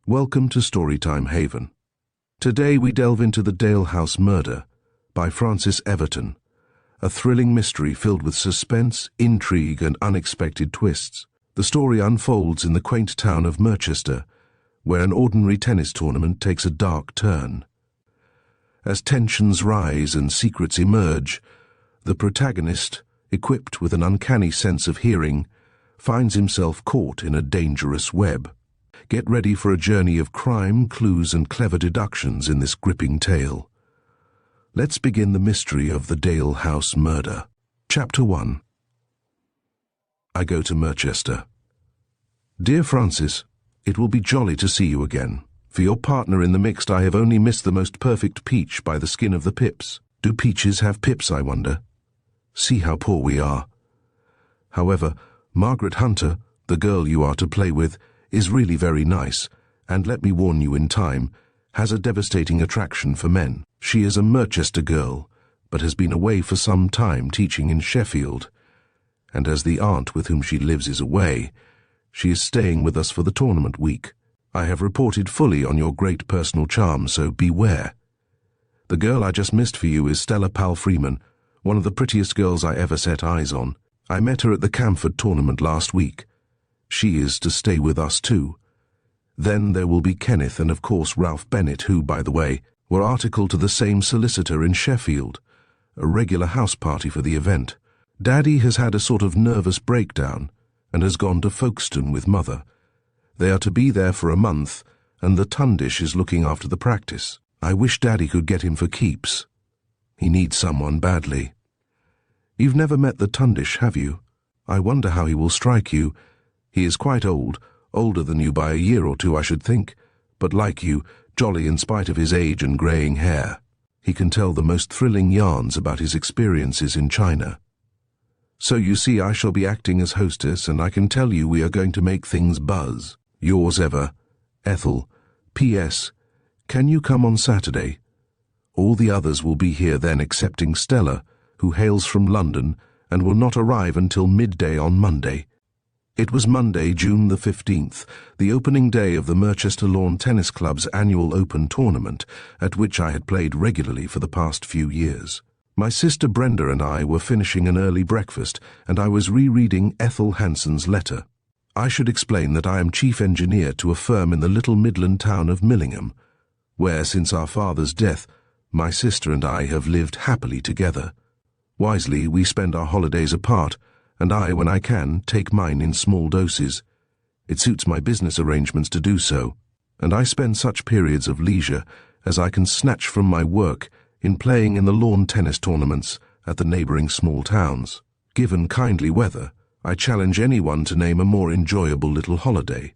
Welcome to Storytime Haven. Today we delve into the Dalehouse Murder by Francis Everton, a thrilling mystery filled with suspense, intrigue, and unexpected twists. The story unfolds in the quaint town of Merchester, where an ordinary tennis tournament takes a dark turn. As tensions rise and secrets emerge, the protagonist, equipped with an uncanny sense of hearing, finds himself caught in a dangerous web. Get ready for a journey of crime, clues, and clever deductions in this gripping tale. Let's begin the mystery of the Dalehouse Murder. Chapter 1. I go to Merchester. Dear Francis, it will be jolly to see you again. For your partner in the mixed, I have only missed the most perfect peach by the skin of the pips. Do peaches have pips, I wonder? See how poor we are. However, Margaret Hunter, the girl you are to play with, is really very nice, and let me warn you in time, has a devastating attraction for men. She is a Merchester girl, but has been away for some time teaching in Sheffield, and as the aunt with whom she lives is away, she is staying with us for the tournament week. I have reported fully on your great personal charm, so beware. The girl I just missed for you is Stella Palfreeman, one of the prettiest girls I ever set eyes on. I met her at the Camford tournament last week. She is to stay with us too. Then there will be Kenneth and of course Ralph Bennett, who, by the way, were articled to the same solicitor in Sheffield, a regular house party for the event. Daddy has had a sort of nervous breakdown and has gone to Folkestone with Mother. They are to be there for a month, and the Tundish is looking after the practice. I wish Daddy could get him for keeps. He needs someone badly. You've never met the Tundish, have you? I wonder how he will strike you. He is quite old, older than you by a year or two, I should think, but like you, jolly in spite of his age and greying hair. He can tell the most thrilling yarns about his experiences in China. So you see, I shall be acting as hostess, and I can tell you we are going to make things buzz. Yours ever, Ethel. P.S. Can you come on Saturday? All the others will be here then excepting Stella, who hails from London and will not arrive until midday on Monday. It was Monday, June the 15th, the opening day of the Merchester Lawn Tennis Club's annual Open tournament, at which I had played regularly for the past few years. My sister Brenda and I were finishing an early breakfast, and I was rereading Ethel Hanson's letter. I should explain that I am chief engineer to a firm in the little Midland town of Millingham, where, since our father's death, my sister and I have lived happily together. Wisely, we spend our holidays apart, and I, when I can, take mine in small doses. It suits my business arrangements to do so, and I spend such periods of leisure as I can snatch from my work in playing in the lawn tennis tournaments at the neighbouring small towns. Given kindly weather, I challenge anyone to name a more enjoyable little holiday.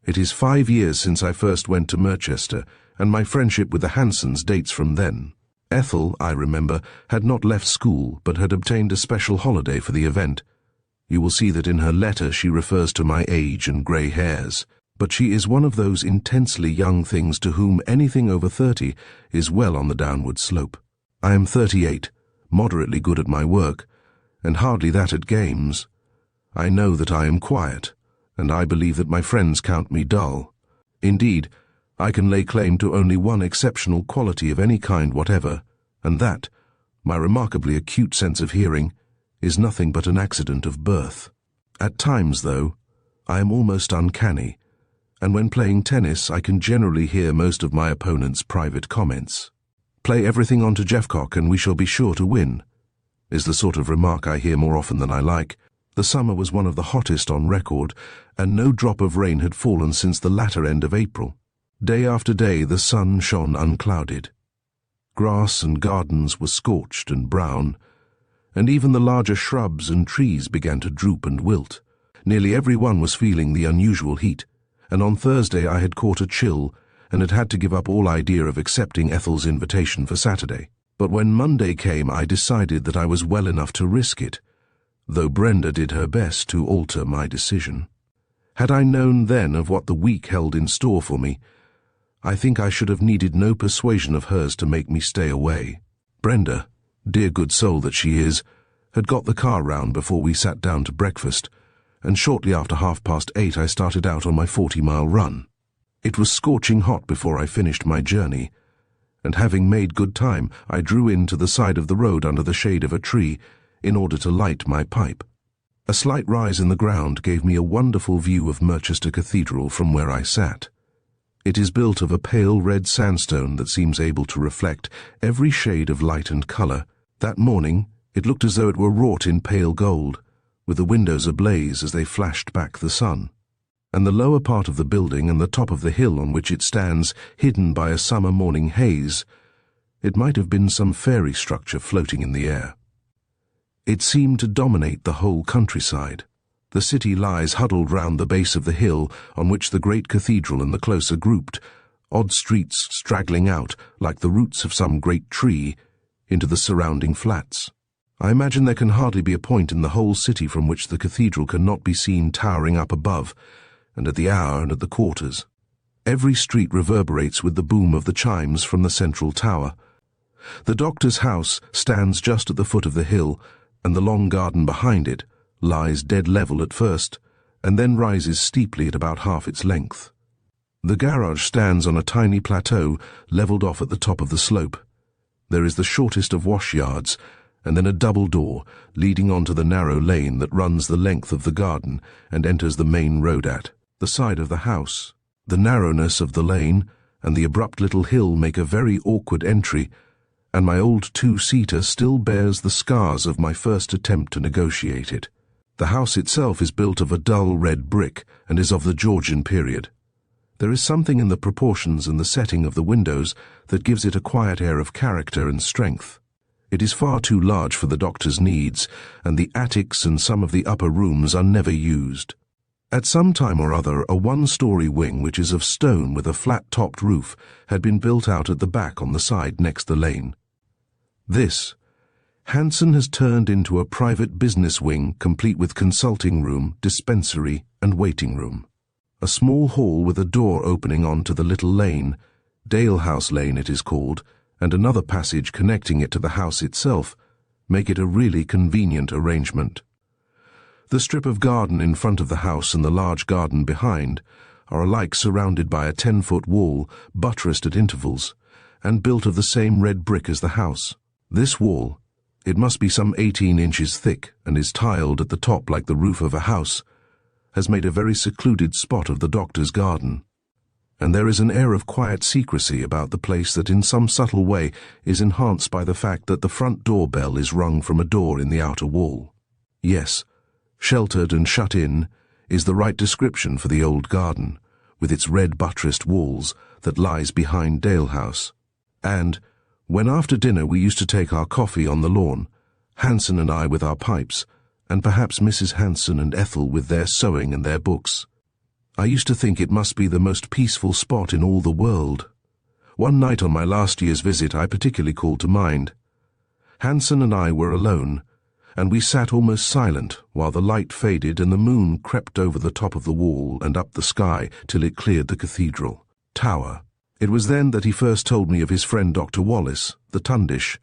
It is 5 years since I first went to Merchester, and my friendship with the Hansons dates from then. Ethel, I remember, had not left school but had obtained a special holiday for the event. You will see that in her letter she refers to my age and grey hairs, but she is one of those intensely young things to whom anything over 30 is well on the downward slope. I am 38, moderately good at my work, and hardly that at games. I know that I am quiet, and I believe that my friends count me dull. Indeed, I can lay claim to only one exceptional quality of any kind whatever, and that, my remarkably acute sense of hearing, is nothing but an accident of birth. At times, though, I am almost uncanny, and when playing tennis I can generally hear most of my opponent's private comments. Play everything on to Jeffcock and we shall be sure to win, is the sort of remark I hear more often than I like. The summer was one of the hottest on record, and no drop of rain had fallen since the latter end of April. Day after day the sun shone unclouded. Grass and gardens were scorched and brown, and even the larger shrubs and trees began to droop and wilt. Nearly every one was feeling the unusual heat, and on Thursday I had caught a chill and had had to give up all idea of accepting Ethel's invitation for Saturday. But when Monday came I decided that I was well enough to risk it, though Brenda did her best to alter my decision. Had I known then of what the week held in store for me, I think I should have needed no persuasion of hers to make me stay away. Brenda, dear good soul that she is, had got the car round before we sat down to breakfast, and shortly after 8:30 I started out on my 40-mile run. It was scorching hot before I finished my journey, and having made good time, I drew in to the side of the road under the shade of a tree in order to light my pipe. A slight rise in the ground gave me a wonderful view of Merchester Cathedral from where I sat. It is built of a pale red sandstone that seems able to reflect every shade of light and colour. That morning, it looked as though it were wrought in pale gold, with the windows ablaze as they flashed back the sun. And the lower part of the building and the top of the hill on which it stands, hidden by a summer morning haze, it might have been some fairy structure floating in the air. It seemed to dominate the whole countryside. The city lies huddled round the base of the hill on which the great cathedral and the close are grouped, odd streets straggling out, like the roots of some great tree, into the surrounding flats. I imagine there can hardly be a point in the whole city from which the cathedral cannot be seen towering up above, and at the hour and at the quarters. Every street reverberates with the boom of the chimes from the central tower. The doctor's house stands just at the foot of the hill, and the long garden behind it lies dead level at first, and then rises steeply at about half its length. The garage stands on a tiny plateau levelled off at the top of the slope. There is the shortest of wash yards, and then a double door leading onto the narrow lane that runs the length of the garden and enters the main road at the side of the house. The narrowness of the lane and the abrupt little hill make a very awkward entry, and my old two-seater still bears the scars of my first attempt to negotiate it. The house itself is built of a dull red brick and is of the Georgian period. There is something in the proportions and the setting of the windows that gives it a quiet air of character and strength. It is far too large for the doctor's needs, and the attics and some of the upper rooms are never used. At some time or other, a one-story wing, which is of stone with a flat-topped roof, had been built out at the back on the side next the lane. This, Hanson has turned into a private business wing complete with consulting room, dispensary, and waiting room. A small hall with a door opening onto the little lane, Dalehouse Lane it is called, and another passage connecting it to the house itself, make it a really convenient arrangement. The strip of garden in front of the house and the large garden behind are alike surrounded by a 10-foot wall, buttressed at intervals, and built of the same red brick as the house. This wall, it must be some 18 inches thick and is tiled at the top like the roof of a house, has made a very secluded spot of the doctor's garden. And there is an air of quiet secrecy about the place that in some subtle way is enhanced by the fact that the front door bell is rung from a door in the outer wall. Yes, sheltered and shut in is the right description for the old garden, with its red buttressed walls that lies behind Dalehouse. And, when after dinner we used to take our coffee on the lawn, Hanson and I with our pipes, and perhaps Mrs. Hanson and Ethel with their sewing and their books, I used to think it must be the most peaceful spot in all the world. One night on my last year's visit I particularly called to mind. Hanson and I were alone, and we sat almost silent while the light faded and the moon crept over the top of the wall and up the sky till it cleared the cathedral tower. It was then that he first told me of his friend Dr. Wallace, the Tundish,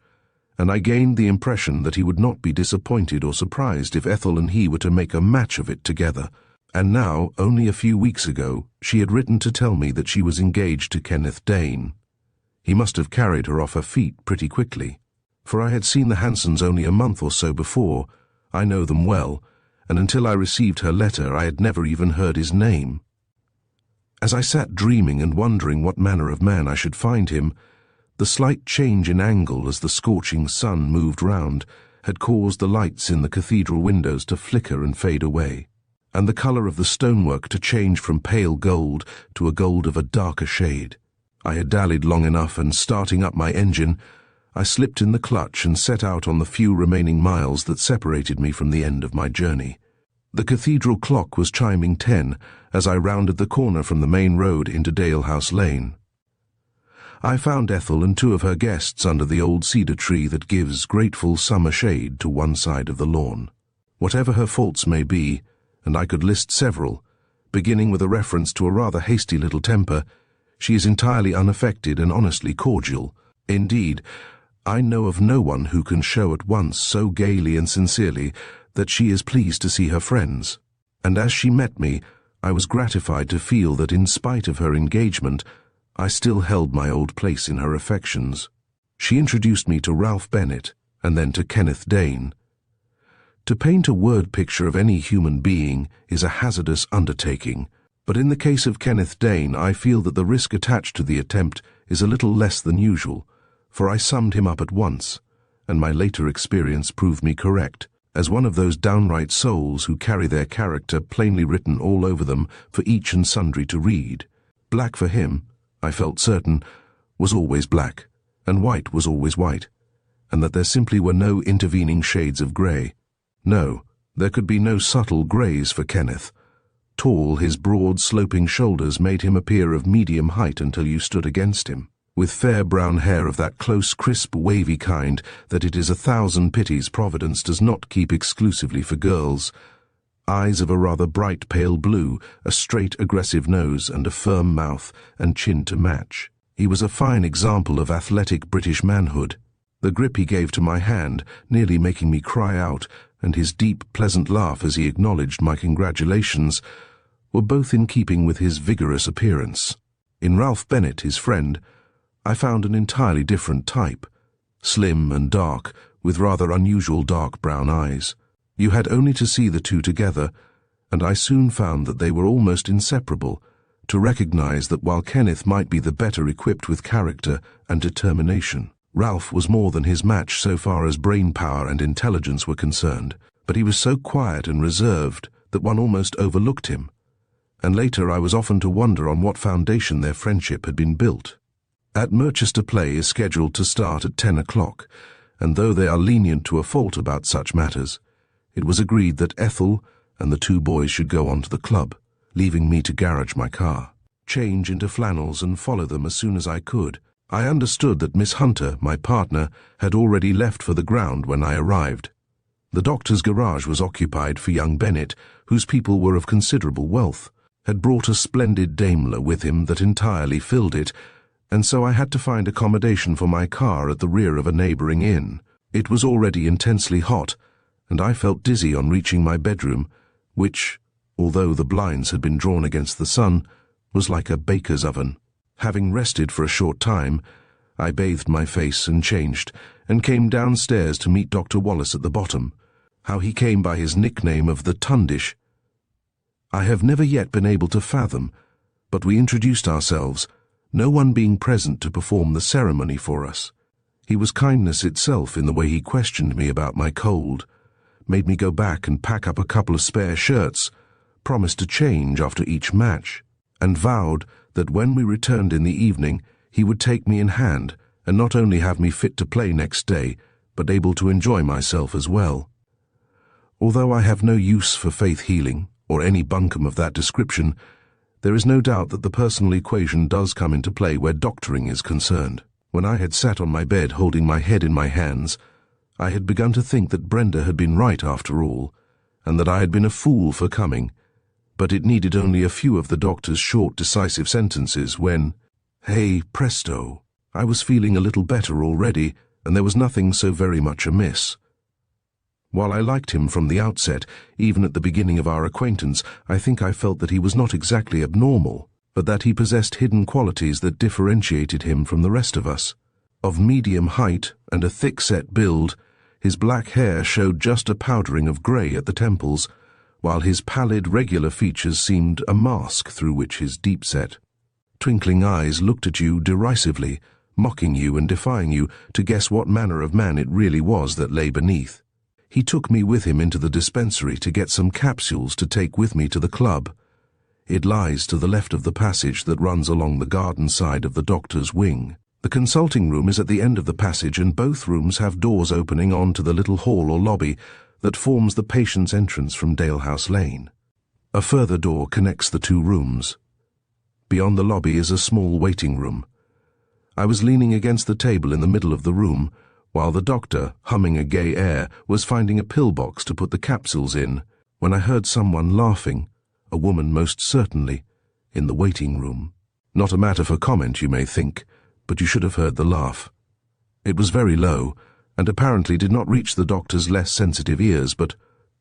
and I gained the impression that he would not be disappointed or surprised if Ethel and he were to make a match of it together. And now, only a few weeks ago, she had written to tell me that she was engaged to Kenneth Dane. He must have carried her off her feet pretty quickly, for I had seen the Hansons only a month or so before. I know them well, and until I received her letter I had never even heard his name. As I sat dreaming and wondering what manner of man I should find him, the slight change in angle as the scorching sun moved round had caused the lights in the cathedral windows to flicker and fade away, and the colour of the stonework to change from pale gold to a gold of a darker shade. I had dallied long enough, and starting up my engine, I slipped in the clutch and set out on the few remaining miles that separated me from the end of my journey. The cathedral clock was chiming 10 as I rounded the corner from the main road into Dalehouse Lane. I found Ethel and two of her guests under the old cedar tree that gives grateful summer shade to one side of the lawn. Whatever her faults may be, and I could list several, beginning with a reference to a rather hasty little temper, she is entirely unaffected and honestly cordial. Indeed, I know of no one who can show at once so gaily and sincerely that she is pleased to see her friends. And as she met me, I was gratified to feel that in spite of her engagement, I still held my old place in her affections. She introduced me to Ralph Bennett, and then to Kenneth Dane. To paint a word picture of any human being is a hazardous undertaking, but in the case of Kenneth Dane, I feel that the risk attached to the attempt is a little less than usual, for I summed him up at once, and my later experience proved me correct, as one of those downright souls who carry their character plainly written all over them for each and sundry to read. Black for him, I felt certain, was always black, and white was always white, and that there simply were no intervening shades of grey. No, there could be no subtle greys for Kenneth. Tall, his broad, sloping shoulders made him appear of medium height until you stood against him, with fair brown hair of that close, crisp, wavy kind that it is 1,000 pities Providence does not keep exclusively for girls, eyes of a rather bright pale blue, a straight, aggressive nose, and a firm mouth and chin to match. He was a fine example of athletic British manhood. The grip he gave to my hand, nearly making me cry out, and his deep, pleasant laugh as he acknowledged my congratulations, were both in keeping with his vigorous appearance. In Ralph Bennett, his friend, I found an entirely different type, slim and dark, with rather unusual dark brown eyes. You had only to see the two together, and I soon found that they were almost inseparable, to recognize that while Kenneth might be the better equipped with character and determination, Ralph was more than his match so far as brain power and intelligence were concerned, but he was so quiet and reserved that one almost overlooked him, and later I was often to wonder on what foundation their friendship had been built. At Merchester play is scheduled to start at 10 o'clock, and though they are lenient to a fault about such matters, it was agreed that Ethel and the two boys should go on to the club, leaving me to garage my car, change into flannels and follow them as soon as I could. I understood that Miss Hunter, my partner, had already left for the ground when I arrived. The doctor's garage was occupied for young Bennett, whose people were of considerable wealth, had brought a splendid Daimler with him that entirely filled it, and so I had to find accommodation for my car at the rear of a neighbouring inn. It was already intensely hot, and I felt dizzy on reaching my bedroom, which, although the blinds had been drawn against the sun, was like a baker's oven. Having rested for a short time, I bathed my face and changed, and came downstairs to meet Dr. Wallace at the bottom. How he came by his nickname of the Tundish I have never yet been able to fathom, but we introduced ourselves, no one being present to perform the ceremony for us. He was kindness itself in the way he questioned me about my cold, made me go back and pack up a couple of spare shirts, promised to change after each match, and vowed that when we returned in the evening he would take me in hand and not only have me fit to play next day, but able to enjoy myself as well. Although I have no use for faith healing, or any bunkum of that description, there is no doubt that the personal equation does come into play where doctoring is concerned. When I had sat on my bed holding my head in my hands, I had begun to think that Brenda had been right after all, and that I had been a fool for coming, but it needed only a few of the doctor's short, decisive sentences when, hey, presto, I was feeling a little better already, and there was nothing so very much amiss. While I liked him from the outset, even at the beginning of our acquaintance, I think I felt that he was not exactly abnormal, but that he possessed hidden qualities that differentiated him from the rest of us. Of medium height and a thick-set build, his black hair showed just a powdering of grey at the temples, while his pallid, regular features seemed a mask through which his deep-set, twinkling eyes looked at you derisively, mocking you and defying you to guess what manner of man it really was that lay beneath. He took me with him into the dispensary to get some capsules to take with me to the club. It lies to the left of the passage that runs along the garden side of the doctor's wing. The consulting room is at the end of the passage, and both rooms have doors opening onto the little hall or lobby that forms the patient's entrance from Dalehouse Lane. A further door connects the two rooms. Beyond the lobby is a small waiting room. I was leaning against the table in the middle of the room, while the doctor, humming a gay air, was finding a pillbox to put the capsules in, when I heard someone laughing, a woman most certainly, in the waiting room. Not a matter for comment, you may think, but you should have heard the laugh. It was very low, and apparently did not reach the doctor's less sensitive ears, but,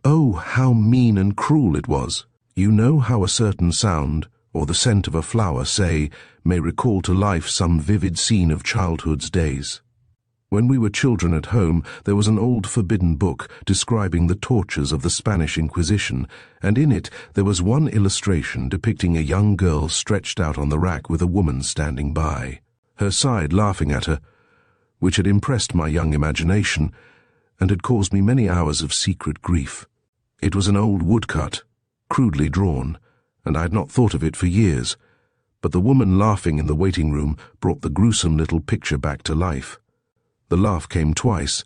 oh, how mean and cruel it was. You know how a certain sound, or the scent of a flower, say, may recall to life some vivid scene of childhood's days. When we were children at home, there was an old forbidden book describing the tortures of the Spanish Inquisition, and in it there was one illustration depicting a young girl stretched out on the rack with a woman standing by, her side laughing at her, which had impressed my young imagination and had caused me many hours of secret grief. It was an old woodcut, crudely drawn, and I had not thought of it for years, but the woman laughing in the waiting room brought the gruesome little picture back to life. The laugh came twice.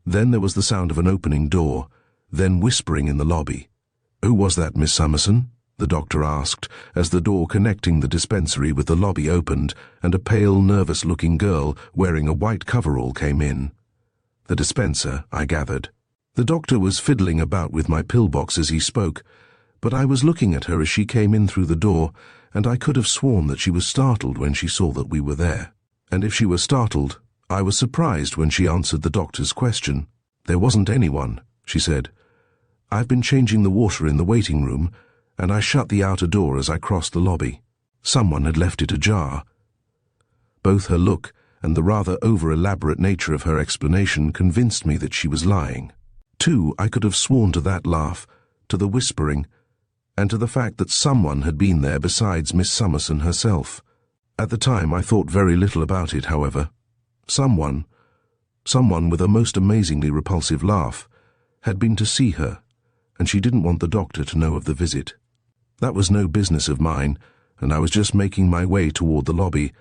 Then there was the sound of an opening door, then whispering in the lobby. "Who was that, Miss Summerson?" the doctor asked, as the door connecting the dispensary with the lobby opened, and a pale, nervous-looking girl wearing a white coverall came in. The dispenser, I gathered. The doctor was fiddling about with my pillbox as he spoke, but I was looking at her as she came in through the door, and I could have sworn that she was startled when she saw that we were there. And if she was startled, I was surprised when she answered the doctor's question. "There wasn't anyone," she said. "I've been changing the water in the waiting room, and I shut the outer door as I crossed the lobby. Someone had left it ajar." Both her look and the rather over-elaborate nature of her explanation convinced me that she was lying. Too, I could have sworn to that laugh, to the whispering, and to the fact that someone had been there besides Miss Summerson herself. At the time I thought very little about it, however. Someone with a most amazingly repulsive laugh, had been to see her, and she didn't want the doctor to know of the visit. That was no business of mine, and I was just making my way toward the lobby.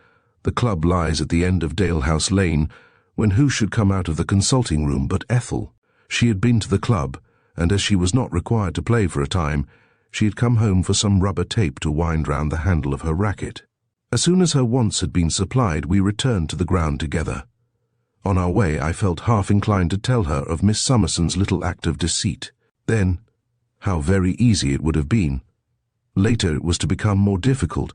The club lies at the end of Dalehouse Lane, when who should come out of the consulting room but Ethel. She had been to the club, and as she was not required to play for a time, she had come home for some rubber tape to wind round the handle of her racket. As soon as her wants had been supplied, we returned to the ground together. On our way, I felt half inclined to tell her of Miss Summerson's little act of deceit. Then, how very easy it would have been. Later it was to become more difficult,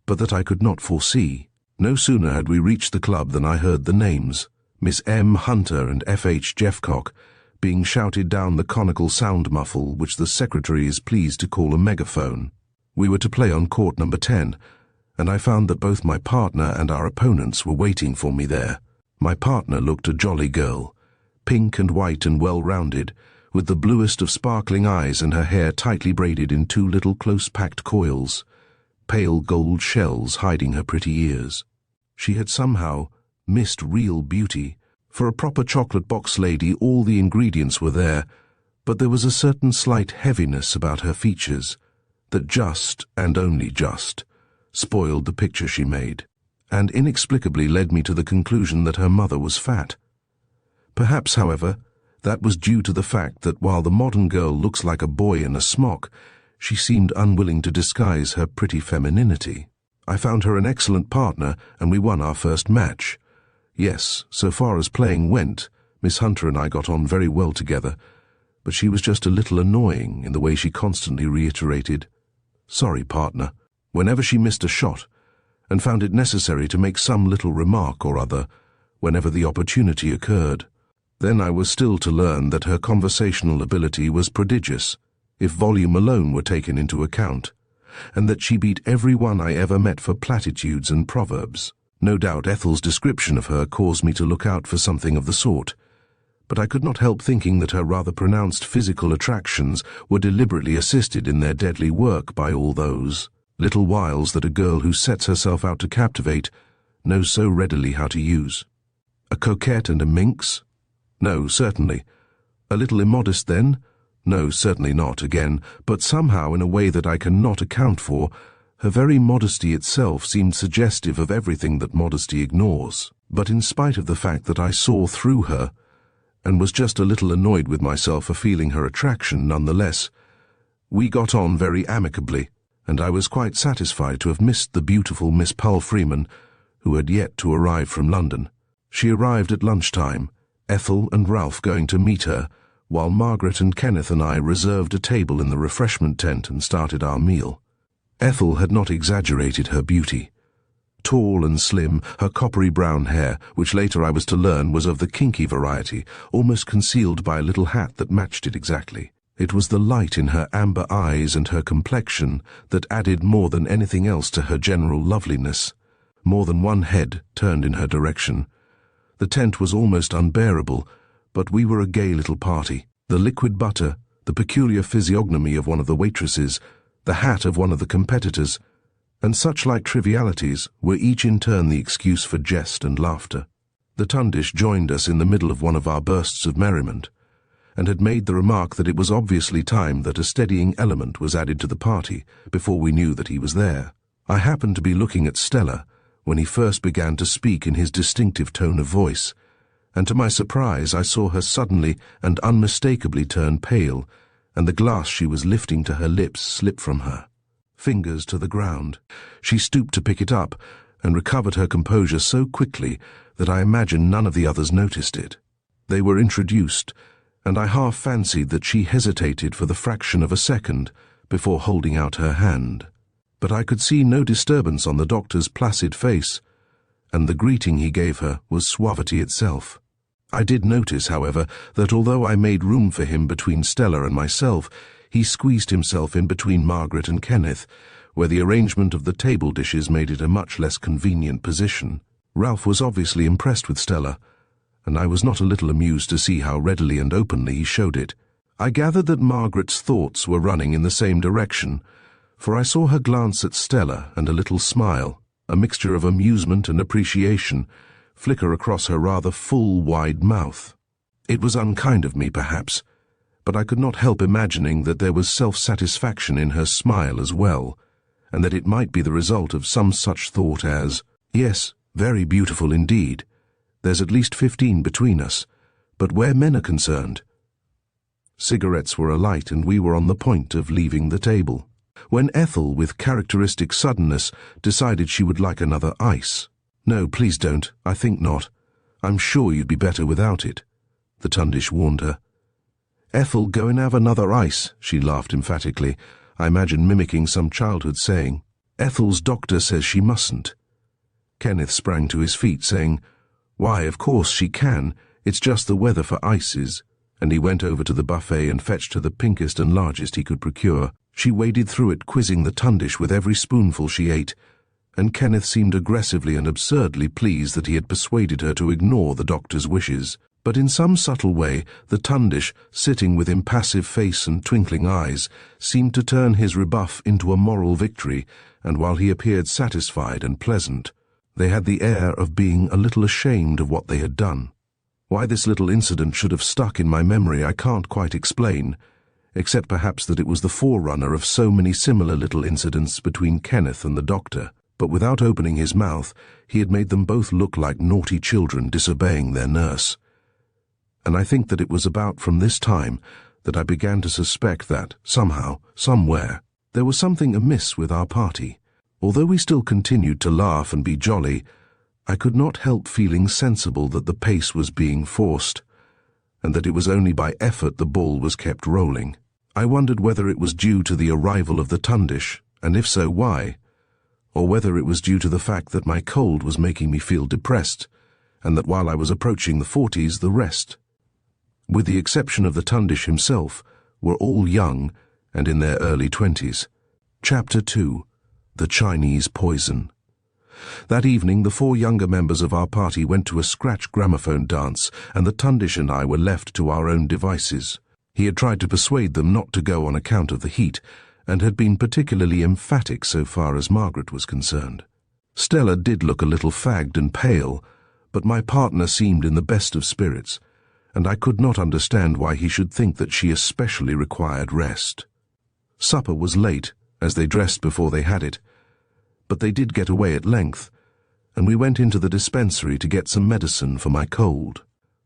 but that I could not foresee. No sooner had we reached the club than I heard the names, Miss M. Hunter and F.H. Jeffcock, being shouted down the conical sound muffle which the secretary is pleased to call a megaphone. We were to play on court number 10, and I found that both my partner and our opponents were waiting for me there. My partner looked a jolly girl, pink and white and well-rounded, with the bluest of sparkling eyes and her hair tightly braided in two little close-packed coils, pale gold shells hiding her pretty ears. She had somehow missed real beauty. For a proper chocolate box lady, all the ingredients were there, but there was a certain slight heaviness about her features that just, and only just, spoiled the picture she made, and inexplicably led me to the conclusion that her mother was fat. Perhaps, however, that was due to the fact that while the modern girl looks like a boy in a smock, she seemed unwilling to disguise her pretty femininity. I found her an excellent partner, and we won our first match. Yes, so far as playing went, Miss Hunter and I got on very well together, but she was just a little annoying in the way she constantly reiterated, "Sorry, partner," whenever she missed a shot, and found it necessary to make some little remark or other whenever the opportunity occurred. Then I was still to learn that her conversational ability was prodigious, if volume alone were taken into account, and that she beat every one I ever met for platitudes and proverbs. No doubt Ethel's description of her caused me to look out for something of the sort, but I could not help thinking that her rather pronounced physical attractions were deliberately assisted in their deadly work by all those little wiles that a girl who sets herself out to captivate knows so readily how to use. A coquette and a minx? No, certainly. A little immodest then? No, certainly not, again, but somehow in a way that I cannot account for, her very modesty itself seemed suggestive of everything that modesty ignores. But in spite of the fact that I saw through her, and was just a little annoyed with myself for feeling her attraction nonetheless, we got on very amicably, and I was quite satisfied to have missed the beautiful Miss Pearl Freeman, who had yet to arrive from London. She arrived at lunchtime, Ethel and Ralph going to meet her, while Margaret and Kenneth and I reserved a table in the refreshment tent and started our meal. Ethel had not exaggerated her beauty. Tall and slim, her coppery brown hair, which later I was to learn was of the kinky variety, almost concealed by a little hat that matched it exactly. It was the light in her amber eyes and her complexion that added more than anything else to her general loveliness. More than one head turned in her direction. The tent was almost unbearable, but we were a gay little party. The liquid butter, the peculiar physiognomy of one of the waitresses, the hat of one of the competitors, and such like trivialities were each in turn the excuse for jest and laughter. The Tundish joined us in the middle of one of our bursts of merriment, and had made the remark that it was obviously time that a steadying element was added to the party before we knew that he was there. I happened to be looking at Stella when he first began to speak in his distinctive tone of voice, and to my surprise I saw her suddenly and unmistakably turn pale, and the glass she was lifting to her lips slip from her. Fingers to the ground. She stooped to pick it up, and recovered her composure so quickly that I imagine none of the others noticed it. They were introduced, and I half fancied that she hesitated for the fraction of a second before holding out her hand. But I could see no disturbance on the doctor's placid face, and the greeting he gave her was suavity itself. I did notice, however, that although I made room for him between Stella and myself, he squeezed himself in between Margaret and Kenneth, where the arrangement of the table dishes made it a much less convenient position. Ralph was obviously impressed with Stella, and I was not a little amused to see how readily and openly he showed it. I gathered that Margaret's thoughts were running in the same direction, for I saw her glance at Stella and a little smile, a mixture of amusement and appreciation, flicker across her rather full, wide mouth. It was unkind of me, perhaps, but I could not help imagining that there was self-satisfaction in her smile as well, and that it might be the result of some such thought as, "Yes, very beautiful indeed. There's at least 15 between us, but where men are concerned." Cigarettes were alight, and we were on the point of leaving the table, when Ethel, with characteristic suddenness, decided she would like another ice. "No, please don't. I think not. I'm sure you'd be better without it," the Tundish warned her. "Ethel, go and have another ice," she laughed emphatically, I imagine mimicking some childhood saying. "Ethel's doctor says she mustn't." Kenneth sprang to his feet, saying, "Why, of course she can. It's just the weather for ices," and he went over to the buffet and fetched her the pinkest and largest he could procure. She waded through it, quizzing the Tundish with every spoonful she ate, and Kenneth seemed aggressively and absurdly pleased that he had persuaded her to ignore the doctor's wishes. But in some subtle way, the Tundish, sitting with impassive face and twinkling eyes, seemed to turn his rebuff into a moral victory, and while he appeared satisfied and pleasant, they had the air of being a little ashamed of what they had done. Why this little incident should have stuck in my memory I can't quite explain, except perhaps that it was the forerunner of so many similar little incidents between Kenneth and the doctor. But without opening his mouth, he had made them both look like naughty children disobeying their nurse. And I think that it was about from this time that I began to suspect that, somehow, somewhere, there was something amiss with our party. Although we still continued to laugh and be jolly, I could not help feeling sensible that the pace was being forced, and that it was only by effort the ball was kept rolling. I wondered whether it was due to the arrival of the Tundish, and if so, why, or whether it was due to the fact that my cold was making me feel depressed, and that while I was approaching the 40s, the rest, with the exception of the Tundish himself, were all young and in their early 20s. Chapter 2. The Chinese Poison. That evening the 4 younger members of our party went to a scratch gramophone dance, and the Tundish and I were left to our own devices. He had tried to persuade them not to go on account of the heat, and had been particularly emphatic so far as Margaret was concerned. Stella did look a little fagged and pale, but my partner seemed in the best of spirits, and I could not understand why he should think that she especially required rest. Supper was late, as they dressed before they had it, but they did get away at length, and we went into the dispensary to get some medicine for my cold.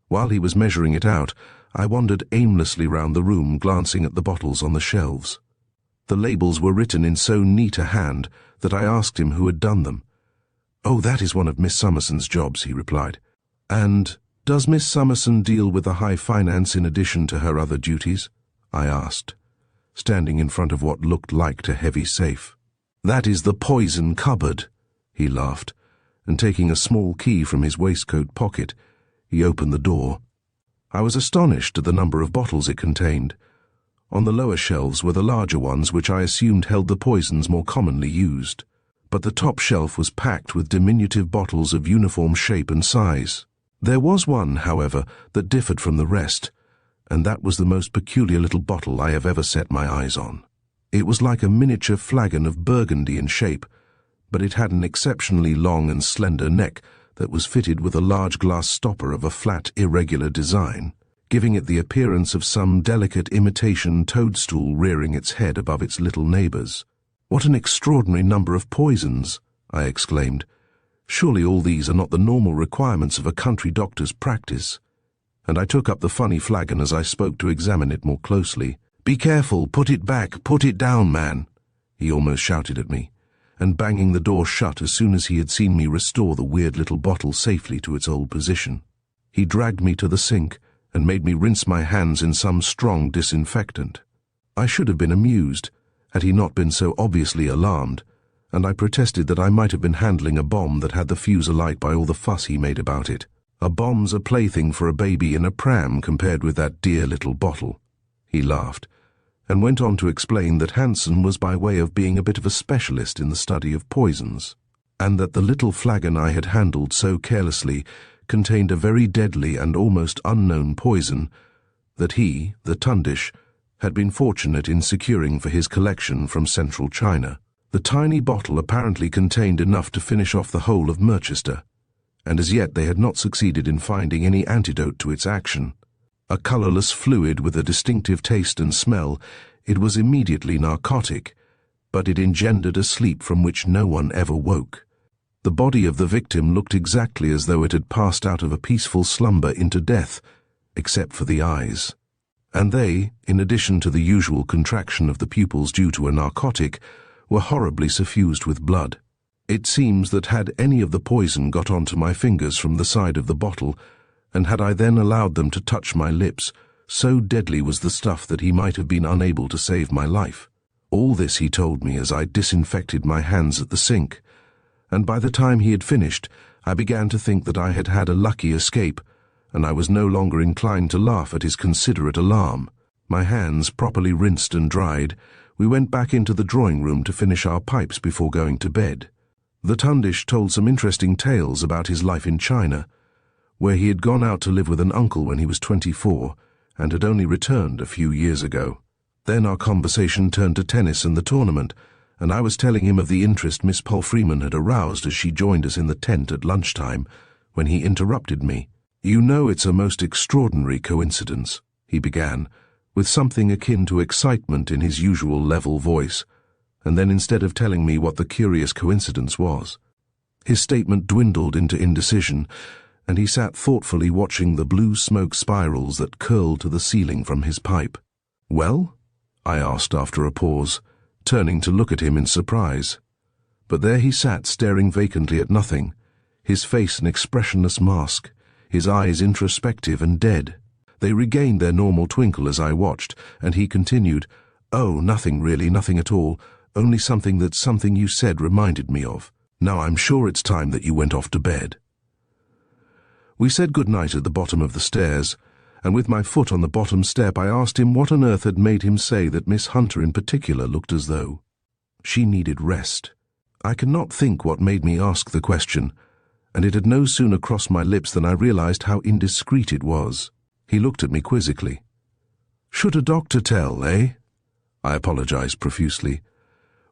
While he was measuring it out, I wandered aimlessly round the room, glancing at the bottles on the shelves. The labels were written in so neat a hand that I asked him who had done them. "Oh, that is one of Miss Summerson's jobs," he replied. "And does Miss Summerson deal with the high finance in addition to her other duties?" I asked, standing in front of what looked like a heavy safe. "That is the poison cupboard," he laughed, and taking a small key from his waistcoat pocket, he opened the door. I was astonished at the number of bottles it contained. On the lower shelves were the larger ones which I assumed held the poisons more commonly used, but the top shelf was packed with diminutive bottles of uniform shape and size. There was one, however, that differed from the rest, and that was the most peculiar little bottle I have ever set my eyes on. It was like a miniature flagon of burgundy in shape, but it had an exceptionally long and slender neck that was fitted with a large glass stopper of a flat, irregular design, giving it the appearance of some delicate imitation toadstool rearing its head above its little neighbours. "What an extraordinary number of poisons!" I exclaimed. "Surely all these are not the normal requirements of a country doctor's practice." And I took up the funny flagon as I spoke to examine it more closely. "Be careful, put it back, put it down, man," he almost shouted at me, and banging the door shut as soon as he had seen me restore the weird little bottle safely to its old position. He dragged me to the sink and made me rinse my hands in some strong disinfectant. I should have been amused, had he not been so obviously alarmed, and I protested that I might have been handling a bomb that had the fuse alight by all the fuss he made about it. "A bomb's a plaything for a baby in a pram compared with that dear little bottle." He laughed, and went on to explain that Hansen was by way of being a bit of a specialist in the study of poisons, and that the little flagon I had handled so carelessly contained a very deadly and almost unknown poison that he, the Tundish, had been fortunate in securing for his collection from central China. The tiny bottle apparently contained enough to finish off the whole of Merchester, and as yet they had not succeeded in finding any antidote to its action. A colourless fluid with a distinctive taste and smell, it was immediately narcotic, but it engendered a sleep from which no one ever woke. The body of the victim looked exactly as though it had passed out of a peaceful slumber into death, except for the eyes. And they, in addition to the usual contraction of the pupils due to a narcotic, were horribly suffused with blood. It seems that had any of the poison got onto my fingers from the side of the bottle, and had I then allowed them to touch my lips, so deadly was the stuff that he might have been unable to save my life. All this he told me as I disinfected my hands at the sink, and by the time he had finished, I began to think that I had had a lucky escape, and I was no longer inclined to laugh at his considerate alarm. My hands properly rinsed and dried, we went back into the drawing-room to finish our pipes before going to bed. The Tundish told some interesting tales about his life in China, where he had gone out to live with an uncle when he was 24, and had only returned a few years ago. Then our conversation turned to tennis and the tournament, and I was telling him of the interest Miss Palfreeman had aroused as she joined us in the tent at lunchtime, when he interrupted me. "You know it's a most extraordinary coincidence," he began, with something akin to excitement in his usual level voice, and then instead of telling me what the curious coincidence was, his statement dwindled into indecision, and he sat thoughtfully watching the blue smoke spirals that curled to the ceiling from his pipe. "Well?" I asked after a pause, turning to look at him in surprise. But there he sat staring vacantly at nothing, his face an expressionless mask, his eyes introspective and dead. They regained their normal twinkle as I watched, and he continued, "Oh, nothing really, nothing at all, only something that something you said reminded me of. Now I'm sure it's time that you went off to bed." We said good night at the bottom of the stairs, and with my foot on the bottom step I asked him what on earth had made him say that Miss Hunter in particular looked as though she needed rest. I cannot think what made me ask the question, and it had no sooner crossed my lips than I realized how indiscreet it was. He looked at me quizzically. "Should a doctor tell, eh?" I apologized profusely.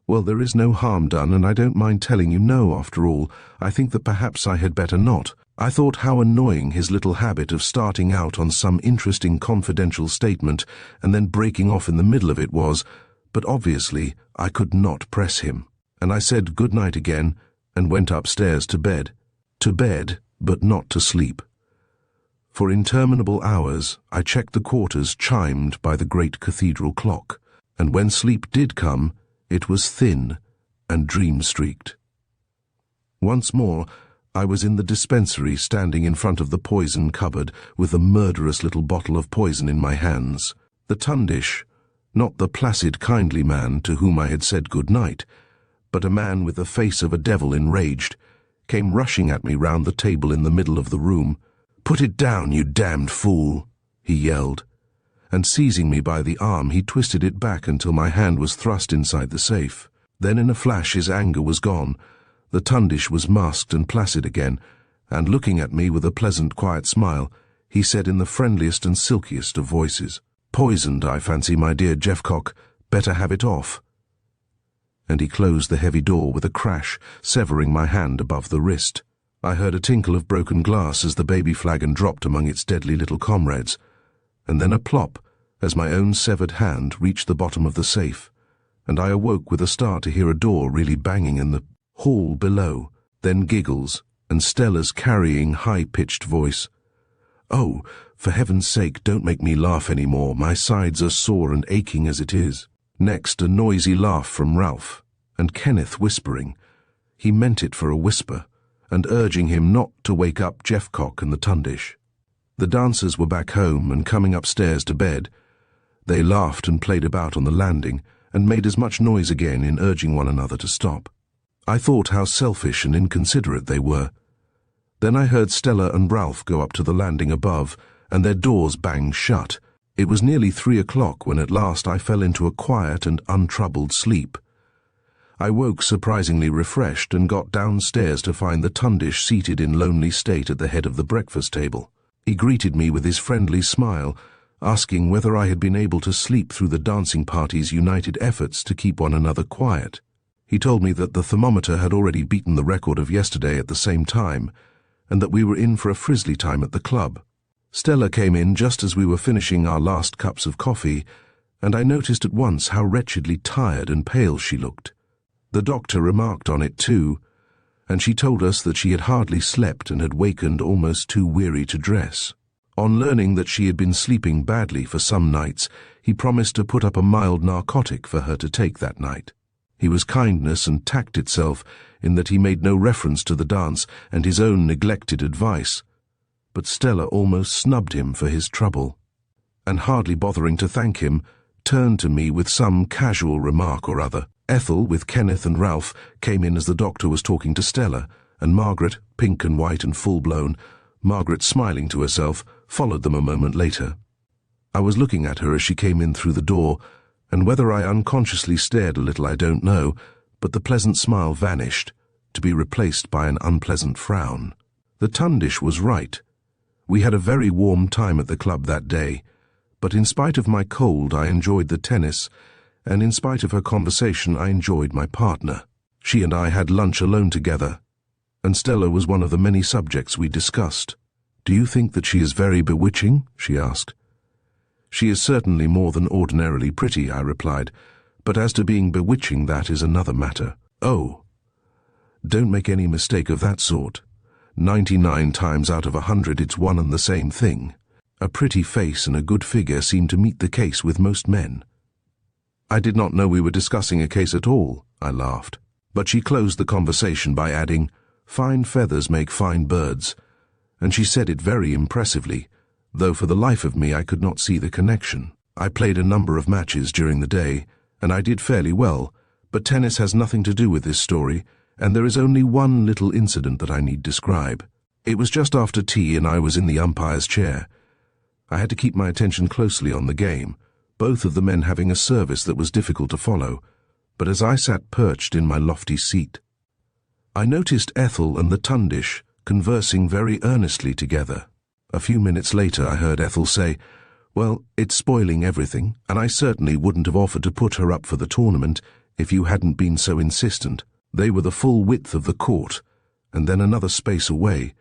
"Well, there is no harm done, and I don't mind telling you no, after all. I think that perhaps I had better not." I thought how annoying his little habit of starting out on some interesting confidential statement and then breaking off in the middle of it was, but obviously I could not press him, and I said good night again and went upstairs to bed. To bed, but not to sleep. For interminable hours I checked the quarters chimed by the great cathedral clock, and when sleep did come, it was thin and dream-streaked. Once more, I was in the dispensary standing in front of the poison cupboard with the murderous little bottle of poison in my hands. The Tundish, not the placid kindly man to whom I had said good night, but a man with the face of a devil enraged, came rushing at me round the table in the middle of the room. "Put it down, you damned fool," he yelled, and seizing me by the arm, he twisted it back until my hand was thrust inside the safe. Then in a flash his anger was gone. The tundish was masked and placid again, and looking at me with a pleasant, quiet smile, he said in the friendliest and silkiest of voices, "Poisoned, I fancy, my dear Jeffcock. Better have it off." And he closed the heavy door with a crash, severing my hand above the wrist. I heard a tinkle of broken glass as the baby flagon dropped among its deadly little comrades, and then a plop as my own severed hand reached the bottom of the safe, and I awoke with a start to hear a door really banging in the hall below, then giggles, and Stella's carrying, high-pitched voice. "Oh, for heaven's sake, don't make me laugh any more. My sides are sore and aching as it is." Next, a noisy laugh from Ralph, and Kenneth whispering. He meant it for a whisper, and urging him not to wake up Jeffcock and the tundish. The dancers were back home and coming upstairs to bed. They laughed and played about on the landing, and made as much noise again in urging one another to stop. I thought how selfish and inconsiderate they were. Then I heard Stella and Ralph go up to the landing above, and their doors banged shut. It was nearly 3 o'clock when at last I fell into a quiet and untroubled sleep. I woke surprisingly refreshed and got downstairs to find the tundish seated in lonely state at the head of the breakfast table. He greeted me with his friendly smile, asking whether I had been able to sleep through the dancing party's united efforts to keep one another quiet. He told me that the thermometer had already beaten the record of yesterday at the same time, and that we were in for a frizzly time at the club. Stella came in just as we were finishing our last cups of coffee, and I noticed at once how wretchedly tired and pale she looked. The doctor remarked on it too, and she told us that she had hardly slept and had wakened almost too weary to dress. On learning that she had been sleeping badly for some nights, he promised to put up a mild narcotic for her to take that night. He was kindness and tact itself in that he made no reference to the dance and his own neglected advice, but Stella almost snubbed him for his trouble, and hardly bothering to thank him, turned to me with some casual remark or other. Ethel, with Kenneth and Ralph, came in as the doctor was talking to Stella, and Margaret, pink and white and full-blown, Margaret smiling to herself, followed them a moment later. I was looking at her as she came in through the door, and whether I unconsciously stared a little I don't know, but the pleasant smile vanished, to be replaced by an unpleasant frown. The tundish was right. We had a very warm time at the club that day, but in spite of my cold I enjoyed the tennis, and in spite of her conversation I enjoyed my partner. She and I had lunch alone together, and Stella was one of the many subjects we discussed. "Do you think that she is very bewitching?" she asked. "She is certainly more than ordinarily pretty," I replied, "but as to being bewitching, that is another matter." "Oh, don't make any mistake of that sort. 99 times out of 100 it's one and the same thing. A pretty face and a good figure seem to meet the case with most men." "I did not know we were discussing a case at all," I laughed. But she closed the conversation by adding, "Fine feathers make fine birds," and she said it very impressively, though for the life of me I could not see the connection. I played a number of matches during the day, and I did fairly well, but tennis has nothing to do with this story, and there is only one little incident that I need describe. It was just after tea and I was in the umpire's chair. I had to keep my attention closely on the game, both of the men having a service that was difficult to follow, but as I sat perched in my lofty seat, I noticed Ethel and the tundish conversing very earnestly together. A few minutes later I heard Ethel say, "Well, it's spoiling everything, and I certainly wouldn't have offered to put her up for the tournament if you hadn't been so insistent." They were the full width of the court, and then another space away,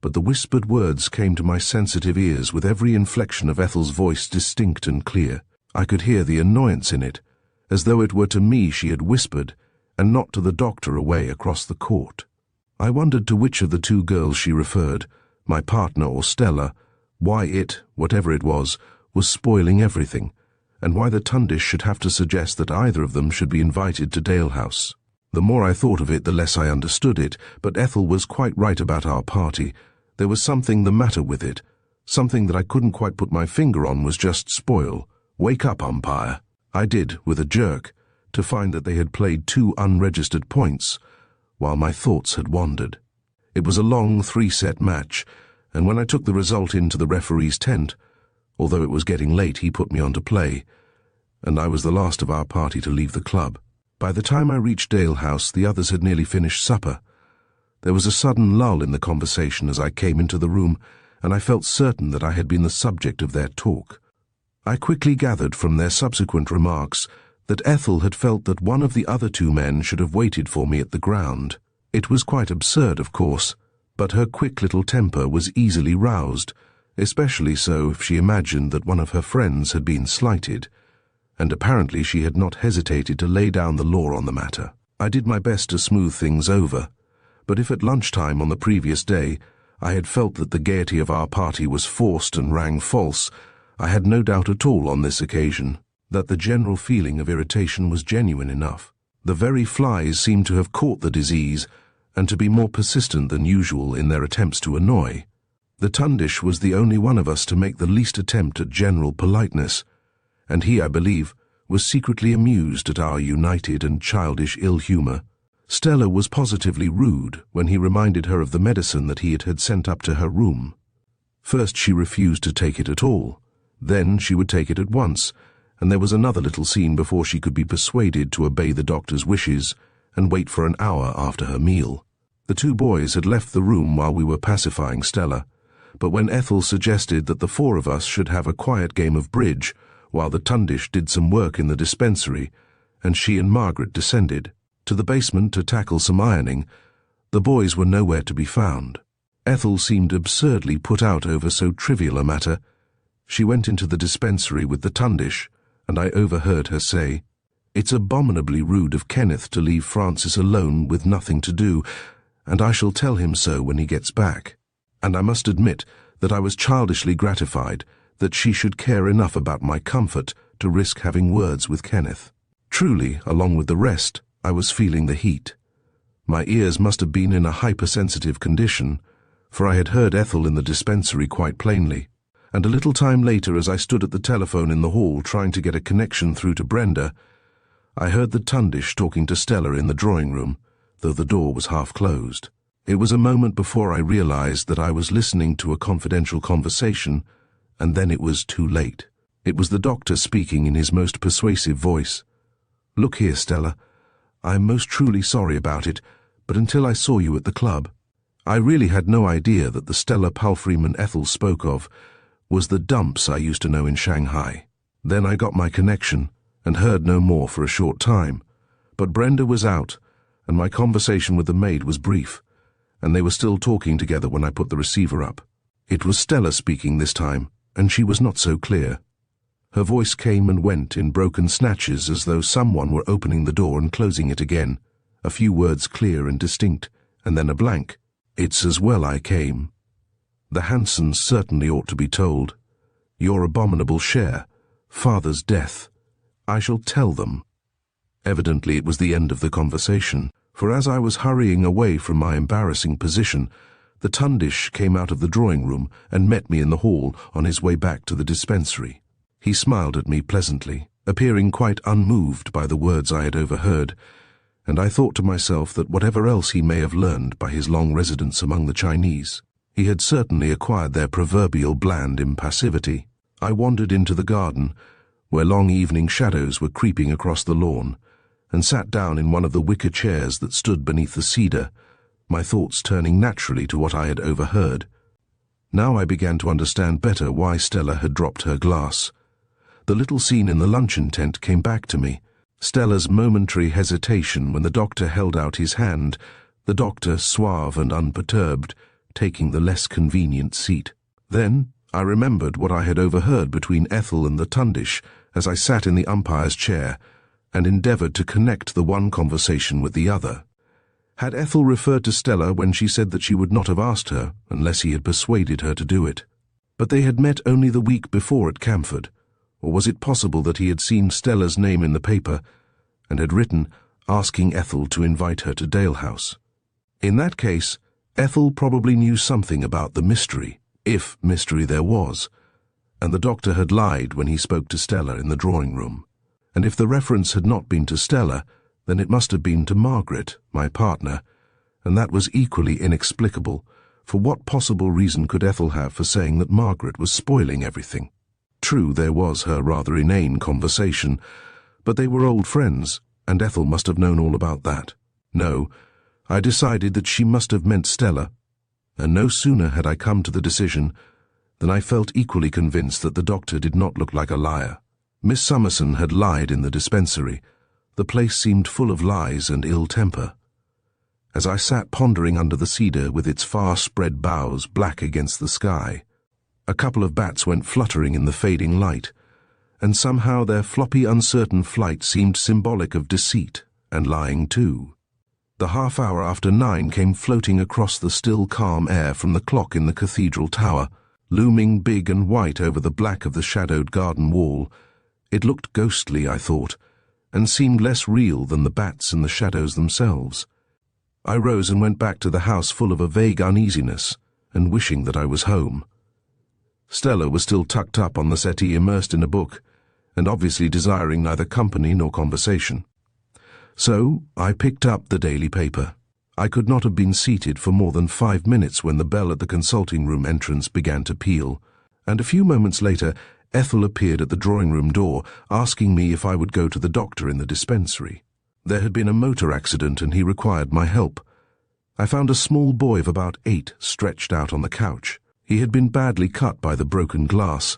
but the whispered words came to my sensitive ears with every inflection of Ethel's voice distinct and clear. I could hear the annoyance in it, as though it were to me she had whispered, and not to the doctor away across the court. I wondered to which of the two girls she referred, my partner or Stella, why it, whatever it was spoiling everything, and why the tundish should have to suggest that either of them should be invited to Dalehouse. The more I thought of it, the less I understood it, but Ethel was quite right about our party. There was something the matter with it. Something that I couldn't quite put my finger on was just spoil. "Wake up, umpire." I did, with a jerk, to find that they had played 2 unregistered points, while my thoughts had wandered. It was a long 3-set match, and when I took the result into the referee's tent, Although it was getting late, he put me on to play, and I was the last of our party to leave the club. By the time I reached Dalehouse, the others had nearly finished supper. There was a sudden lull in the conversation as I came into the room, and I felt certain that I had been the subject of their talk. I quickly gathered from their subsequent remarks that Ethel had felt that one of the other two men should have waited for me at the ground. It was quite absurd, of course, but her quick little temper was easily roused, especially so if she imagined that one of her friends had been slighted, and apparently she had not hesitated to lay down the law on the matter. I did my best to smooth things over, but if at lunchtime on the previous day I had felt that the gaiety of our party was forced and rang false, I had no doubt at all on this occasion that the general feeling of irritation was genuine enough. The very flies seemed to have caught the disease and to be more persistent than usual in their attempts to annoy. The Tundish was the only one of us to make the least attempt at general politeness, and he, I believe, was secretly amused at our united and childish ill-humor. Stella was positively rude when he reminded her of the medicine that he had sent up to her room. First she refused to take it at all, then she would take it at once, and there was another little scene before she could be persuaded to obey the doctor's wishes and wait for an hour after her meal. The two boys had left the room while we were pacifying Stella, but when Ethel suggested that the four of us should have a quiet game of bridge while the Tundish did some work in the dispensary, and she and Margaret descended to the basement to tackle some ironing, the boys were nowhere to be found. Ethel seemed absurdly put out over so trivial a matter. She went into the dispensary with the Tundish, and I overheard her say, "It's abominably rude of Kenneth to leave Francis alone with nothing to do, and I shall tell him so when he gets back." And I must admit that I was childishly gratified that she should care enough about my comfort to risk having words with Kenneth. Truly, along with the rest, I was feeling the heat. My ears must have been in a hypersensitive condition, for I had heard Ethel in the dispensary quite plainly, and a little time later, as I stood at the telephone in the hall trying to get a connection through to Brenda, I heard the Tundish talking to Stella in the drawing room, though the door was half closed. It was a moment before I realized that I was listening to a confidential conversation, and then it was too late. It was the doctor speaking in his most persuasive voice. "Look here, Stella, I am most truly sorry about it, but until I saw you at the club, I really had no idea that the Stella Palfreyman Ethel spoke of was the Dumps I used to know in Shanghai. Then I got my connection and heard no more for a short time, but Brenda was out, and my conversation with the maid was brief, and they were still talking together when I put the receiver up. It was Stella speaking this time, and she was not so clear. Her voice came and went in broken snatches as though someone were opening the door and closing it again, a few words clear and distinct, and then a blank. "It's as well I came. The Hansons certainly ought to be told. Your abominable share, father's death. I shall tell them." Evidently it was the end of the conversation, for as I was hurrying away from my embarrassing position, the Tundish came out of the drawing room and met me in the hall on his way back to the dispensary. He smiled at me pleasantly, appearing quite unmoved by the words I had overheard, and I thought to myself that whatever else he may have learned by his long residence among the Chinese, he had certainly acquired their proverbial bland impassivity. I wandered into the garden, where long evening shadows were creeping across the lawn, and sat down in one of the wicker chairs that stood beneath the cedar, my thoughts turning naturally to what I had overheard. Now I began to understand better why Stella had dropped her glass. The little scene in the luncheon tent came back to me. Stella's momentary hesitation when the doctor held out his hand, the doctor, suave and unperturbed, taking the less convenient seat. Then I remembered what I had overheard between Ethel and the Tundish as I sat in the umpire's chair and endeavored to connect the one conversation with the other. Had Ethel referred to Stella when she said that she would not have asked her unless he had persuaded her to do it? But they had met only the week before at Camford, or was it possible that he had seen Stella's name in the paper and had written asking Ethel to invite her to Dalehouse? In that case, Ethel probably knew something about the mystery, if mystery there was, and the doctor had lied when he spoke to Stella in the drawing room. And if the reference had not been to Stella, then it must have been to Margaret, my partner, and that was equally inexplicable, for what possible reason could Ethel have for saying that Margaret was spoiling everything? True, there was her rather inane conversation, but they were old friends, and Ethel must have known all about that. No, I decided that she must have meant Stella, and no sooner had I come to the decision than I felt equally convinced that the doctor did not look like a liar. Miss Summerson had lied in the dispensary. The place seemed full of lies and ill temper. As I sat pondering under the cedar with its far-spread boughs black against the sky, a couple of bats went fluttering in the fading light, and somehow their floppy, uncertain flight seemed symbolic of deceit and lying too. The half-hour after 9 came floating across the still calm air from the clock in the cathedral tower, looming big and white over the black of the shadowed garden wall. It looked ghostly, I thought, and seemed less real than the bats and the shadows themselves. I rose and went back to the house full of a vague uneasiness and wishing that I was home. Stella was still tucked up on the settee, immersed in a book, and obviously desiring neither company nor conversation. So I picked up the daily paper. I could not have been seated for more than 5 minutes when the bell at the consulting room entrance began to peal, and a few moments later Ethel appeared at the drawing-room door, asking me if I would go to the doctor in the dispensary. There had been a motor accident and he required my help. I found a small boy of about 8 stretched out on the couch. He had been badly cut by the broken glass,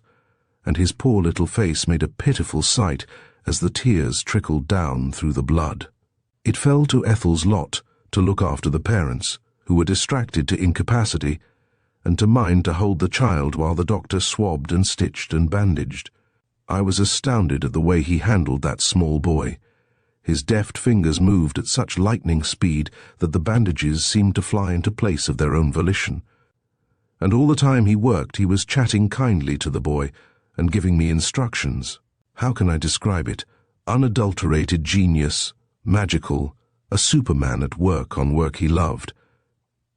and his poor little face made a pitiful sight as the tears trickled down through the blood. It fell to Ethel's lot to look after the parents, who were distracted to incapacity, and to mine to hold the child while the doctor swabbed and stitched and bandaged. I was astounded at the way he handled that small boy. His deft fingers moved at such lightning speed that the bandages seemed to fly into place of their own volition. And all the time he worked, he was chatting kindly to the boy and giving me instructions. How can I describe it? Unadulterated genius, magical, a superman at work on work he loved.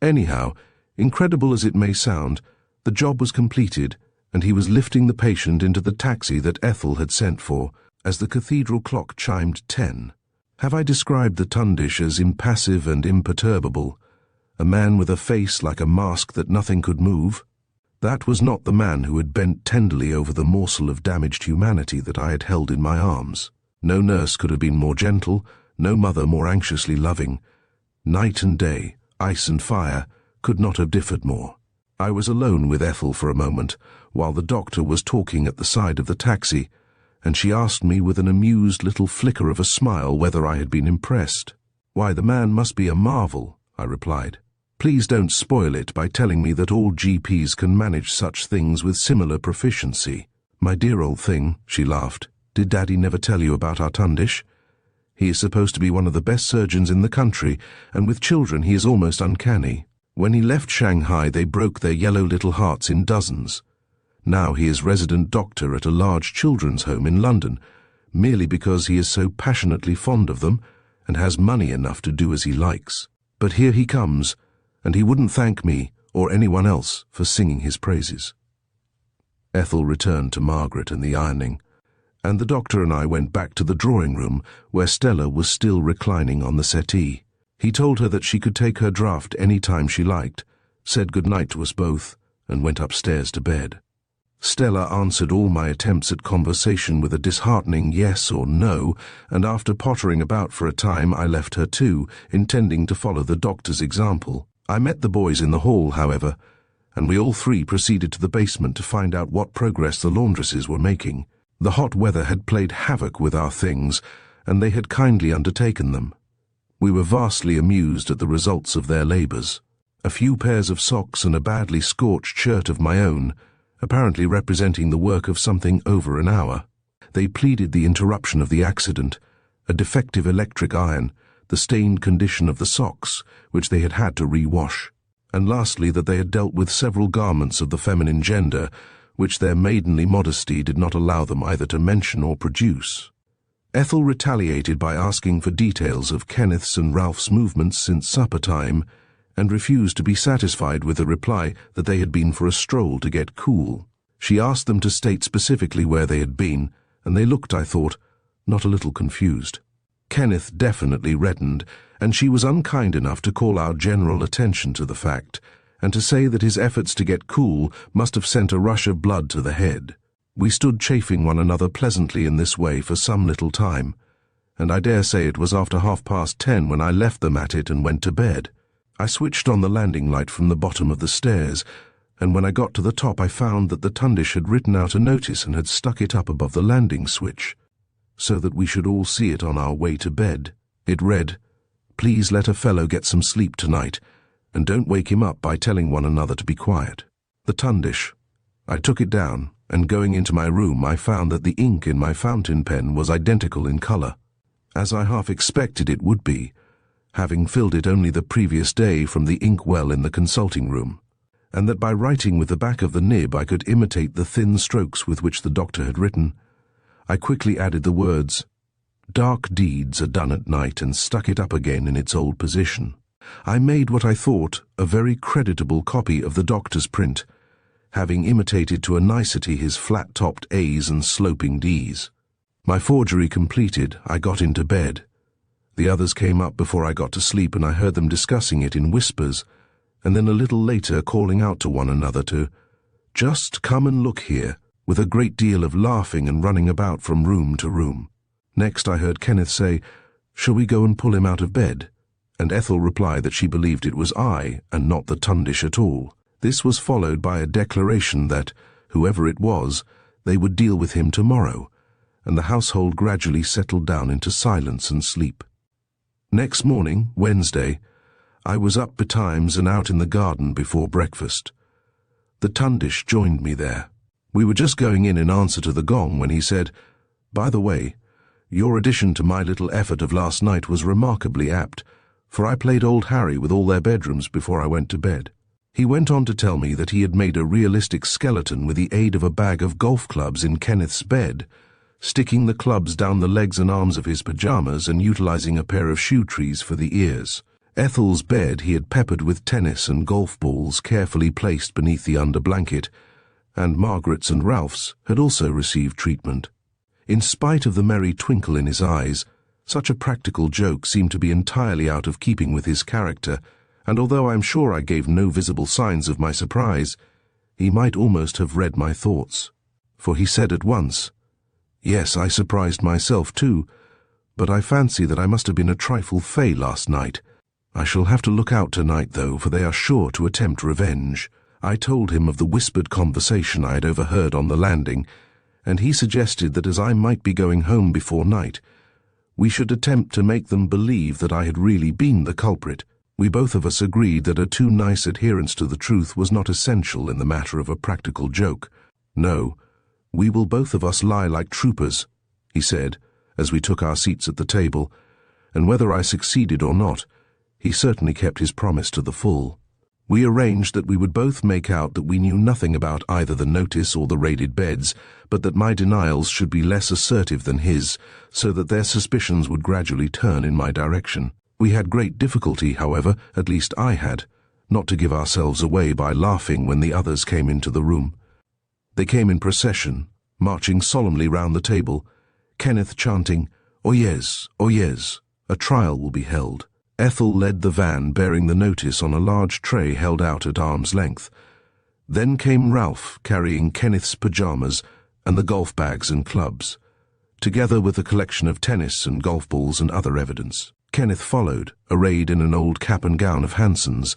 Anyhow, incredible as it may sound, the job was completed, and he was lifting the patient into the taxi that Ethel had sent for as the cathedral clock chimed 10. Have I described the Tundish as impassive and imperturbable, a man with a face like a mask that nothing could move? That was not the man who had bent tenderly over the morsel of damaged humanity that I had held in my arms. No nurse could have been more gentle, no mother more anxiously loving. Night and day, ice and fire, could not have differed more. I was alone with Ethel for a moment, while the doctor was talking at the side of the taxi, and she asked me with an amused little flicker of a smile whether I had been impressed. "Why, the man must be a marvel," I replied. "Please don't spoil it by telling me that all GPs can manage such things with similar proficiency." "My dear old thing," she laughed, "did Daddy never tell you about our Tundish? He is supposed to be one of the best surgeons in the country, and with children he is almost uncanny. When he left Shanghai, they broke their yellow little hearts in dozens. Now he is resident doctor at a large children's home in London, merely because he is so passionately fond of them and has money enough to do as he likes. But here he comes, and he wouldn't thank me or anyone else for singing his praises." Ethel returned to Margaret and the ironing, and the doctor and I went back to the drawing-room where Stella was still reclining on the settee. He told her that she could take her draught any time she liked, said good night to us both, and went upstairs to bed. Stella answered all my attempts at conversation with a disheartening yes or no, and after pottering about for a time I left her too, intending to follow the doctor's example. I met the boys in the hall, however, and we all three proceeded to the basement to find out what progress the laundresses were making. The hot weather had played havoc with our things, and they had kindly undertaken them. We were vastly amused at the results of their labours. A few pairs of socks and a badly scorched shirt of my own, apparently representing the work of something over an hour. They pleaded the interruption of the accident, a defective electric iron, the stained condition of the socks, which they had had to re-wash, and lastly that they had dealt with several garments of the feminine gender, which their maidenly modesty did not allow them either to mention or produce. Ethel retaliated by asking for details of Kenneth's and Ralph's movements since supper time, and refused to be satisfied with the reply that they had been for a stroll to get cool. She asked them to state specifically where they had been, and they looked, I thought, not a little confused. Kenneth definitely reddened, and she was unkind enough to call our general attention to the fact, and to say that his efforts to get cool must have sent a rush of blood to the head. We stood chaffing one another pleasantly in this way for some little time, and I dare say it was after 10:30 when I left them at it and went to bed. I switched on the landing light from the bottom of the stairs, and when I got to the top I found that the Tundish had written out a notice and had stuck it up above the landing switch, so that we should all see it on our way to bed. It read, "Please let a fellow get some sleep tonight, and don't wake him up by telling one another to be quiet." The Tundish. I took it down, and going into my room I found that the ink in my fountain pen was identical in colour, as I half expected it would be, having filled it only the previous day from the inkwell in the consulting room, and that by writing with the back of the nib I could imitate the thin strokes with which the doctor had written. I quickly added the words, "Dark deeds are done at night," and stuck it up again in its old position. I made what I thought a very creditable copy of the doctor's print, having imitated to a nicety his flat-topped A's and sloping D's. My forgery completed, I got into bed. The others came up before I got to sleep, and I heard them discussing it in whispers, and then a little later calling out to one another to "Just come and look here," with a great deal of laughing and running about from room to room. Next I heard Kenneth say, "Shall we go and pull him out of bed?" and Ethel reply that she believed it was I, and not the Tundish at all. This was followed by a declaration that, whoever it was, they would deal with him tomorrow, and the household gradually settled down into silence and sleep. Next morning, Wednesday, I was up betimes and out in the garden before breakfast. The Tundish joined me there. We were just going in answer to the gong when he said, "By the way, your addition to my little effort of last night was remarkably apt, for I played Old Harry with all their bedrooms before I went to bed." He went on to tell me that he had made a realistic skeleton with the aid of a bag of golf clubs in Kenneth's bed, sticking the clubs down the legs and arms of his pyjamas and utilizing a pair of shoe trees for the ears. Ethel's bed he had peppered with tennis and golf balls carefully placed beneath the under blanket, and Margaret's and Ralph's had also received treatment. In spite of the merry twinkle in his eyes, such a practical joke seemed to be entirely out of keeping with his character, and although I am sure I gave no visible signs of my surprise, he might almost have read my thoughts. For he said at once, "Yes, I surprised myself too, but I fancy that I must have been a trifle fey last night. I shall have to look out tonight, though, for they are sure to attempt revenge." I told him of the whispered conversation I had overheard on the landing, and he suggested that as I might be going home before night, we should attempt to make them believe that I had really been the culprit. We both of us agreed that a too nice adherence to the truth was not essential in the matter of a practical joke. "No, we will both of us lie like troopers," he said, as we took our seats at the table, and whether I succeeded or not, he certainly kept his promise to the full. We arranged that we would both make out that we knew nothing about either the notice or the raided beds, but that my denials should be less assertive than his, so that their suspicions would gradually turn in my direction. We had great difficulty, however, at least I had, not to give ourselves away by laughing when the others came into the room. They came in procession, marching solemnly round the table, Kenneth chanting, "Oyez, oyez, a trial will be held." Ethel led the van bearing the notice on a large tray held out at arm's length. Then came Ralph carrying Kenneth's pyjamas and the golf bags and clubs, together with a collection of tennis and golf balls and other evidence. Kenneth followed, arrayed in an old cap and gown of Hanson's,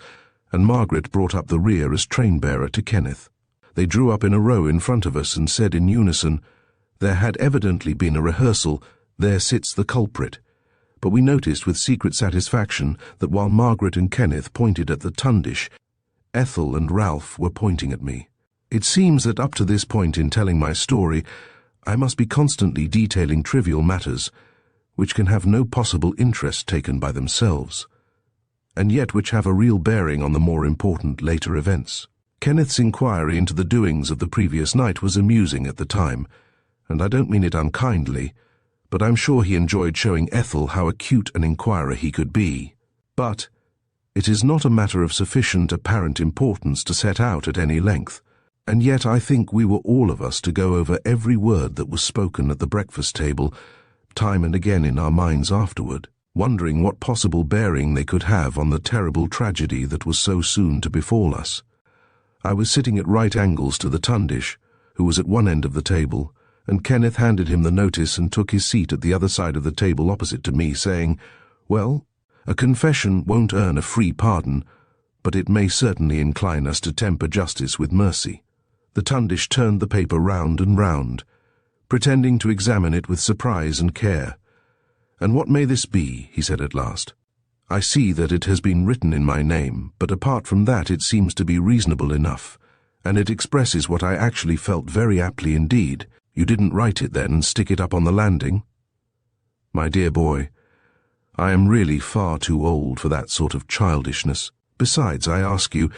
and Margaret brought up the rear as train-bearer to Kenneth. They drew up in a row in front of us and said in unison, "There had evidently been a rehearsal, there sits the culprit." But we noticed with secret satisfaction that while Margaret and Kenneth pointed at the Tundish, Ethel and Ralph were pointing at me. It seems that up to this point in telling my story, I must be constantly detailing trivial matters, which can have no possible interest taken by themselves, and yet which have a real bearing on the more important later events. Kenneth's inquiry into the doings of the previous night was amusing at the time, and I don't mean it unkindly, but I'm sure he enjoyed showing Ethel how acute an inquirer he could be. But it is not a matter of sufficient apparent importance to set out at any length, and yet I think we were all of us to go over every word that was spoken at the breakfast table, time and again in our minds afterward, wondering what possible bearing they could have on the terrible tragedy that was so soon to befall us. I was sitting at right angles to the Tundish, who was at one end of the table, and Kenneth handed him the notice and took his seat at the other side of the table opposite to me, saying, "Well, a confession won't earn a free pardon, but it may certainly incline us to temper justice with mercy." The Tundish turned the paper round and round, pretending to examine it with surprise and care. "And what may this be?" he said at last. "I see that it has been written in my name, but apart from that it seems to be reasonable enough, and it expresses what I actually felt very aptly indeed. You didn't write it then and stick it up on the landing?" "My dear boy, I am really far too old for that sort of childishness. Besides, I ask you,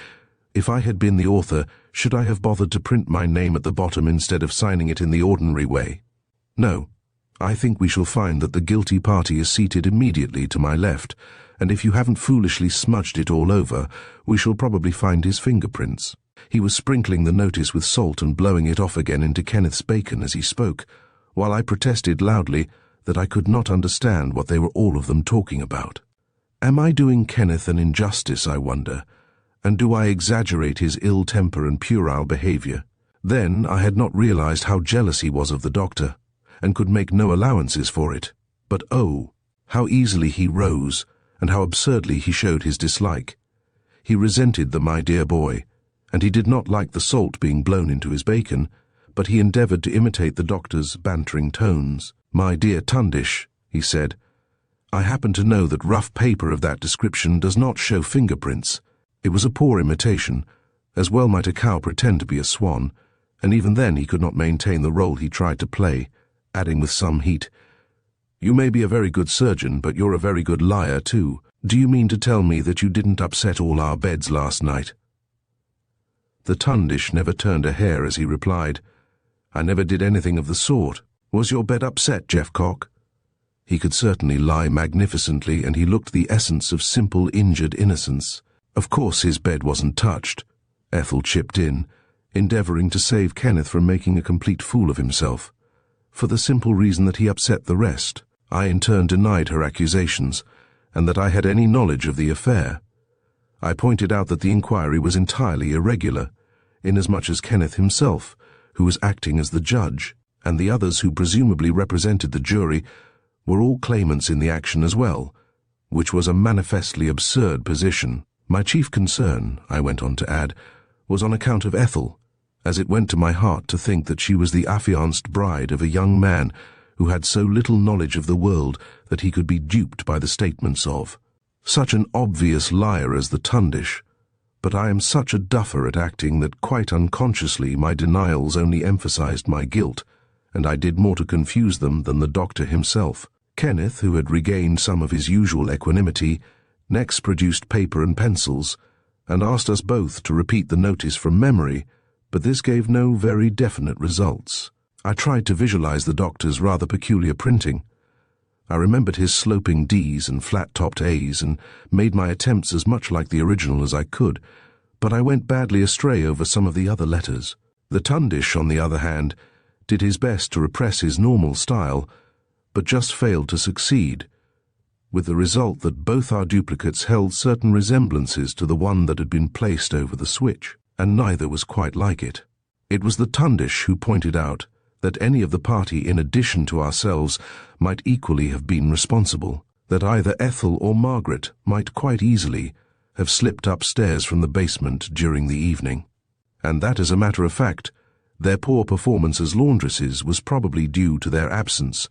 if I had been the author, should I have bothered to print my name at the bottom instead of signing it in the ordinary way? No. I think we shall find that the guilty party is seated immediately to my left, and if you haven't foolishly smudged it all over, we shall probably find his fingerprints." He was sprinkling the notice with salt and blowing it off again into Kenneth's bacon as he spoke, while I protested loudly that I could not understand what they were all of them talking about. Am I doing Kenneth an injustice, I wonder, and do I exaggerate his ill temper and puerile behavior? Then I had not realized how jealous he was of the doctor, and could make no allowances for it. But oh, how easily he rose, and how absurdly he showed his dislike. He resented the "my dear boy," and he did not like the salt being blown into his bacon, but he endeavored to imitate the doctor's bantering tones. "My dear Tundish," he said, "I happen to know that rough paper of that description does not show fingerprints. It was a poor imitation, as well might a cow pretend to be a swan, and even then he could not maintain the role he tried to play, adding with some heat, 'You may be a very good surgeon, but you're a very good liar too. Do you mean to tell me that you didn't upset all our beds last night?' The Tundish never turned a hair as he replied, 'I never did anything of the sort. Was your bed upset, Jeff Cock?' He could certainly lie magnificently, and he looked the essence of simple injured innocence. Of course his bed wasn't touched, Ethel chipped in, endeavoring to save Kenneth from making a complete fool of himself, for the simple reason that he upset the rest. I in turn denied her accusations, and that I had any knowledge of the affair. I pointed out that the inquiry was entirely irregular, inasmuch as Kenneth himself, who was acting as the judge, and the others who presumably represented the jury, were all claimants in the action as well, which was a manifestly absurd position. My chief concern, I went on to add, was on account of Ethel, as it went to my heart to think that she was the affianced bride of a young man who had so little knowledge of the world that he could be duped by the statements of such an obvious liar as the Tundish. But I am such a duffer at acting that quite unconsciously my denials only emphasized my guilt, and I did more to confuse them than the doctor himself. Kenneth, who had regained some of his usual equanimity, next produced paper and pencils, and asked us both to repeat the notice from memory, but this gave no very definite results. I tried to visualize the doctor's rather peculiar printing. I remembered his sloping D's and flat-topped A's, and made my attempts as much like the original as I could, but I went badly astray over some of the other letters. The Tundish, on the other hand, did his best to repress his normal style, but just failed to succeed, with the result that both our duplicates held certain resemblances to the one that had been placed over the switch, and neither was quite like it. It was the Tundish who pointed out that any of the party in addition to ourselves might equally have been responsible, that either Ethel or Margaret might quite easily have slipped upstairs from the basement during the evening, and that, as a matter of fact, their poor performance as laundresses was probably due to their absence,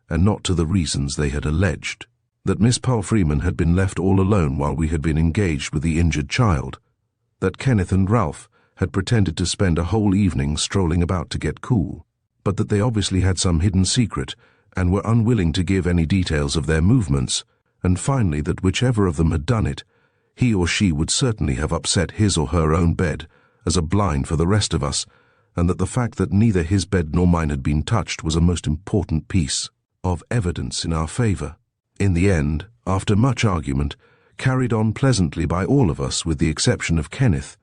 and not to the reasons they had alleged. That Miss Palfreeman had been left all alone while we had been engaged with the injured child, that Kenneth and Ralph had pretended to spend a whole evening strolling about to get cool, but that they obviously had some hidden secret and were unwilling to give any details of their movements, and finally that whichever of them had done it, he or she would certainly have upset his or her own bed as a blind for the rest of us, and that the fact that neither his bed nor mine had been touched was a most important piece of evidence in our favor. In the end, after much argument, carried on pleasantly by all of us with the exception of Kenneth,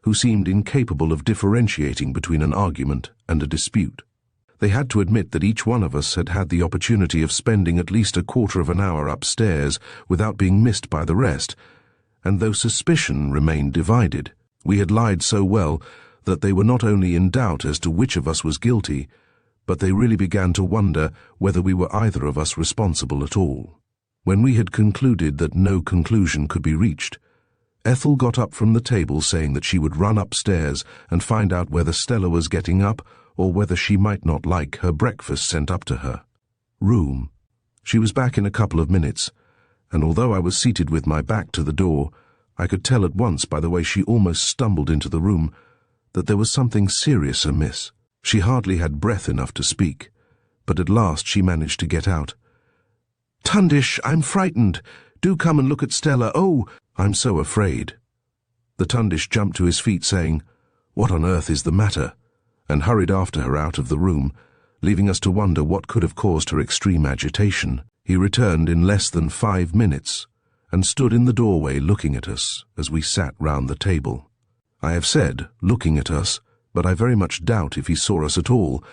who seemed incapable of differentiating between an argument and a dispute. They had to admit that each one of us had had the opportunity of spending at least a quarter of an hour upstairs without being missed by the rest, and though suspicion remained divided, we had lied so well that they were not only in doubt as to which of us was guilty, but they really began to wonder whether we were either of us responsible at all. When we had concluded that no conclusion could be reached, Ethel got up from the table saying that she would run upstairs and find out whether Stella was getting up or whether she might not like her breakfast sent up to her room. She was back in a couple of minutes, and although I was seated with my back to the door, I could tell at once by the way she almost stumbled into the room that there was something serious amiss. She hardly had breath enough to speak, but at last she managed to get out. "Tundish, I'm frightened. Do come and look at Stella. Oh, I'm so afraid." The Tundish jumped to his feet saying, "What on earth is the matter?" and hurried after her out of the room, leaving us to wonder what could have caused her extreme agitation. He returned in less than 5 minutes and stood in the doorway looking at us as we sat round the table. I have said looking at us, but I very much doubt if he saw us at all,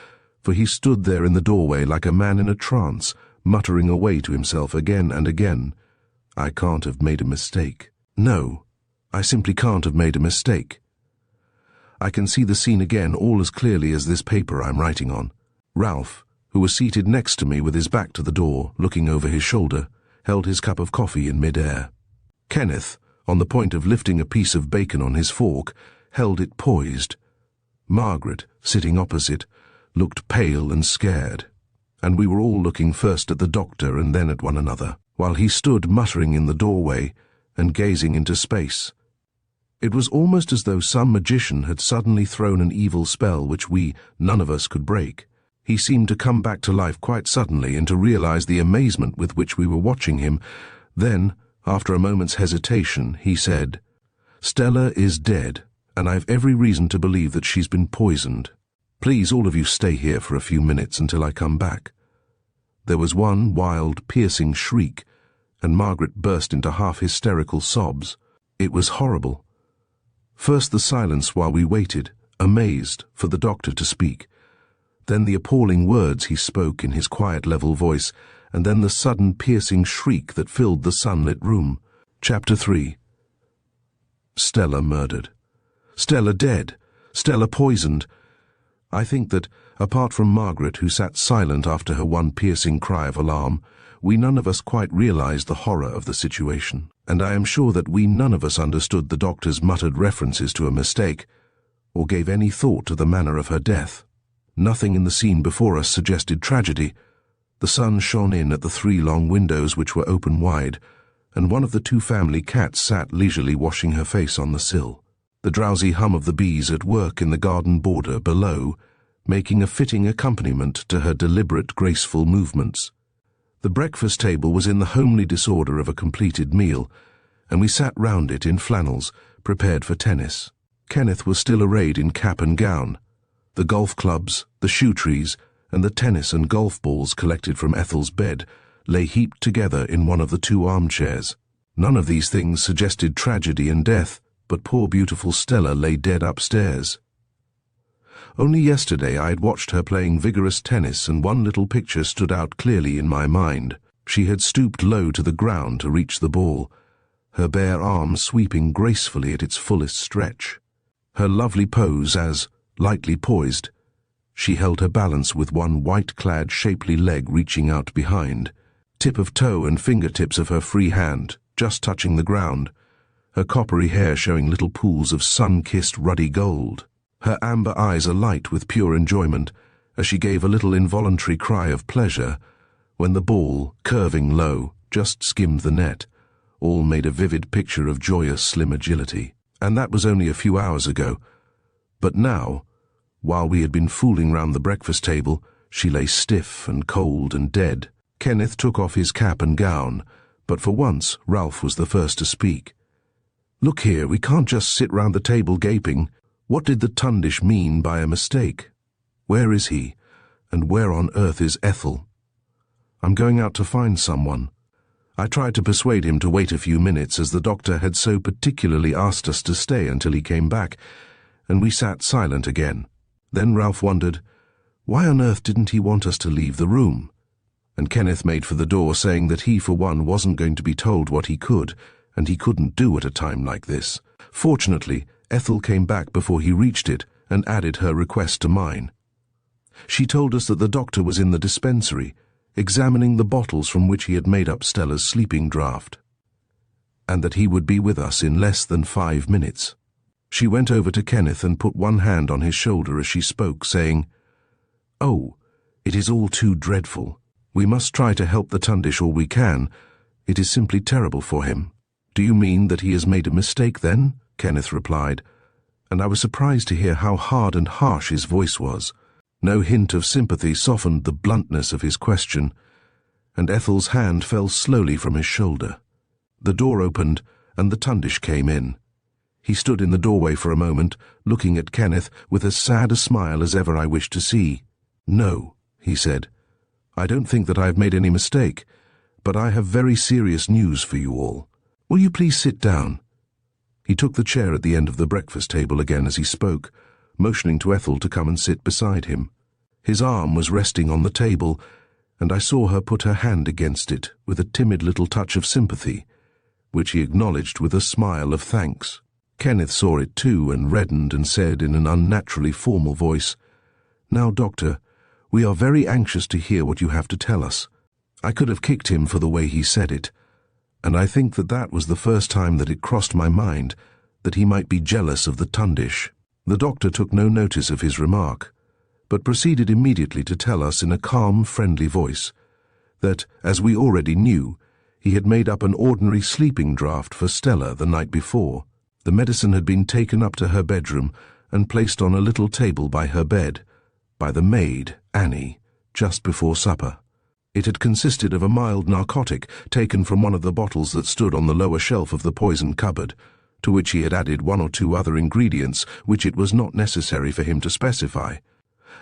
for he stood there in the doorway like a man in a trance, muttering away to himself again and again. I can't have made a mistake. No, I simply can't have made a mistake. I can see the scene again all as clearly as this paper I'm writing on. Ralph, who was seated next to me with his back to the door, looking over his shoulder, held his cup of coffee in mid-air. Kenneth, on the point of lifting a piece of bacon on his fork, held it poised. Margaret, sitting opposite, looked pale and scared, and we were all looking first at the doctor and then at one another, while he stood muttering in the doorway and gazing into space. It was almost as though some magician had suddenly thrown an evil spell which none of us could break. He seemed to come back to life quite suddenly and to realize the amazement with which we were watching him. Then, after a moment's hesitation, he said, "Stella is dead, and I've every reason to believe that she's been poisoned. Please, all of you, stay here for a few minutes until I come back." There was one wild, piercing shriek, and Margaret burst into half-hysterical sobs. It was horrible. First the silence while we waited, amazed, for the doctor to speak. Then the appalling words he spoke in his quiet, level voice, and then the sudden piercing shriek that filled the sunlit room. Chapter 3. Stella murdered. Stella dead. Stella poisoned. I think that, apart from Margaret, who sat silent after her one piercing cry of alarm, we none of us quite realized the horror of the situation, and I am sure that we none of us understood the doctor's muttered references to a mistake, or gave any thought to the manner of her death. Nothing in the scene before us suggested tragedy. The sun shone in at the 3 long windows which were open wide, and one of the 2 family cats sat leisurely washing her face on the sill, the drowsy hum of the bees at work in the garden border below, making a fitting accompaniment to her deliberate, graceful movements. The breakfast table was in the homely disorder of a completed meal, and we sat round it in flannels, prepared for tennis. Kenneth was still arrayed in cap and gown. The golf clubs, the shoe trees, and the tennis and golf balls collected from Ethel's bed lay heaped together in one of the 2 armchairs. None of these things suggested tragedy and death, but poor beautiful Stella lay dead upstairs. Only yesterday I had watched her playing vigorous tennis, and one little picture stood out clearly in my mind. She had stooped low to the ground to reach the ball, her bare arm sweeping gracefully at its fullest stretch. Her lovely pose as, lightly poised, she held her balance with one white-clad, shapely leg reaching out behind, tip of toe and fingertips of her free hand just touching the ground, her coppery hair showing little pools of sun-kissed ruddy gold, her amber eyes alight with pure enjoyment as she gave a little involuntary cry of pleasure when the ball, curving low, just skimmed the net, all made a vivid picture of joyous, slim agility. And that was only a few hours ago. But now, while we had been fooling round the breakfast table, she lay stiff and cold and dead. Kenneth took off his cap and gown, but for once Ralph was the first to speak. "Look here, we can't just sit round the table gaping. What did the Tundish mean by a mistake? Where is he? And where on earth is Ethel? I'm going out to find someone." I tried to persuade him to wait a few minutes, as the doctor had so particularly asked us to stay until he came back, and we sat silent again. Then Ralph wondered, why on earth didn't he want us to leave the room? And Kenneth made for the door, saying that he for one wasn't going to be told what he could, and he couldn't do at a time like this. Fortunately, Ethel came back before he reached it, and added her request to mine. She told us that the doctor was in the dispensary, examining the bottles from which he had made up Stella's sleeping draught, and that he would be with us in less than 5 minutes. She went over to Kenneth and put one hand on his shoulder as she spoke, saying, "Oh, it is all too dreadful. We must try to help the Tundish all we can. It is simply terrible for him." "Do you mean that he has made a mistake, then?" Kenneth replied, and I was surprised to hear how hard and harsh his voice was. No hint of sympathy softened the bluntness of his question, and Ethel's hand fell slowly from his shoulder. The door opened, and the Tundish came in. He stood in the doorway for a moment, looking at Kenneth with as sad a smile as ever I wished to see. "No," he said, "I don't think that I have made any mistake, but I have very serious news for you all. Will you please sit down?" He took the chair at the end of the breakfast table again as he spoke, motioning to Ethel to come and sit beside him. His arm was resting on the table, and I saw her put her hand against it with a timid little touch of sympathy, which he acknowledged with a smile of thanks. Kenneth saw it too and reddened and said in an unnaturally formal voice, "Now, Doctor, we are very anxious to hear what you have to tell us." I could have kicked him for the way he said it, and I think that that was the first time that it crossed my mind that he might be jealous of the Tundish. The doctor took no notice of his remark, but proceeded immediately to tell us in a calm, friendly voice that, as we already knew, he had made up an ordinary sleeping draught for Stella the night before. The medicine had been taken up to her bedroom and placed on a little table by her bed, by the maid, Annie, just before supper. It had consisted of a mild narcotic taken from one of the bottles that stood on the lower shelf of the poison cupboard, to which he had added 1 or 2 other ingredients which it was not necessary for him to specify,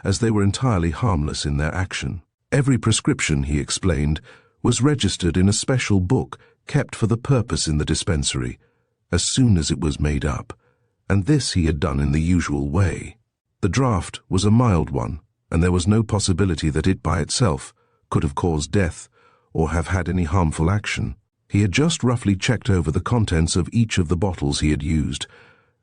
as they were entirely harmless in their action. Every prescription, he explained, was registered in a special book kept for the purpose in the dispensary, as soon as it was made up, and this he had done in the usual way. The draught was a mild one, and there was no possibility that it by itself could have caused death or have had any harmful action. He had just roughly checked over the contents of each of the bottles he had used,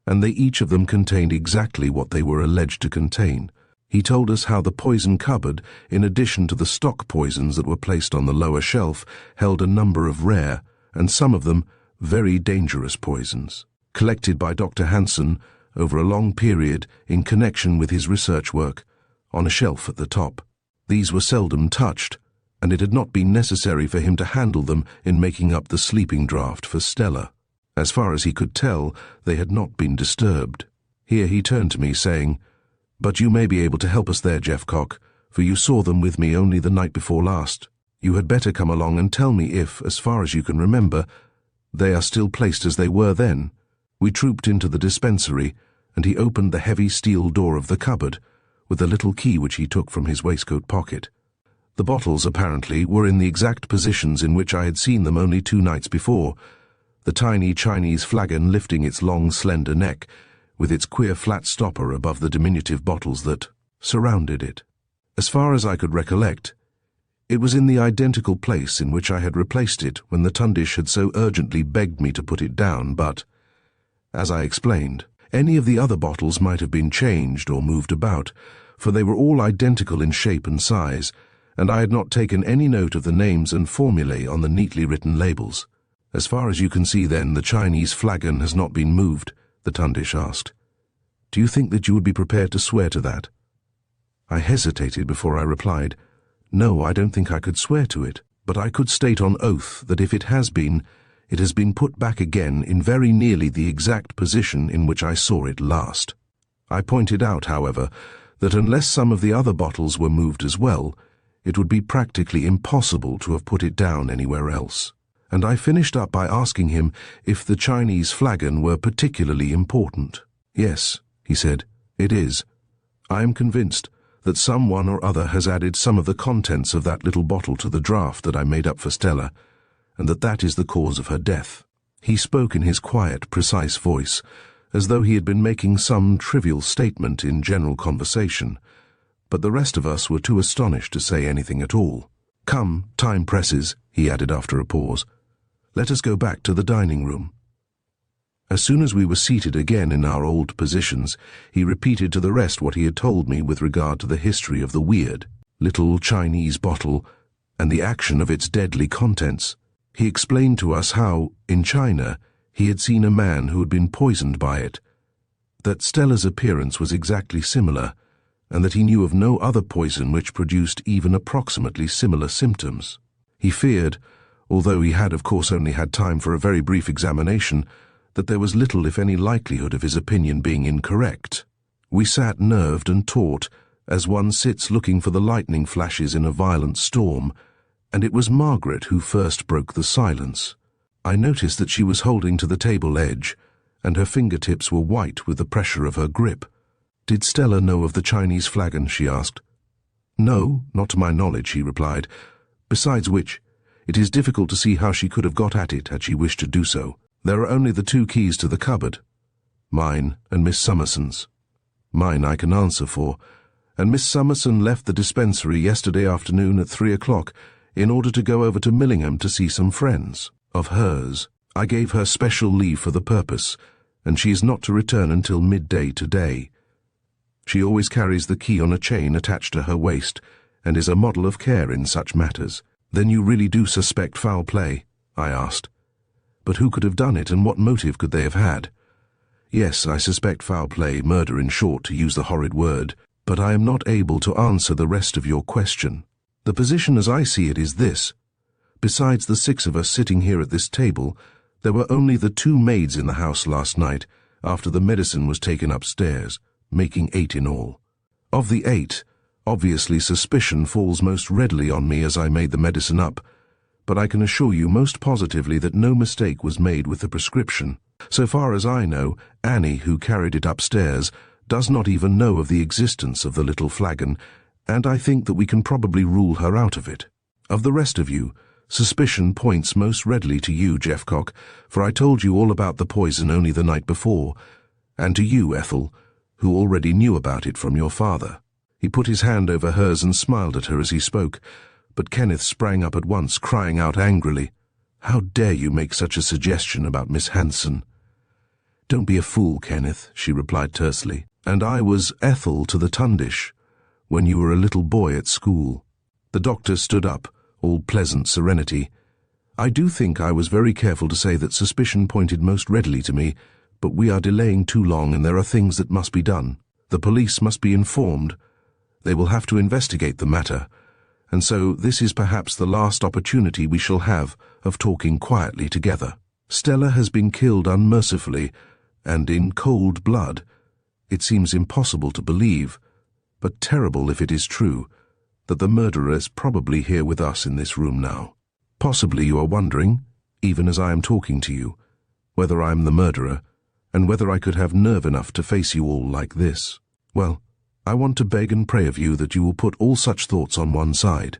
and they each of them contained exactly what they were alleged to contain. He told us how the poison cupboard, in addition to the stock poisons that were placed on the lower shelf, held a number of rare, and some of them very dangerous poisons, collected by Dr. Hansen over a long period in connection with his research work, on a shelf at the top. These were seldom touched, and it had not been necessary for him to handle them in making up the sleeping draught for Stella. As far as he could tell, they had not been disturbed. Here he turned to me, saying, "But you may be able to help us there, Jeffcock, for you saw them with me only the night before last. You had better come along and tell me if, as far as you can remember, they are still placed as they were then." We trooped into the dispensary, and he opened the heavy steel door of the cupboard, with a little key which he took from his waistcoat pocket. The bottles, apparently, were in the exact positions in which I had seen them only 2 nights before, the tiny Chinese flagon lifting its long, slender neck, with its queer flat stopper above the diminutive bottles that surrounded it. As far as I could recollect, it was in the identical place in which I had replaced it when the Tundish had so urgently begged me to put it down, but, as I explained, any of the other bottles might have been changed or moved about, for they were all identical in shape and size, and I had not taken any note of the names and formulae on the neatly written labels. "As far as you can see, then, the Chinese flagon has not been moved?" the Tundish asked. "Do you think that you would be prepared to swear to that?" I hesitated before I replied, "No, I don't think I could swear to it, but I could state on oath that if it has been put back again in very nearly the exact position in which I saw it last." I pointed out, however, that unless some of the other bottles were moved as well, it would be practically impossible to have put it down anywhere else. And I finished up by asking him if the Chinese flagon were particularly important. "Yes," he said, "it is. I am convinced that someone or other has added some of the contents of that little bottle to the draught that I made up for Stella, and that is the cause of her death." He spoke in his quiet, precise voice, as though he had been making some trivial statement in general conversation, but the rest of us were too astonished to say anything at all. "Come, time presses," he added after a pause. "Let us go back to the dining room." As soon as we were seated again in our old positions, he repeated to the rest what he had told me with regard to the history of the weird little Chinese bottle and the action of its deadly contents. He explained to us how, in China, he had seen a man who had been poisoned by it, that Stella's appearance was exactly similar, and that he knew of no other poison which produced even approximately similar symptoms. He feared, although he had of course only had time for a very brief examination, that there was little if any likelihood of his opinion being incorrect. We sat nerved and taut, as one sits looking for the lightning flashes in a violent storm, and it was Margaret who first broke the silence. I noticed that she was holding to the table edge, and her fingertips were white with the pressure of her grip. "Did Stella know of the Chinese flagon?" she asked. "No, not to my knowledge," he replied. "Besides which, it is difficult to see how she could have got at it had she wished to do so. There are only the 2 keys to the cupboard, mine and Miss Summerson's. Mine I can answer for, and Miss Summerson left the dispensary yesterday afternoon at 3 o'clock in order to go over to Millingham to see some friends of hers. I gave her special leave for the purpose, and she is not to return until midday today. She always carries the key on a chain attached to her waist, and is a model of care in such matters." "Then you really do suspect foul play?" I asked. "But who could have done it, and what motive could they have had?" "Yes, I suspect foul play, murder in short, to use the horrid word, but I am not able to answer the rest of your question. The position as I see it is this. Besides the 6 of us sitting here at this table, there were only the 2 maids in the house last night, after the medicine was taken upstairs, making 8 in all. Of the 8, obviously suspicion falls most readily on me as I made the medicine up, but I can assure you most positively that no mistake was made with the prescription. So far as I know, Annie, who carried it upstairs, does not even know of the existence of the little flagon, and I think that we can probably rule her out of it. Of the rest of you, suspicion points most readily to you, Jeffcock, for I told you all about the poison only the night before, and to you, Ethel, who already knew about it from your father." He put his hand over hers and smiled at her as he spoke, but Kenneth sprang up at once, crying out angrily, "How dare you make such a suggestion about Miss Hanson?" "Don't be a fool, Kenneth," she replied tersely. "And I was Ethel to the Tundish, when you were a little boy at school." The doctor stood up, all pleasant serenity. "I do think I was very careful to say that suspicion pointed most readily to me, but we are delaying too long and there are things that must be done. The police must be informed. They will have to investigate the matter, and so this is perhaps the last opportunity we shall have of talking quietly together. Stella has been killed unmercifully, and in cold blood. It seems impossible to believe, but terrible if it is true, that the murderer is probably here with us in this room now. Possibly you are wondering, even as I am talking to you, whether I am the murderer, and whether I could have nerve enough to face you all like this. Well, I want to beg and pray of you that you will put all such thoughts on one side,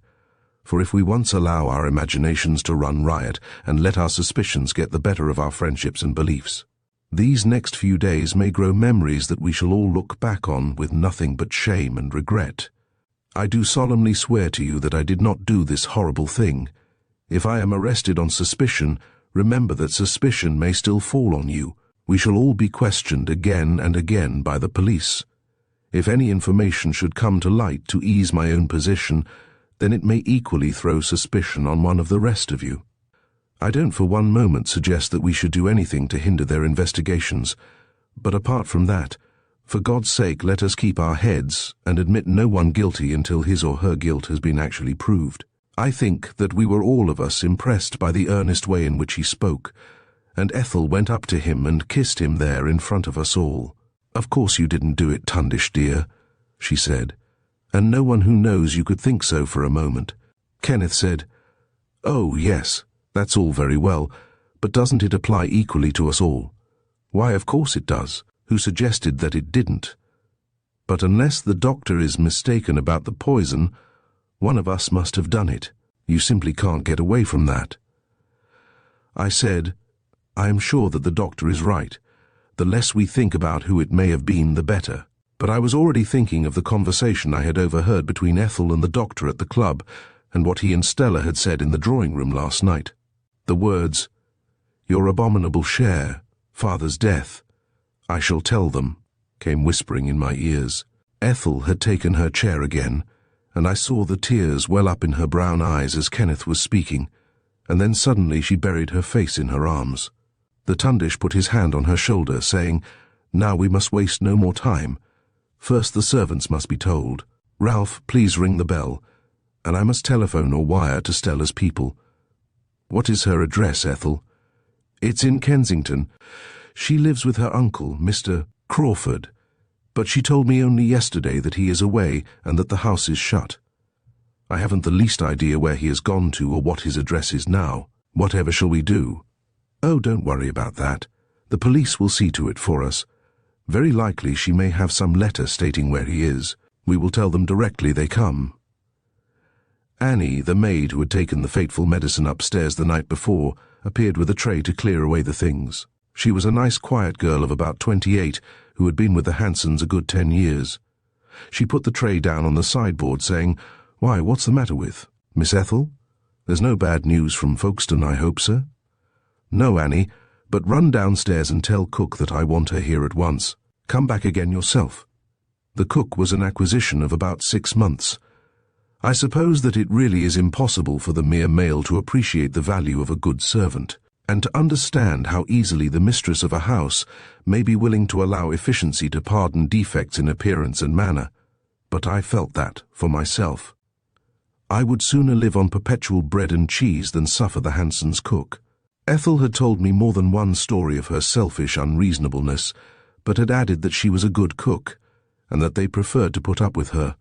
for if we once allow our imaginations to run riot and let our suspicions get the better of our friendships and beliefs, these next few days may grow memories that we shall all look back on with nothing but shame and regret. I do solemnly swear to you that I did not do this horrible thing. If I am arrested on suspicion, remember that suspicion may still fall on you. We shall all be questioned again and again by the police. If any information should come to light to ease my own position, then it may equally throw suspicion on one of the rest of you. I don't for one moment suggest that we should do anything to hinder their investigations, but apart from that, for God's sake let us keep our heads and admit no one guilty until his or her guilt has been actually proved. I think that we were all of us impressed by the earnest way in which he spoke, and Ethel went up to him and kissed him there in front of us all. "Of course you didn't do it, Tundish dear," she said, "and no one who knows you could think so for a moment." Kenneth said, "Oh, yes, that's all very well, but doesn't it apply equally to us all?" "Why, of course it does. Who suggested that it didn't? But unless the doctor is mistaken about the poison, one of us must have done it. You simply can't get away from that." I said, "I am sure that the doctor is right. The less we think about who it may have been, the better." But I was already thinking of the conversation I had overheard between Ethel and the doctor at the club, and what he and Stella had said in the drawing-room last night. The words, "your abominable share," Father's death. I shall tell them, came whispering in my ears. Ethel had taken her chair again, and I saw the tears well up in her brown eyes as Kenneth was speaking, and then suddenly she buried her face in her arms. The Tundish put his hand on her shoulder, saying, "Now we must waste no more time. First the servants must be told. Ralph, please ring the bell, and I must telephone or wire to Stella's people." "What is her address, Ethel?" "It's in Kensington. She lives with her uncle, Mr. Crawford, but she told me only yesterday that he is away and that the house is shut. I haven't the least idea where he has gone to or what his address is now. Whatever shall we do?" "Oh, don't worry about that. The police will see to it for us. Very likely she may have some letter stating where he is. We will tell them directly they come." Annie, the maid who had taken the fateful medicine upstairs the night before, appeared with a tray to clear away the things. She was a nice quiet girl of about 28 who had been with the Hansons a good 10 years. She put the tray down on the sideboard, saying, "Why, what's the matter with Miss Ethel? There's no bad news from Folkestone, I hope, sir?" "No, Annie, but run downstairs and tell cook that I want her here at once. Come back again yourself." The cook was an acquisition of about 6 months. I suppose that it really is impossible for the mere male to appreciate the value of a good servant, and to understand how easily the mistress of a house may be willing to allow efficiency to pardon defects in appearance and manner. But I felt that, for myself. I would sooner live on perpetual bread and cheese than suffer the Hansons' cook. Ethel had told me more than one story of her selfish unreasonableness, but had added that she was a good cook, and that they preferred to put up with her,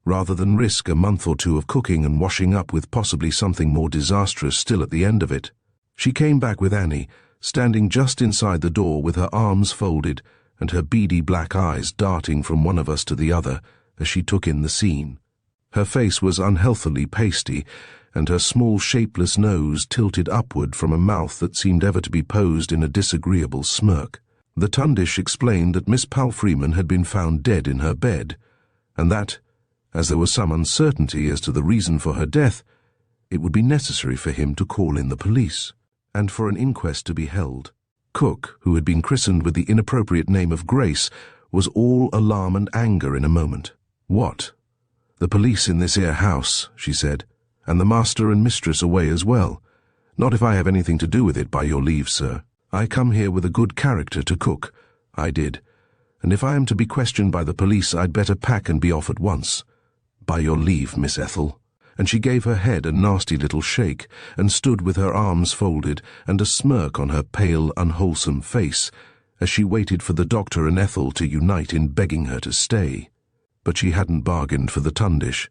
rather than risk a month or two of cooking and washing up with possibly something more disastrous still at the end of it. She came back with Annie, standing just inside the door with her arms folded and her beady black eyes darting from one of us to the other as she took in the scene. Her face was unhealthily pasty, and her small shapeless nose tilted upward from a mouth that seemed ever to be posed in a disagreeable smirk. The Tundish explained that Miss Palfreeman had been found dead in her bed, and that, as there was some uncertainty as to the reason for her death, it would be necessary for him to call in the police, and for an inquest to be held. Cook, who had been christened with the inappropriate name of Grace, was all alarm and anger in a moment. "What? The police in this 'ere house," she said, "and the master and mistress away as well. Not if I have anything to do with it, by your leave, sir. I come here with a good character to cook. I did. And if I am to be questioned by the police, I'd better pack and be off at once. By your leave, Miss Ethel." And she gave her head a nasty little shake, and stood with her arms folded and a smirk on her pale, unwholesome face, as she waited for the doctor and Ethel to unite in begging her to stay. But she hadn't bargained for the Tundish.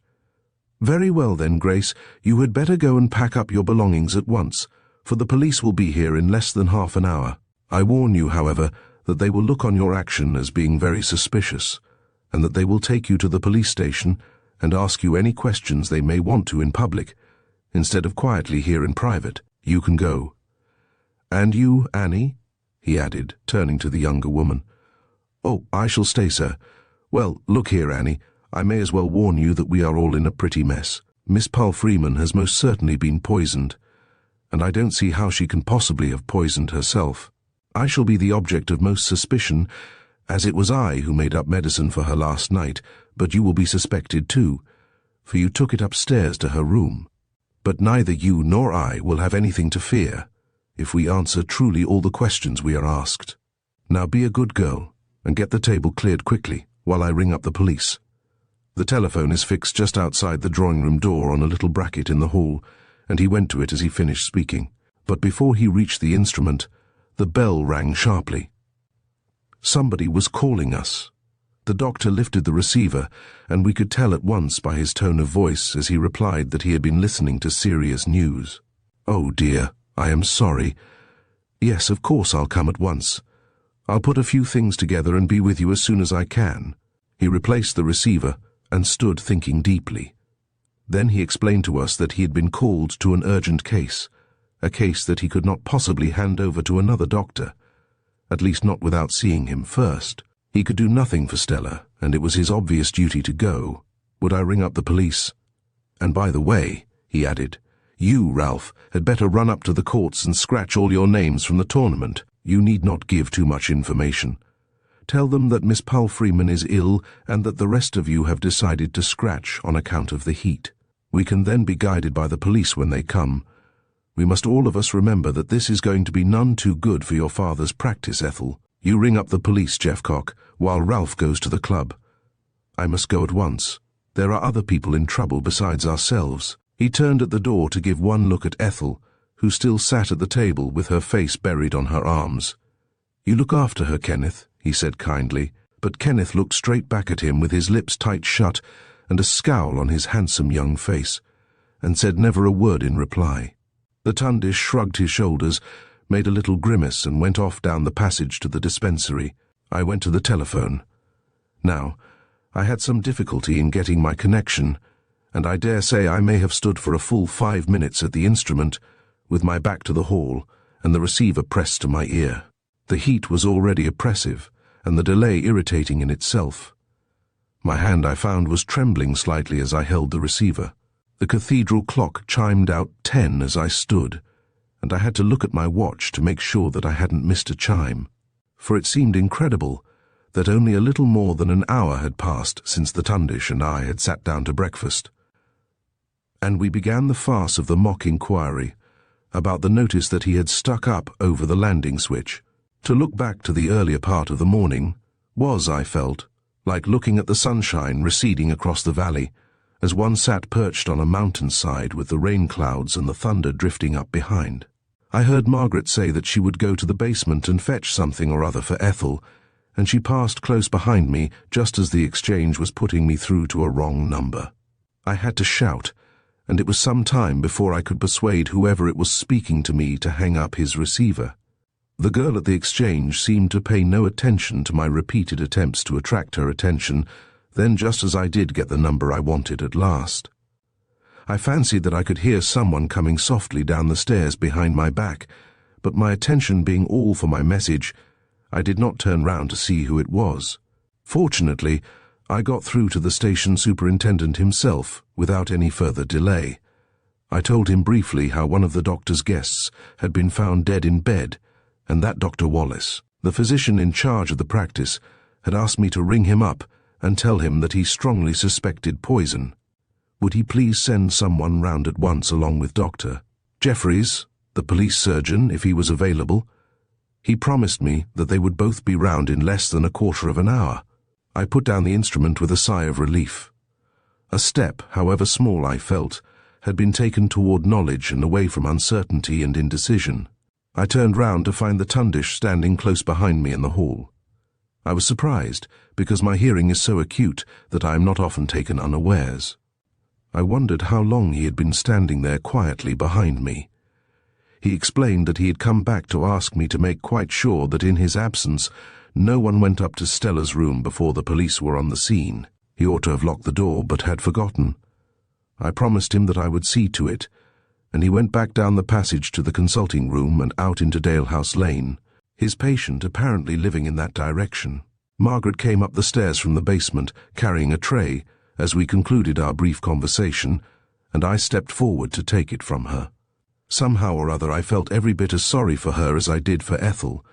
"Very well then, Grace, you had better go and pack up your belongings at once, for the police will be here in less than half an hour. I warn you, however, that they will look on your action as being very suspicious, and that they will take you to the police station and ask you any questions they may want to in public, instead of quietly here in private. You can go." "And you, Annie?" he added, turning to the younger woman. "Oh, I shall stay, sir. Well, look here, Annie, I may as well warn you that we are all in a pretty mess. Miss Palfreeman has most certainly been poisoned, and I don't see how she can possibly have poisoned herself. I shall be the object of most suspicion, as it was I who made up medicine for her last night, but you will be suspected too, for you took it upstairs to her room. But neither you nor I will have anything to fear, if we answer truly all the questions we are asked. Now be a good girl, and get the table cleared quickly, while I ring up the police. The telephone is fixed just outside the drawing-room door on a little bracket in the hall, and he went to it as he finished speaking. But before he reached the instrument, the bell rang sharply. Somebody was calling us. The doctor lifted the receiver, and we could tell at once by his tone of voice as he replied that he had been listening to serious news. "Oh dear, I am sorry. Yes, of course I'll come at once. I'll put a few things together and be with you as soon as I can." He replaced the receiver and stood thinking deeply. Then he explained to us that he had been called to an urgent case, a case that he could not possibly hand over to another doctor, at least not without seeing him first. He could do nothing for Stella, and it was his obvious duty to go. Would I ring up the police? "And by the way," he added, "you, Ralph, had better run up to the courts and scratch all your names from the tournament. You need not give too much information. Tell them that Miss Palfreeman is ill and that the rest of you have decided to scratch on account of the heat. We can then be guided by the police when they come. We must all of us remember that this is going to be none too good for your father's practice, Ethel. You ring up the police, Jeffcock, while Ralph goes to the club. I must go at once. There are other people in trouble besides ourselves." He turned at the door to give one look at Ethel, who still sat at the table with her face buried on her arms. "You look after her, Kenneth," he said kindly, but Kenneth looked straight back at him with his lips tight shut and a scowl on his handsome young face, and said never a word in reply. The Tundish shrugged his shoulders, made a little grimace, and went off down the passage to the dispensary. I went to the telephone. Now, I had some difficulty in getting my connection, and I dare say I may have stood for a full 5 minutes at the instrument, with my back to the hall and the receiver pressed to my ear. The heat was already oppressive, and the delay irritating in itself. My hand, I found, was trembling slightly as I held the receiver. The cathedral clock chimed out 10 as I stood, and I had to look at my watch to make sure that I hadn't missed a chime, for it seemed incredible that only a little more than an hour had passed since the Tundish and I had sat down to breakfast. And we began the farce of the mock inquiry about the notice that he had stuck up over the landing switch. To look back to the earlier part of the morning was, I felt, like looking at the sunshine receding across the valley, as one sat perched on a mountainside with the rain clouds and the thunder drifting up behind. I heard Margaret say that she would go to the basement and fetch something or other for Ethel, and she passed close behind me just as the exchange was putting me through to a wrong number. I had to shout, and it was some time before I could persuade whoever it was speaking to me to hang up his receiver. The girl at the exchange seemed to pay no attention to my repeated attempts to attract her attention. Then, just as I did get the number I wanted at last, I fancied that I could hear someone coming softly down the stairs behind my back, but my attention being all for my message, I did not turn round to see who it was. Fortunately, I got through to the station superintendent himself without any further delay. I told him briefly how one of the doctor's guests had been found dead in bed, and that Dr. Wallace, the physician in charge of the practice, had asked me to ring him up and tell him that he strongly suspected poison. Would he please send someone round at once along with Dr. Jeffries, the police surgeon, if he was available? He promised me that they would both be round in less than a quarter of an hour. I put down the instrument with a sigh of relief. A step, however small I felt, had been taken toward knowledge and away from uncertainty and indecision. I turned round to find the Tundish standing close behind me in the hall. I was surprised, because my hearing is so acute that I am not often taken unawares. I wondered how long he had been standing there quietly behind me. He explained that he had come back to ask me to make quite sure that in his absence no one went up to Stella's room before the police were on the scene. He ought to have locked the door, but had forgotten. I promised him that I would see to it, and he went back down the passage to the consulting room and out into Dalehouse Lane, his patient apparently living in that direction. Margaret came up the stairs from the basement, carrying a tray, as we concluded our brief conversation, and I stepped forward to take it from her. Somehow or other I felt every bit as sorry for her as I did for Ethel.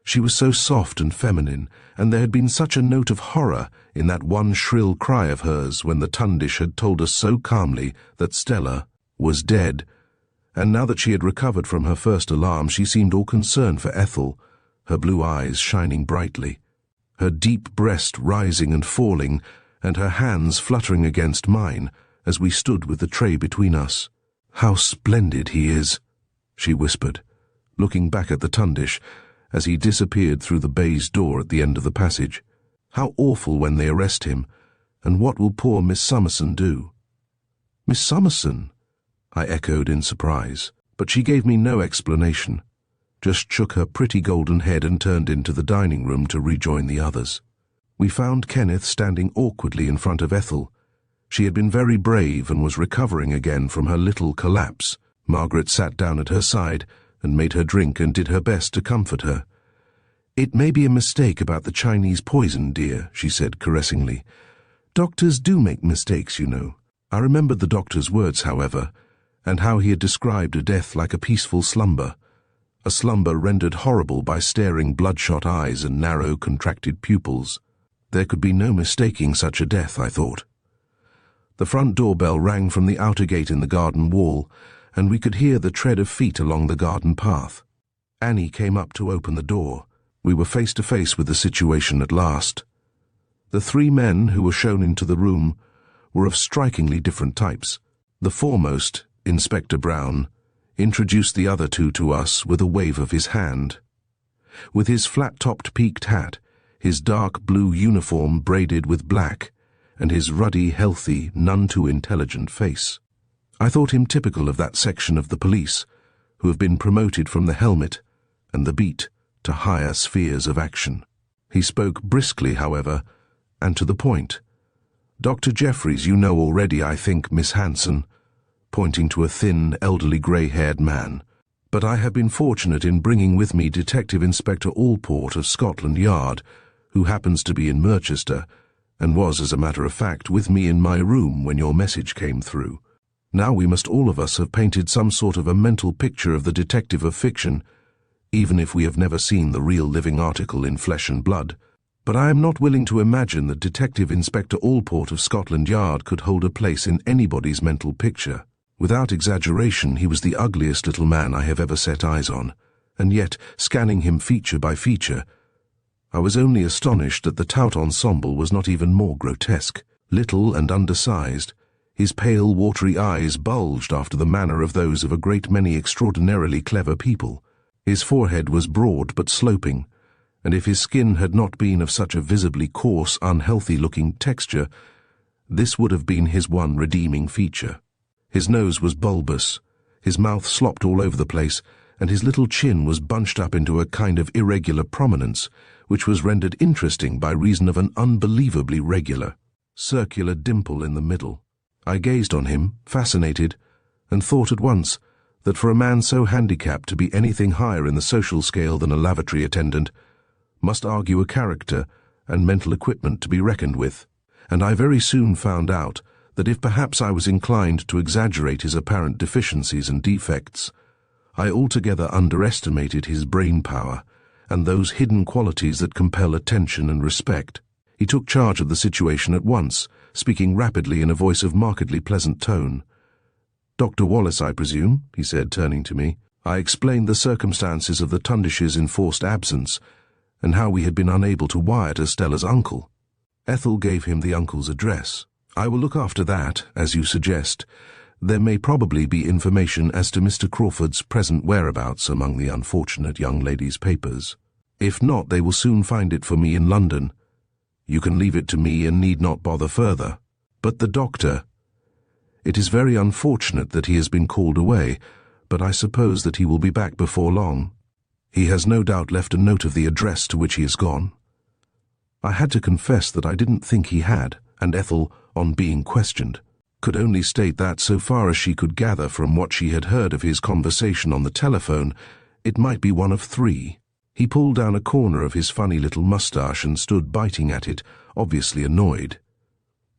She was so soft and feminine, and there had been such a note of horror in that one shrill cry of hers when the Tundish had told us so calmly that Stella was dead, and now that she had recovered from her first alarm she seemed all concern for Ethel, her blue eyes shining brightly, her deep breast rising and falling, and her hands fluttering against mine as we stood with the tray between us. "How splendid he is," she whispered, looking back at the Tundish as he disappeared through the baize door at the end of the passage. "How awful when they arrest him, and what will poor Miss Summerson do?" "Miss Summerson?" I echoed in surprise, but she gave me no explanation, just shook her pretty golden head and turned into the dining room to rejoin the others. We found Kenneth standing awkwardly in front of Ethel. She had been very brave and was recovering again from her little collapse. Margaret sat down at her side and made her drink and did her best to comfort her. "It may be a mistake about the Chinese poison, dear," she said caressingly. "Doctors do make mistakes, you know." I remembered the doctor's words, however, and how he had described a death like a peaceful slumber, a slumber rendered horrible by staring bloodshot eyes and narrow, contracted pupils. There could be no mistaking such a death, I thought. The front doorbell rang from the outer gate in the garden wall, and we could hear the tread of feet along the garden path. Annie came up to open the door. We were face to face with the situation at last. The three men who were shown into the room were of strikingly different types. The foremost, Inspector Brown, introduced the other two to us with a wave of his hand. With his flat-topped peaked hat, his dark blue uniform braided with black, and his ruddy, healthy, none-too-intelligent face, I thought him typical of that section of the police who have been promoted from the helmet and the beat to higher spheres of action. He spoke briskly, however, and to the point. "Dr. Jeffries, you know already, I think, Miss Hanson," pointing to a thin, elderly grey-haired man. "But I have been fortunate in bringing with me Detective Inspector Allport of Scotland Yard, who happens to be in Merchester, and was, as a matter of fact, with me in my room when your message came through. Now we must all of us have painted some sort of a mental picture of the detective of fiction, even if we have never seen the real living article in flesh and blood. But I am not willing to imagine that Detective Inspector Allport of Scotland Yard could hold a place in anybody's mental picture. Without exaggeration, he was the ugliest little man I have ever set eyes on, and yet, scanning him feature by feature, I was only astonished that the tout ensemble was not even more grotesque. Little and undersized, his pale, watery eyes bulged after the manner of those of a great many extraordinarily clever people. His forehead was broad but sloping, and if his skin had not been of such a visibly coarse, unhealthy-looking texture, this would have been his one redeeming feature. His nose was bulbous, his mouth slopped all over the place, and his little chin was bunched up into a kind of irregular prominence, which was rendered interesting by reason of an unbelievably regular, circular dimple in the middle. I gazed on him, fascinated, and thought at once that for a man so handicapped to be anything higher in the social scale than a lavatory attendant must argue a character and mental equipment to be reckoned with, and I very soon found out that if perhaps I was inclined to exaggerate his apparent deficiencies and defects, I altogether underestimated his brain power and those hidden qualities that compel attention and respect. He took charge of the situation at once, speaking rapidly in a voice of markedly pleasant tone. "Dr. Wallace, I presume," he said, turning to me. I explained the circumstances of the Tundish's enforced absence, and how we had been unable to wire to Stella's uncle. Ethel gave him the uncle's address. "I will look after that, as you suggest. There may probably be information as to Mr. Crawford's present whereabouts among the unfortunate young lady's papers. If not, they will soon find it for me in London. You can leave it to me and need not bother further. But the doctor. It is very unfortunate that he has been called away, but I suppose that he will be back before long. He has no doubt left a note of the address to which he has gone." I had to confess that I didn't think he had, and Ethel, on being questioned, could only state that, so far as she could gather from what she had heard of his conversation on the telephone, it might be one of three. He pulled down a corner of his funny little moustache and stood biting at it, obviously annoyed.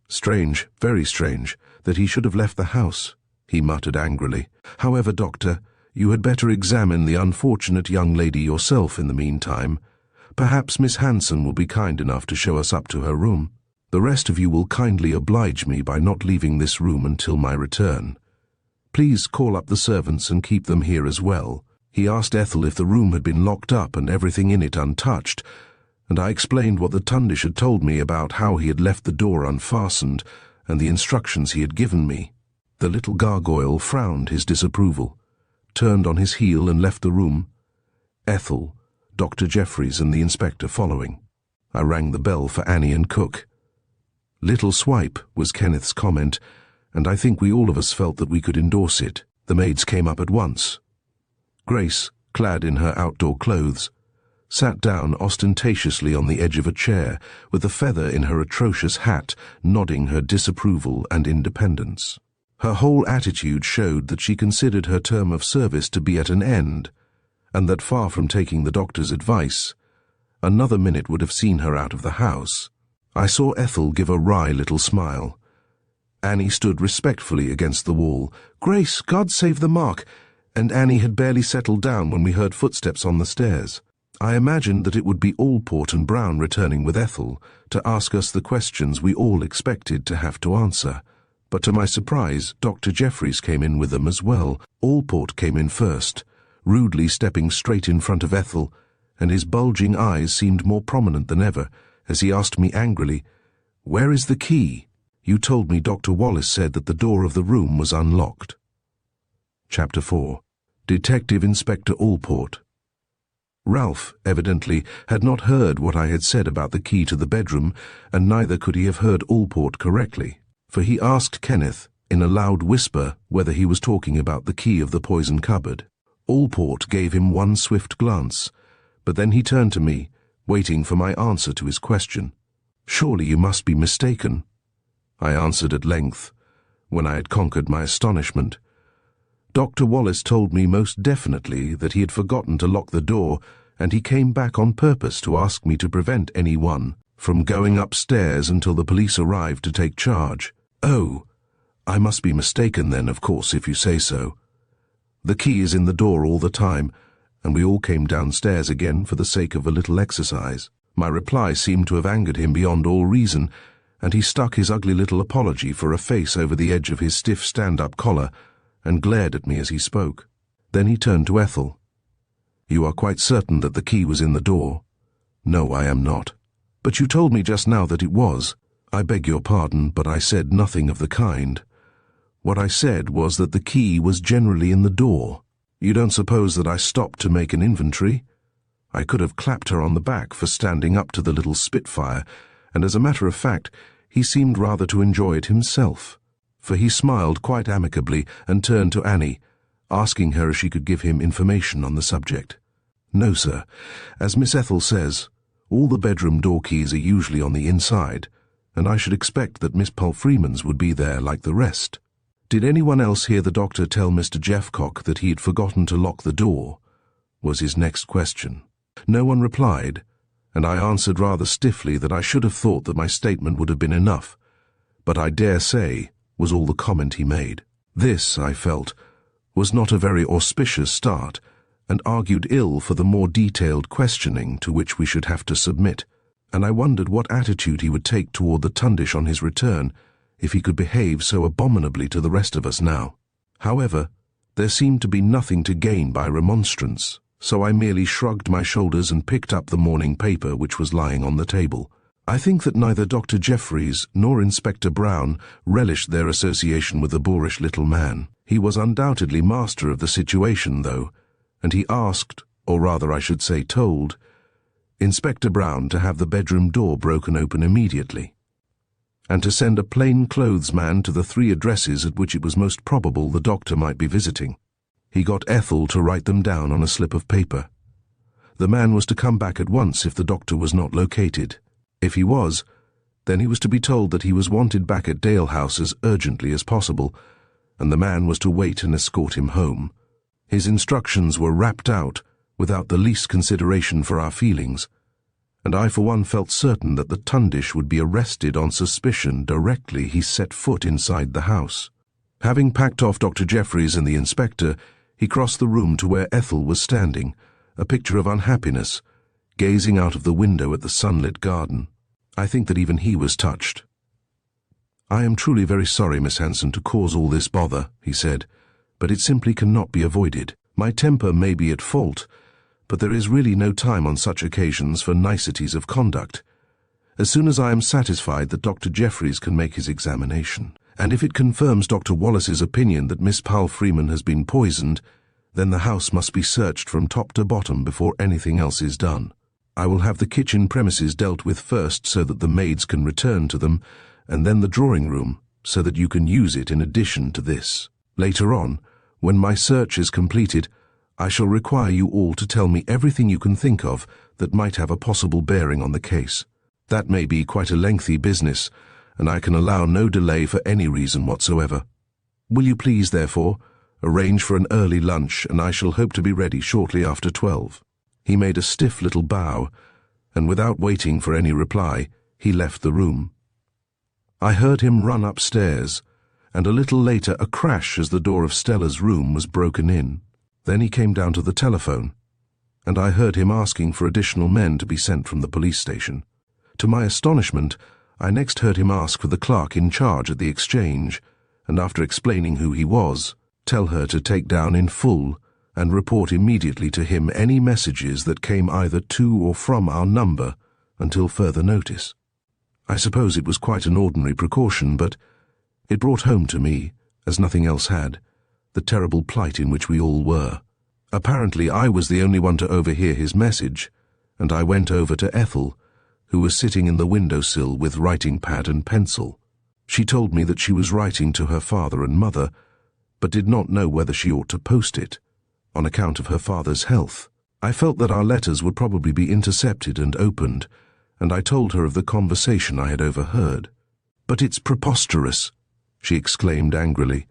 "Strange, very strange, that he should have left the house," he muttered angrily. "However, Doctor, you had better examine the unfortunate young lady yourself in the meantime. Perhaps Miss Hanson will be kind enough to show us up to her room. The rest of you will kindly oblige me by not leaving this room until my return. Please call up the servants and keep them here as well." He asked Ethel if the room had been locked up and everything in it untouched, and I explained what the Tundish had told me about how he had left the door unfastened and the instructions he had given me. The little gargoyle frowned his disapproval, turned on his heel and left the room, Ethel, Dr. Jeffries and the inspector following. I rang the bell for Annie and cook. "Little swipe," was Kenneth's comment, and I think we all of us felt that we could endorse it. The maids came up at once. Grace, clad in her outdoor clothes, sat down ostentatiously on the edge of a chair, with a feather in her atrocious hat, nodding her disapproval and independence. Her whole attitude showed that she considered her term of service to be at an end, and that far from taking the doctor's advice, another minute would have seen her out of the house. I saw Ethel give a wry little smile. Annie stood respectfully against the wall. "Grace, God save the mark! and Annie had barely settled down when we heard footsteps on the stairs. I imagined that it would be Allport and Brown returning with Ethel to ask us the questions we all expected to have to answer. But to my surprise, Dr. Jeffries came in with them as well. Allport came in first, rudely stepping straight in front of Ethel, and his bulging eyes seemed more prominent than ever as he asked me angrily, "Where is the key? You told me Dr. Wallace said that the door of the room was unlocked." Chapter 4. Detective Inspector Allport. Ralph, evidently, had not heard what I had said about the key to the bedroom, and neither could he have heard Allport correctly, for he asked Kenneth, in a loud whisper, whether he was talking about the key of the poison cupboard. Allport gave him one swift glance, but then he turned to me, waiting for my answer to his question. "Surely you must be mistaken," I answered at length, when I had conquered my astonishment. Dr. Wallace told me most definitely that he had forgotten to lock the door, and he came back on purpose to ask me to prevent anyone from going upstairs until the police arrived to take charge. "Oh, I must be mistaken then, of course, if you say so. The key is in the door all the time, and we all came downstairs again for the sake of a little exercise." My reply seemed to have angered him beyond all reason, and he stuck his ugly little apology for a face over the edge of his stiff stand-up collar and glared at me as he spoke. Then he turned to Ethel. "You are quite certain that the key was in the door?" "No, I am not." "But you told me just now that it was." "I beg your pardon, but I said nothing of the kind. What I said was that the key was generally in the door. You don't suppose that I stopped to make an inventory?" I could have clapped her on the back for standing up to the little spitfire, and as a matter of fact, he seemed rather to enjoy it himself, for he smiled quite amicably and turned to Annie, asking her if she could give him information on the subject. "No, sir. As Miss Ethel says, all the bedroom door keys are usually on the inside, and I should expect that Miss Palfreeman's would be there like the rest." "Did anyone else hear the doctor tell Mr. Jeffcock that he had forgotten to lock the door?" was his next question. No one replied, and I answered rather stiffly that I should have thought that my statement would have been enough, but "I dare say" was all the comment he made. This, I felt, was not a very auspicious start, and argued ill for the more detailed questioning to which we should have to submit, and I wondered what attitude he would take toward the Tundish on his return, if he could behave so abominably to the rest of us now. However, there seemed to be nothing to gain by remonstrance, so I merely shrugged my shoulders and picked up the morning paper which was lying on the table. I think that neither Dr. Jeffries nor Inspector Brown relished their association with the boorish little man. He was undoubtedly master of the situation, though, and he asked, or rather I should say told, Inspector Brown to have the bedroom door broken open immediately, and to send a plain-clothes man to the 3 addresses at which it was most probable the doctor might be visiting. He got Ethel to write them down on a slip of paper. The man was to come back at once if the doctor was not located. If he was, then he was to be told that he was wanted back at Dalehouse as urgently as possible, and the man was to wait and escort him home. His instructions were rapped out without the least consideration for our feelings, and I for one felt certain that the Tundish would be arrested on suspicion directly he set foot inside the house. Having packed off Dr. Jeffries and the inspector, he crossed the room to where Ethel was standing, a picture of unhappiness, gazing out of the window at the sunlit garden. I think that even he was touched. "I am truly very sorry, Miss Hanson, to cause all this bother," he said, "but it simply cannot be avoided. My temper may be at fault, but there is really no time on such occasions for niceties of conduct. As soon as I am satisfied that Dr. Jeffries can make his examination, and if it confirms Dr. Wallace's opinion that Miss Palfreeman has been poisoned, then the house must be searched from top to bottom before anything else is done. I will have the kitchen premises dealt with first so that the maids can return to them, and then the drawing room so that you can use it in addition to this. Later on, when my search is completed, I shall require you all to tell me everything you can think of that might have a possible bearing on the case. That may be quite a lengthy business, and I can allow no delay for any reason whatsoever. Will you please, therefore, arrange for an early lunch, and I shall hope to be ready shortly after 12. He made a stiff little bow, and without waiting for any reply, he left the room. I heard him run upstairs, and a little later a crash as the door of Stella's room was broken in. Then he came down to the telephone, and I heard him asking for additional men to be sent from the police station. To my astonishment, I next heard him ask for the clerk in charge at the exchange, and after explaining who he was, tell her to take down in full and report immediately to him any messages that came either to or from our number until further notice. I suppose it was quite an ordinary precaution, but it brought home to me, as nothing else had, the terrible plight in which we all were. Apparently I was the only one to overhear his message, and I went over to Ethel, who was sitting in the windowsill with writing pad and pencil. She told me that she was writing to her father and mother, but did not know whether she ought to post it, on account of her father's health. I felt that our letters would probably be intercepted and opened, and I told her of the conversation I had overheard. "But it's preposterous," she exclaimed angrily,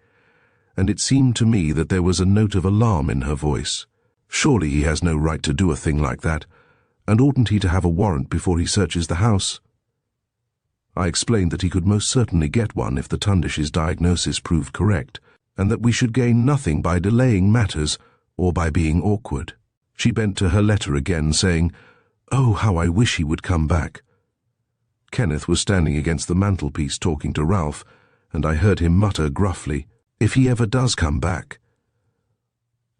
and it seemed to me that there was a note of alarm in her voice. Surely he has no right to do a thing like that, and oughtn't he to have a warrant before he searches the house? I explained that he could most certainly get one if the Tundish's diagnosis proved correct, and that we should gain nothing by delaying matters or by being awkward. She bent to her letter again, saying, "Oh, how I wish he would come back." Kenneth was standing against the mantelpiece talking to Ralph, and I heard him mutter gruffly, "If he ever does come back."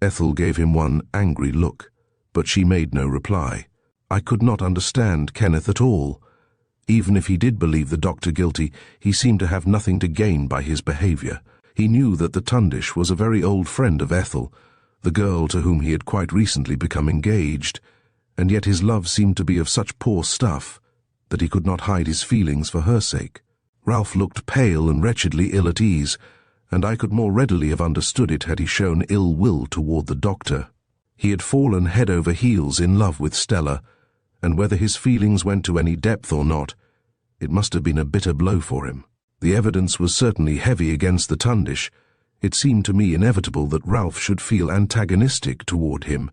Ethel gave him one angry look, but she made no reply. I could not understand Kenneth at all. Even if he did believe the doctor guilty, he seemed to have nothing to gain by his behavior. He knew that the Tundish was a very old friend of Ethel, the girl to whom he had quite recently become engaged, and yet his love seemed to be of such poor stuff that he could not hide his feelings for her sake. Ralph looked pale and wretchedly ill at ease, and I could more readily have understood it had he shown ill will toward the doctor. He had fallen head over heels in love with Stella, and whether his feelings went to any depth or not, it must have been a bitter blow for him. The evidence was certainly heavy against the Tundish. It seemed to me inevitable that Ralph should feel antagonistic toward him,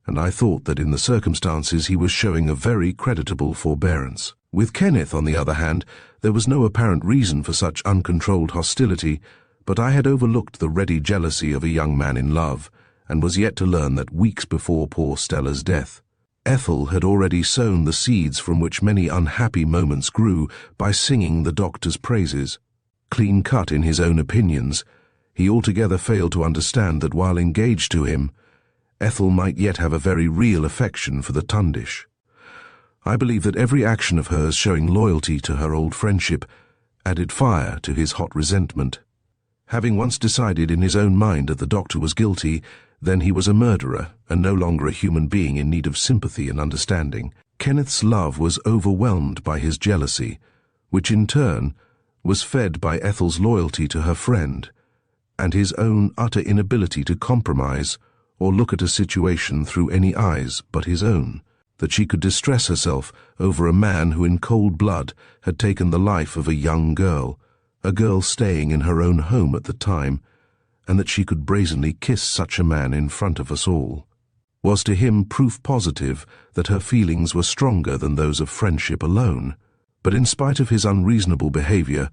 and I thought that in the circumstances he was showing a very creditable forbearance. With Kenneth, on the other hand, there was no apparent reason for such uncontrolled hostility, but I had overlooked the ready jealousy of a young man in love, and was yet to learn that weeks before poor Stella's death, Ethel had already sown the seeds from which many unhappy moments grew by singing the doctor's praises. Clean-cut in his own opinions, he altogether failed to understand that while engaged to him, Ethel might yet have a very real affection for the Tundish. I believe that every action of hers showing loyalty to her old friendship added fire to his hot resentment. Having once decided in his own mind that the doctor was guilty, then he was a murderer and no longer a human being in need of sympathy and understanding. Kenneth's love was overwhelmed by his jealousy, which in turn was fed by Ethel's loyalty to her friend, and his own utter inability to compromise or look at a situation through any eyes but his own, that she could distress herself over a man who in cold blood had taken the life of a young girl, a girl staying in her own home at the time, and that she could brazenly kiss such a man in front of us all, was to him proof positive that her feelings were stronger than those of friendship alone. But in spite of his unreasonable behavior,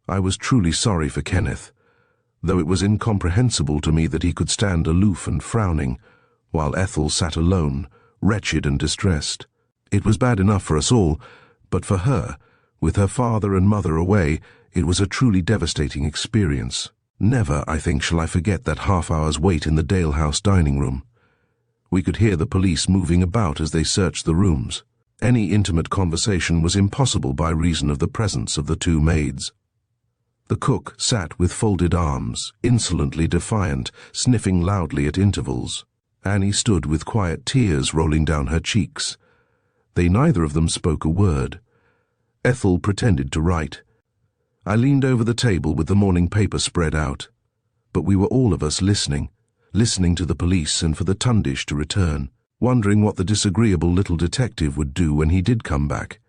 I was truly sorry for Kenneth, though it was incomprehensible to me that he could stand aloof and frowning, while Ethel sat alone, wretched and distressed. It was bad enough for us all, but for her, with her father and mother away, it was a truly devastating experience. Never, I think, shall I forget that half-hour's wait in the Dalehouse dining room. We could hear the police moving about as they searched the rooms. Any intimate conversation was impossible by reason of the presence of the two maids. The cook sat with folded arms, insolently defiant, sniffing loudly at intervals. Annie stood with quiet tears rolling down her cheeks. They neither of them spoke a word. Ethel pretended to write. I leaned over the table with the morning paper spread out. But we were all of us listening to the police and for the Tundish to return, wondering what the disagreeable little detective would do when he did come back,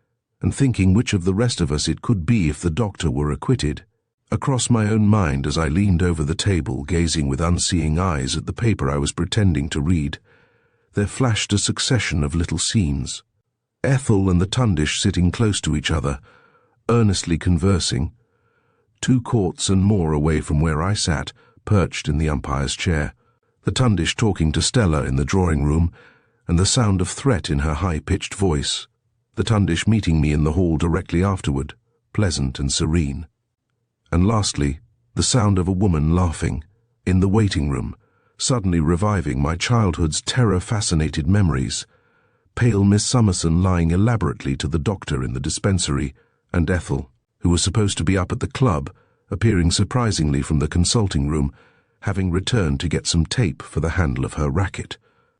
and thinking which of the rest of us it could be if the doctor were acquitted. Across my own mind, as I leaned over the table, gazing with unseeing eyes at the paper I was pretending to read, there flashed a succession of little scenes. Ethel and the Tundish sitting close to each other, earnestly conversing, 2 courts and more away from where I sat, perched in the umpire's chair. the Tundish talking to Stella in the drawing room, and the sound of threat in her high-pitched voice, the Tundish meeting me in the hall directly afterward, pleasant and serene. And lastly, the sound of a woman laughing, in the waiting room, suddenly reviving my childhood's terror-fascinated memories, pale Miss Summerson lying elaborately to the doctor in the dispensary, and Ethel, who was supposed to be up at the club, appearing surprisingly from the consulting room, having returned to get some tape for the handle of her racket.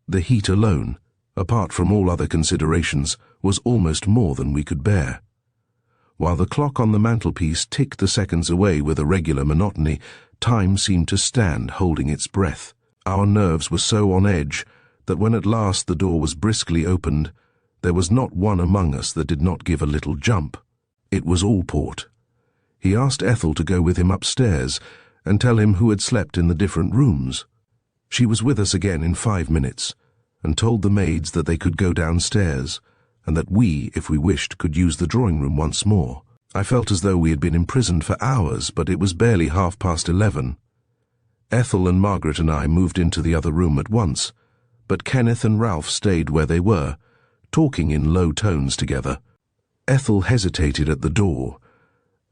The heat alone, apart from all other considerations, was almost more than we could bear. While the clock on the mantelpiece ticked the seconds away with a regular monotony, time seemed to stand holding its breath. Our nerves were so on edge that when at last the door was briskly opened, there was not one among us that did not give a little jump. It was Allport. He asked Ethel to go with him upstairs and tell him who had slept in the different rooms. She was with us again in 5 minutes, and told the maids that they could go downstairs, and that we, if we wished, could use the drawing room once more. I felt as though we had been imprisoned for hours, but it was barely 11:30. Ethel and Margaret and I moved into the other room at once, but Kenneth and Ralph stayed where they were, talking in low tones together. Ethel hesitated at the door,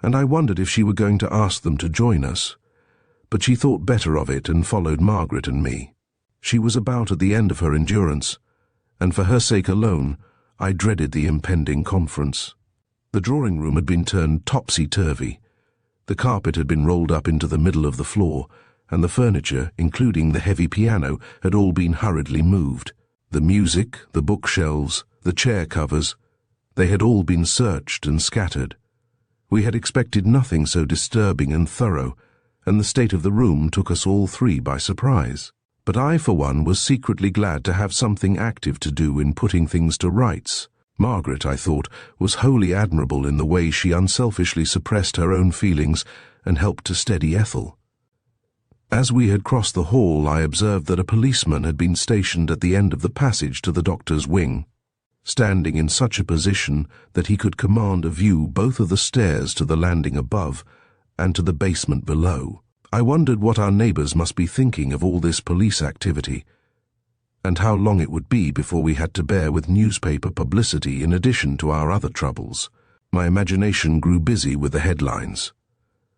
and I wondered if she were going to ask them to join us, but she thought better of it and followed Margaret and me. She was about at the end of her endurance, and for her sake alone, I dreaded the impending conference. The drawing room had been turned topsy-turvy. The carpet had been rolled up into the middle of the floor, and the furniture, including the heavy piano, had all been hurriedly moved. The music, the bookshelves, the chair covers, they had all been searched and scattered. We had expected nothing so disturbing and thorough, and the state of the room took us all three by surprise. But I, for one, was secretly glad to have something active to do in putting things to rights. Margaret, I thought, was wholly admirable in the way she unselfishly suppressed her own feelings and helped to steady Ethel. As we had crossed the hall, I observed that a policeman had been stationed at the end of the passage to the doctor's wing, standing in such a position that he could command a view both of the stairs to the landing above and to the basement below. I wondered what our neighbours must be thinking of all this police activity, and how long it would be before we had to bear with newspaper publicity in addition to our other troubles. My imagination grew busy with the headlines.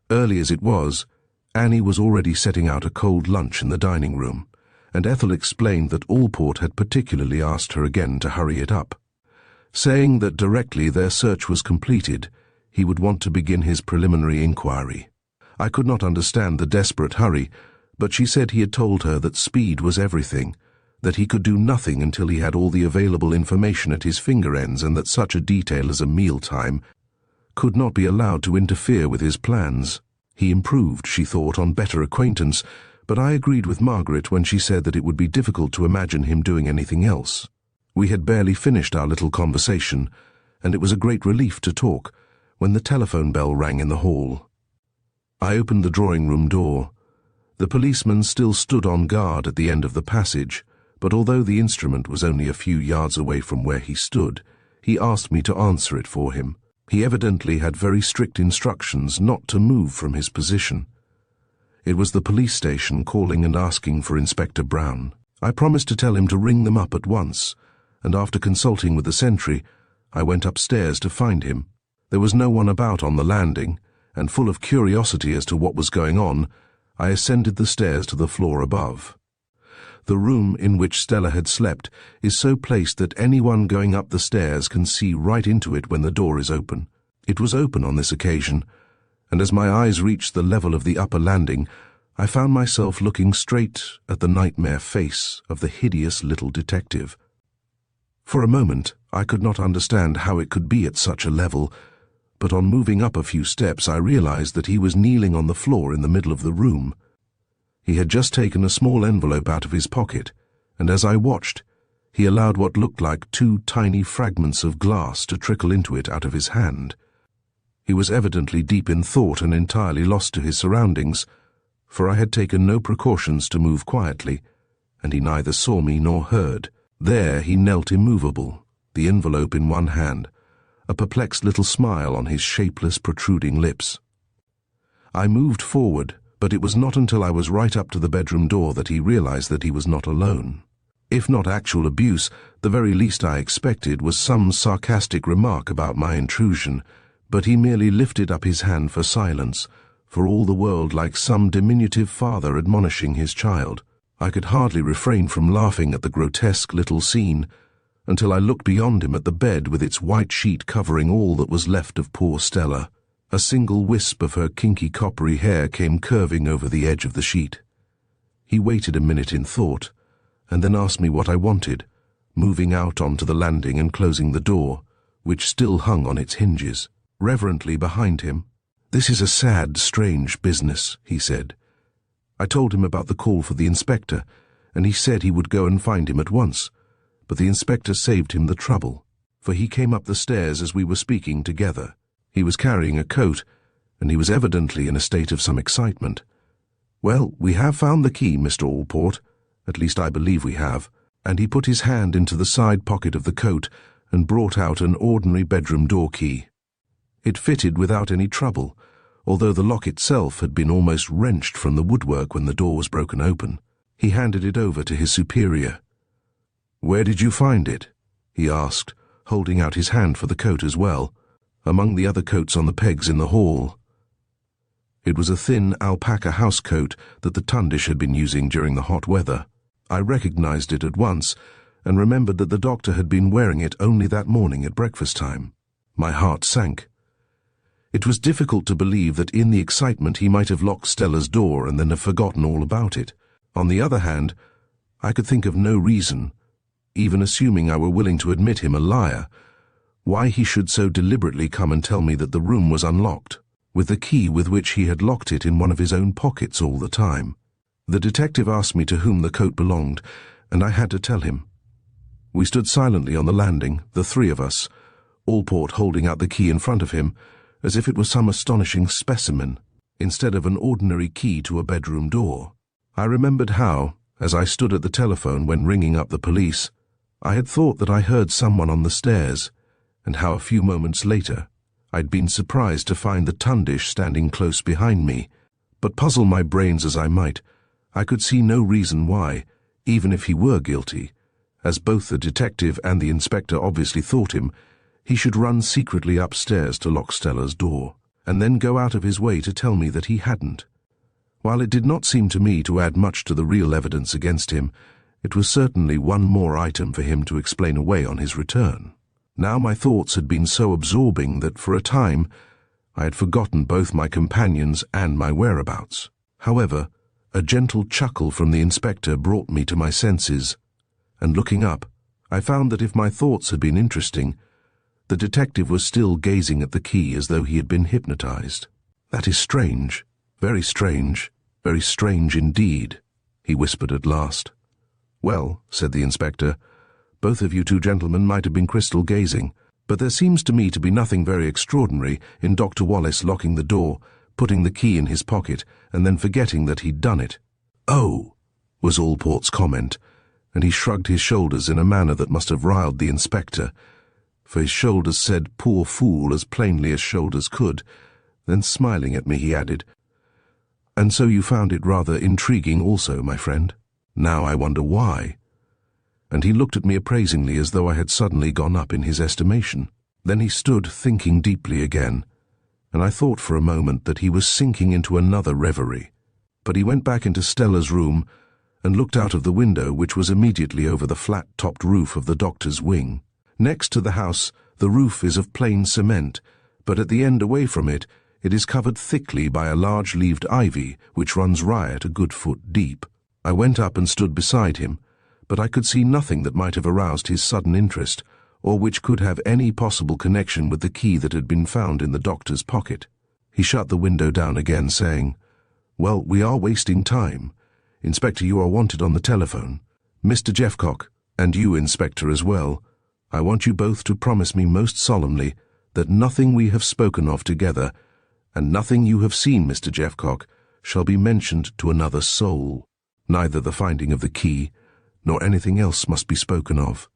Early as it was, Annie was already setting out a cold lunch in the dining room, and Ethel explained that Allport had particularly asked her again to hurry it up, saying that directly their search was completed, he would want to begin his preliminary inquiry. I could not understand the desperate hurry, but she said he had told her that speed was everything, that he could do nothing until he had all the available information at his finger ends, and that such a detail as a mealtime could not be allowed to interfere with his plans. He improved, she thought, on better acquaintance, but I agreed with Margaret when she said that it would be difficult to imagine him doing anything else. We had barely finished our little conversation, and it was a great relief to talk, when the telephone bell rang in the hall. I opened the drawing-room door. The policeman still stood on guard at the end of the passage, but although the instrument was only a few yards away from where he stood, he asked me to answer it for him. He evidently had very strict instructions not to move from his position. It was the police station calling and asking for Inspector Brown. I promised to tell him to ring them up at once, and after consulting with the sentry, I went upstairs to find him. There was no one about on the landing, and full of curiosity as to what was going on, I ascended the stairs to the floor above. The room in which Stella had slept is so placed that anyone going up the stairs can see right into it when the door is open. It was open on this occasion, and as my eyes reached the level of the upper landing, I found myself looking straight at the nightmare face of the hideous little detective. For a moment, I could not understand how it could be at such a level, but on moving up a few steps I realized that he was kneeling on the floor in the middle of the room. He had just taken a small envelope out of his pocket, and as I watched, he allowed what looked like 2 tiny fragments of glass to trickle into it out of his hand. He was evidently deep in thought and entirely lost to his surroundings, for I had taken no precautions to move quietly, and he neither saw me nor heard. There he knelt immovable, the envelope in one hand, a perplexed little smile on his shapeless, protruding lips. I moved forward, but it was not until I was right up to the bedroom door that he realized that he was not alone. If not actual abuse, the very least I expected was some sarcastic remark about my intrusion, but he merely lifted up his hand for silence, for all the world like some diminutive father admonishing his child. I could hardly refrain from laughing at the grotesque little scene, until I looked beyond him at the bed with its white sheet covering all that was left of poor Stella. A single wisp of her kinky coppery hair came curving over the edge of the sheet. He waited a minute in thought, and then asked me what I wanted, moving out onto the landing and closing the door, which still hung on its hinges. Reverently behind him, "This is a sad, strange business," he said. I told him about the call for the inspector, and he said he would go and find him at once, but the inspector saved him the trouble, for he came up the stairs as we were speaking together. He was carrying a coat, and he was evidently in a state of some excitement. "Well, we have found the key, Mr. Allport. At least I believe we have," and he put his hand into the side pocket of the coat and brought out an ordinary bedroom door key. It fitted without any trouble, although the lock itself had been almost wrenched from the woodwork when the door was broken open. He handed it over to his superior. "Where did you find it?" he asked, holding out his hand for the coat as well. "Among the other coats on the pegs in the hall." It was a thin alpaca housecoat that the Tundish had been using during the hot weather. I recognized it at once, and remembered that the doctor had been wearing it only that morning at breakfast time. My heart sank. It was difficult to believe that in the excitement he might have locked Stella's door and then have forgotten all about it. On the other hand, I could think of no reason, even assuming I were willing to admit him a liar, why he should so deliberately come and tell me that the room was unlocked, with the key with which he had locked it in one of his own pockets all the time. The detective asked me to whom the coat belonged, and I had to tell him. We stood silently on the landing, the three of us, Allport holding out the key in front of him, as if it was some astonishing specimen, instead of an ordinary key to a bedroom door. I remembered how, as I stood at the telephone when ringing up the police, I had thought that I heard someone on the stairs, and how a few moments later I'd been surprised to find the Tundish standing close behind me. But puzzle my brains as I might, I could see no reason why, even if he were guilty, as both the detective and the inspector obviously thought him, he should run secretly upstairs to lock Stella's door, and then go out of his way to tell me that he hadn't. While it did not seem to me to add much to the real evidence against him, it was certainly one more item for him to explain away on his return. Now my thoughts had been so absorbing that for a time I had forgotten both my companions and my whereabouts. However, a gentle chuckle from the inspector brought me to my senses, and looking up, I found that if my thoughts had been interesting, the detective was still gazing at the key as though he had been hypnotized. "That is strange, very strange indeed," he whispered at last. "Well," said the inspector, "both of you two gentlemen might have been crystal gazing, but there seems to me to be nothing very extraordinary in Dr. Wallace locking the door, putting the key in his pocket, and then forgetting that he'd done it." "Oh," was Allport's comment, and he shrugged his shoulders in a manner that must have riled the inspector, for his shoulders said "poor fool" as plainly as shoulders could. Then smiling at me he added, "And so you found it rather intriguing also, my friend? Now I wonder why." And he looked at me appraisingly as though I had suddenly gone up in his estimation. Then he stood thinking deeply again, and I thought for a moment that he was sinking into another reverie. But he went back into Stella's room and looked out of the window, which was immediately over the flat-topped roof of the doctor's wing. Next to the house, the roof is of plain cement, but at the end away from it, it is covered thickly by a large-leaved ivy which runs riot a good foot deep. I went up and stood beside him, but I could see nothing that might have aroused his sudden interest, or which could have any possible connection with the key that had been found in the doctor's pocket. He shut the window down again, saying, "Well, we are wasting time. Inspector, you are wanted on the telephone. Mr. Jeffcock, and you, Inspector, as well. I want you both to promise me most solemnly that nothing we have spoken of together, and nothing you have seen, Mr. Jeffcock, shall be mentioned to another soul. Neither the finding of the key, nor anything else must be spoken of."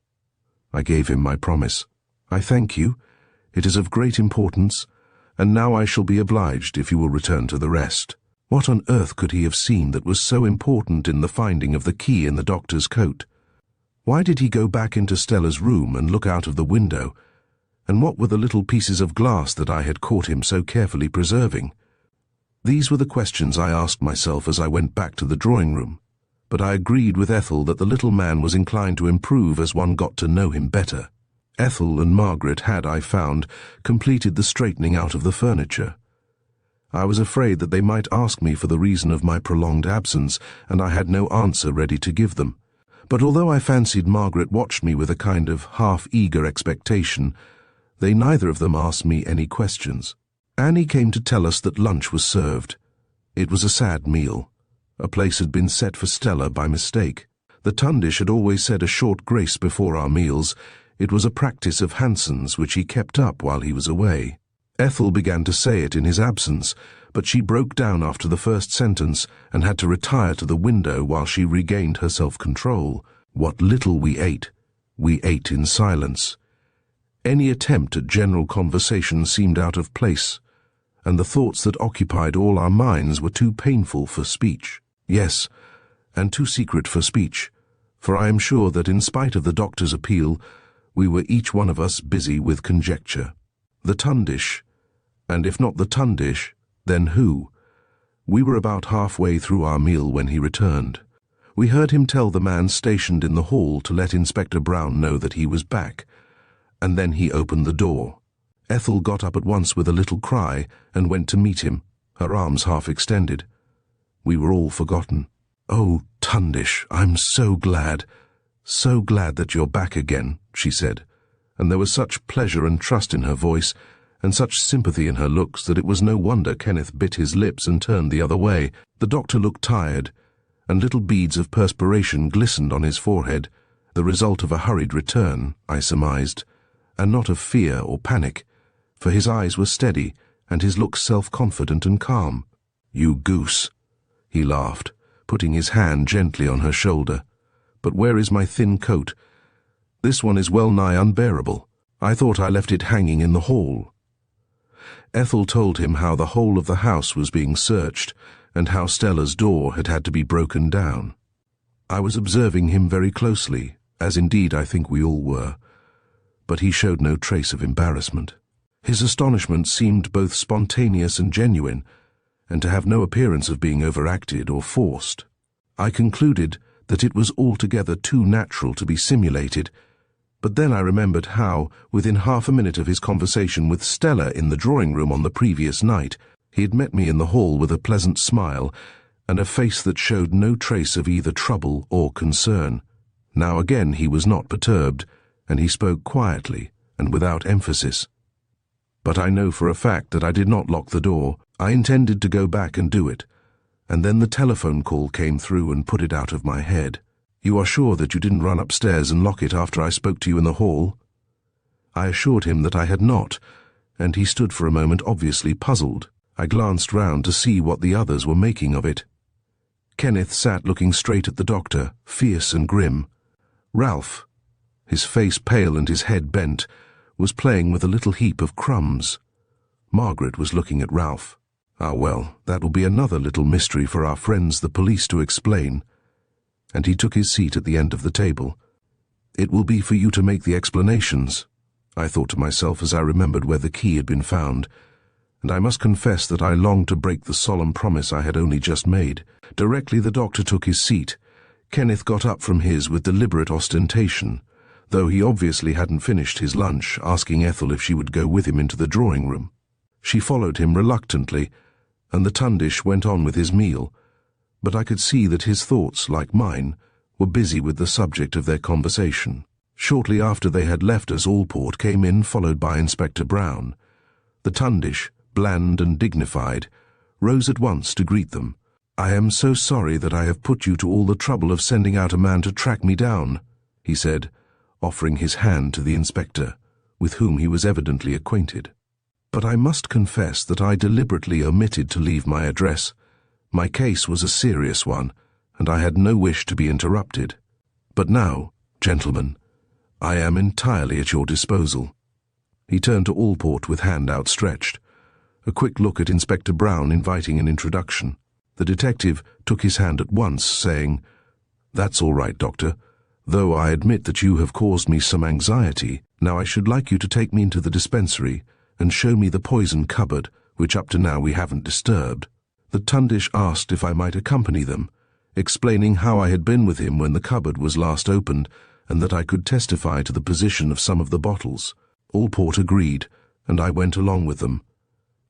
I gave him my promise. "I thank you. It is of great importance, and now I shall be obliged if you will return to the rest." What on earth could he have seen that was so important in the finding of the key in the doctor's coat? Why did he go back into Stella's room and look out of the window? And what were the little pieces of glass that I had caught him so carefully preserving? These were the questions I asked myself as I went back to the drawing room, but I agreed with Ethel that the little man was inclined to improve as one got to know him better. Ethel and Margaret had, I found, completed the straightening out of the furniture. I was afraid that they might ask me for the reason of my prolonged absence, and I had no answer ready to give them. But although I fancied Margaret watched me with a kind of half-eager expectation, they neither of them asked me any questions. Annie came to tell us that lunch was served. It was a sad meal. A place had been set for Stella by mistake. The Tundish had always said a short grace before our meals. It was a practice of Hanson's which he kept up while he was away. Ethel began to say it in his absence, but she broke down after the first sentence and had to retire to the window while she regained her self-control. What little we ate in silence. Any attempt at general conversation seemed out of place, and the thoughts that occupied all our minds were too painful for speech. Yes, and too secret for speech, for I am sure that in spite of the doctor's appeal, we were each one of us busy with conjecture. The Tundish, and if not the Tundish, then who? We were about halfway through our meal when he returned. We heard him tell the man stationed in the hall to let Inspector Brown know that he was back, and then he opened the door. Ethel got up at once with a little cry and went to meet him, her arms half extended. We were all forgotten. "Oh, Tundish, I'm so glad that you're back again," she said, and there was such pleasure and trust in her voice, and such sympathy in her looks that it was no wonder Kenneth bit his lips and turned the other way. The doctor looked tired, and little beads of perspiration glistened on his forehead, the result of a hurried return, I surmised, and not of fear or panic, for his eyes were steady and his looks self-confident and calm. "You goose," he laughed, putting his hand gently on her shoulder. "But where is my thin coat? This one is well nigh unbearable. I thought I left it hanging in the hall." Ethel told him how the whole of the house was being searched, and how Stella's door had had to be broken down. I was observing him very closely, as indeed I think we all were, but he showed no trace of embarrassment. His astonishment seemed both spontaneous and genuine, and to have no appearance of being overacted or forced. I concluded that it was altogether too natural to be simulated, but then I remembered how, within half a minute of his conversation with Stella in the drawing-room on the previous night, he had met me in the hall with a pleasant smile and a face that showed no trace of either trouble or concern. Now again he was not perturbed, and he spoke quietly and without emphasis. But I know for a fact that I did not lock the door. I intended to go back and do it, and then the telephone call came through and put it out of my head. "You are sure that you didn't run upstairs and lock it after I spoke to you in the hall?" I assured him that I had not, and he stood for a moment obviously puzzled. I glanced round to see what the others were making of it. Kenneth sat looking straight at the doctor, fierce and grim. Ralph, his face pale and his head bent, was playing with a little heap of crumbs. Margaret was looking at Ralph. "Ah, well, that will be another little mystery for our friends the police to explain." And he took his seat at the end of the table. "It will be for you to make the explanations," I thought to myself as I remembered where the key had been found, and I must confess that I longed to break the solemn promise I had only just made. Directly the doctor took his seat, Kenneth got up from his with deliberate ostentation, though he obviously hadn't finished his lunch, asking Ethel if she would go with him into the drawing-room. She followed him reluctantly, and the Tundish went on with his meal, but I could see that his thoughts, like mine, were busy with the subject of their conversation. Shortly after they had left us, Allport came in, followed by Inspector Brown. The Tundish, bland and dignified, rose at once to greet them. "I am so sorry that I have put you to all the trouble of sending out a man to track me down," he said, offering his hand to the inspector, with whom he was evidently acquainted. "But I must confess that I deliberately omitted to leave my address. My case was a serious one, and I had no wish to be interrupted. But now, gentlemen, I am entirely at your disposal." He turned to Allport with hand outstretched, a quick look at Inspector Brown inviting an introduction. The detective took his hand at once, saying, "That's all right, Doctor. Though I admit that you have caused me some anxiety, now I should like you to take me into the dispensary and show me the poison cupboard, which up to now we haven't disturbed." The Tundish asked if I might accompany them, explaining how I had been with him when the cupboard was last opened and that I could testify to the position of some of the bottles. Allport agreed, and I went along with them.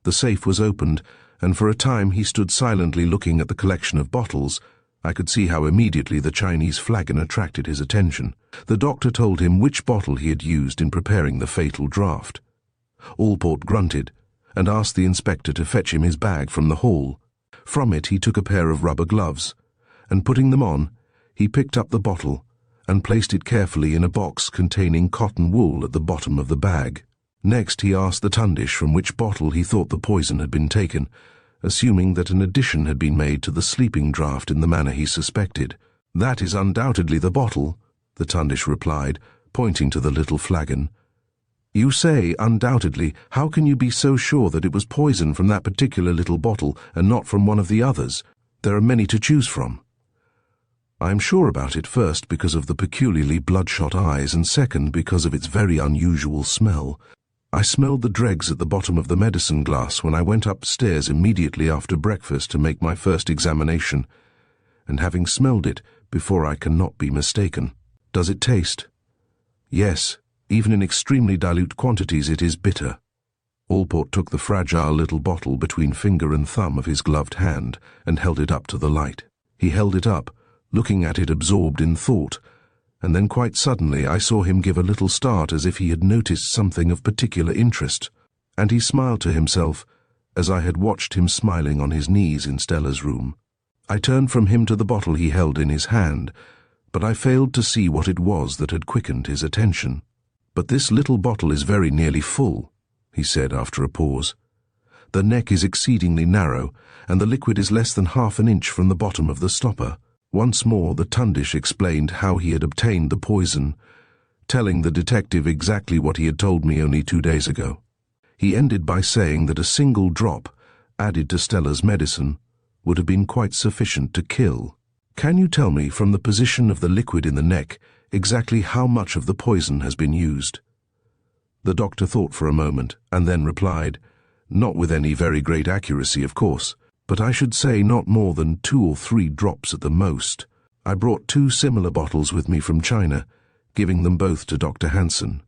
The safe was opened, and for a time he stood silently looking at the collection of bottles. I could see how immediately the Chinese flagon attracted his attention. The doctor told him which bottle he had used in preparing the fatal draught. Allport grunted and asked the inspector to fetch him his bag from the hall. From it he took a pair of rubber gloves, and putting them on, he picked up the bottle and placed it carefully in a box containing cotton wool at the bottom of the bag. Next he asked the Tundish from which bottle he thought the poison had been taken, assuming that an addition had been made to the sleeping draught in the manner he suspected. "That is undoubtedly the bottle," the Tundish replied, pointing to the little flagon. "You say undoubtedly. How can you be so sure that it was poison from that particular little bottle and not from one of the others? There are many to choose from." "I am sure about it, first because of the peculiarly bloodshot eyes, and second because of its very unusual smell. I smelled the dregs at the bottom of the medicine glass when I went upstairs immediately after breakfast to make my first examination, and having smelled it before I cannot be mistaken." "Does it taste?" "Yes, even in extremely dilute quantities it is bitter." Allport took the fragile little bottle between finger and thumb of his gloved hand and held it up to the light. He held it up, looking at it absorbed in thought, and then quite suddenly I saw him give a little start as if he had noticed something of particular interest, and he smiled to himself as I had watched him smiling on his knees in Stella's room. I turned from him to the bottle he held in his hand, but I failed to see what it was that had quickened his attention. "But this little bottle is very nearly full," he said after a pause. "The neck is exceedingly narrow, and the liquid is less than half an inch from the bottom of the stopper." Once more the Tundish explained how he had obtained the poison, telling the detective exactly what he had told me only 2 days ago. He ended by saying that a single drop, added to Stella's medicine, would have been quite sufficient to kill. "Can you tell me, from the position of the liquid in the neck, exactly how much of the poison has been used?" The doctor thought for a moment, and then replied, "Not with any very great accuracy, of course, but I should say not more than 2 or 3 drops at the most. I brought 2 similar bottles with me from China, giving them both to Dr. Hansen.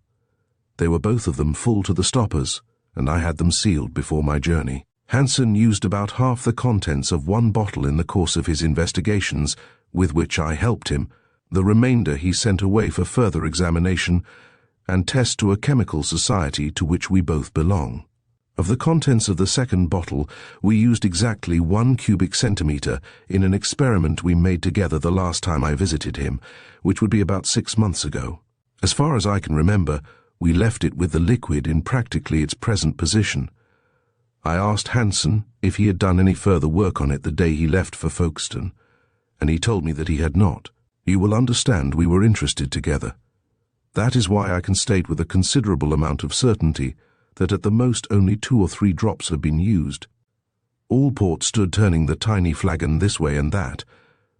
They were both of them full to the stoppers, and I had them sealed before my journey. Hansen used about half the contents of 1 bottle in the course of his investigations, with which I helped him. The remainder he sent away for further examination and test to a chemical society to which we both belong. Of the contents of the second bottle, we used exactly 1 cubic centimeter in an experiment we made together the last time I visited him, which would be about 6 months ago. As far as I can remember, we left it with the liquid in practically its present position. I asked Hansen if he had done any further work on it the day he left for Folkestone, and he told me that he had not. You will understand we were interested together. That is why I can state with a considerable amount of certainty that at the most only 2 or 3 drops have been used." Allport stood turning the tiny flagon this way and that,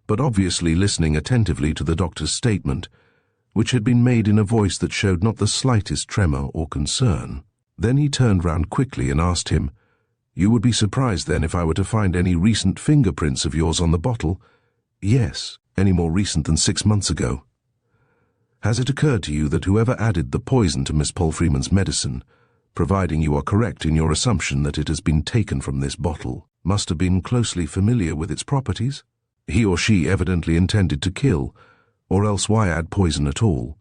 but obviously listening attentively to the doctor's statement, which had been made in a voice that showed not the slightest tremor or concern. Then he turned round quickly and asked him, "You would be surprised then if I were to find any recent fingerprints of yours on the bottle?" "Yes, any more recent than 6 months ago." "Has it occurred to you that whoever added the poison to Miss Palfreeman's medicine, providing you are correct in your assumption that it has been taken from this bottle, must have been closely familiar with its properties? He or she evidently intended to kill, or else why add poison at all?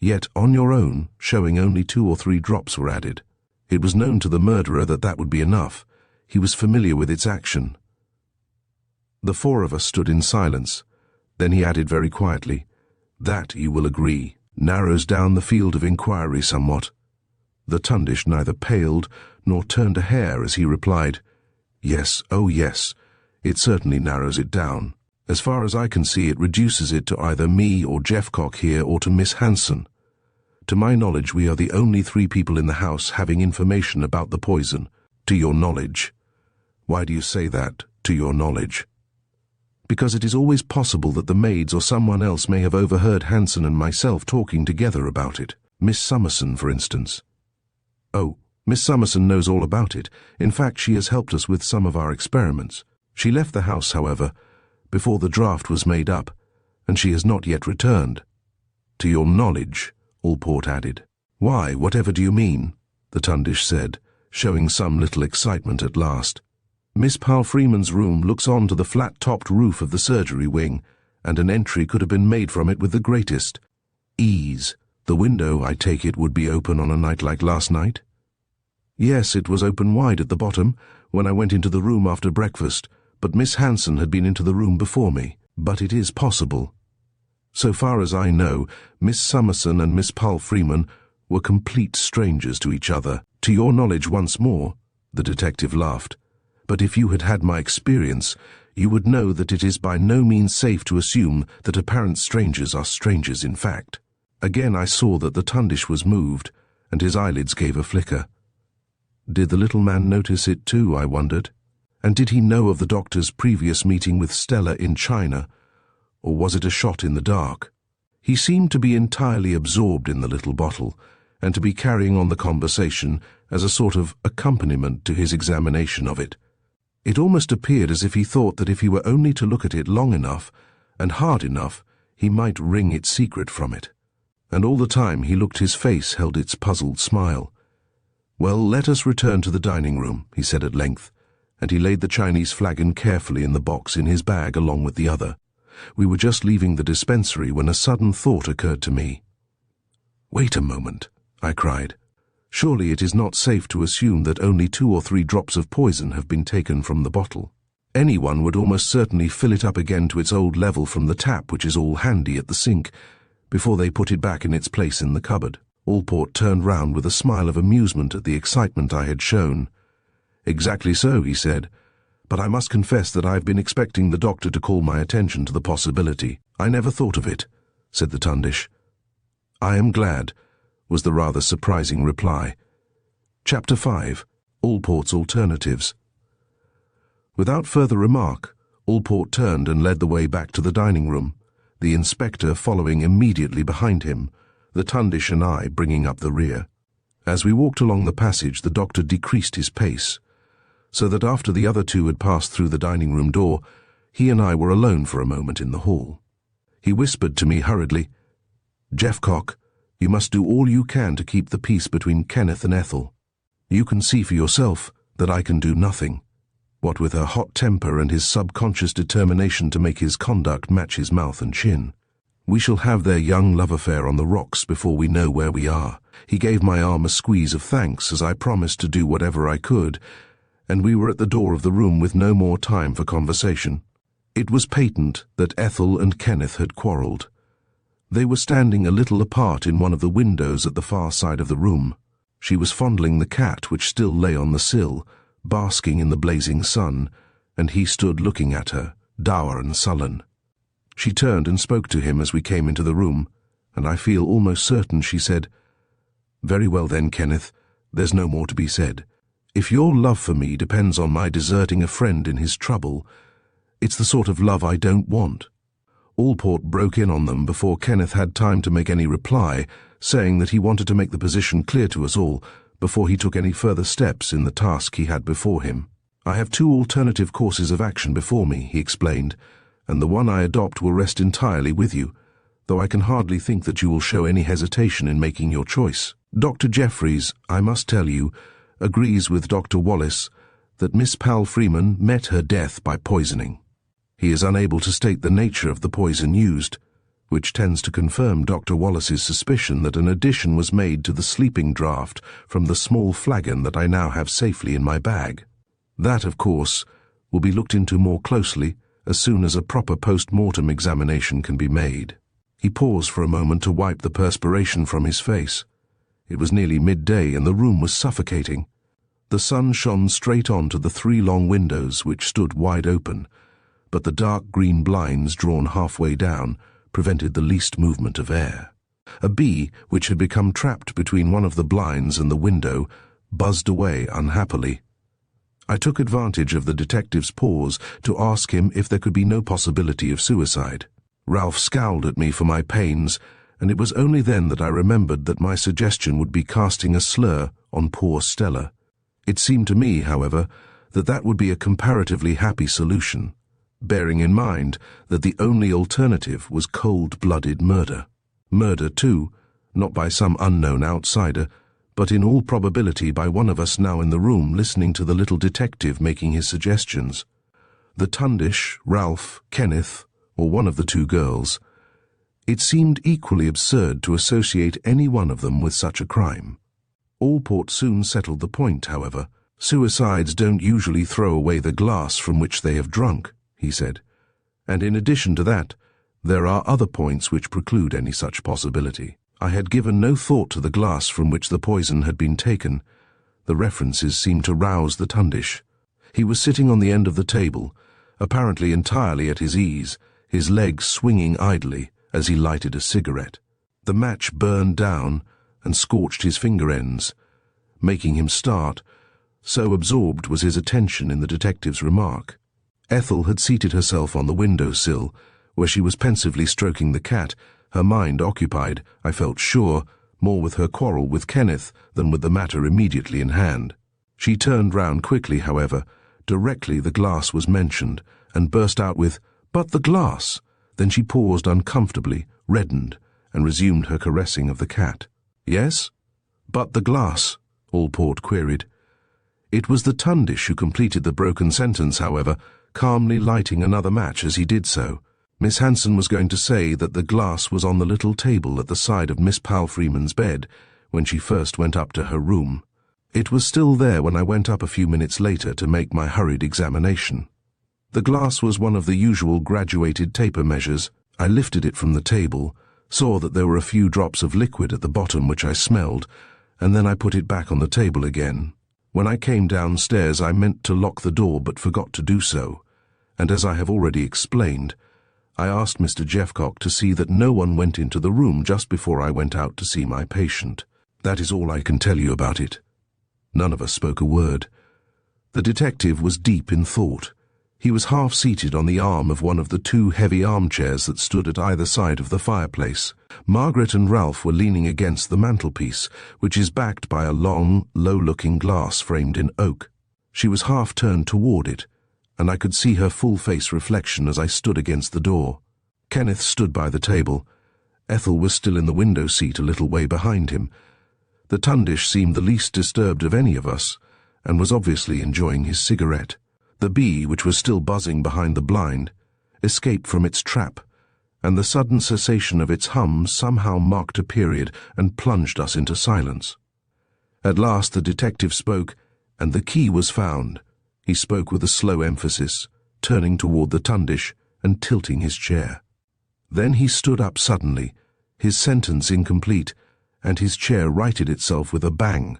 Yet, on your own, showing only 2 or 3 drops were added. It was known to the murderer that that would be enough. He was familiar with its action." The 4 of us stood in silence. Then he added very quietly, "That, you will agree, narrows down the field of inquiry somewhat." The Tundish neither paled nor turned a hair as he replied, "Yes, oh yes, it certainly narrows it down. As far as I can see, it reduces it to either me or Jeffcock here or to Miss Hansen. To my knowledge, we are the only 3 people in the house having information about the poison. To your knowledge." "Why do you say that?" to your knowledge. Because it is always possible that the maids or someone else may have overheard Hanson and myself talking together about it. Miss Summerson, for instance. Oh, Miss Summerson knows all about it. In fact, she has helped us with some of our experiments. She left the house, however, before the draft was made up, and she has not yet returned. To your knowledge, Allport added. Why, whatever do you mean? The Tundish said, showing some little excitement at last. Miss Palfreeman's room looks on to the flat-topped roof of the surgery wing, and an entry could have been made from it with the greatest ease. The window, I take it, would be open on a night like last night? Yes, it was open wide at the bottom when I went into the room after breakfast, but Miss Hanson had been into the room before me. But it is possible. So far as I know, Miss Summerson and Miss Palfreeman were complete strangers to each other. To your knowledge once more, the detective laughed. But if you had had my experience, you would know that it is by no means safe to assume that apparent strangers are strangers in fact. Again I saw that the Tundish was moved, and his eyelids gave a flicker. Did the little man notice it too, I wondered? And did he know of the doctor's previous meeting with Stella in China, or was it a shot in the dark? He seemed to be entirely absorbed in the little bottle, and to be carrying on the conversation as a sort of accompaniment to his examination of it. It almost appeared as if he thought that if he were only to look at it long enough and hard enough, he might wring its secret from it. And all the time he looked, his face held its puzzled smile. Well, let us return to the dining room, he said at length, and he laid the Chinese flagon carefully in the box in his bag along with the other. We were just leaving the dispensary when a sudden thought occurred to me. Wait a moment, I cried. Surely it is not safe to assume that only 2 or 3 drops of poison have been taken from the bottle. Anyone would almost certainly fill it up again to its old level from the tap, which is all handy at the sink, before they put it back in its place in the cupboard. Allport turned round with a smile of amusement at the excitement I had shown. Exactly so, he said, but I must confess that I have been expecting the doctor to call my attention to the possibility. I never thought of it, said the Tundish. I am glad, was the rather surprising reply. Chapter 5. Allport's Alternatives. Without further remark, Allport turned and led the way back to the dining room, the inspector following immediately behind him, the Tundish and I bringing up the rear. As we walked along the passage, the doctor decreased his pace, so that after the other 2 had passed through the dining room door, he and I were alone for a moment in the hall. He whispered to me hurriedly, Jeffcock, you must do all you can to keep the peace between Kenneth and Ethel. You can see for yourself that I can do nothing. What with her hot temper and his subconscious determination to make his conduct match his mouth and chin. We shall have their young love affair on the rocks before we know where we are. He gave my arm a squeeze of thanks as I promised to do whatever I could, and we were at the door of the room with no more time for conversation. It was patent that Ethel and Kenneth had quarrelled. They were standing a little apart in one of the windows at the far side of the room. She was fondling the cat which still lay on the sill, basking in the blazing sun, and he stood looking at her, dour and sullen. She turned and spoke to him as we came into the room, and I feel almost certain she said, Very well then, Kenneth, there's no more to be said. If your love for me depends on my deserting a friend in his trouble, it's the sort of love I don't want. Allport broke in on them before Kenneth had time to make any reply, saying that he wanted to make the position clear to us all before he took any further steps in the task he had before him. I have 2 alternative courses of action before me, he explained, and the one I adopt will rest entirely with you, though I can hardly think that you will show any hesitation in making your choice. Dr. Jeffries, I must tell you, agrees with Dr. Wallace that Miss Palfreeman met her death by poisoning. He is unable to state the nature of the poison used, which tends to confirm Dr. Wallace's suspicion that an addition was made to the sleeping draught from the small flagon that I now have safely in my bag. That, of course, will be looked into more closely as soon as a proper post-mortem examination can be made. He paused for a moment to wipe the perspiration from his face. It was nearly midday and the room was suffocating. The sun shone straight on to the 3 long windows which stood wide open, but the dark green blinds drawn halfway down prevented the least movement of air. A bee, which had become trapped between one of the blinds and the window, buzzed away unhappily. I took advantage of the detective's pause to ask him if there could be no possibility of suicide. Ralph scowled at me for my pains, and it was only then that I remembered that my suggestion would be casting a slur on poor Stella. It seemed to me, however, that that would be a comparatively happy solution, bearing in mind that the only alternative was cold-blooded murder. Murder, too, not by some unknown outsider, but in all probability by one of us now in the room listening to the little detective making his suggestions. The Tundish, Ralph, Kenneth, or one of the two girls. It seemed equally absurd to associate any one of them with such a crime. Allport soon settled the point, however. Suicides don't usually throw away the glass from which they have drunk, he said. And in addition to that, there are other points which preclude any such possibility. I had given no thought to the glass from which the poison had been taken. The references seemed to rouse the Tundish. He was sitting on the end of the table, apparently entirely at his ease, his legs swinging idly as he lighted a cigarette. The match burned down and scorched his finger ends, making him start, so absorbed was his attention in the detective's remark. Ethel had seated herself on the window-sill, where she was pensively stroking the cat, her mind occupied, I felt sure, more with her quarrel with Kenneth than with the matter immediately in hand. She turned round quickly, however, directly the glass was mentioned, and burst out with, "But the glass!" Then she paused uncomfortably, reddened, and resumed her caressing of the cat. "Yes? But the glass?" Allport queried. It was the Tundish who completed the broken sentence, however, calmly lighting another match as he did so. Miss Hanson was going to say that the glass was on the little table at the side of Miss Palfreeman's bed when she first went up to her room. It was still there when I went up a few minutes later to make my hurried examination. The glass was one of the usual graduated taper measures. I lifted it from the table, saw that there were a few drops of liquid at the bottom which I smelled, and then I put it back on the table again. When I came downstairs I meant to lock the door but forgot to do so, and as I have already explained, I asked Mr. Jeffcock to see that no one went into the room just before I went out to see my patient. That is all I can tell you about it. None of us spoke a word. The detective was deep in thought. He was half-seated on the arm of one of the two heavy armchairs that stood at either side of the fireplace. Margaret and Ralph were leaning against the mantelpiece, which is backed by a long, low-looking glass framed in oak. She was half-turned toward it, and I could see her full-face reflection as I stood against the door. Kenneth stood by the table. Ethel was still in the window seat a little way behind him. The Tundish seemed the least disturbed of any of us, and was obviously enjoying his cigarette. The bee, which was still buzzing behind the blind, escaped from its trap, and the sudden cessation of its hum somehow marked a period and plunged us into silence. At last the detective spoke, and the key was found. He spoke with a slow emphasis, turning toward the Tundish and tilting his chair. Then he stood up suddenly, his sentence incomplete, and his chair righted itself with a bang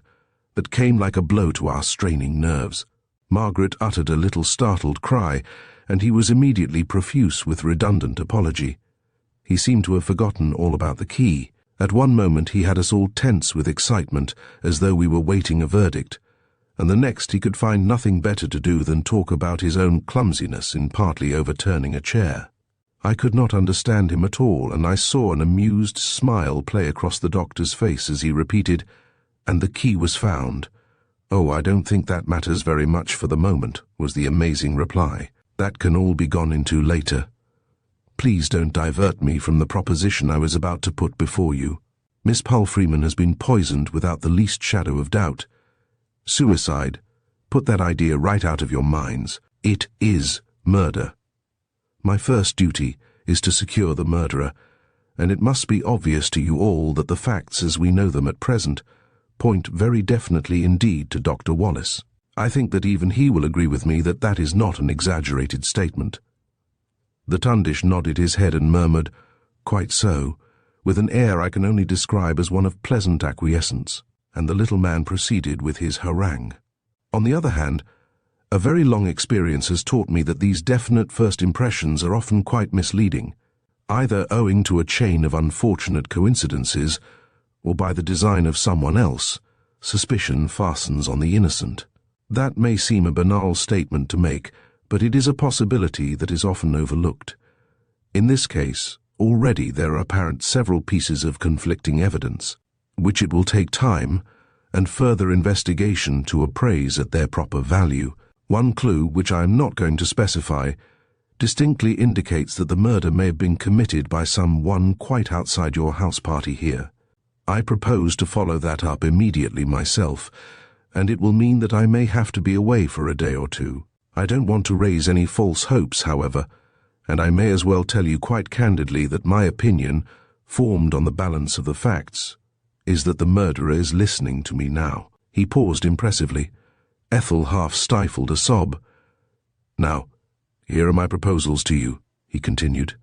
that came like a blow to our straining nerves. Margaret uttered a little startled cry, and he was immediately profuse with redundant apology. He seemed to have forgotten all about the key. At one moment he had us all tense with excitement, as though we were waiting a verdict, and the next he could find nothing better to do than talk about his own clumsiness in partly overturning a chair. I could not understand him at all, and I saw an amused smile play across the doctor's face as he repeated, "And the key was found." "Oh, I don't think that matters very much for the moment," was the amazing reply. "That can all be gone into later. Please don't divert me from the proposition I was about to put before you. Miss Palfreeman has been poisoned without the least shadow of doubt. Suicide. Put that idea right out of your minds. It is murder. My first duty is to secure the murderer, and it must be obvious to you all that the facts as we know them at present point very definitely indeed to Dr. Wallace. I think that even he will agree with me that that is not an exaggerated statement." The Tundish nodded his head and murmured, "Quite so," with an air I can only describe as one of pleasant acquiescence, and the little man proceeded with his harangue. On the other hand, a very long experience has taught me that these definite first impressions are often quite misleading, either owing to a chain of unfortunate coincidences, or by the design of someone else. Suspicion fastens on the innocent. That may seem a banal statement to make, but it is a possibility that is often overlooked. In this case, already there are apparent several pieces of conflicting evidence, which it will take time and further investigation to appraise at their proper value. One clue, which I am not going to specify, distinctly indicates that the murder may have been committed by someone quite outside your house party here. I propose to follow that up immediately myself, and it will mean that I may have to be away for a day or two. I don't want to raise any false hopes, however, and I may as well tell you quite candidly that my opinion, formed on the balance of the facts, is that the murderer is listening to me now. He paused impressively. Ethel half stifled a sob. Now, here are my proposals to you, he continued.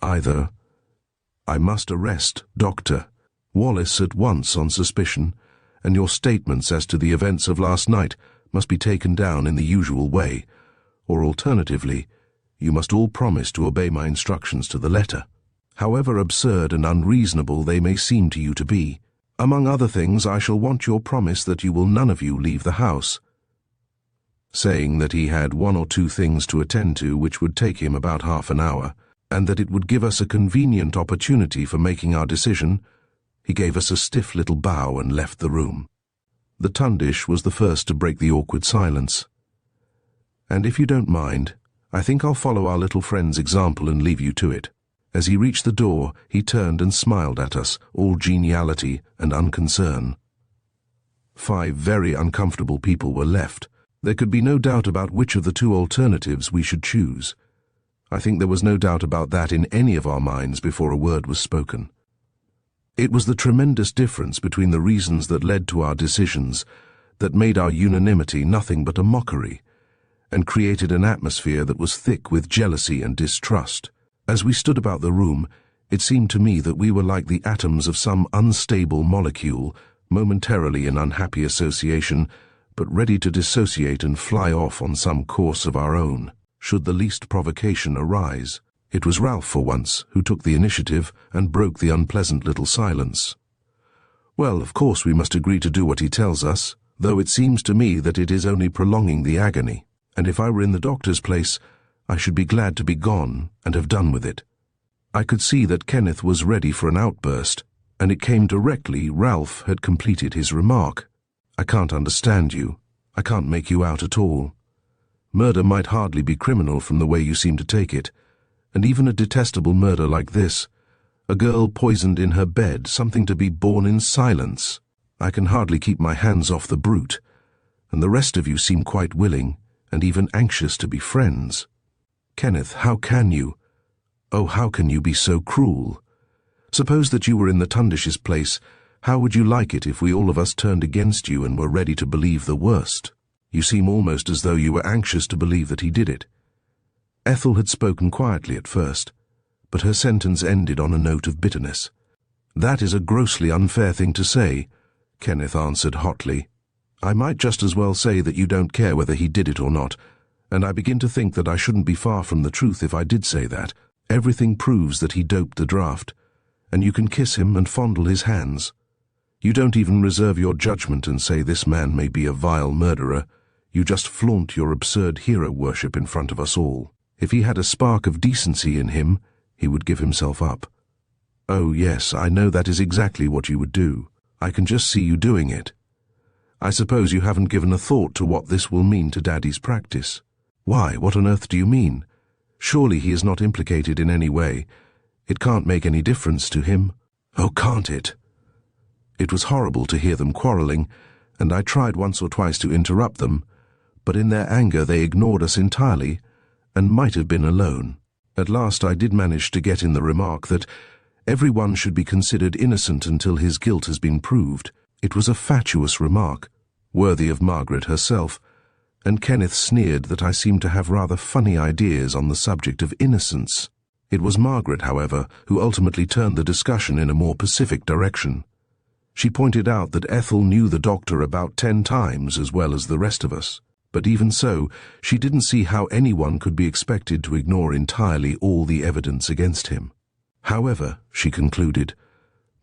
Either I must arrest Dr. Wallace at once on suspicion, and your statements as to the events of last night must be taken down in the usual way, or alternatively, you must all promise to obey my instructions to the letter, however absurd and unreasonable they may seem to you to be. Among other things, I shall want your promise that you will none of you leave the house. Saying that he had 1 or 2 things to attend to which would take him about half an hour, and that it would give us a convenient opportunity for making our decision, he gave us a stiff little bow and left the room. The Tundish was the first to break the awkward silence. And if you don't mind, I think I'll follow our little friend's example and leave you to it. As he reached the door, he turned and smiled at us, all geniality and unconcern. 5 very uncomfortable people were left. There could be no doubt about which of the 2 alternatives we should choose. I think there was no doubt about that in any of our minds before a word was spoken. It was the tremendous difference between the reasons that led to our decisions that made our unanimity nothing but a mockery, and created an atmosphere that was thick with jealousy and distrust. As we stood about the room, it seemed to me that we were like the atoms of some unstable molecule, momentarily in unhappy association, but ready to dissociate and fly off on some course of our own, should the least provocation arise. It was Ralph, for once, who took the initiative and broke the unpleasant little silence. Well, of course we must agree to do what he tells us, though it seems to me that it is only prolonging the agony, and if I were in the doctor's place, I should be glad to be gone and have done with it. I could see that Kenneth was ready for an outburst, and it came directly Ralph had completed his remark. I can't understand you. I can't make you out at all. Murder might hardly be criminal from the way you seem to take it, and even a detestable murder like this, a girl poisoned in her bed, something to be borne in silence. I can hardly keep my hands off the brute, and the rest of you seem quite willing, and even anxious to be friends. Kenneth, how can you? Oh, how can you be so cruel? Suppose that you were in the Tundish's place, how would you like it if we all of us turned against you and were ready to believe the worst? You seem almost as though you were anxious to believe that he did it. Ethel had spoken quietly at first, but her sentence ended on a note of bitterness. That is a grossly unfair thing to say, Kenneth answered hotly. I might just as well say that you don't care whether he did it or not, and I begin to think that I shouldn't be far from the truth if I did say that. Everything proves that he doped the draft, and you can kiss him and fondle his hands. You don't even reserve your judgment and say this man may be a vile murderer. You just flaunt your absurd hero worship in front of us all. If he had a spark of decency in him, he would give himself up. Oh yes, I know that is exactly what you would do. I can just see you doing it. I suppose you haven't given a thought to what this will mean to Daddy's practice. Why, what on earth do you mean? Surely he is not implicated in any way. It can't make any difference to him. Oh, can't it? It was horrible to hear them quarrelling, and I tried once or twice to interrupt them, but in their anger they ignored us entirely, and might have been alone. At last I did manage to get in the remark that everyone should be considered innocent until his guilt has been proved. It was a fatuous remark, worthy of Margaret herself, and Kenneth sneered that I seemed to have rather funny ideas on the subject of innocence. It was Margaret, however, who ultimately turned the discussion in a more pacific direction. She pointed out that Ethel knew the doctor about 10 times as well as the rest of us, but even so, she didn't see how anyone could be expected to ignore entirely all the evidence against him. However, she concluded,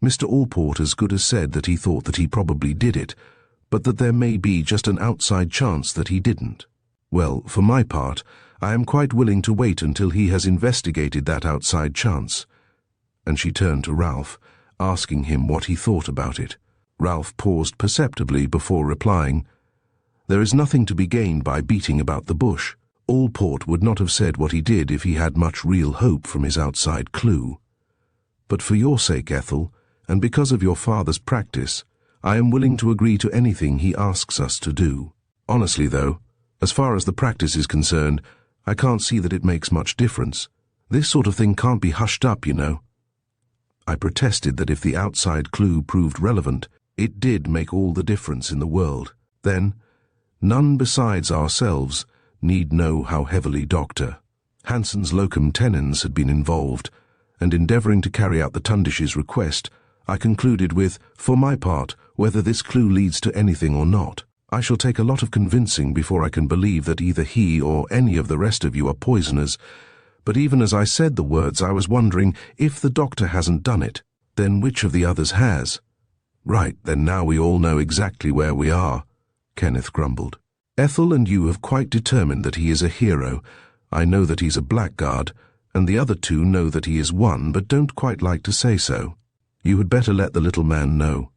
Mr. Allport as good as said that he thought that he probably did it, but that there may be just an outside chance that he didn't. Well, for my part, I am quite willing to wait until he has investigated that outside chance." And she turned to Ralph, asking him what he thought about it. Ralph paused perceptibly before replying, "There is nothing to be gained by beating about the bush. Allport would not have said what he did if he had much real hope from his outside clue. But for your sake, Ethel, and because of your father's practice, I am willing to agree to anything he asks us to do. Honestly, though, as far as the practice is concerned, I can't see that it makes much difference. This sort of thing can't be hushed up, you know." I protested that if the outside clue proved relevant, it did make all the difference in the world. Then, none besides ourselves need know how heavily Dr. Hanson's locum tenens had been involved, and endeavouring to carry out the Tundish's request, I concluded with, for my part, whether this clue leads to anything or not, I shall take a lot of convincing before I can believe that either he or any of the rest of you are poisoners. But even as I said the words, I was wondering, if the doctor hasn't done it, then which of the others has? "Right, then now we all know exactly where we are," Kenneth grumbled. "Ethel and you have quite determined that he is a hero. I know that he's a blackguard, and the other two know that he is one, but don't quite like to say so. You had better let the little man know.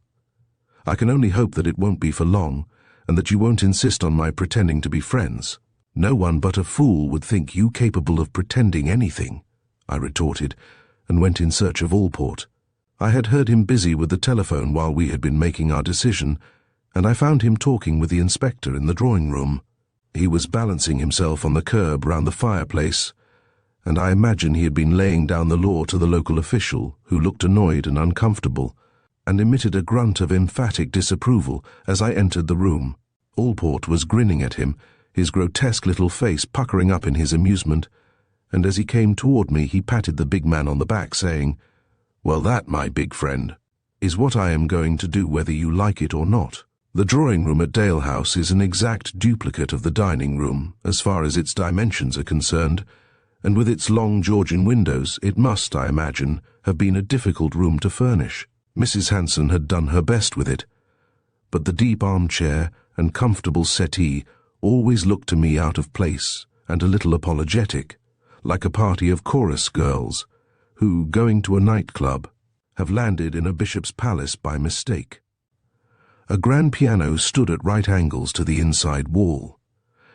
I can only hope that it won't be for long, and that you won't insist on my pretending to be friends. No one but a fool would think you capable of pretending anything," I retorted, and went in search of Allport. I had heard him busy with the telephone while we had been making our decision, and I found him talking with the inspector in the drawing room. He was balancing himself on the curb round the fireplace, and I imagine he had been laying down the law to the local official, who looked annoyed and uncomfortable, and emitted a grunt of emphatic disapproval as I entered the room. Allport was grinning at him, his grotesque little face puckering up in his amusement, and as he came toward me he patted the big man on the back, saying, "Well, that, my big friend, is what I am going to do whether you like it or not. The drawing room at Dalehouse is an exact duplicate of the dining room, as far as its dimensions are concerned, and with its long Georgian windows, it must, I imagine, have been a difficult room to furnish. Mrs. Hanson had done her best with it, but the deep armchair and comfortable settee always looked to me out of place and a little apologetic, like a party of chorus girls who, going to a nightclub, have landed in a bishop's palace by mistake. A grand piano stood at right angles to the inside wall.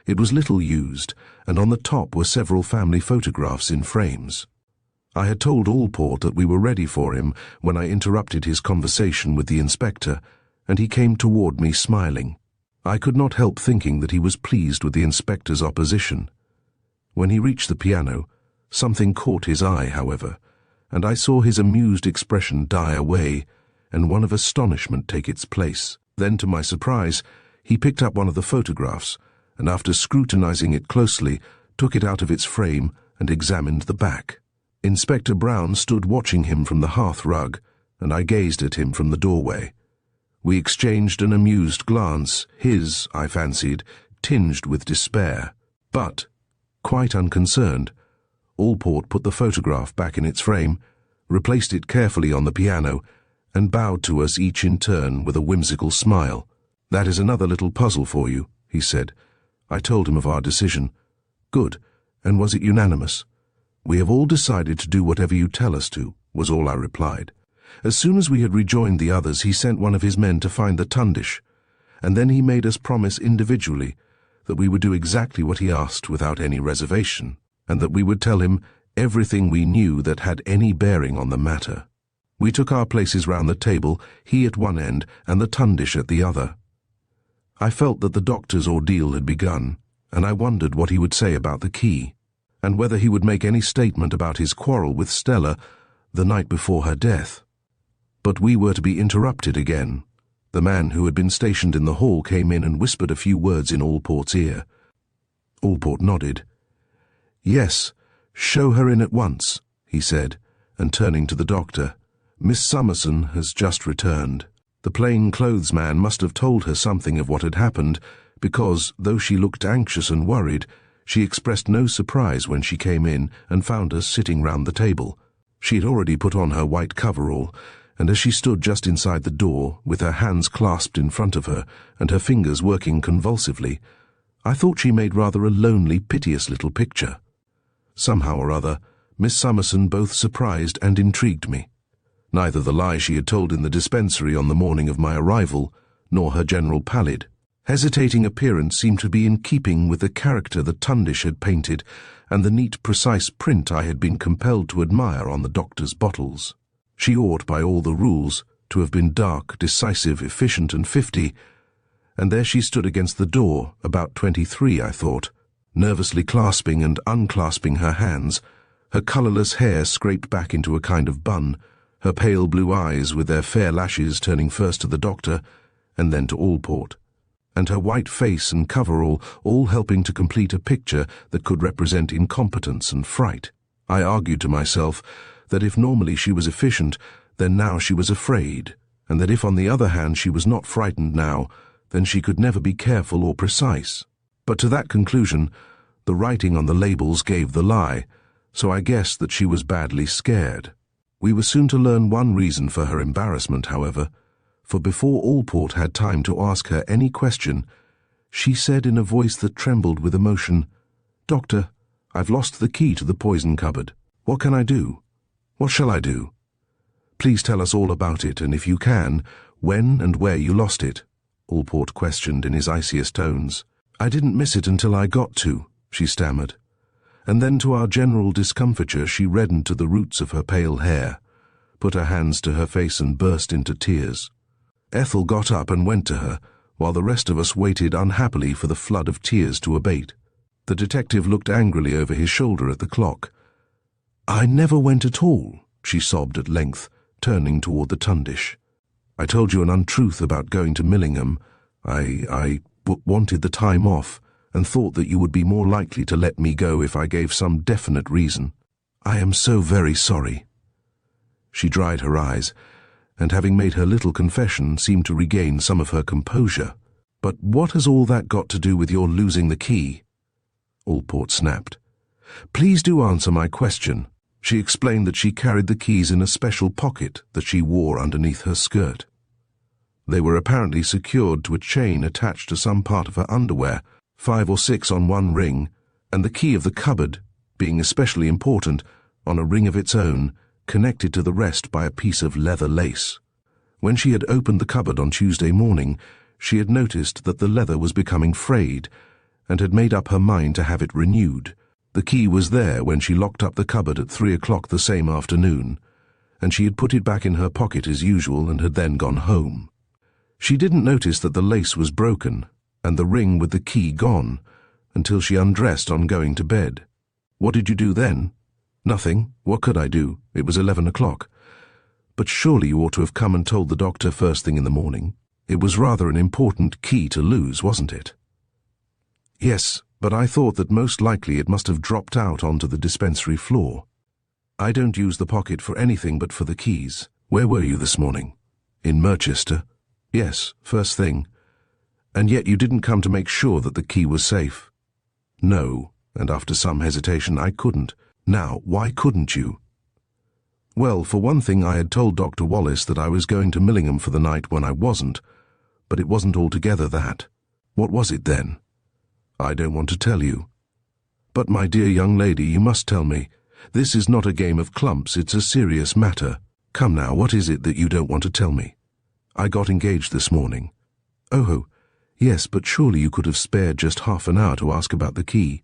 It was little used, and on the top were several family photographs in frames. I had told Allport that we were ready for him when I interrupted his conversation with the inspector, and he came toward me smiling. I could not help thinking that he was pleased with the inspector's opposition. When he reached the piano, something caught his eye, however, and I saw his amused expression die away, and one of astonishment take its place. Then, to my surprise, he picked up one of the photographs, and after scrutinizing it closely, took it out of its frame and examined the back. Inspector Brown stood watching him from the hearth rug, and I gazed at him from the doorway. We exchanged an amused glance, his, I fancied, tinged with despair. But, quite unconcerned, Allport put the photograph back in its frame, replaced it carefully on the piano, and bowed to us each in turn with a whimsical smile. "That is another little puzzle for you," he said. I told him of our decision. "Good, and was it unanimous?" "We have all decided to do whatever you tell us to," was all I replied. As soon as we had rejoined the others, he sent one of his men to find the Tundish, and then he made us promise individually that we would do exactly what he asked without any reservation, and that we would tell him everything we knew that had any bearing on the matter. We took our places round the table, he at one end and the Tundish at the other. I felt that the doctor's ordeal had begun, and I wondered what he would say about the key, and whether he would make any statement about his quarrel with Stella the night before her death. But we were to be interrupted again. The man who had been stationed in the hall came in and whispered a few words in Allport's ear. Allport nodded. "Yes, show her in at once," he said, and turning to the doctor, "Miss Summerson has just returned." The plain-clothes man must have told her something of what had happened, because, though she looked anxious and worried, she expressed no surprise when she came in and found us sitting round the table. She had already put on her white coverall, and as she stood just inside the door, with her hands clasped in front of her and her fingers working convulsively, I thought she made rather a lonely, piteous little picture. Somehow or other, Miss Summerson both surprised and intrigued me. Neither the lie she had told in the dispensary on the morning of my arrival, nor her general pallid, hesitating appearance seemed to be in keeping with the character that Tundish had painted and the neat, precise print I had been compelled to admire on the doctor's bottles. She ought, by all the rules, to have been dark, decisive, efficient, and 50, and there she stood against the door, about 23, I thought, nervously clasping and unclasping her hands, her colourless hair scraped back into a kind of bun, her pale blue eyes with their fair lashes turning first to the doctor and then to Allport, and her white face and coverall all helping to complete a picture that could represent incompetence and fright. I argued to myself that if normally she was efficient, then now she was afraid, and that if on the other hand she was not frightened now, then she could never be careful or precise. But to that conclusion, the writing on the labels gave the lie, so I guessed that she was badly scared. We were soon to learn one reason for her embarrassment, however, for before Allport had time to ask her any question, she said in a voice that trembled with emotion, "Doctor, I've lost the key to the poison cupboard. What can I do? What shall I do? Please tell us all about it, and if you can, when and where you lost it," Allport questioned in his iciest tones. "I didn't miss it until I got to," she stammered. And then to our general discomfiture she reddened to the roots of her pale hair, put her hands to her face and burst into tears. Ethel got up and went to her, while the rest of us waited unhappily for the flood of tears to abate. The detective looked angrily over his shoulder at the clock. "I never went at all," she sobbed at length, turning toward the Tundish. "I told you an untruth about going to Millingham. I wanted the time off, and thought that you would be more likely to let me go if I gave some definite reason. I am so very sorry." She dried her eyes, and having made her little confession, seemed to regain some of her composure. "But what has all that got to do with your losing the key?" Allport snapped. "Please do answer my question." She explained that she carried the keys in a special pocket that she wore underneath her skirt. They were apparently secured to a chain attached to some part of her underwear, 5 or 6 on one ring, and the key of the cupboard, being especially important, on a ring of its own, connected to the rest by a piece of leather lace. When she had opened the cupboard on Tuesday morning, she had noticed that the leather was becoming frayed, and had made up her mind to have it renewed. The key was there when she locked up the cupboard at 3 o'clock the same afternoon, and she had put it back in her pocket as usual and had then gone home. She didn't notice that the lace was broken, and the ring with the key gone, until she undressed on going to bed. What did you do then? Nothing. What could I do? It was 11 o'clock. But surely you ought to have come and told the doctor first thing in the morning. It was rather an important key to lose, wasn't it? Yes, but I thought that most likely it must have dropped out onto the dispensary floor. I don't use the pocket for anything but for the keys. Where were you this morning? In Merchester? Yes, first thing. And yet you didn't come to make sure that the key was safe? No, and after some hesitation I couldn't. Now, why couldn't you? Well, for one thing, I had told Dr. Wallace that I was going to Millingham for the night when I wasn't, but it wasn't altogether that. What was it then? I don't want to tell you. But, my dear young lady, you must tell me. This is not a game of clumps, it's a serious matter. Come now, what is it that you don't want to tell me? I got engaged this morning. Oh, yes, but surely you could have spared just half an hour to ask about the key.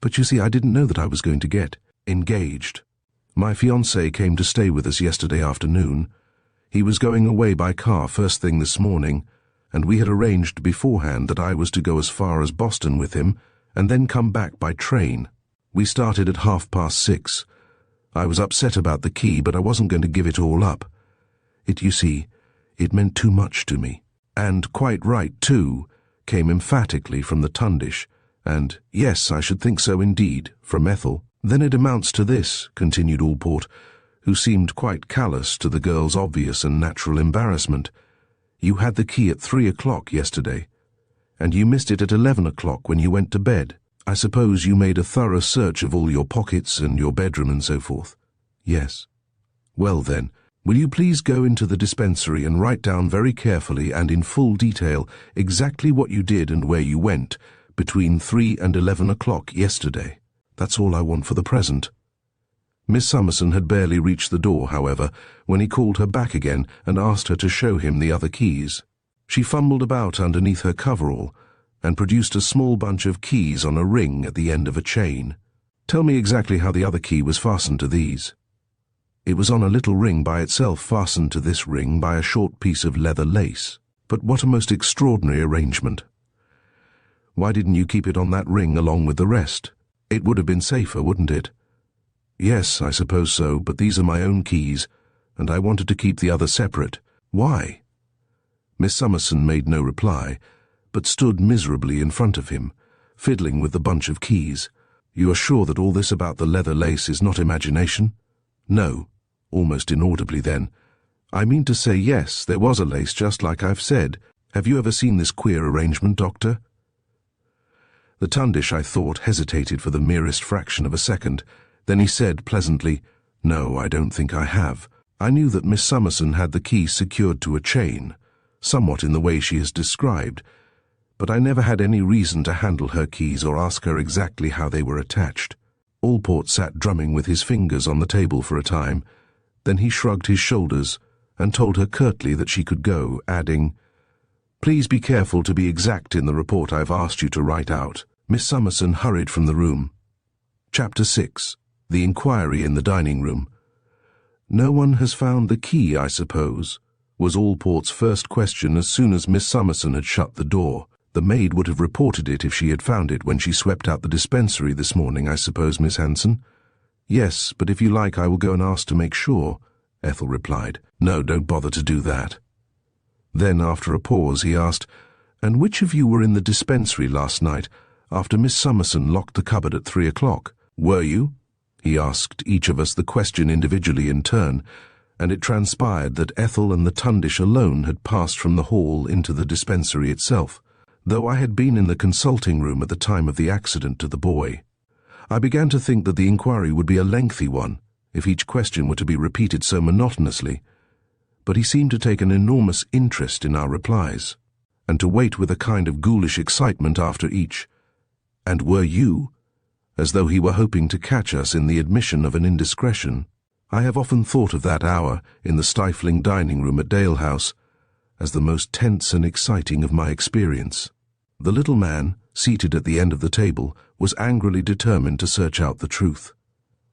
But you see, I didn't know that I was going to get engaged. My fiancé came to stay with us yesterday afternoon. He was going away by car first thing this morning, and we had arranged beforehand that I was to go as far as Boston with him and then come back by train. We started at 6:30. I was upset about the key, but I wasn't going to give it all up. You see, it meant too much to me. And quite right, too, came emphatically from the Tundish, and yes, I should think so indeed, from Ethel. Then it amounts to this, continued Allport, who seemed quite callous to the girl's obvious and natural embarrassment. You had the key at 3 o'clock yesterday, and you missed it at 11 o'clock when you went to bed. I suppose you made a thorough search of all your pockets and your bedroom and so forth. Yes. Well then, Will you please go into the dispensary and write down very carefully and in full detail exactly what you did and where you went between 3 and 11 o'clock yesterday? That's all I want for the present." Miss Summerson had barely reached the door, however, when he called her back again and asked her to show him the other keys. She fumbled about underneath her coverall and produced a small bunch of keys on a ring at the end of a chain. "Tell me exactly how the other key was fastened to these." "It was on a little ring by itself, fastened to this ring by a short piece of leather lace. But what a most extraordinary arrangement. Why didn't you keep it on that ring along with the rest? It would have been safer, wouldn't it?" "Yes, I suppose so, but these are my own keys, and I wanted to keep the other separate." "Why?" Miss Summerson made no reply, but stood miserably in front of him, fiddling with the bunch of keys. "You are sure that all this about the leather lace is not imagination?" "No," almost inaudibly then. "I mean to say yes, there was a lace just like I've said. Have you ever seen this queer arrangement, Doctor?" The Tundish, I thought, hesitated for the merest fraction of a second. Then he said pleasantly, "No, I don't think I have. I knew that Miss Summerson had the key secured to a chain, somewhat in the way she has described, but I never had any reason to handle her keys or ask her exactly how they were attached." Allport sat drumming with his fingers on the table for a time. Then he shrugged his shoulders and told her curtly that she could go, adding, "Please be careful to be exact in the report I've asked you to write out." Miss Summerson hurried from the room. Chapter 6. The Inquiry in the Dining Room. "No one has found the key, I suppose?" was Allport's first question as soon as Miss Summerson had shut the door. "The maid would have reported it if she had found it when she swept out the dispensary this morning, I suppose, Miss Hanson?" "Yes, but if you like I will go and ask to make sure," Ethel replied. "No, don't bother to do that." Then, after a pause, he asked, "And which of you were in the dispensary last night after Miss Summerson locked the cupboard at 3 o'clock? Were you?" He asked each of us the question individually in turn, and it transpired that Ethel and the Tundish alone had passed from the hall into the dispensary itself, though I had been in the consulting room at the time of the accident to the boy. I began to think that the inquiry would be a lengthy one, if each question were to be repeated so monotonously, but he seemed to take an enormous interest in our replies, and to wait with a kind of ghoulish excitement after each. "And were you?" as though he were hoping to catch us in the admission of an indiscretion. I have often thought of that hour in the stifling dining room at Dalehouse as the most tense and exciting of my experience. The little man, seated at the end of the table, was angrily determined to search out the truth.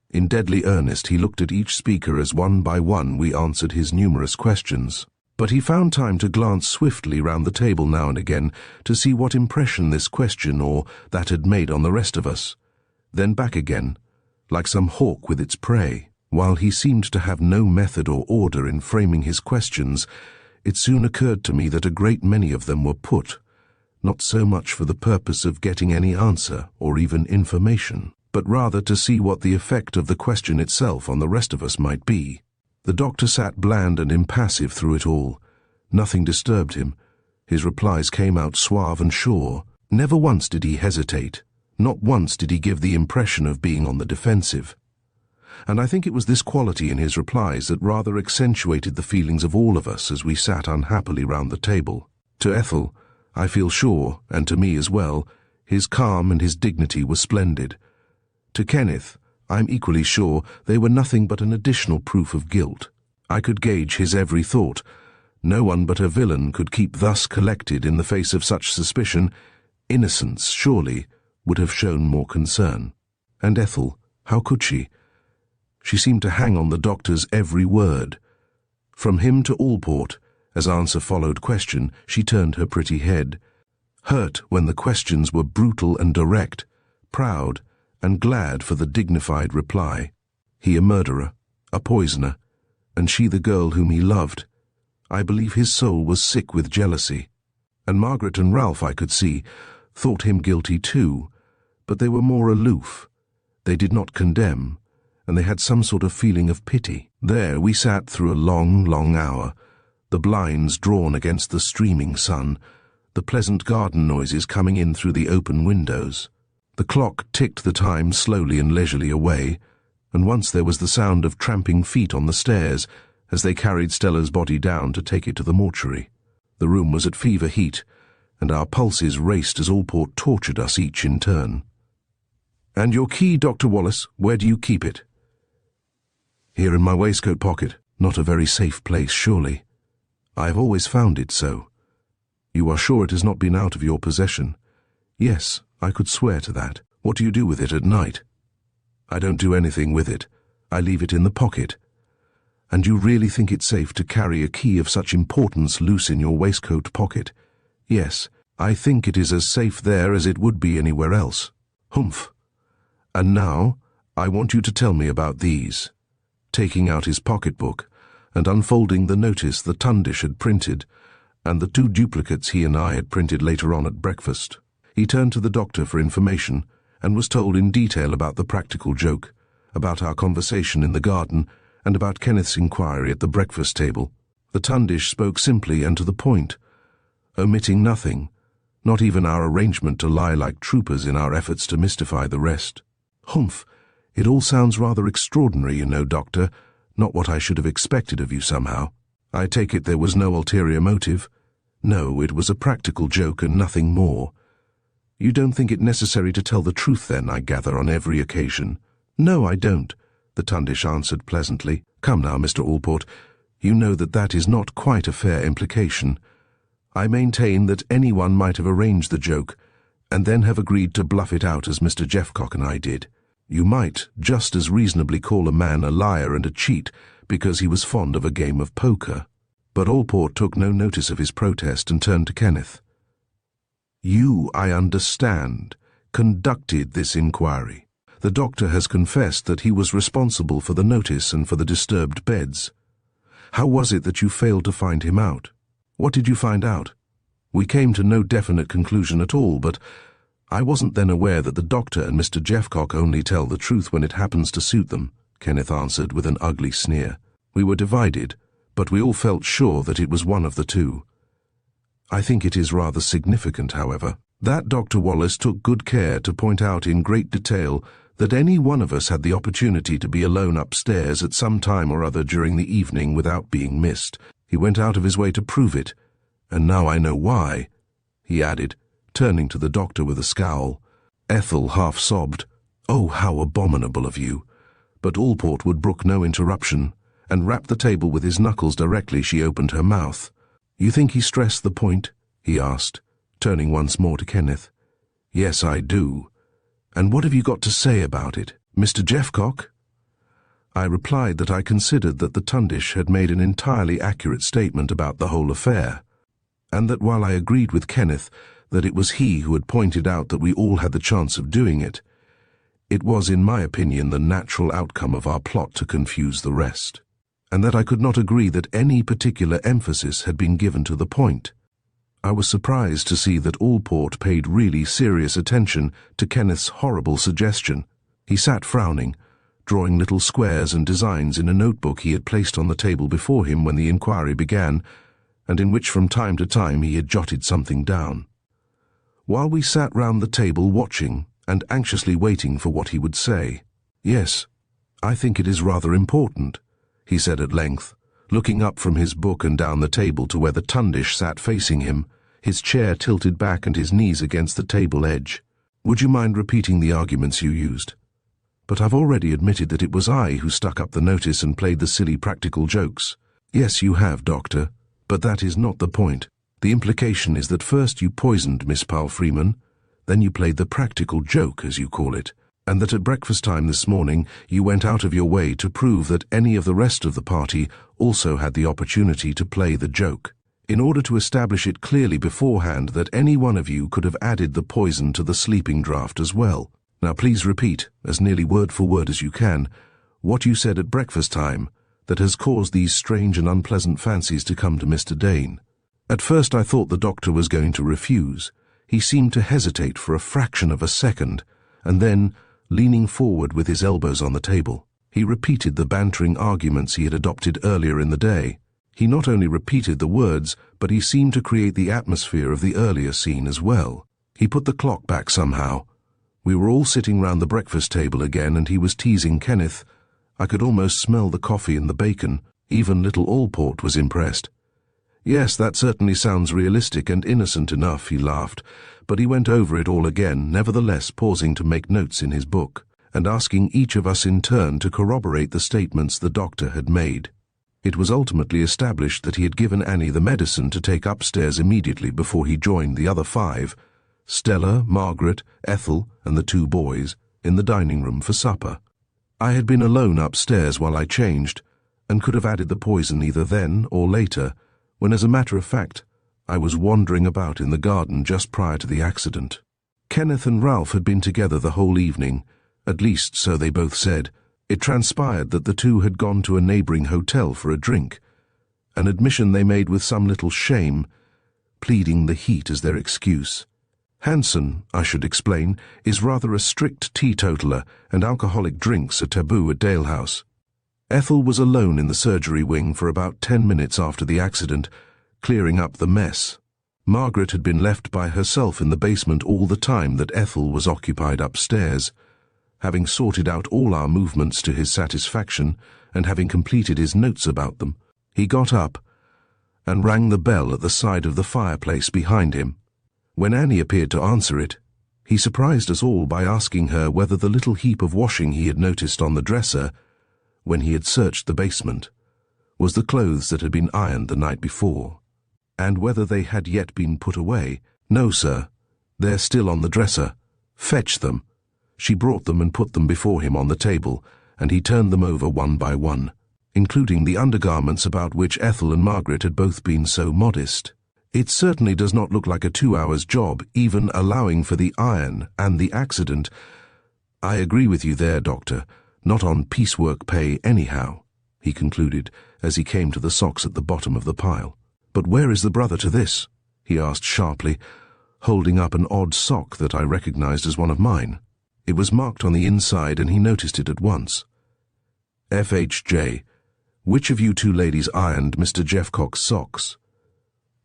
In deadly earnest he looked at each speaker as one by one we answered his numerous questions. But he found time to glance swiftly round the table now and again to see what impression this question or that had made on the rest of us, then back again, like some hawk with its prey. While he seemed to have no method or order in framing his questions, it soon occurred to me that a great many of them were put, not so much for the purpose of getting any answer or even information, but rather to see what the effect of the question itself on the rest of us might be. The doctor sat bland and impassive through it all. Nothing disturbed him. His replies came out suave and sure. Never once did he hesitate. Not once did he give the impression of being on the defensive. And I think it was this quality in his replies that rather accentuated the feelings of all of us as we sat unhappily round the table. To Ethel, I feel sure, and to me as well, his calm and his dignity were splendid. To Kenneth, I am equally sure they were nothing but an additional proof of guilt. I could gauge his every thought. No one but a villain could keep thus collected in the face of such suspicion. Innocence, surely, would have shown more concern. And Ethel, how could she? She seemed to hang on the doctor's every word. From him to Allport, as answer followed question, she turned her pretty head, hurt when the questions were brutal and direct, proud and glad for the dignified reply. He a murderer, a poisoner, and she the girl whom he loved. I believe his soul was sick with jealousy. And Margaret and Ralph, I could see, thought him guilty too, but they were more aloof. They did not condemn, and they had some sort of feeling of pity. There we sat through a long, long hour, the blinds drawn against the streaming sun, the pleasant garden noises coming in through the open windows. The clock ticked the time slowly and leisurely away, and once there was the sound of tramping feet on the stairs, as they carried Stella's body down to take it to the mortuary. The room was at fever heat, and our pulses raced as Allport tortured us each in turn. "And your key, Dr. Wallace, where do you keep it?" "Here in my waistcoat pocket. Not a very safe place, surely." "I have always found it so." "You are sure it has not been out of your possession?" "Yes, I could swear to that." "What do you do with it at night?" "I don't do anything with it. I leave it in the pocket." "And you really think it safe to carry a key of such importance loose in your waistcoat pocket?" "Yes, I think it is as safe there as it would be anywhere else." "Humph. And now, I want you to tell me about these." Taking out his pocketbook and unfolding the notice the Tundish had printed and the 2 duplicates he and I had printed later on at breakfast, he turned to the doctor for information and was told in detail about the practical joke, about our conversation in the garden, and about Kenneth's inquiry at the breakfast table. The Tundish spoke simply and to the point, omitting nothing, not even our arrangement to lie like troopers in our efforts to mystify the rest. "Humph, it all sounds rather extraordinary, you know, Doctor. Not what I should have expected of you somehow. I take it there was no ulterior motive?" "No, it was a practical joke and nothing more." "You don't think it necessary to tell the truth then, I gather, on every occasion?" "No, I don't," the Tundish answered pleasantly. "Come now, Mr. Allport, you know that is not quite a fair implication. I maintain that anyone might have arranged the joke, and then have agreed to bluff it out as Mr. Jeffcock and I did. You might just as reasonably call a man a liar and a cheat because he was fond of a game of poker." But Allport took no notice of his protest and turned to Kenneth. "You, I understand, conducted this inquiry. The doctor has confessed that he was responsible for the notice and for the disturbed beds. How was it that you failed to find him out? What did you find out?" "We came to no definite conclusion at all, but I wasn't then aware that the doctor and Mr. Jeffcock only tell the truth when it happens to suit them," Kenneth answered with an ugly sneer. "We were divided, but we all felt sure that it was one of the two. I think it is rather significant, however, that Dr. Wallace took good care to point out in great detail that any one of us had the opportunity to be alone upstairs at some time or other during the evening without being missed. He went out of his way to prove it, and now I know why," he added, turning to the doctor with a scowl. Ethel half sobbed, "Oh, how abominable of you!" But Allport would brook no interruption, and rapped the table with his knuckles directly she opened her mouth. "You think he stressed the point?" he asked, turning once more to Kenneth. "Yes, I do. And what have you got to say about it, Mr. Jeffcock?" I replied that I considered that the Tundish had made an entirely accurate statement about the whole affair, and that while I agreed with Kenneth that it was he who had pointed out that we all had the chance of doing it, it was, in my opinion, the natural outcome of our plot to confuse the rest, and that I could not agree that any particular emphasis had been given to the point. I was surprised to see that Allport paid really serious attention to Kenneth's horrible suggestion. He sat frowning, drawing little squares and designs in a notebook he had placed on the table before him when the inquiry began, and in which from time to time he had jotted something down. While we sat round the table watching and anxiously waiting for what he would say, "Yes, I think it is rather important," he said at length, looking up from his book and down the table to where the Tundish sat facing him, his chair tilted back and his knees against the table edge. "Would you mind repeating the arguments you used?" "But I've already admitted that it was I who stuck up the notice and played the silly practical jokes." "Yes, you have, Doctor, but that is not the point. The implication is that first you poisoned Miss Palfreeman, then you played the practical joke, as you call it, and that at breakfast time this morning you went out of your way to prove that any of the rest of the party also had the opportunity to play the joke, in order to establish it clearly beforehand that any one of you could have added the poison to the sleeping draught as well. Now please repeat, as nearly word for word as you can, what you said at breakfast time that has caused these strange and unpleasant fancies to come to Mr. Dane." At first I thought the doctor was going to refuse. He seemed to hesitate for a fraction of a second, and then, leaning forward with his elbows on the table, he repeated the bantering arguments he had adopted earlier in the day. He not only repeated the words, but he seemed to create the atmosphere of the earlier scene as well. He put the clock back somehow. We were all sitting round the breakfast table again, and he was teasing Kenneth. I could almost smell the coffee and the bacon, Even little Allport was impressed. "Yes, that certainly sounds realistic and innocent enough," he laughed, but he went over it all again, nevertheless pausing to make notes in his book, and asking each of us in turn to corroborate the statements the doctor had made. It was ultimately established that he had given Annie the medicine to take upstairs immediately before he joined the other 5, Stella, Margaret, Ethel, and the 2 boys, in the dining room for supper. I had been alone upstairs while I changed, and could have added the poison either then or later, when, as a matter of fact, I was wandering about in the garden just prior to the accident. Kenneth and Ralph had been together the whole evening, at least so they both said. It transpired that the 2 had gone to a neighbouring hotel for a drink, an admission they made with some little shame, pleading the heat as their excuse. Hanson, I should explain, is rather a strict teetotaler, and alcoholic drinks are taboo at Dalehouse. Ethel was alone in the surgery wing for about 10 minutes after the accident, clearing up the mess. Margaret had been left by herself in the basement all the time that Ethel was occupied upstairs. Having sorted out all our movements to his satisfaction, and having completed his notes about them, he got up and rang the bell at the side of the fireplace behind him. When Annie appeared to answer it, he surprised us all by asking her whether the little heap of washing he had noticed on the dresser, when he had searched the basement, was the clothes that had been ironed the night before, and whether they had yet been put away. "No, sir. They're still on the dresser. Fetch them." She brought them and put them before him on the table, and he turned them over one by one, including the undergarments about which Ethel and Margaret had both been so modest. "It certainly does not look like a 2 hours job, even allowing for the iron and the accident. I agree with you there, Doctor. Not on piecework pay anyhow," he concluded, as he came to the socks at the bottom of the pile. "But where is the brother to this?" he asked sharply, holding up an odd sock that I recognized as one of mine. It was marked on the inside, and he noticed it at once. "FHJ. Which of you 2 ladies ironed Mr. Jeffcock's socks?"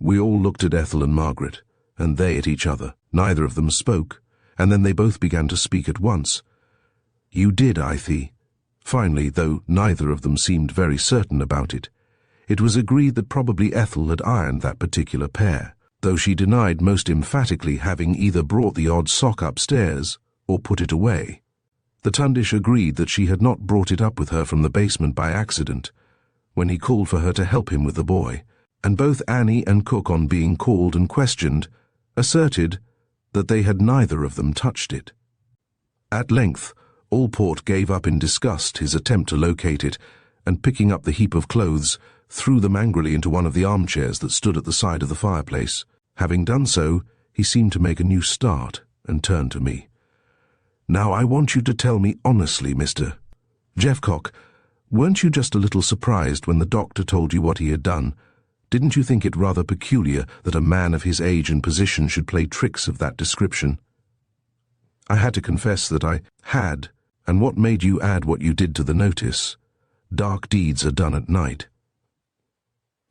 We all looked at Ethel and Margaret, and they at each other. Neither of them spoke, and then they both began to speak at once. "You did, Ithie." Finally, though neither of them seemed very certain about it, it was agreed that probably Ethel had ironed that particular pair, though she denied most emphatically having either brought the odd sock upstairs or put it away. The Tundish agreed that she had not brought it up with her from the basement by accident, when he called for her to help him with the boy, and both Annie and Cook, on being called and questioned, asserted that they had neither of them touched it. At length, Allport gave up in disgust his attempt to locate it, and picking up the heap of clothes, threw them angrily into one of the armchairs that stood at the side of the fireplace. Having done so, he seemed to make a new start, and turned to me. "Now I want you to tell me honestly, Mr. Jeffcock, weren't you just a little surprised when the doctor told you what he had done? Didn't you think it rather peculiar that a man of his age and position should play tricks of that description?" I had to confess that I had. "And what made you add what you did to the notice? Dark deeds are done at night."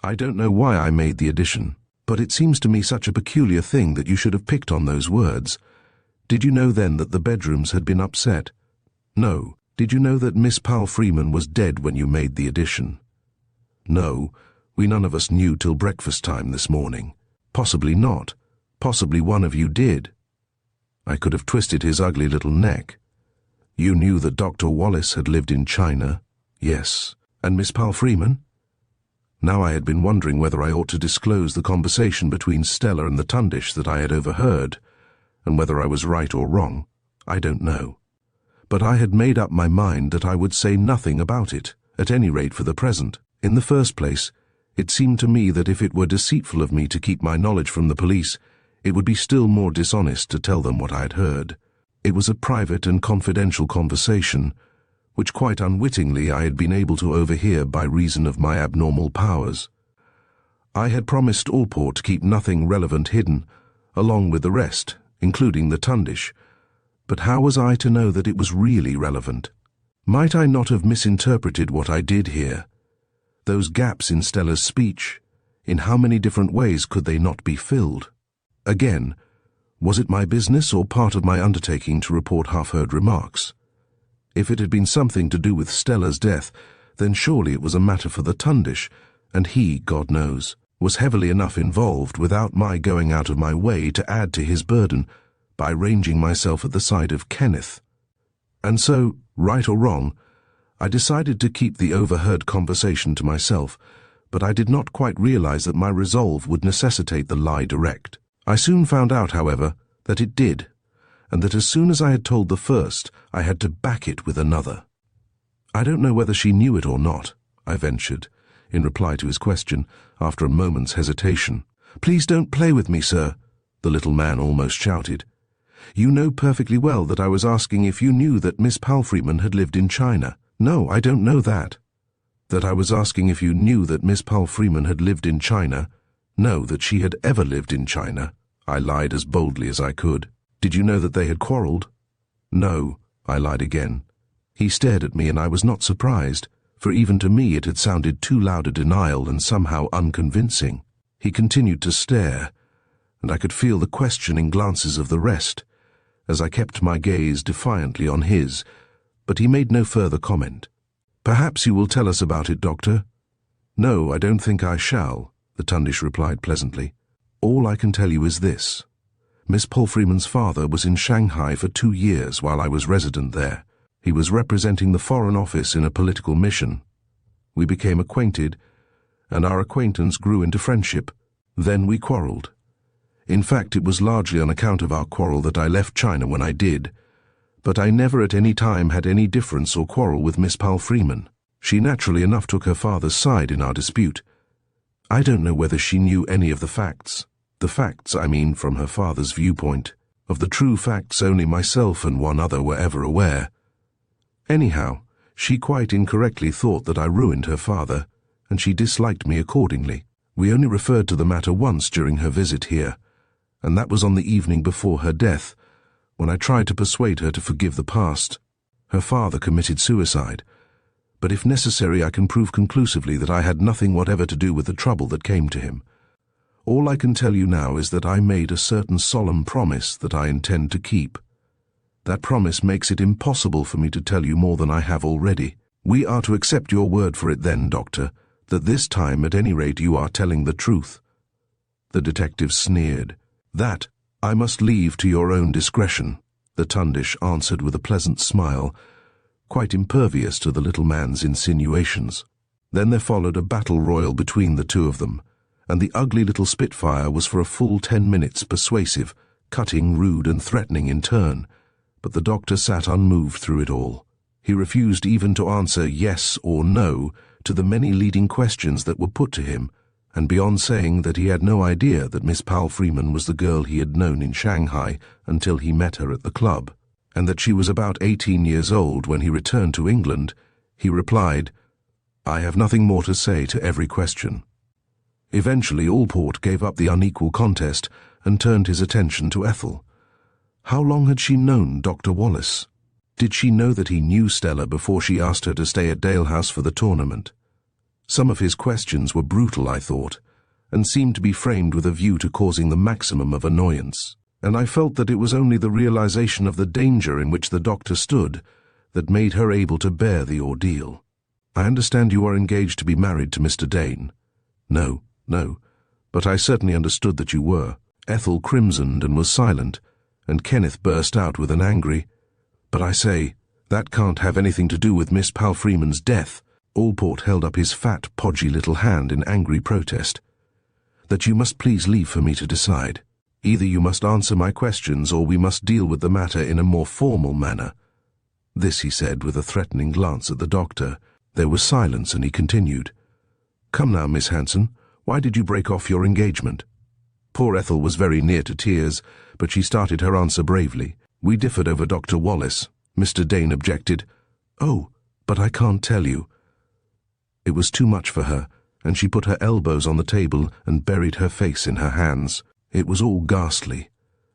"I don't know why I made the addition, but it seems to me such a peculiar thing that you should have picked on those words. Did you know then that the bedrooms had been upset?" "No. Did you know that Miss Powell Freeman was dead when you made the addition?" "No. We none of us knew till breakfast time this morning." "Possibly not. Possibly one of you did." I could have twisted his ugly little neck. "You knew that Dr. Wallace had lived in China?" "Yes." "And Miss Powell Freeman?" Now I had been wondering whether I ought to disclose the conversation between Stella and the Tundish that I had overheard, and whether I was right or wrong, I don't know. But I had made up my mind that I would say nothing about it, at any rate for the present. In the first place, it seemed to me that if it were deceitful of me to keep my knowledge from the police, it would be still more dishonest to tell them what I had heard. It was a private and confidential conversation, which quite unwittingly I had been able to overhear by reason of my abnormal powers. I had promised Allport to keep nothing relevant hidden, along with the rest, including the Tundish, but how was I to know that it was really relevant? Might I not have misinterpreted what I did hear? Those gaps in Stella's speech, in how many different ways could they not be filled? Again, was it my business or part of my undertaking to report half-heard remarks? If it had been something to do with Stella's death, then surely it was a matter for the Tundish, and he, God knows, was heavily enough involved without my going out of my way to add to his burden by ranging myself at the side of Kenneth. And so, right or wrong, I decided to keep the overheard conversation to myself, but I did not quite realize that my resolve would necessitate the lie direct. I soon found out, however, that it did, and that as soon as I had told the first, I had to back it with another. "I don't know whether she knew it or not," I ventured, in reply to his question, after a moment's hesitation. "Please don't play with me, sir," the little man almost shouted. "You know perfectly well that I was asking if you knew that Miss Palfreeman had lived in China." "No, I don't know that." "That I was asking if you knew that Miss Palfreeman had lived in China?" "No, that she had ever lived in China." I lied as boldly as I could. "Did you know that they had quarrelled?" "No," I lied again. He stared at me, and I was not surprised, for even to me it had sounded too loud a denial and somehow unconvincing. He continued to stare, and I could feel the questioning glances of the rest, as I kept my gaze defiantly on his, but he made no further comment. "Perhaps you will tell us about it, Doctor?" "No, I don't think I shall," the Tundish replied pleasantly. "All I can tell you is this. Miss Palfreeman's father was in Shanghai for 2 years while I was resident there. He was representing the Foreign Office in a political mission. We became acquainted, and our acquaintance grew into friendship. Then we quarrelled. In fact, it was largely on account of our quarrel that I left China when I did, but I never at any time had any difference or quarrel with Miss Palfreeman. She naturally enough took her father's side in our dispute. I don't know whether she knew any of the facts. The facts, I mean, from her father's viewpoint. Of the true facts only myself and one other were ever aware. Anyhow, she quite incorrectly thought that I ruined her father, and she disliked me accordingly. We only referred to the matter once during her visit here, and that was on the evening before her death, when I tried to persuade her to forgive the past. Her father committed suicide, but if necessary I can prove conclusively that I had nothing whatever to do with the trouble that came to him. All I can tell you now is that I made a certain solemn promise that I intend to keep. That promise makes it impossible for me to tell you more than I have already. We are to accept your word for it then, Doctor, that this time at any rate you are telling the truth." The detective sneered. "That I must leave to your own discretion," the Tundish answered with a pleasant smile, quite impervious to the little man's insinuations. Then there followed a battle royal between the two of them, and the ugly little Spitfire was for a full 10 minutes persuasive, cutting, rude, and threatening in turn, but the doctor sat unmoved through it all. He refused even to answer yes or no to the many leading questions that were put to him, and beyond saying that he had no idea that Miss Palfreeman was the girl he had known in Shanghai until he met her at the club, and that she was about 18 years old when he returned to England, he replied, "I have nothing more to say to every question." Eventually Allport gave up the unequal contest and turned his attention to Ethel. How long had she known Dr. Wallace? Did she know that he knew Stella before she asked her to stay at Dalehouse for the tournament? Some of his questions were brutal, I thought, and seemed to be framed with a view to causing the maximum of annoyance, and I felt that it was only the realization of the danger in which the doctor stood that made her able to bear the ordeal. "I understand you are engaged to be married to Mr. Dane." No, but I certainly understood that you were." Ethel crimsoned and was silent, and Kenneth burst out with an angry, "But I say, that can't have anything to do with Miss Palfreeman's death." Allport held up his fat, podgy little hand in angry protest. "That you must please leave for me to decide. Either you must answer my questions or we must deal with the matter in a more formal manner." This he said with a threatening glance at the doctor. There was silence, and he continued, "Come now, Miss Hanson, why did you break off your engagement?" Poor Ethel was very near to tears, but she started her answer bravely. "We differed over Dr. Wallace. Mr. Dane objected." "Oh, but I can't tell you." It was too much for her, and she put her elbows on the table and buried her face in her hands. It was all ghastly,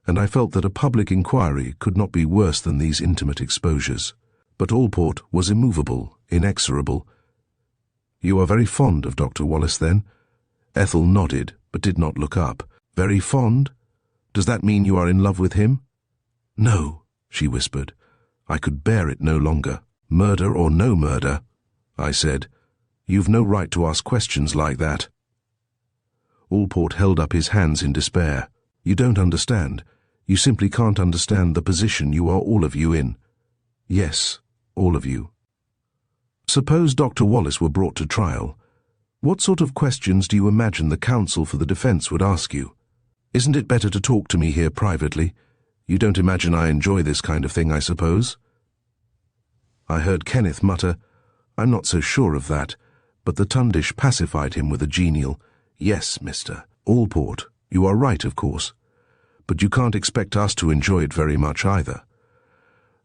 and I felt that a public inquiry could not be worse than these intimate exposures. But Allport was immovable, inexorable. "You are very fond of Dr. Wallace, then?" Ethel nodded, but did not look up. "Very fond? Does that mean you are in love with him?" "No," she whispered. I could bear it no longer. "Murder or no murder," I said, You've no right to ask questions like that." Allport held up his hands in despair. "You don't understand. You simply can't understand the position you are all of you in. Yes, all of you. Suppose Dr. Wallace were brought to trial. What sort of questions do you imagine the counsel for the defense would ask you? Isn't it better to talk to me here privately? You don't imagine I enjoy this kind of thing, I suppose?" I heard Kenneth mutter, "I'm not so sure of that," but the Tundish pacified him with a genial, "Yes, Mr. Allport, you are right, of course. But you can't expect us to enjoy it very much either.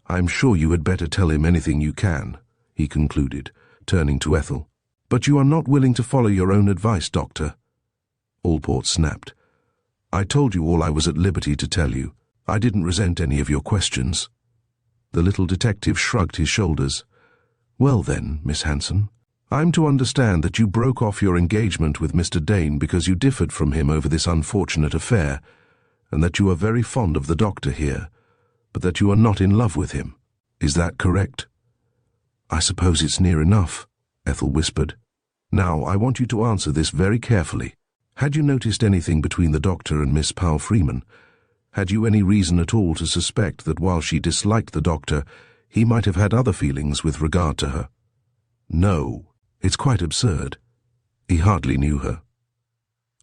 I'm sure you had better tell him anything you can," he concluded, turning to Ethel. "But you are not willing to follow your own advice, Doctor." Allport snapped. "I told you all I was at liberty to tell you. I didn't resent any of your questions." The little detective shrugged his shoulders. "Well then, Miss Hanson, I'm to understand that you broke off your engagement with Mr. Dane because you differed from him over this unfortunate affair, and that you are very fond of the doctor here, but that you are not in love with him. Is that correct?" "I suppose it's near enough," Ethel whispered. "Now, I want you to answer this very carefully. Had you noticed anything between the doctor and Miss Powell Freeman? Had you any reason at all to suspect that while she disliked the doctor, he might have had other feelings with regard to her?" "No. It's quite absurd. He hardly knew her."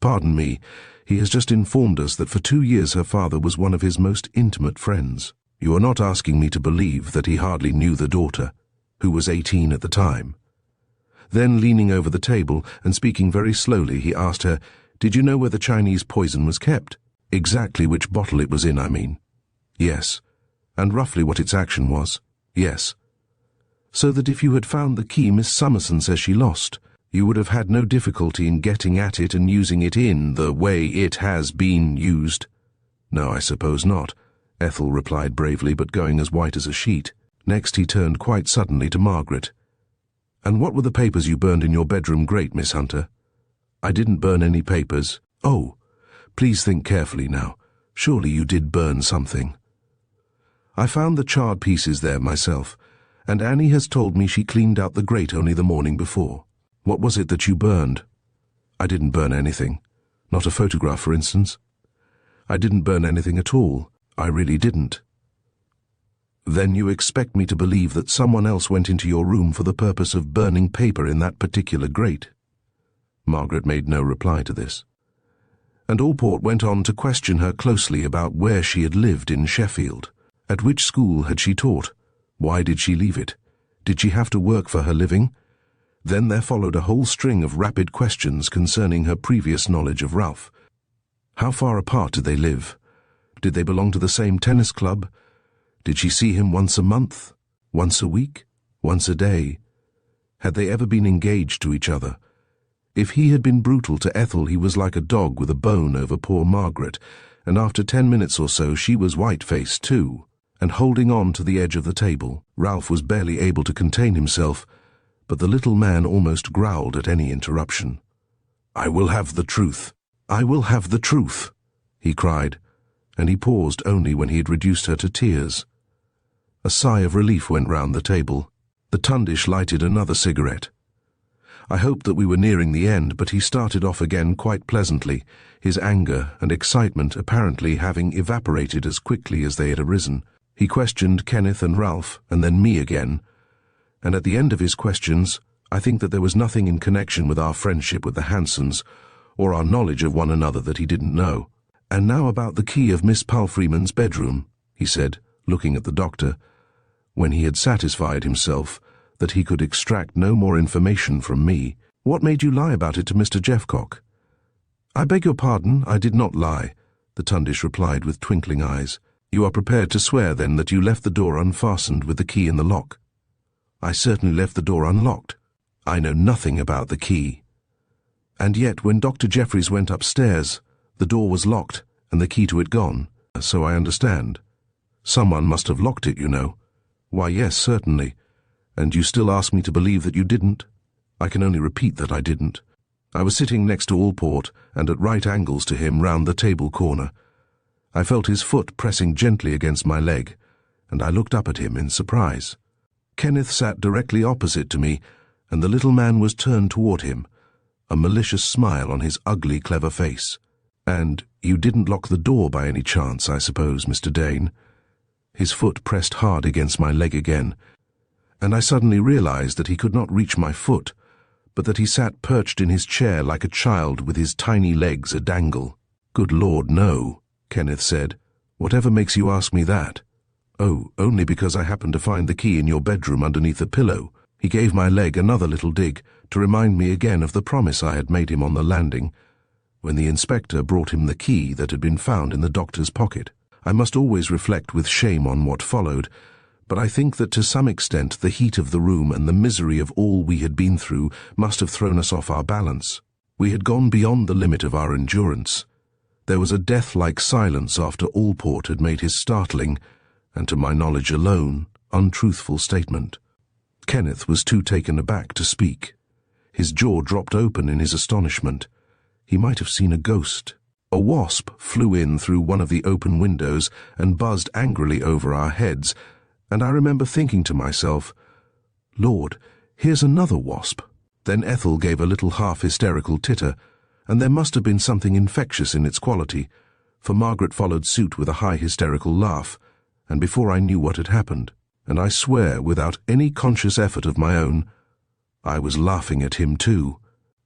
"Pardon me, he has just informed us that for 2 years her father was one of his most intimate friends. You are not asking me to believe that he hardly knew the daughter, who was 18 at the time." Then, leaning over the table and speaking very slowly, he asked her, "Did you know where the Chinese poison was kept? Exactly which bottle it was in, I mean." "Yes." "And roughly what its action was?" "Yes." "So that if you had found the key Miss Summerson says she lost, you would have had no difficulty in getting at it and using it in the way it has been used?" "No, I suppose not," Ethel replied bravely, but going as white as a sheet. Next he turned quite suddenly to Margaret. "And what were the papers you burned in your bedroom grate, Miss Hunter?" "I didn't burn any papers." "Oh, please think carefully now. Surely you did burn something." "I found the charred pieces there myself, and Annie has told me she cleaned out the grate only the morning before." "What was it that you burned?" "I didn't burn anything. Not a photograph, for instance." "I didn't burn anything at all. I really didn't." "Then you expect me to believe that someone else went into your room for the purpose of burning paper in that particular grate?" Margaret made no reply to this. And Allport went on to question her closely about where she had lived in Sheffield. At which school had she taught? Why did she leave it? Did she have to work for her living? Then there followed a whole string of rapid questions concerning her previous knowledge of Ralph. How far apart did they live? Did they belong to the same tennis club? Did she see him once a month? Once a week? Once a day? Had they ever been engaged to each other? If he had been brutal to Ethel, he was like a dog with a bone over poor Margaret, and after 10 minutes or so she was white-faced too. And holding on to the edge of the table, Ralph was barely able to contain himself, but the little man almost growled at any interruption. "I will have the truth. I will have the truth," he cried, and he paused only when he had reduced her to tears. A sigh of relief went round the table. The Tundish lighted another cigarette. I hoped that we were nearing the end, but he started off again quite pleasantly, his anger and excitement apparently having evaporated as quickly as they had arisen. He questioned Kenneth and Ralph, and then me again, and at the end of his questions, I think that there was nothing in connection with our friendship with the Hansons, or our knowledge of one another that he didn't know. "And now about the key of Miss Palfreyman's bedroom," he said, looking at the doctor, when he had satisfied himself that he could extract no more information from me. "What made you lie about it to Mr. Jeffcock?" "I beg your pardon, I did not lie," the Tundish replied with twinkling eyes. "You are prepared to swear, then, that you left the door unfastened with the key in the lock?" "I certainly left the door unlocked." "I know nothing about the key." "And yet, when Dr. Jeffreys went upstairs, the door was locked and the key to it gone, so I understand. Someone must have locked it, you know." "Why, yes, certainly. And you still ask me to believe that you didn't?" "I can only repeat that I didn't. I was sitting next to Allport and at right angles to him round the table corner. I felt his foot pressing gently against my leg, and I looked up at him in surprise. Kenneth sat directly opposite to me, and the little man was turned toward him, a malicious smile on his ugly, clever face. "And you didn't lock the door by any chance, I suppose, Mr. Dane?" His foot pressed hard against my leg again, and I suddenly realized that he could not reach my foot, but that he sat perched in his chair like a child with his tiny legs a-dangle. "Good Lord, no," Kenneth said. "Whatever makes you ask me that?" "Oh, only because I happened to find the key in your bedroom underneath the pillow." He gave my leg another little dig to remind me again of the promise I had made him on the landing, when the inspector brought him the key that had been found in the doctor's pocket. I must always reflect with shame on what followed, but I think that to some extent the heat of the room and the misery of all we had been through must have thrown us off our balance. We had gone beyond the limit of our endurance. There was a death-like silence after Allport had made his startling, and to my knowledge alone, untruthful statement. Kenneth was too taken aback to speak. His jaw dropped open in his astonishment. He might have seen a ghost. A wasp flew in through one of the open windows and buzzed angrily over our heads, and I remember thinking to myself, "Lord, here's another wasp." Then Ethel gave a little half-hysterical titter, and there must have been something infectious in its quality, for Margaret followed suit with a high hysterical laugh, and before I knew what had happened, and I swear, without any conscious effort of my own, I was laughing at him too.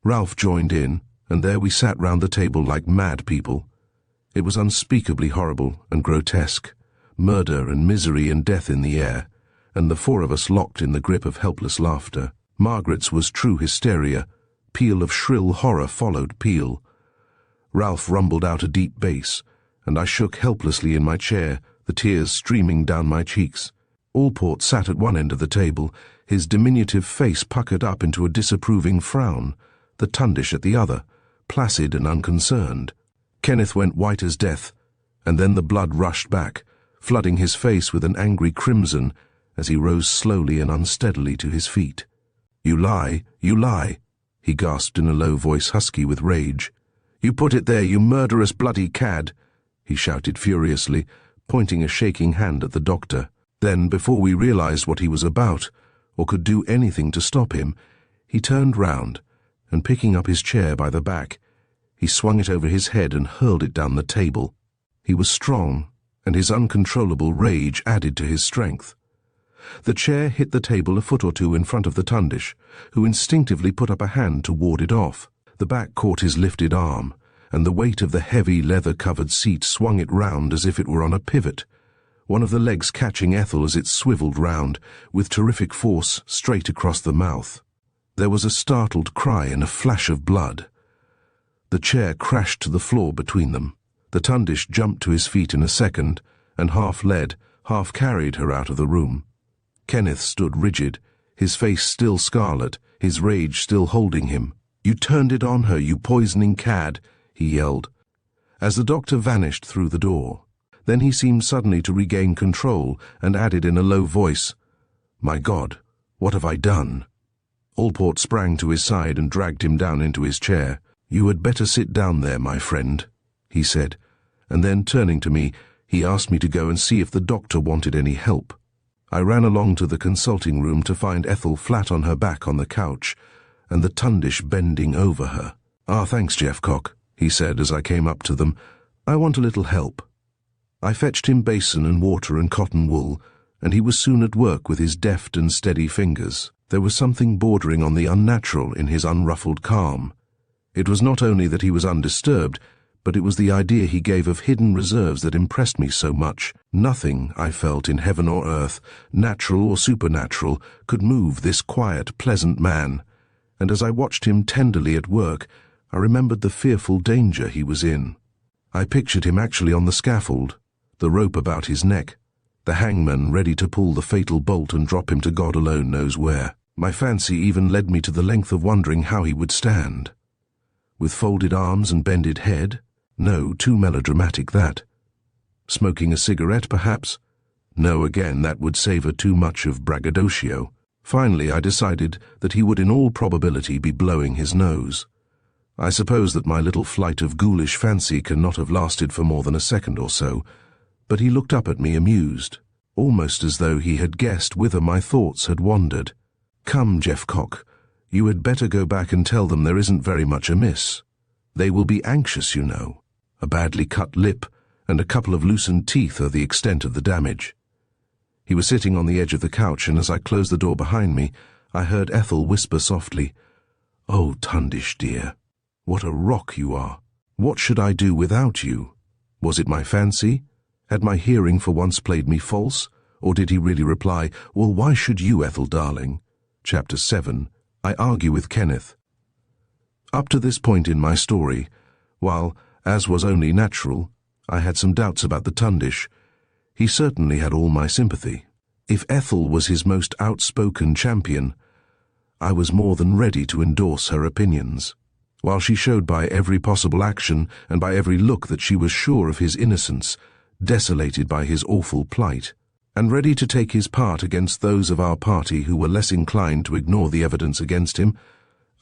Ralph joined in, and there we sat round the table like mad people. It was unspeakably horrible and grotesque, murder and misery and death in the air, and the four of us locked in the grip of helpless laughter. Margaret's was true hysteria. Peal of shrill horror followed peal. Ralph rumbled out a deep bass, and I shook helplessly in my chair, the tears streaming down my cheeks. Allport sat at one end of the table, his diminutive face puckered up into a disapproving frown, the Tundish at the other, placid and unconcerned. Kenneth went white as death, and then the blood rushed back, flooding his face with an angry crimson as he rose slowly and unsteadily to his feet. "You lie, you lie," he gasped in a low voice husky with rage. "You put it there, you murderous bloody cad," he shouted furiously, pointing a shaking hand at the doctor. Then, before we realized what he was about, or could do anything to stop him, he turned round, and picking up his chair by the back, he swung it over his head and hurled it down the table. He was strong, and his uncontrollable rage added to his strength. The chair hit the table a foot or two in front of the Tundish, who instinctively put up a hand to ward it off. The back caught his lifted arm, and the weight of the heavy leather-covered seat swung it round as if it were on a pivot, one of the legs catching Ethel as it swiveled round, with terrific force, straight across the mouth. There was a startled cry and a flash of blood. The chair crashed to the floor between them. The Tundish jumped to his feet in a second, and half led, half carried her out of the room. Kenneth stood rigid, his face still scarlet, his rage still holding him. "You turned it on her, you poisoning cad," he yelled, as the doctor vanished through the door. Then he seemed suddenly to regain control and added in a low voice, "My God, what have I done?" Allport sprang to his side and dragged him down into his chair. "You had better sit down there, my friend," he said, and then, turning to me, he asked me to go and see if the doctor wanted any help. I ran along to the consulting room to find Ethel flat on her back on the couch, and the Tundish bending over her. "Ah, thanks, Jeffcock," he said as I came up to them. "I want a little help." I fetched him basin and water and cotton wool, and he was soon at work with his deft and steady fingers. There was something bordering on the unnatural in his unruffled calm. It was not only that he was undisturbed, but it was the idea he gave of hidden reserves that impressed me so much. Nothing, I felt, in heaven or earth, natural or supernatural, could move this quiet, pleasant man, and as I watched him tenderly at work, I remembered the fearful danger he was in. I pictured him actually on the scaffold, the rope about his neck, the hangman ready to pull the fatal bolt and drop him to God alone knows where. My fancy even led me to the length of wondering how he would stand. With folded arms and bended head? No, too melodramatic that. Smoking a cigarette, perhaps? No, again, that would savour too much of braggadocio. Finally, I decided that he would in all probability be blowing his nose. I suppose that my little flight of ghoulish fancy cannot have lasted for more than a second or so, but he looked up at me amused, almost as though he had guessed whither my thoughts had wandered. "Come, Jeffcock, You had better go back and tell them there isn't very much amiss. They will be anxious, you know. A badly cut lip and a couple of loosened teeth are the extent of the damage. He was sitting on the edge of the couch, and as I closed the door behind me, I heard Ethel whisper softly, "Oh, Tundish dear, what a rock you are. What should I do without you? Was it my fancy? Had my hearing for once played me false? Or did he really reply, 'Well, why should you, Ethel, darling?'" Chapter 7. I argue with Kenneth. Up to this point in my story, while, as was only natural, I had some doubts about the Tundish, he certainly had all my sympathy. If Ethel was his most outspoken champion, I was more than ready to endorse her opinions. While she showed by every possible action and by every look that she was sure of his innocence, desolated by his awful plight, and ready to take his part against those of our party who were less inclined to ignore the evidence against him,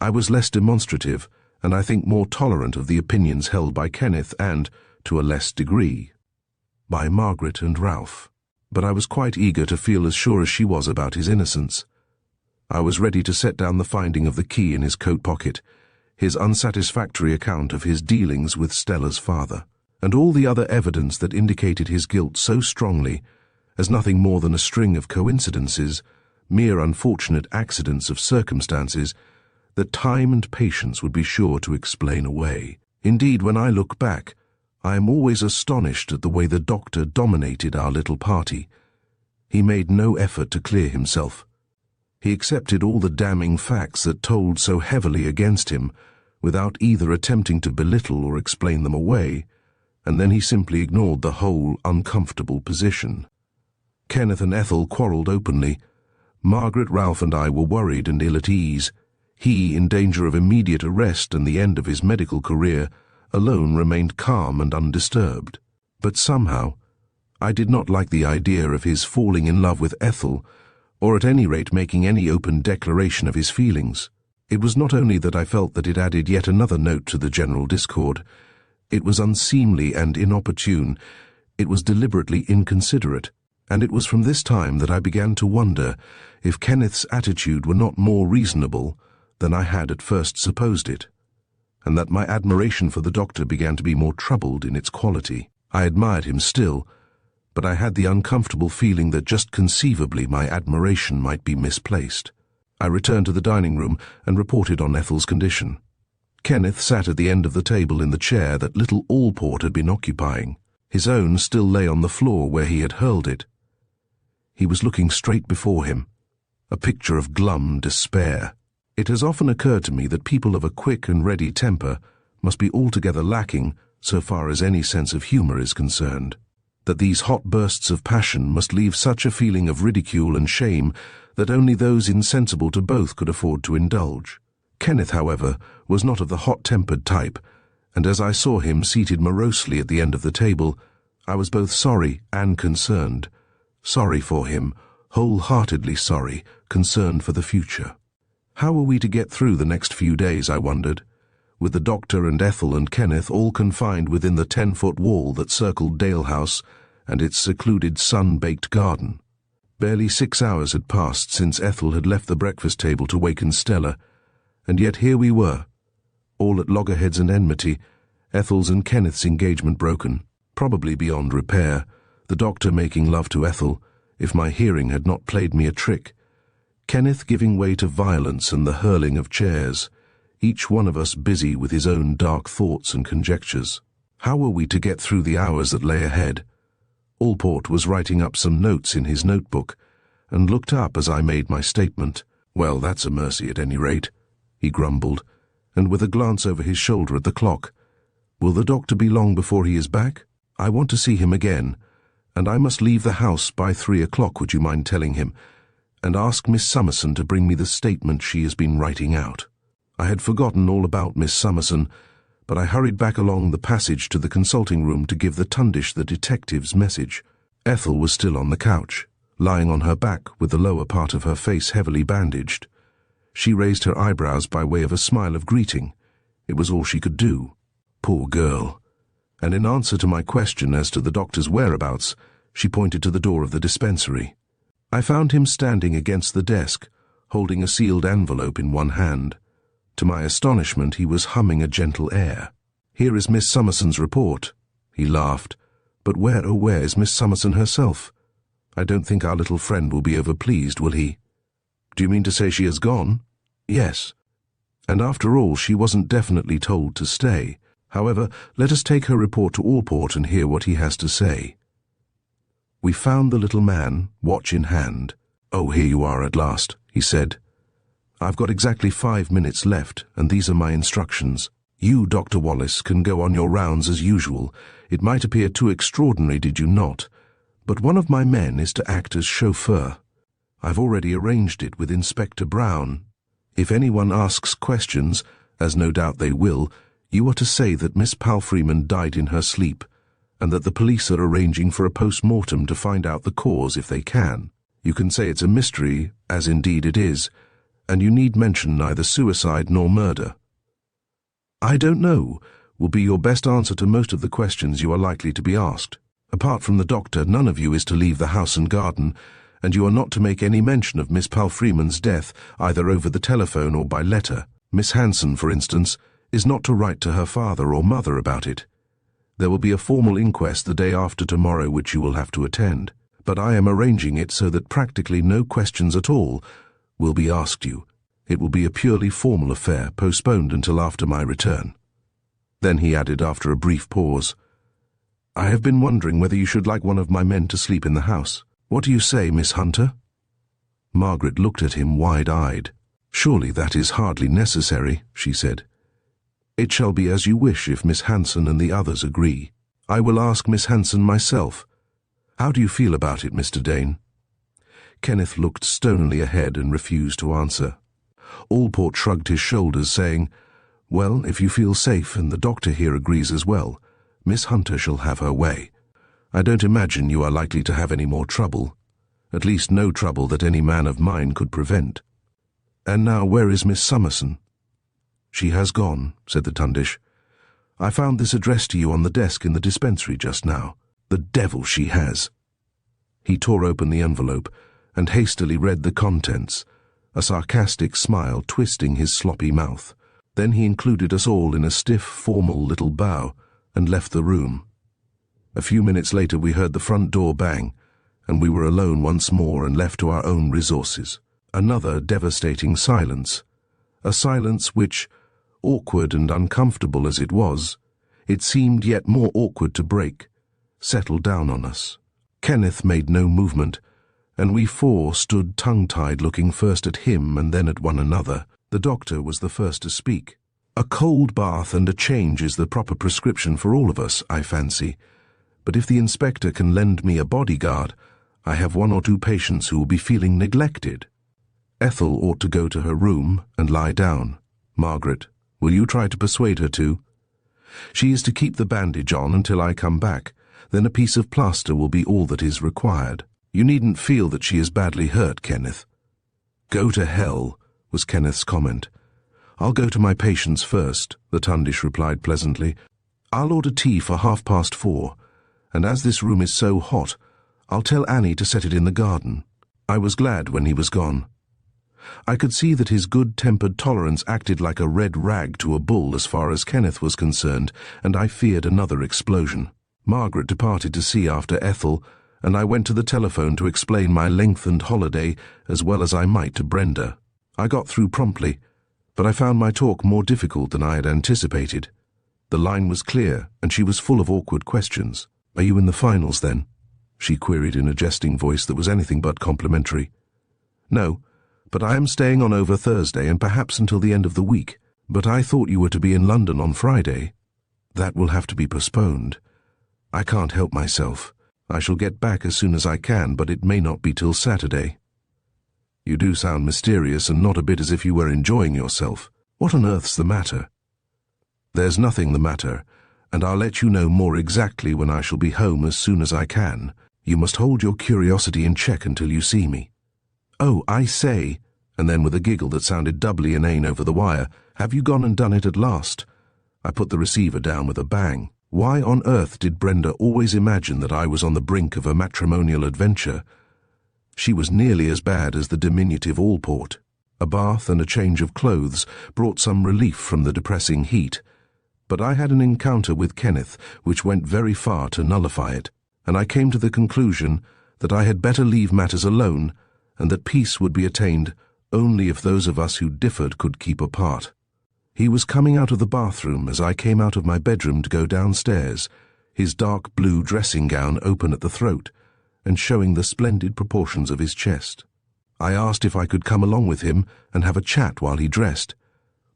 I was less demonstrative, and I think more tolerant of the opinions held by Kenneth and, to a less degree, by Margaret and Ralph. But I was quite eager to feel as sure as she was about his innocence. I was ready to set down the finding of the key in his coat pocket, his unsatisfactory account of his dealings with Stella's father, and all the other evidence that indicated his guilt so strongly as nothing more than a string of coincidences, mere unfortunate accidents of circumstances, that time and patience would be sure to explain away. Indeed, when I look back, I am always astonished at the way the doctor dominated our little party. He made no effort to clear himself. He accepted all the damning facts that told so heavily against him, without either attempting to belittle or explain them away, and then he simply ignored the whole uncomfortable position. Kenneth and Ethel quarreled openly. Margaret, Ralph, and I were worried and ill at ease. He, in danger of immediate arrest and the end of his medical career, alone remained calm and undisturbed. But somehow, I did not like the idea of his falling in love with Ethel, or at any rate making any open declaration of his feelings. It was not only that I felt that it added yet another note to the general discord. It was unseemly and inopportune. It was deliberately inconsiderate. And it was from this time that I began to wonder if Kenneth's attitude were not more reasonable than I had at first supposed it, and that my admiration for the doctor began to be more troubled in its quality. I admired him still, but I had the uncomfortable feeling that just conceivably my admiration might be misplaced. I returned to the dining room and reported on Ethel's condition. Kenneth sat at the end of the table in the chair that little Allport had been occupying. His own still lay on the floor where he had hurled it. He was looking straight before him, a picture of glum despair. It has often occurred to me that people of a quick and ready temper must be altogether lacking so far as any sense of humor is concerned, that these hot bursts of passion must leave such a feeling of ridicule and shame that only those insensible to both could afford to indulge. Kenneth, however, was not of the hot-tempered type, and as I saw him seated morosely at the end of the table, I was both sorry and concerned. Sorry for him, wholeheartedly sorry, concerned for the future. How were we to get through the next few days, I wondered, with the doctor and Ethel and Kenneth all confined within the 10-foot wall that circled Dalehouse and its secluded sun-baked garden. Barely 6 hours had passed since Ethel had left the breakfast table to waken Stella, and yet here we were, all at loggerheads and enmity, Ethel's and Kenneth's engagement broken, probably beyond repair, the doctor making love to Ethel, if my hearing had not played me a trick, Kenneth giving way to violence and the hurling of chairs, each one of us busy with his own dark thoughts and conjectures. How were we to get through the hours that lay ahead? Allport was writing up some notes in his notebook, and looked up as I made my statement. "Well, that's a mercy at any rate," he grumbled, and with a glance over his shoulder at the clock. "Will the doctor be long before he is back? I want to see him again, and I must leave the house by 3 o'clock, would you mind telling him, and ask Miss Summerson to bring me the statement she has been writing out." I had forgotten all about Miss Summerson, but I hurried back along the passage to the consulting room to give the Tundish the detective's message. Ethel was still on the couch, lying on her back with the lower part of her face heavily bandaged. She raised her eyebrows by way of a smile of greeting. It was all she could do. Poor girl. And in answer to my question as to the doctor's whereabouts, she pointed to the door of the dispensary. I found him standing against the desk, holding a sealed envelope in one hand. To my astonishment, he was humming a gentle air. "Here is Miss Summerson's report." He laughed. "But where, oh where, is Miss Summerson herself? I don't think our little friend will be overpleased, will he?" "Do you mean to say she has gone?" "Yes. And after all, she wasn't definitely told to stay. However, let us take her report to Allport and hear what he has to say." We found the little man, watch in hand. "Oh, here you are at last," he said. "I've got exactly 5 minutes left, and these are my instructions. You, Dr. Wallace, can go on your rounds as usual. It might appear too extraordinary, did you not? But one of my men is to act as chauffeur. I've already arranged it with Inspector Brown. If anyone asks questions, as no doubt they will, you are to say that Miss Palfreeman died in her sleep, and that the police are arranging for a post-mortem to find out the cause if they can. You can say it's a mystery, as indeed it is, and you need mention neither suicide nor murder. 'I don't know' will be your best answer to most of the questions you are likely to be asked. Apart from the doctor, none of you is to leave the house and garden, and you are not to make any mention of Miss Palfreeman's death, either over the telephone or by letter. Miss Hanson, for instance, is not to write to her father or mother about it. There will be a formal inquest the day after tomorrow which you will have to attend, but I am arranging it so that practically no questions at all will be asked you. It will be a purely formal affair, postponed until after my return." Then he added after a brief pause, "I have been wondering whether you should like one of my men to sleep in the house. What do you say, Miss Hunter?" Margaret looked at him wide-eyed. "Surely that is hardly necessary," she said. "It shall be as you wish if Miss Hanson and the others agree. I will ask Miss Hanson myself. How do you feel about it, Mr. Dane?" Kenneth looked stonily ahead and refused to answer. Allport shrugged his shoulders, saying, "Well, if you feel safe and the doctor here agrees as well, Miss Hunter shall have her way. I don't imagine you are likely to have any more trouble, at least no trouble that any man of mine could prevent. And now, where is Miss Summerson?" "She has gone," said the Tundish. "I found this addressed to you on the desk in the dispensary just now. The devil she has." He tore open the envelope and hastily read the contents, a sarcastic smile twisting his sloppy mouth. Then he included us all in a stiff, formal little bow and left the room. A few minutes later we heard the front door bang, and we were alone once more and left to our own resources. Another devastating silence, a silence which, awkward and uncomfortable as it was, it seemed yet more awkward to break, settled down on us. Kenneth made no movement, and we four stood tongue-tied looking first at him and then at one another. The doctor was the first to speak. "A cold bath and a change is the proper prescription for all of us, I fancy. But if the inspector can lend me a bodyguard, I have 1 or 2 patients who will be feeling neglected. Ethel ought to go to her room and lie down. Margaret, will you try to persuade her to? She is to keep the bandage on until I come back. Then a piece of plaster will be all that is required. You needn't feel that she is badly hurt, Kenneth." "Go to hell," was Kenneth's comment. "I'll go to my patients first," the Tundish replied pleasantly. "I'll order tea for 4:30, and as this room is so hot, I'll tell Annie to set it in the garden." I was glad when he was gone. I could see that his good-tempered tolerance acted like a red rag to a bull as far as Kenneth was concerned, and I feared another explosion. Margaret departed to see after Ethel, and I went to the telephone to explain my lengthened holiday as well as I might to Brenda. I got through promptly, but I found my talk more difficult than I had anticipated. The line was clear, and she was full of awkward questions. "Are you in the finals, then?" she queried in a jesting voice that was anything but complimentary. "No, but I am staying on over Thursday and perhaps until the end of the week. But I thought you were to be in London on Friday." "That will have to be postponed. I can't help myself. I shall get back as soon as I can, but it may not be till Saturday." "You do sound mysterious and not a bit as if you were enjoying yourself. What on earth's the matter?" "There's nothing the matter, and I'll let you know more exactly when I shall be home as soon as I can. You must hold your curiosity in check until you see me. Oh, I say," and then with a giggle that sounded doubly inane over the wire, "have you gone and done it at last?" I put the receiver down with a bang. Why on earth did Brenda always imagine that I was on the brink of a matrimonial adventure? She was nearly as bad as the diminutive Allport. A bath and a change of clothes brought some relief from the depressing heat, but I had an encounter with Kenneth which went very far to nullify it, and I came to the conclusion that I had better leave matters alone and that peace would be attained only if those of us who differed could keep apart. He was coming out of the bathroom as I came out of my bedroom to go downstairs, his dark blue dressing gown open at the throat and showing the splendid proportions of his chest. I asked if I could come along with him and have a chat while he dressed.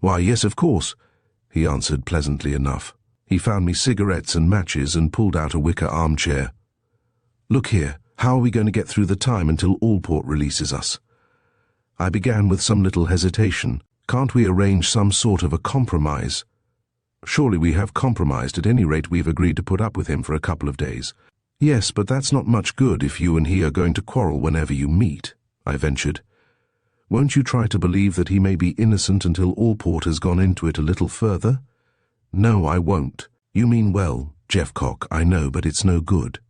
"Why, yes, of course," he answered pleasantly enough. He found me cigarettes and matches and pulled out a wicker armchair. "Look here, how are we going to get through the time until Allport releases us?" I began with some little hesitation. "Can't we arrange some sort of a compromise?" "Surely we have compromised. At any rate, we've agreed to put up with him for a couple of days." "Yes, but that's not much good if you and he are going to quarrel whenever you meet," I ventured. "Won't you try to believe that he may be innocent until Allport has gone into it a little further?" "No, I won't. You mean well, Jeffcock, I know, but it's no good.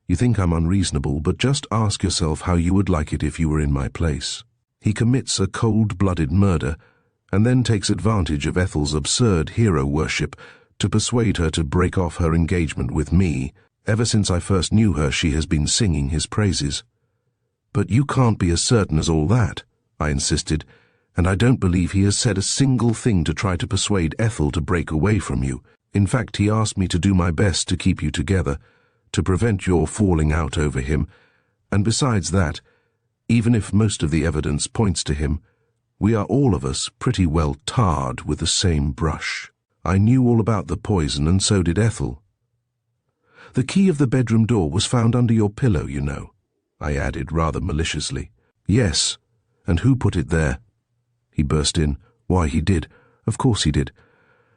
You think I'm unreasonable, but just ask yourself how you would like it if you were in my place. He commits a cold-blooded murder and then takes advantage of Ethel's absurd hero worship to persuade her to break off her engagement with me. Ever since I first knew her, she has been singing his praises." "But you can't be as certain as all that," I insisted, "and I don't believe he has said a single thing to try to persuade Ethel to break away from you. In fact, he asked me to do my best to keep you together, to prevent your falling out over him, and besides that, even if most of the evidence points to him, we are all of us pretty well tarred with the same brush. I knew all about the poison, and so did Ethel. The key of the bedroom door was found under your pillow, you know," I added rather maliciously. "Yes, and who put it there?" He burst in. "Why, he did. Of course he did.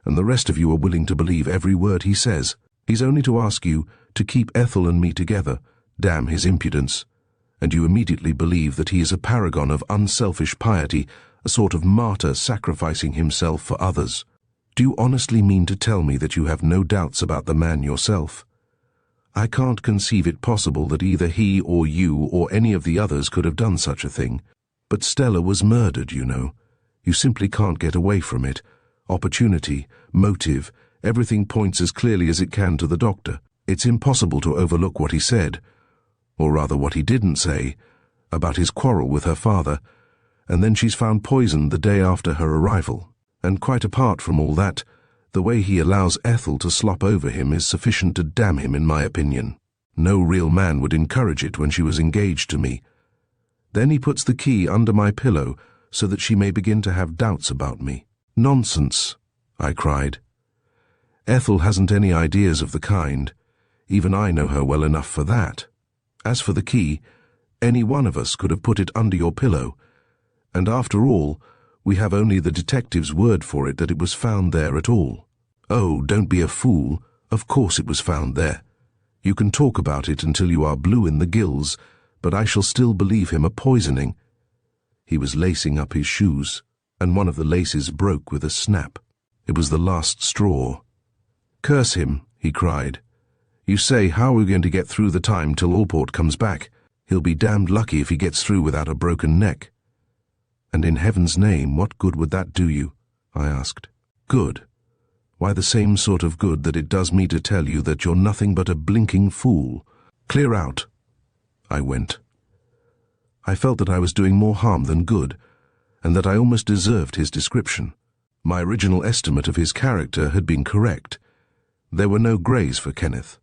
And the rest of you are willing to believe every word he says. He's only to ask you to keep Ethel and me together. Damn his impudence. And you immediately believe that he is a paragon of unselfish piety, a sort of martyr sacrificing himself for others. Do you honestly mean to tell me that you have no doubts about the man yourself? I can't conceive it possible that either he or you or any of the others could have done such a thing. But Stella was murdered, you know. You simply can't get away from it. Opportunity, motive, everything points as clearly as it can to the doctor. It's impossible to overlook what he said, or rather what he didn't say, about his quarrel with her father, and then she's found poisoned the day after her arrival. And quite apart from all that, the way he allows Ethel to slop over him is sufficient to damn him, in my opinion. No real man would encourage it when she was engaged to me. Then he puts the key under my pillow so that she may begin to have doubts about me." "Nonsense," I cried. "Ethel hasn't any ideas of the kind. Even I know her well enough for that. As for the key, any one of us could have put it under your pillow, and after all, we have only the detective's word for it that it was found there at all." "Oh, don't be a fool. Of course it was found there. You can talk about it until you are blue in the gills, but I shall still believe him a poisoning." He was lacing up his shoes, and one of the laces broke with a snap. It was the last straw. "Curse him," he cried. "You say, how are we going to get through the time till Allport comes back? He'll be damned lucky if he gets through without a broken neck." "And in heaven's name, what good would that do you?" I asked. "Good? Why, the same sort of good that it does me to tell you that you're nothing but a blinking fool. Clear out." I went. I felt that I was doing more harm than good, and that I almost deserved his description. My original estimate of his character had been correct. There were no greys for Kenneth.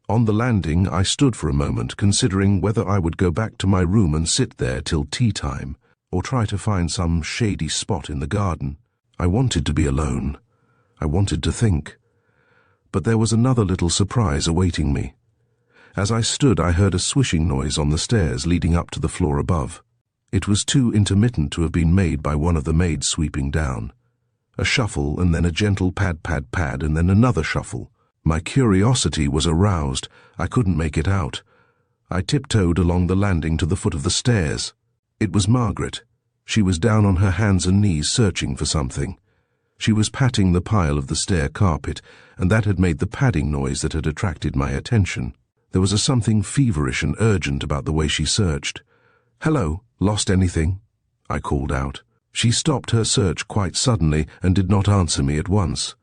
On the landing, I stood for a moment, considering whether I would go back to my room and sit there till tea time, or try to find some shady spot in the garden. I wanted to be alone. I wanted to think. But there was another little surprise awaiting me. As I stood, I heard a swishing noise on the stairs leading up to the floor above. It was too intermittent to have been made by one of the maids sweeping down. A shuffle, and then a gentle pad, pad, pad, and then another shuffle. My curiosity was aroused. I couldn't make it out. I tiptoed along the landing to the foot of the stairs. It was Margaret. She was down on her hands and knees searching for something. She was patting the pile of the stair carpet, and that had made the padding noise that had attracted my attention. There was something feverish and urgent about the way she searched. "Hello, lost anything?" I called out. She stopped her search quite suddenly and did not answer me at once.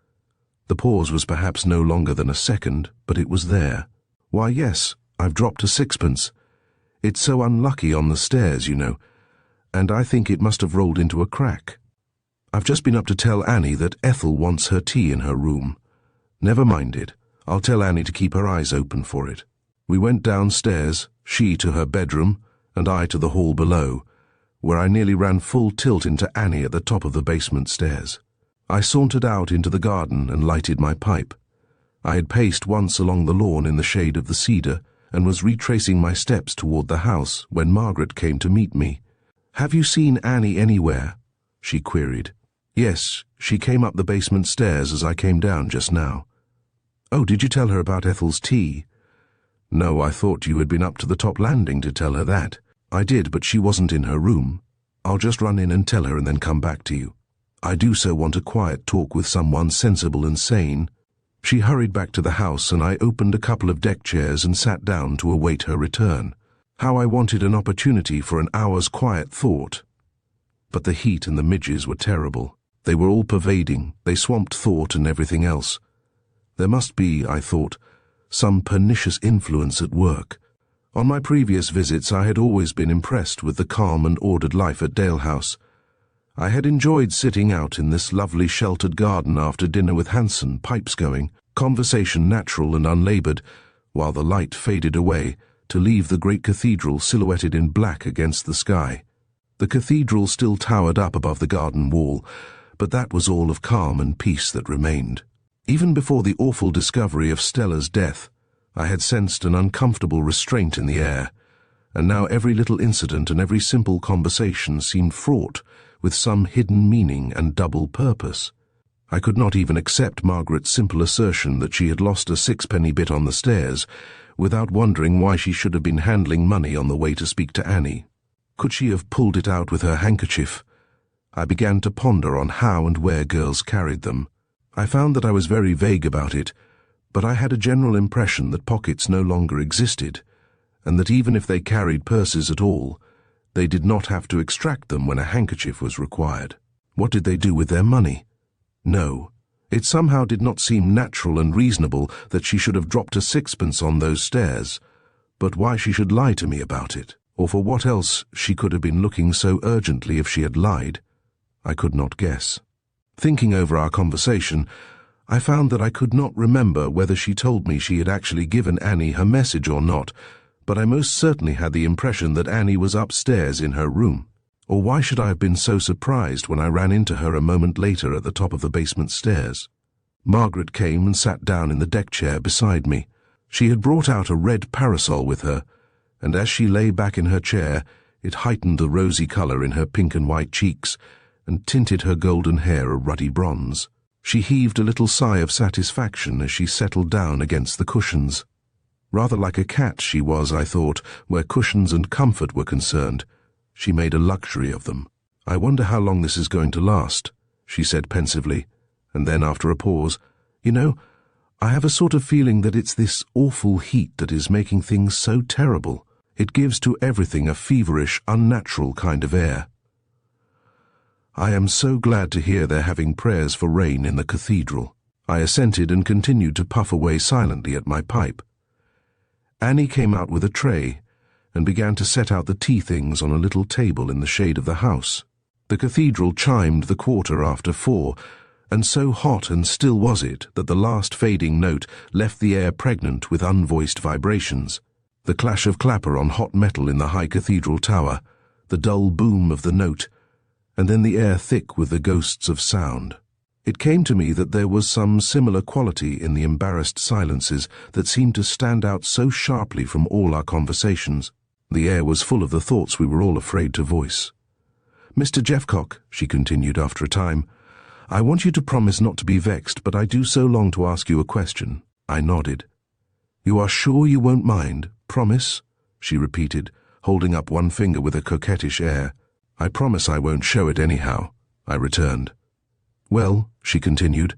The pause was perhaps no longer than a second, but it was there. Why, yes, I've dropped a sixpence. It's so unlucky on the stairs, you know, and I think it must have rolled into a crack. I've just been up to tell Annie that Ethel wants her tea in her room. Never mind it. I'll tell Annie to keep her eyes open for it. We went downstairs, she to her bedroom, and I to the hall below, where I nearly ran full tilt into Annie at the top of the basement stairs. I sauntered out into the garden and lighted my pipe. I had paced once along the lawn in the shade of the cedar and was retracing my steps toward the house when Margaret came to meet me. "Have you seen Annie anywhere?" she queried. "Yes, she came up the basement stairs as I came down just now." "Oh, did you tell her about Ethel's tea?" "No, I thought you had been up to the top landing to tell her that." "I did, but she wasn't in her room. I'll just run in and tell her and then come back to you. I do so want a quiet talk with someone sensible and sane." She hurried back to the house and I opened a couple of deck chairs and sat down to await her return. How I wanted an opportunity for an hour's quiet thought. But the heat and the midges were terrible. They were all pervading. They swamped thought and everything else. There must be, I thought, some pernicious influence at work. On my previous visits I had always been impressed with the calm and ordered life at Dalehouse. I had enjoyed sitting out in this lovely sheltered garden after dinner with Hanson, pipes going, conversation natural and unlaboured, while the light faded away to leave the great cathedral silhouetted in black against the sky. The cathedral still towered up above the garden wall, but that was all of calm and peace that remained. Even before the awful discovery of Stella's death, I had sensed an uncomfortable restraint in the air, and now every little incident and every simple conversation seemed fraught with some hidden meaning and double purpose. I could not even accept Margaret's simple assertion that she had lost a sixpenny bit on the stairs without wondering why she should have been handling money on the way to speak to Annie. Could she have pulled it out with her handkerchief? I began to ponder on how and where girls carried them. I found that I was very vague about it, but I had a general impression that pockets no longer existed, and that even if they carried purses at all, they did not have to extract them when a handkerchief was required. What did they do with their money? No, it somehow did not seem natural and reasonable that she should have dropped a sixpence on those stairs, but why she should lie to me about it, or for what else she could have been looking so urgently if she had lied, I could not guess. Thinking over our conversation, I found that I could not remember whether she told me she had actually given Annie her message or not, but I most certainly had the impression that Annie was upstairs in her room. Or why should I have been so surprised when I ran into her a moment later at the top of the basement stairs? Margaret came and sat down in the deck chair beside me. She had brought out a red parasol with her, and as she lay back in her chair, it heightened the rosy colour in her pink and white cheeks and tinted her golden hair a ruddy bronze. She heaved a little sigh of satisfaction as she settled down against the cushions. Rather like a cat she was, I thought, where cushions and comfort were concerned. She made a luxury of them. "I wonder how long this is going to last," she said pensively, and then after a pause, "You know, I have a sort of feeling that it's this awful heat that is making things so terrible. It gives to everything a feverish, unnatural kind of air." "I am so glad to hear they're having prayers for rain in the cathedral." I assented and continued to puff away silently at my pipe. Annie came out with a tray and began to set out the tea things on a little table in the shade of the house. The cathedral chimed the 4:15, and so hot and still was it that the last fading note left the air pregnant with unvoiced vibrations. The clash of clapper on hot metal in the high cathedral tower, the dull boom of the note, and then the air thick with the ghosts of sound. It came to me that there was some similar quality in the embarrassed silences that seemed to stand out so sharply from all our conversations. The air was full of the thoughts we were all afraid to voice. "Mr. Jeffcock," she continued after a time, "I want you to promise not to be vexed, but I do so long to ask you a question." I nodded. "You are sure you won't mind? Promise?" she repeated, holding up one finger with a coquettish air. "I promise I won't show it anyhow," I returned. "Well," she continued,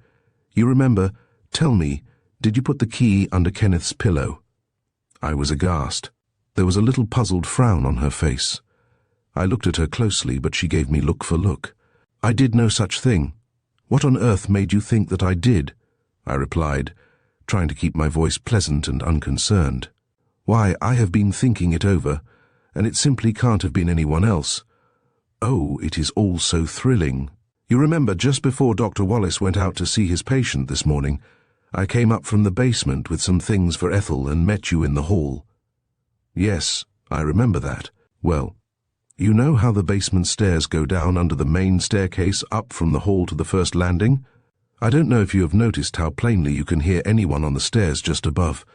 "you remember, tell me, did you put the key under Kenneth's pillow?" I was aghast. There was a little puzzled frown on her face. I looked at her closely, but she gave me look for look. "I did no such thing. What on earth made you think that I did?" I replied, trying to keep my voice pleasant and unconcerned. "Why, I have been thinking it over, and it simply can't have been anyone else. Oh, it is all so thrilling. You remember, just before Dr. Wallace went out to see his patient this morning, I came up from the basement with some things for Ethel and met you in the hall." "Yes, I remember that. Well, you know how the basement stairs go down under the main staircase up from the hall to the first landing? I don't know if you have noticed how plainly you can hear anyone on the stairs just above,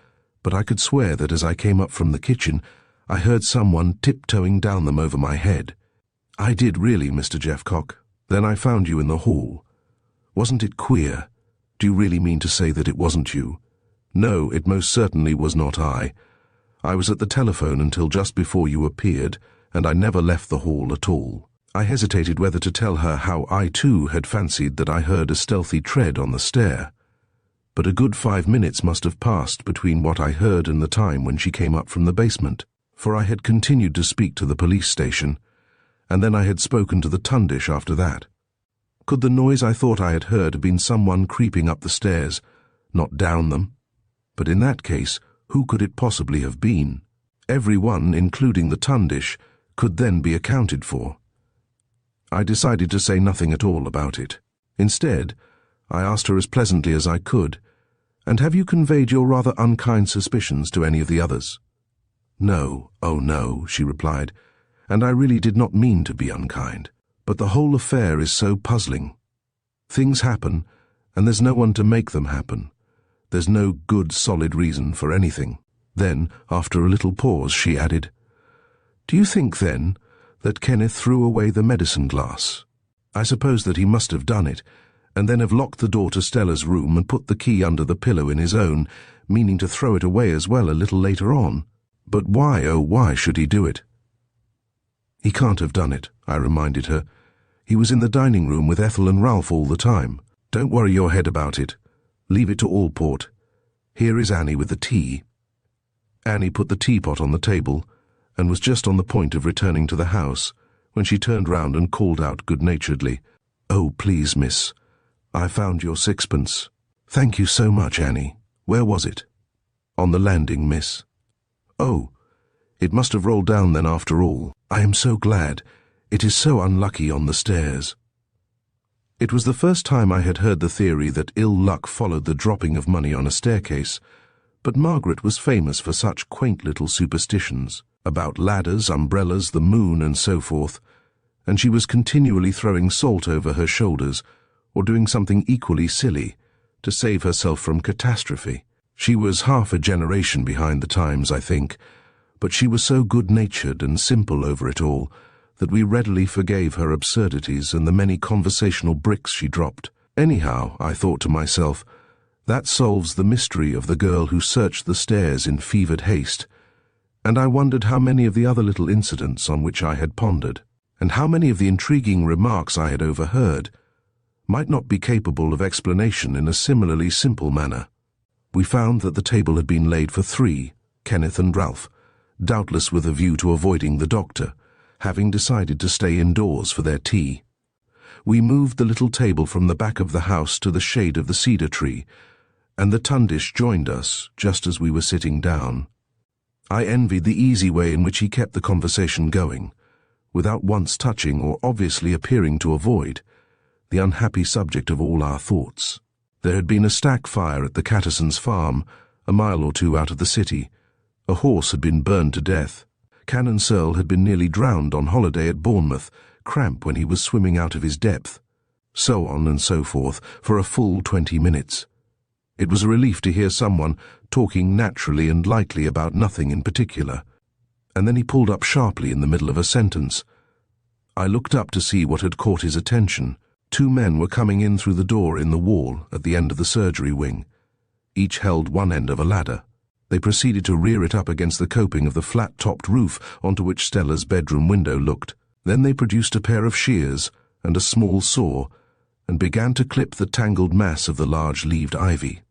but I could swear that as I came up from the kitchen, I heard someone tiptoeing down them over my head. I did really, Mr. Jeffcock. Then I found you in the hall. Wasn't it queer? Do you really mean to say that it wasn't you?" "No, it most certainly was not I. I was at the telephone until just before you appeared, and I never left the hall at all." I hesitated whether to tell her how I too had fancied that I heard a stealthy tread on the stair. But a good 5 minutes must have passed between what I heard and the time when she came up from the basement, for I had continued to speak to the police station, and then I had spoken to the tundish after that. Could the noise I thought I had heard have been someone creeping up the stairs, not down them? But in that case, who could it possibly have been? Everyone, including the tundish, could then be accounted for. I decided to say nothing at all about it. Instead, I asked her as pleasantly as I could, "And have you conveyed your rather unkind suspicions to any of the others?" "No, oh no," she replied, "and I really did not mean to be unkind. But the whole affair is so puzzling. Things happen, and there's no one to make them happen. There's no good, solid reason for anything." Then, after a little pause, she added, "Do you think, then, that Kenneth threw away the medicine glass? I suppose that he must have done it, and then have locked the door to Stella's room and put the key under the pillow in his own, meaning to throw it away as well a little later on. But why, oh why, should he do it?" "He can't have done it," I reminded her. "He was in the dining room with Ethel and Ralph all the time. Don't worry your head about it. Leave it to Allport. Here is Annie with the tea." Annie put the teapot on the table, and was just on the point of returning to the house, when she turned round and called out good-naturedly, "Oh, please, miss, I found your sixpence." "Thank you so much, Annie. Where was it?" "On the landing, miss." "Oh, it must have rolled down then after all. I am so glad. It is so unlucky on the stairs." It was the first time I had heard the theory that ill luck followed the dropping of money on a staircase, but Margaret was famous for such quaint little superstitions, about ladders, umbrellas, the moon, and so forth, and she was continually throwing salt over her shoulders, or doing something equally silly, to save herself from catastrophe. She was half a generation behind the times, I think, but she was so good-natured and simple over it all that we readily forgave her absurdities and the many conversational bricks she dropped. Anyhow, I thought to myself, that solves the mystery of the girl who searched the stairs in fevered haste, and I wondered how many of the other little incidents on which I had pondered, and how many of the intriguing remarks I had overheard, might not be capable of explanation in a similarly simple manner. We found that the table had been laid for 3, Kenneth and Ralph, doubtless with a view to avoiding the doctor, having decided to stay indoors for their tea. We moved the little table from the back of the house to the shade of the cedar tree, and the tundish joined us just as we were sitting down. I envied the easy way in which he kept the conversation going, without once touching or obviously appearing to avoid the unhappy subject of all our thoughts. There had been a stack fire at the Cattersons' farm, a mile or 2 out of the city. A horse had been burned to death. Canon Searle had been nearly drowned on holiday at Bournemouth, cramp when he was swimming out of his depth. So on and so forth, for a full 20 minutes. It was a relief to hear someone talking naturally and lightly about nothing in particular. And then he pulled up sharply in the middle of a sentence. I looked up to see what had caught his attention. 2 men were coming in through the door in the wall at the end of the surgery wing. Each held one end of a ladder. They proceeded to rear it up against the coping of the flat-topped roof onto which Stella's bedroom window looked. Then they produced a pair of shears and a small saw, and began to clip the tangled mass of the large-leaved ivy.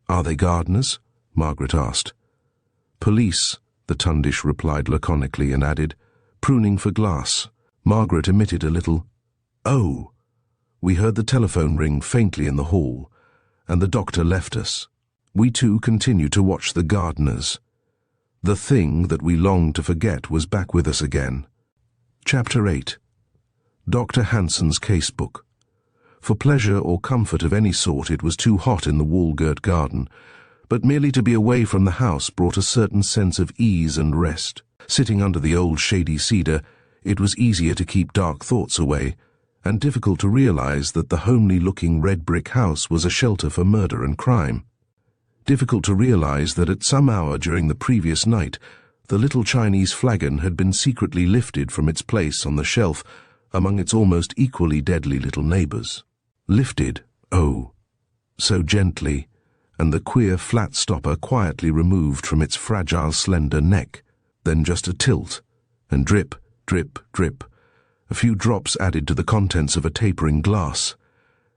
"Are they gardeners?" Margaret asked. "Police," the tundish replied laconically and added, "pruning for glass. Margaret emitted a little, "Oh." We heard the telephone ring faintly in the hall, and the doctor left us. We too continued to watch the gardeners. The thing that we longed to forget was back with us again. Chapter 8. Dr. Hanson's Casebook. For pleasure or comfort of any sort it was too hot in the wall-girt garden, but merely to be away from the house brought a certain sense of ease and rest. Sitting under the old shady cedar, it was easier to keep dark thoughts away, and difficult to realize that the homely-looking red-brick house was a shelter for murder and crime. Difficult to realize that at some hour during the previous night, the little Chinese flagon had been secretly lifted from its place on the shelf among its almost equally deadly little neighbors. Lifted, oh, so gently, and the queer flat stopper quietly removed from its fragile, slender neck. Then just a tilt, and drip, drip, drip, a few drops added to the contents of a tapering glass,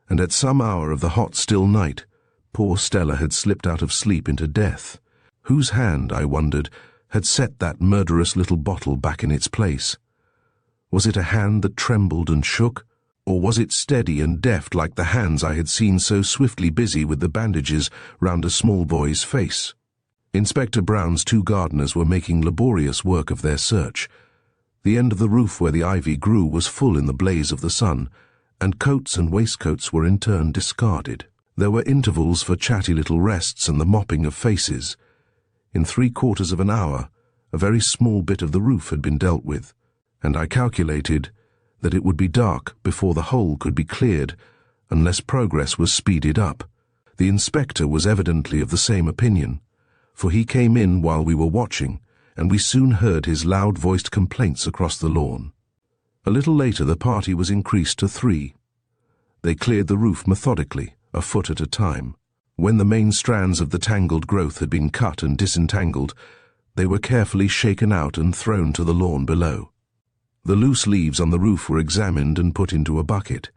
and at some hour of the hot, still night, poor Stella had slipped out of sleep into death. Whose hand, I wondered, had set that murderous little bottle back in its place? Was it a hand that trembled and shook, or was it steady and deft like the hands I had seen so swiftly busy with the bandages round a small boy's face? Inspector Brown's two gardeners were making laborious work of their search. The end of the roof where the ivy grew was full in the blaze of the sun, and coats and waistcoats were in turn discarded. There were intervals for chatty little rests and the mopping of faces. In 3/4 of an hour, a very small bit of the roof had been dealt with, and I calculated that it would be dark before the whole could be cleared unless progress was speeded up. The inspector was evidently of the same opinion, for he came in while we were watching, and we soon heard his loud-voiced complaints across the lawn. A little later the party was increased to 3. They cleared the roof methodically, a foot at a time. When the main strands of the tangled growth had been cut and disentangled, they were carefully shaken out and thrown to the lawn below. The loose leaves on the roof were examined and put into a bucket.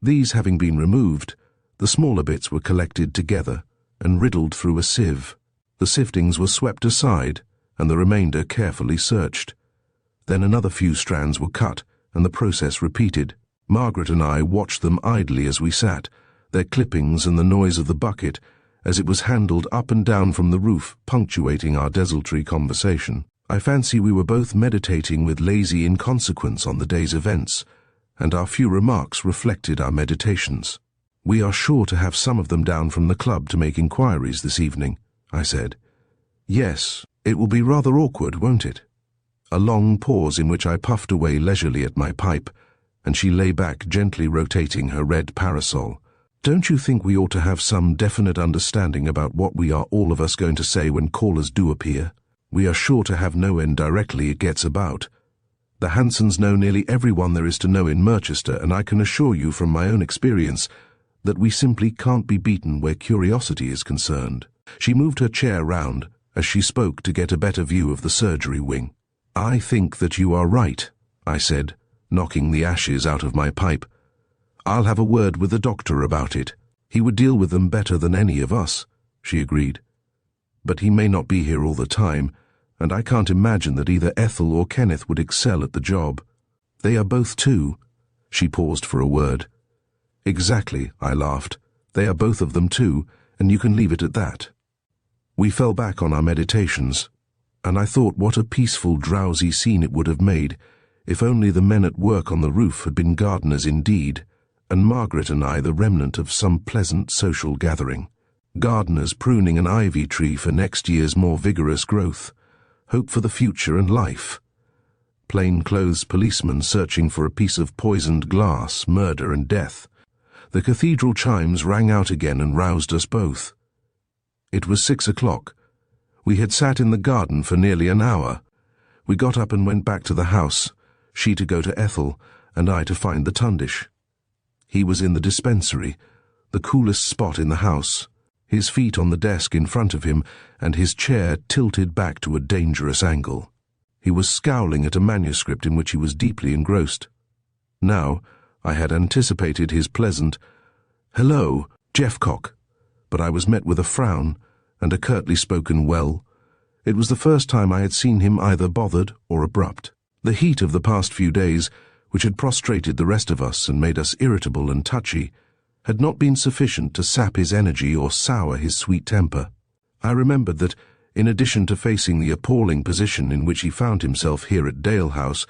These having been removed, the smaller bits were collected together and riddled through a sieve. The siftings were swept aside, and the remainder carefully searched. Then another few strands were cut, and the process repeated. Margaret and I watched them idly as we sat, their clippings and the noise of the bucket, as it was handled up and down from the roof, punctuating our desultory conversation. I fancy we were both meditating with lazy inconsequence on the day's events, and our few remarks reflected our meditations. "We are sure to have some of them down from the club to make inquiries this evening," I said. "Yes, it will be rather awkward, won't it?" A long pause in which I puffed away leisurely at my pipe, and she lay back gently rotating her red parasol. "Don't you think we ought to have some definite understanding about what we are all of us going to say when callers do appear? We are sure to have no end directly it gets about. The Hansons know nearly everyone there is to know in Merchester, and I can assure you from my own experience that we simply can't be beaten where curiosity is concerned." She moved her chair round as she spoke to get a better view of the surgery wing. "I think that you are right," I said, knocking the ashes out of my pipe. "I'll have a word with the doctor about it. He would deal with them better than any of us," she agreed. "But he may not be here all the time, and I can't imagine that either Ethel or Kenneth would excel at the job. They are both too." She paused for a word. "Exactly," I laughed. "They are both of them too, and you can leave it at that." We fell back on our meditations, and I thought what a peaceful, drowsy scene it would have made if only the men at work on the roof had been gardeners indeed, and Margaret and I the remnant of some pleasant social gathering. Gardeners pruning an ivy tree for next year's more vigorous growth, hope for the future and life. Plain-clothes policemen searching for a piece of poisoned glass, murder and death. The cathedral chimes rang out again and roused us both. It was 6 o'clock. We had sat in the garden for nearly an hour. We got up and went back to the house, she to go to Ethel, and I to find the Tundish. He was in the dispensary, the coolest spot in the house, his feet on the desk in front of him and his chair tilted back to a dangerous angle. He was scowling at a manuscript in which he was deeply engrossed. Now, I had anticipated his pleasant, "Hello, Jeffcock," but I was met with a frown and a curtly spoken well. It was the first time I had seen him either bothered or abrupt. The heat of the past few days, which had prostrated the rest of us and made us irritable and touchy, had not been sufficient to sap his energy or sour his sweet temper. I remembered that, in addition to facing the appalling position in which he found himself here at Dalehouse,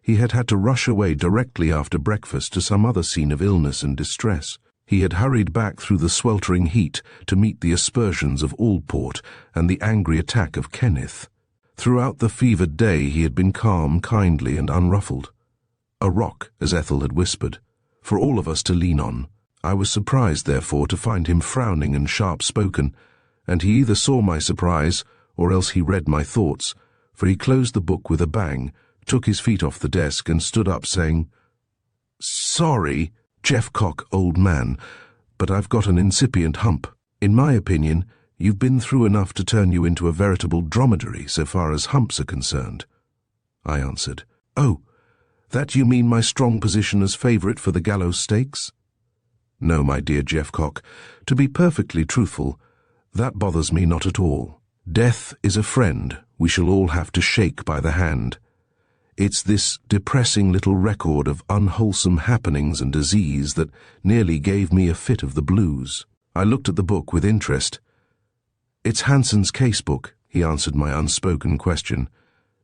he had had to rush away directly after breakfast to some other scene of illness and distress. He had hurried back through the sweltering heat to meet the aspersions of Allport and the angry attack of Kenneth. Throughout the fevered day he had been calm, kindly, and unruffled. A rock, as Ethel had whispered, for all of us to lean on. I was surprised, therefore, to find him frowning and sharp-spoken, and he either saw my surprise or else he read my thoughts, for he closed the book with a bang, took his feet off the desk, and stood up, saying, "Sorry, Jeff Cock, old man, but I've got an incipient hump. In my opinion, you've been through enough to turn you into a veritable dromedary so far as humps are concerned." I answered, "Oh, that you mean my strong position as favourite for the gallows stakes?" "No, my dear Jeff Cock, to be perfectly truthful, that bothers me not at all. Death is a friend we shall all have to shake by the hand. It's this depressing little record of unwholesome happenings and disease that nearly gave me a fit of the blues." I looked at the book with interest. "It's Hanson's casebook," he answered my unspoken question.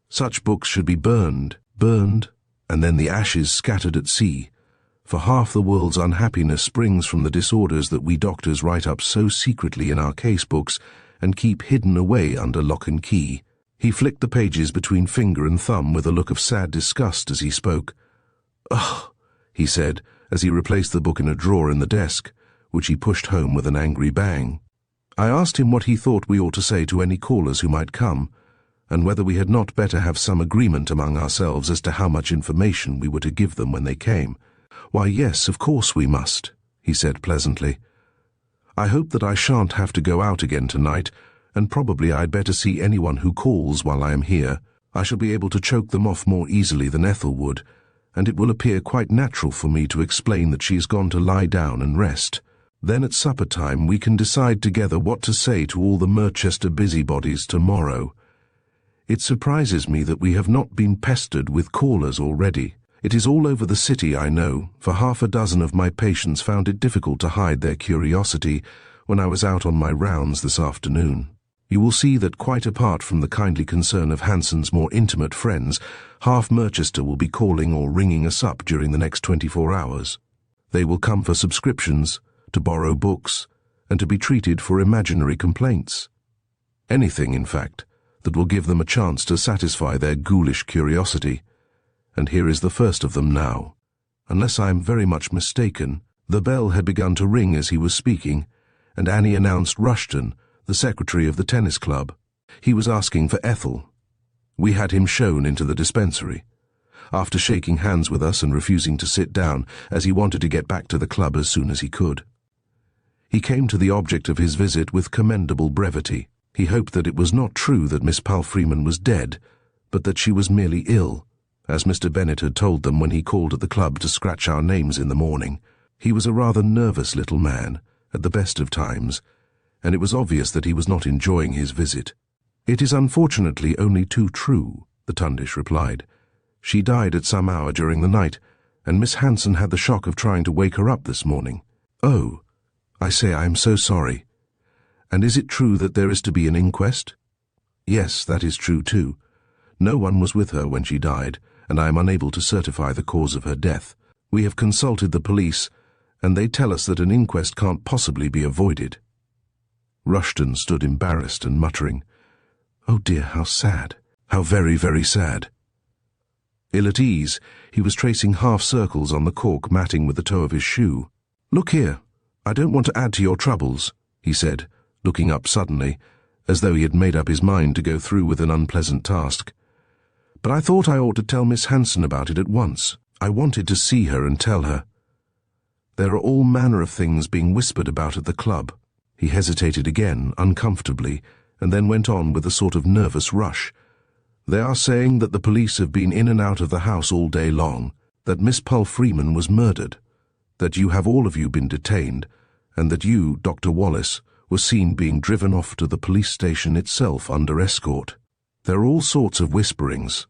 "Such books should be burned, and then the ashes scattered at sea, for half the world's unhappiness springs from the disorders that we doctors write up so secretly in our casebooks and keep hidden away under lock and key." He flicked the pages between finger and thumb with a look of sad disgust as he spoke. "Ugh," he said, as he replaced the book in a drawer in the desk, which he pushed home with an angry bang. I asked him what he thought we ought to say to any callers who might come, and whether we had not better have some agreement among ourselves as to how much information we were to give them when they came. "Why, yes, of course we must," he said pleasantly. "I hope that I shan't have to go out again tonight, and probably I'd better see anyone who calls while I am here. I shall be able to choke them off more easily than Ethel would, and it will appear quite natural for me to explain that she has gone to lie down and rest. Then at supper time we can decide together what to say to all the Merchester busybodies tomorrow. It surprises me that we have not been pestered with callers already. It is all over the city, I know, for half a dozen of my patients found it difficult to hide their curiosity when I was out on my rounds this afternoon. You will see that quite apart from the kindly concern of Hanson's more intimate friends, half Merchester will be calling or ringing us up during the next 24 hours. They will come for subscriptions, to borrow books, and to be treated for imaginary complaints. Anything, in fact, that will give them a chance to satisfy their ghoulish curiosity. And here is the first of them now. Unless I am very much mistaken, the bell had begun to ring as he was speaking, and Annie announced Rushton, the secretary of the tennis club. He was asking for Ethel. We had him shown into the dispensary. After shaking hands with us and refusing to sit down, as he wanted to get back to the club as soon as he could. He came to the object of his visit with commendable brevity. He hoped that it was not true that Miss Palfreeman was dead, but that she was merely ill, as Mr. Bennet had told them when he called at the club to scratch our names in the morning. He was a rather nervous little man, at the best of times, and it was obvious that he was not enjoying his visit. "It is unfortunately only too true," the Tundish replied. "She died at some hour during the night, and Miss Hanson had the shock of trying to wake her up this morning." "Oh, I say, I am so sorry. And is it true that there is to be an inquest?" "Yes, that is true too. No one was with her when she died, and I am unable to certify the cause of her death. We have consulted the police, and they tell us that an inquest can't possibly be avoided." Rushton stood embarrassed and muttering, "Oh dear, how sad. How very, very sad." Ill at ease, he was tracing half circles on the cork matting with the toe of his shoe. "Look here, I don't want to add to your troubles," he said, looking up suddenly, as though he had made up his mind to go through with an unpleasant task. "But I thought I ought to tell Miss Hanson about it at once. I wanted to see her and tell her. There are all manner of things being whispered about at the club." He hesitated again, uncomfortably, and then went on with a sort of nervous rush. "They are saying that the police have been in and out of the house all day long, that Miss Palfreeman was murdered, that you have all of you been detained, and that you, Dr. Wallace, were seen being driven off to the police station itself under escort. There are all sorts of whisperings,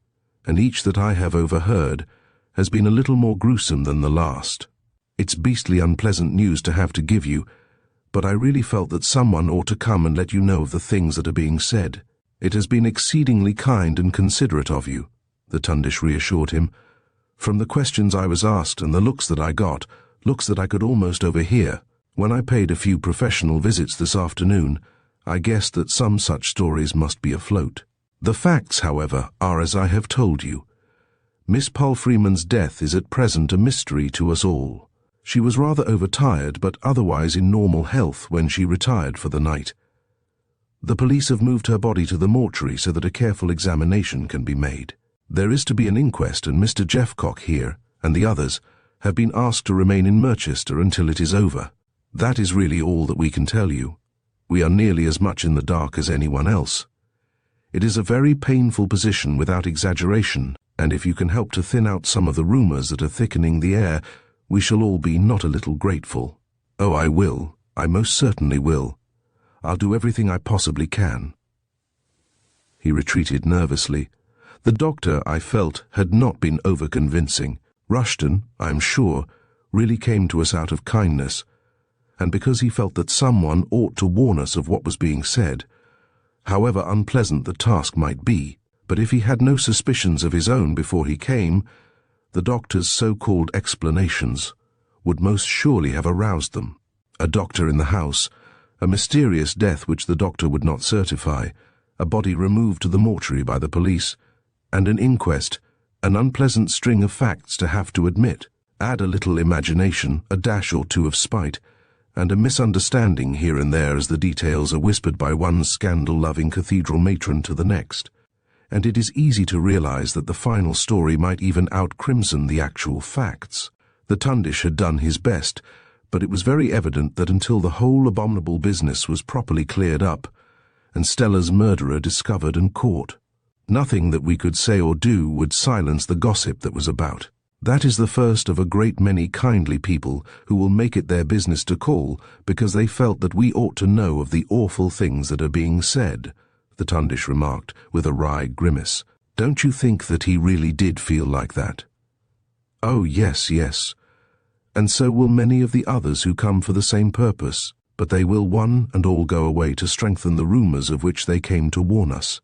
and each that I have overheard has been a little more gruesome than the last. It's beastly unpleasant news to have to give you, but I really felt that someone ought to come and let you know of the things that are being said. It has been exceedingly kind and considerate of you, the Tundish reassured him. From the questions I was asked and the looks that I got, looks that I could almost overhear, when I paid a few professional visits this afternoon, I guessed that some such stories must be afloat. The facts, however, are as I have told you. Miss Palfreeman's death is at present a mystery to us all. She was rather overtired, but otherwise in normal health when she retired for the night. The police have moved her body to the mortuary so that a careful examination can be made. There is to be an inquest, and Mr. Jeffcock here, and the others, have been asked to remain in Merchester until it is over. That is really all that we can tell you. We are nearly as much in the dark as anyone else. It is a very painful position without exaggeration, and if you can help to thin out some of the rumors that are thickening the air, we shall all be not a little grateful. Oh, I will. I most certainly will. I'll do everything I possibly can. He retreated nervously. The doctor, I felt, had not been over-convincing. Rushton, I am sure, really came to us out of kindness, and because he felt that someone ought to warn us of what was being said, however unpleasant the task might be. But if he had no suspicions of his own before he came, the doctor's so-called explanations would most surely have aroused them. A doctor in the house, a mysterious death which the doctor would not certify, a body removed to the mortuary by the police, and an inquest, an unpleasant string of facts to have to admit. Add a little imagination, a dash or two of spite, and a misunderstanding here and there as the details are whispered by one scandal-loving cathedral matron to the next, and it is easy to realize that the final story might even out-crimson the actual facts. The Tundish had done his best, but it was very evident that until the whole abominable business was properly cleared up, and Stella's murderer discovered and caught, nothing that we could say or do would silence the gossip that was about. That is the first of a great many kindly people who will make it their business to call because they felt that we ought to know of the awful things that are being said, the Tundish remarked with a wry grimace. Don't you think that he really did feel like that? Oh, yes, yes. And so will many of the others who come for the same purpose, but they will one and all go away to strengthen the rumors of which they came to warn us.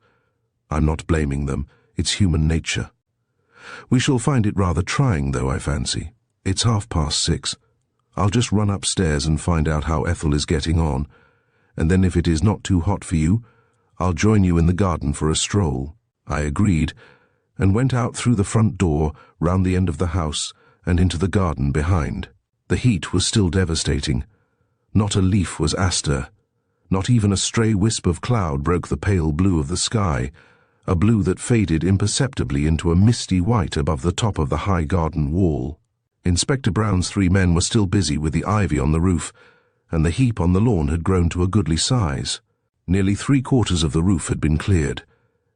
I'm not blaming them. It's human nature. We shall find it rather trying, though, I fancy. It's 6:30. I'll just run upstairs and find out how Ethel is getting on, and then if it is not too hot for you, I'll join you in the garden for a stroll. I agreed, and went out through the front door, round the end of the house, and into the garden behind. The heat was still devastating. Not a leaf was astir. Not even a stray wisp of cloud broke the pale blue of the sky, a blue that faded imperceptibly into a misty white above the top of the high garden wall. Inspector Brown's 3 men were still busy with the ivy on the roof, and the heap on the lawn had grown to a goodly size. Nearly 3/4 of the roof had been cleared.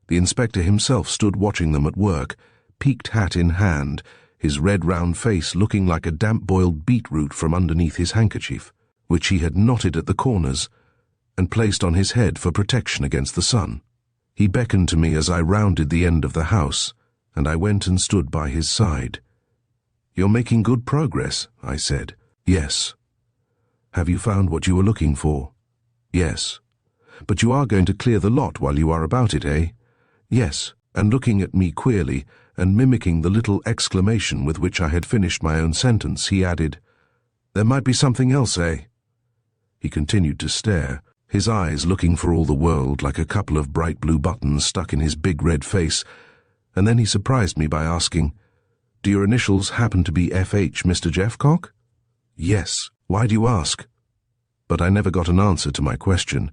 The inspector himself stood watching them at work, peaked hat in hand, his red round face looking like a damp-boiled beetroot from underneath his handkerchief, which he had knotted at the corners and placed on his head for protection against the sun. He beckoned to me as I rounded the end of the house, and I went and stood by his side. "You're making good progress," I said. "Yes." "Have you found what you were looking for?" "Yes." "But you are going to clear the lot while you are about it, eh?" "Yes," and looking at me queerly, and mimicking the little exclamation with which I had finished my own sentence, he added, "There might be something else, eh?" He continued to stare, his eyes looking for all the world like a couple of bright blue buttons stuck in his big red face, and then he surprised me by asking, "Do your initials happen to be F.H., Mr. Jeffcock?" "Yes. Why do you ask?" But I never got an answer to my question.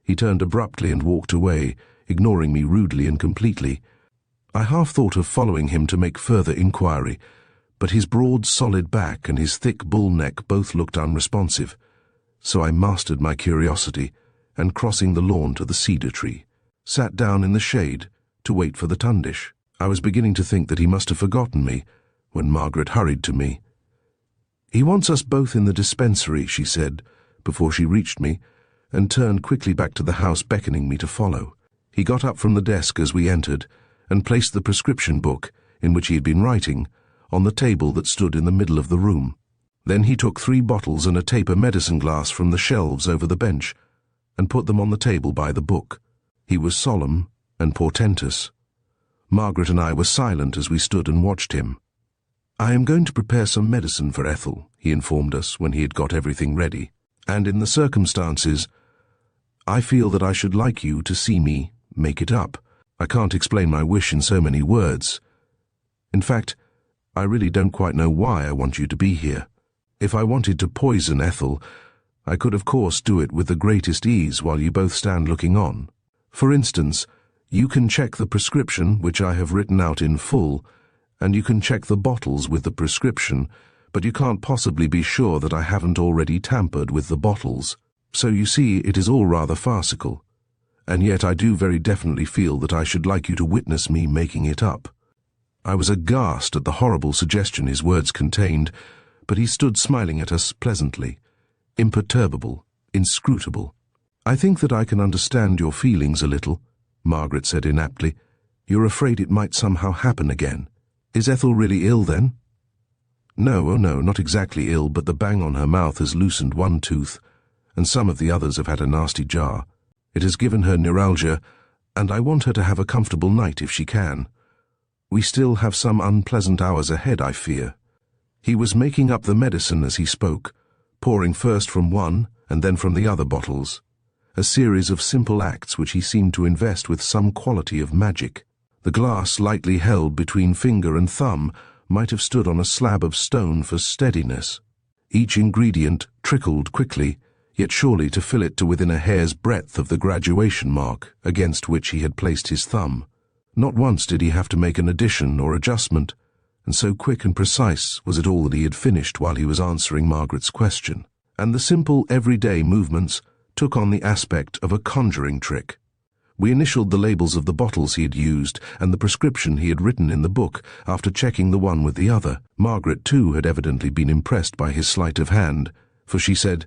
He turned abruptly and walked away, ignoring me rudely and completely. I half thought of following him to make further inquiry, but his broad, solid back and his thick bull neck both looked unresponsive. So I mastered my curiosity, and crossing the lawn to the cedar tree, sat down in the shade to wait for the Tundish. I was beginning to think that he must have forgotten me, when Margaret hurried to me. "He wants us both in the dispensary," she said, before she reached me, and turned quickly back to the house, beckoning me to follow. He got up from the desk as we entered, and placed the prescription book, in which he had been writing, on the table that stood in the middle of the room. Then he took 3 bottles and a taper medicine glass from the shelves over the bench and put them on the table by the book. He was solemn and portentous. Margaret and I were silent as we stood and watched him. "I am going to prepare some medicine for Ethel," he informed us when he had got everything ready. "And in the circumstances, I feel that I should like you to see me make it up. I can't explain my wish in so many words. In fact, I really don't quite know why I want you to be here. If I wanted to poison Ethel, I could of course do it with the greatest ease while you both stand looking on. For instance, you can check the prescription, which I have written out in full, and you can check the bottles with the prescription, but you can't possibly be sure that I haven't already tampered with the bottles. So you see, it is all rather farcical. And yet I do very definitely feel that I should like you to witness me making it up." I was aghast at the horrible suggestion his words contained, but he stood smiling at us pleasantly, imperturbable, inscrutable. "I think that I can understand your feelings a little," Margaret said inaptly. "You're afraid it might somehow happen again. Is Ethel really ill, then?" "No, oh no, not exactly ill, but the bang on her mouth has loosened one tooth, and some of the others have had a nasty jar. It has given her neuralgia, and I want her to have a comfortable night if she can. We still have some unpleasant hours ahead, I fear." He was making up the medicine as he spoke, pouring first from one and then from the other bottles, a series of simple acts which he seemed to invest with some quality of magic. The glass, lightly held between finger and thumb, might have stood on a slab of stone for steadiness. Each ingredient trickled quickly, yet surely to fill it to within a hair's breadth of the graduation mark against which he had placed his thumb. Not once did he have to make an addition or adjustment, and so quick and precise was it all that he had finished while he was answering Margaret's question. And the simple, everyday movements took on the aspect of a conjuring trick. We initialed the labels of the bottles he had used and the prescription he had written in the book after checking the one with the other. Margaret, too, had evidently been impressed by his sleight of hand, for she said,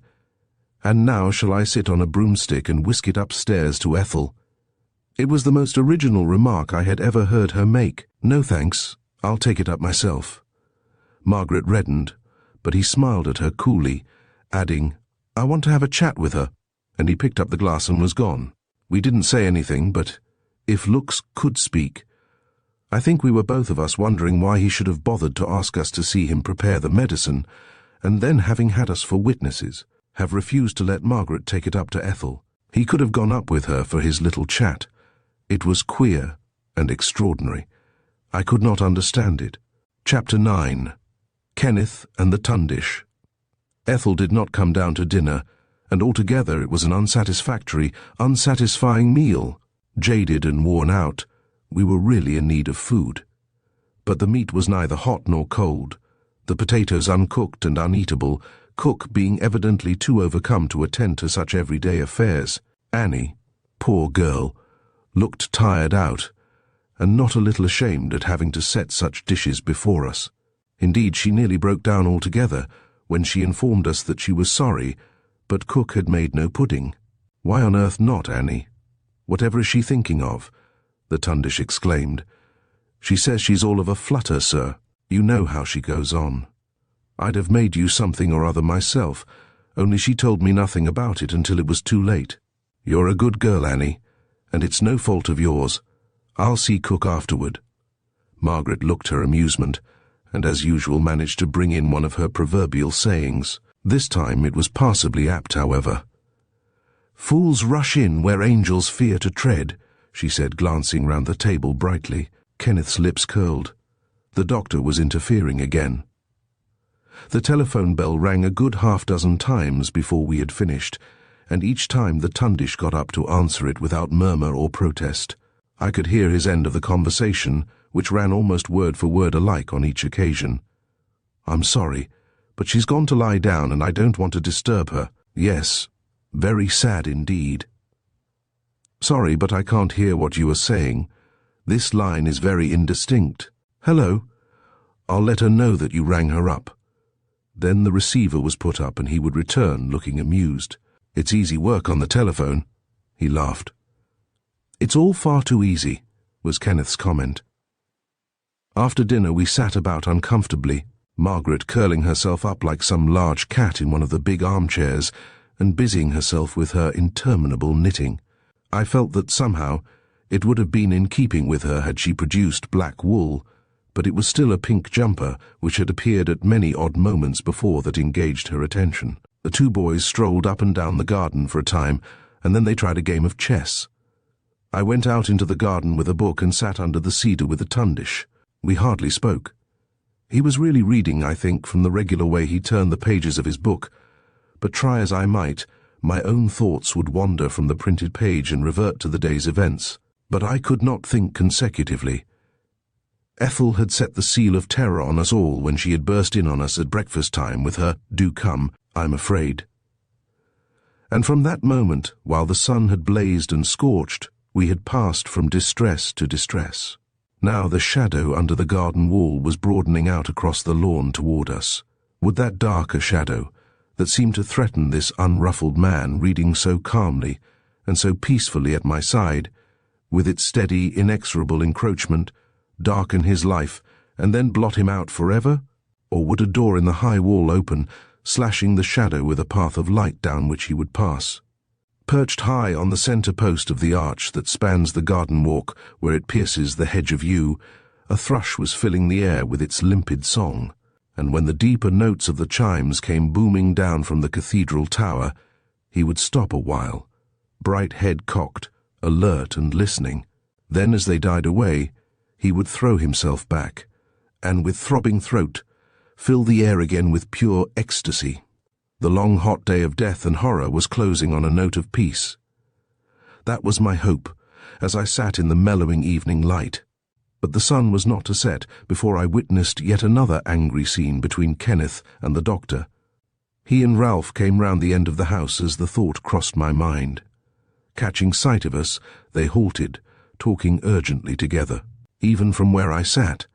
"And now shall I sit on a broomstick and whisk it upstairs to Ethel?" It was the most original remark I had ever heard her make. "No thanks, I'll take it up myself." Margaret reddened, but he smiled at her coolly, adding, "I want to have a chat with her," and he picked up the glass and was gone. We didn't say anything, but if looks could speak, I think we were both of us wondering why he should have bothered to ask us to see him prepare the medicine, and then, having had us for witnesses, have refused to let Margaret take it up to Ethel. He could have gone up with her for his little chat. It was queer and extraordinary. I could not understand it. Chapter 9. Kenneth and the Tundish. Ethel did not come down to dinner, and altogether it was an unsatisfactory, unsatisfying meal. Jaded and worn out, we were really in need of food. But the meat was neither hot nor cold, the potatoes uncooked and uneatable, cook being evidently too overcome to attend to such everyday affairs. Annie, poor girl, looked tired out, and not a little ashamed at having to set such dishes before us. Indeed, she nearly broke down altogether when she informed us that she was sorry, but cook had made no pudding. "Why on earth not, Annie? Whatever is she thinking of?" the Tundish exclaimed. "She says she's all of a flutter, sir. You know how she goes on. I'd have made you something or other myself, only she told me nothing about it until it was too late. You're a good girl, Annie, and it's no fault of yours. I'll see cook afterward." Margaret looked her amusement, and as usual managed to bring in one of her proverbial sayings. This time it was passably apt, however. "Fools rush in where angels fear to tread," she said, glancing round the table brightly. Kenneth's lips curled. The doctor was interfering again. The telephone bell rang a good half-dozen times before we had finished, and each time the Tundish got up to answer it without murmur or protest. I could hear his end of the conversation, which ran almost word for word alike on each occasion. "I'm sorry, but she's gone to lie down and I don't want to disturb her. Yes, very sad indeed. Sorry, but I can't hear what you are saying. This line is very indistinct. Hello. I'll let her know that you rang her up." Then the receiver was put up and he would return, looking amused. "It's easy work on the telephone," he laughed. "It's all far too easy. was Kenneth's comment. After dinner we sat about uncomfortably, Margaret curling herself up like some large cat in one of the big armchairs and busying herself with her interminable knitting. I felt that somehow it would have been in keeping with her had she produced black wool, but it was still a pink jumper which had appeared at many odd moments before that engaged her attention. The two boys strolled up and down the garden for a time, and then they tried a game of chess. I went out into the garden with a book and sat under the cedar with the tundish. We hardly spoke. He was really reading, I think, from the regular way he turned the pages of his book, but try as I might, my own thoughts would wander from the printed page and revert to the day's events. But I could not think consecutively. Ethel had set the seal of terror on us all when she had burst in on us at breakfast time with her, "Do come, I'm afraid." And from that moment, while the sun had blazed and scorched, we had passed from distress to distress. Now the shadow under the garden wall was broadening out across the lawn toward us. Would that darker shadow, that seemed to threaten this unruffled man reading so calmly and so peacefully at my side, with its steady, inexorable encroachment, darken his life and then blot him out forever? Or would a door in the high wall open, slashing the shadow with a path of light down which he would pass? Perched high on the centre post of the arch that spans the garden walk where it pierces the hedge of yew, a thrush was filling the air with its limpid song, and when the deeper notes of the chimes came booming down from the cathedral tower, he would stop a while, bright head cocked, alert and listening. Then as they died away, he would throw himself back, and with throbbing throat, fill the air again with pure ecstasy. The long hot day of death and horror was closing on a note of peace. That was my hope, as I sat in the mellowing evening light. But the sun was not to set before I witnessed yet another angry scene between Kenneth and the doctor. He and Ralph came round the end of the house as the thought crossed my mind. Catching sight of us, they halted, talking urgently together. Even from where I sat,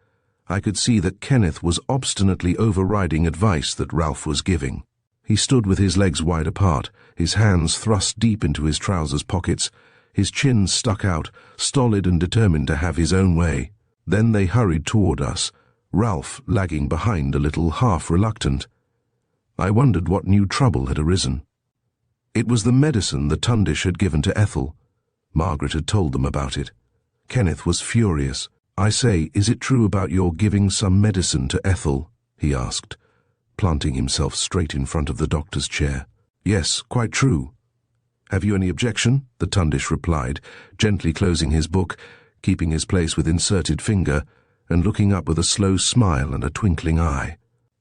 I could see that Kenneth was obstinately overriding advice that Ralph was giving. He stood with his legs wide apart, his hands thrust deep into his trousers pockets, his chin stuck out, stolid and determined to have his own way. Then they hurried toward us, Ralph lagging behind a little, half reluctant. I wondered what new trouble had arisen. It was the medicine the tundish had given to Ethel. Margaret had told them about it. Kenneth was furious. "I say, is it true about your giving some medicine to Ethel?" he asked, planting himself straight in front of the doctor's chair. "Yes, quite true." "Have you any objection?" the tundish replied, gently closing his book, keeping his place with inserted finger, and looking up with a slow smile and a twinkling eye.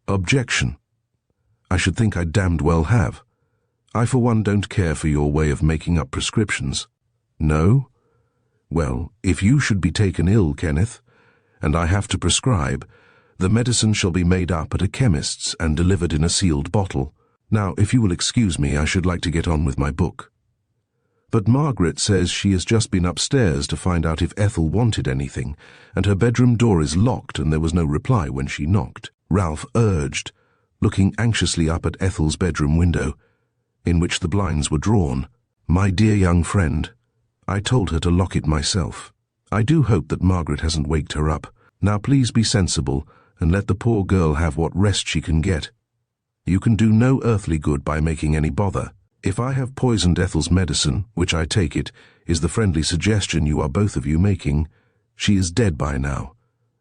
"Objection? I should think I damned well have. I for one don't care for your way of making up prescriptions." "No? Well, if you should be taken ill, Kenneth, and I have to prescribe, the medicine shall be made up at a chemist's and delivered in a sealed bottle. Now, if you will excuse me, I should like to get on with my book." "But Margaret says she has just been upstairs to find out if Ethel wanted anything, and her bedroom door is locked and there was no reply when she knocked," Ralph urged, looking anxiously up at Ethel's bedroom window, in which the blinds were drawn. "My dear young friend, I told her to lock it myself. I do hope that Margaret hasn't waked her up. Now please be sensible and let the poor girl have what rest she can get. You can do no earthly good by making any bother. If I have poisoned Ethel's medicine, which I take it is the friendly suggestion you are both of you making, she is dead by now,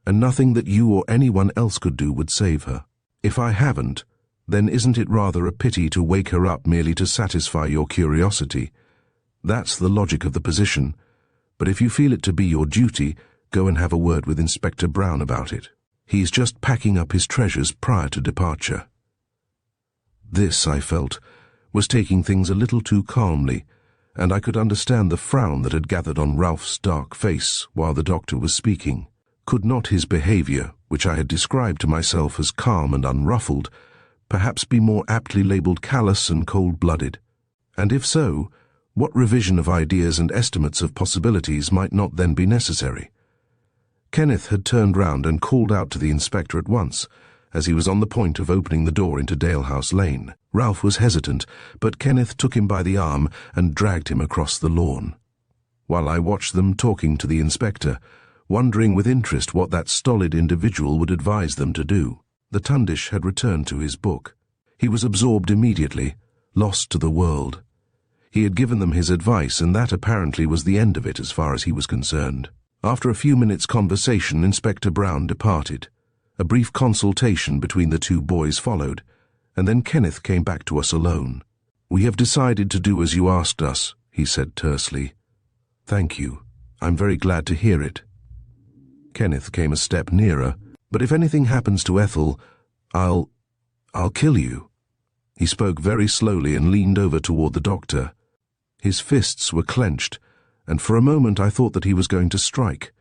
and nothing that you or anyone else could do would save her. If I haven't, then isn't it rather a pity to wake her up merely to satisfy your curiosity? That's the logic of the position, but if you feel it to be your duty, go and have a word with Inspector Brown about it. He's just packing up his treasures prior to departure." This, I felt, was taking things a little too calmly, and I could understand the frown that had gathered on Ralph's dark face while the doctor was speaking. Could not his behaviour, which I had described to myself as calm and unruffled, perhaps be more aptly labelled callous and cold-blooded? And if so, what revision of ideas and estimates of possibilities might not then be necessary? Kenneth had turned round and called out to the inspector at once, as he was on the point of opening the door into Dalehouse Lane. Ralph was hesitant, but Kenneth took him by the arm and dragged him across the lawn. while I watched them talking to the inspector, wondering with interest what that stolid individual would advise them to do. The Tundish had returned to his book. He was absorbed immediately, lost to the world. He had given them his advice, and that apparently was the end of it as far as he was concerned. After a few minutes' conversation, Inspector Brown departed. A brief consultation between the two boys followed, and then Kenneth came back to us alone. "We have decided to do as you asked us," he said tersely. "Thank you. I'm very glad to hear it." Kenneth came a step nearer. "But if anything happens to Ethel, I'll kill you." He spoke very slowly and leaned over toward the doctor. His fists were clenched, and for a moment I thought that he was going to strike.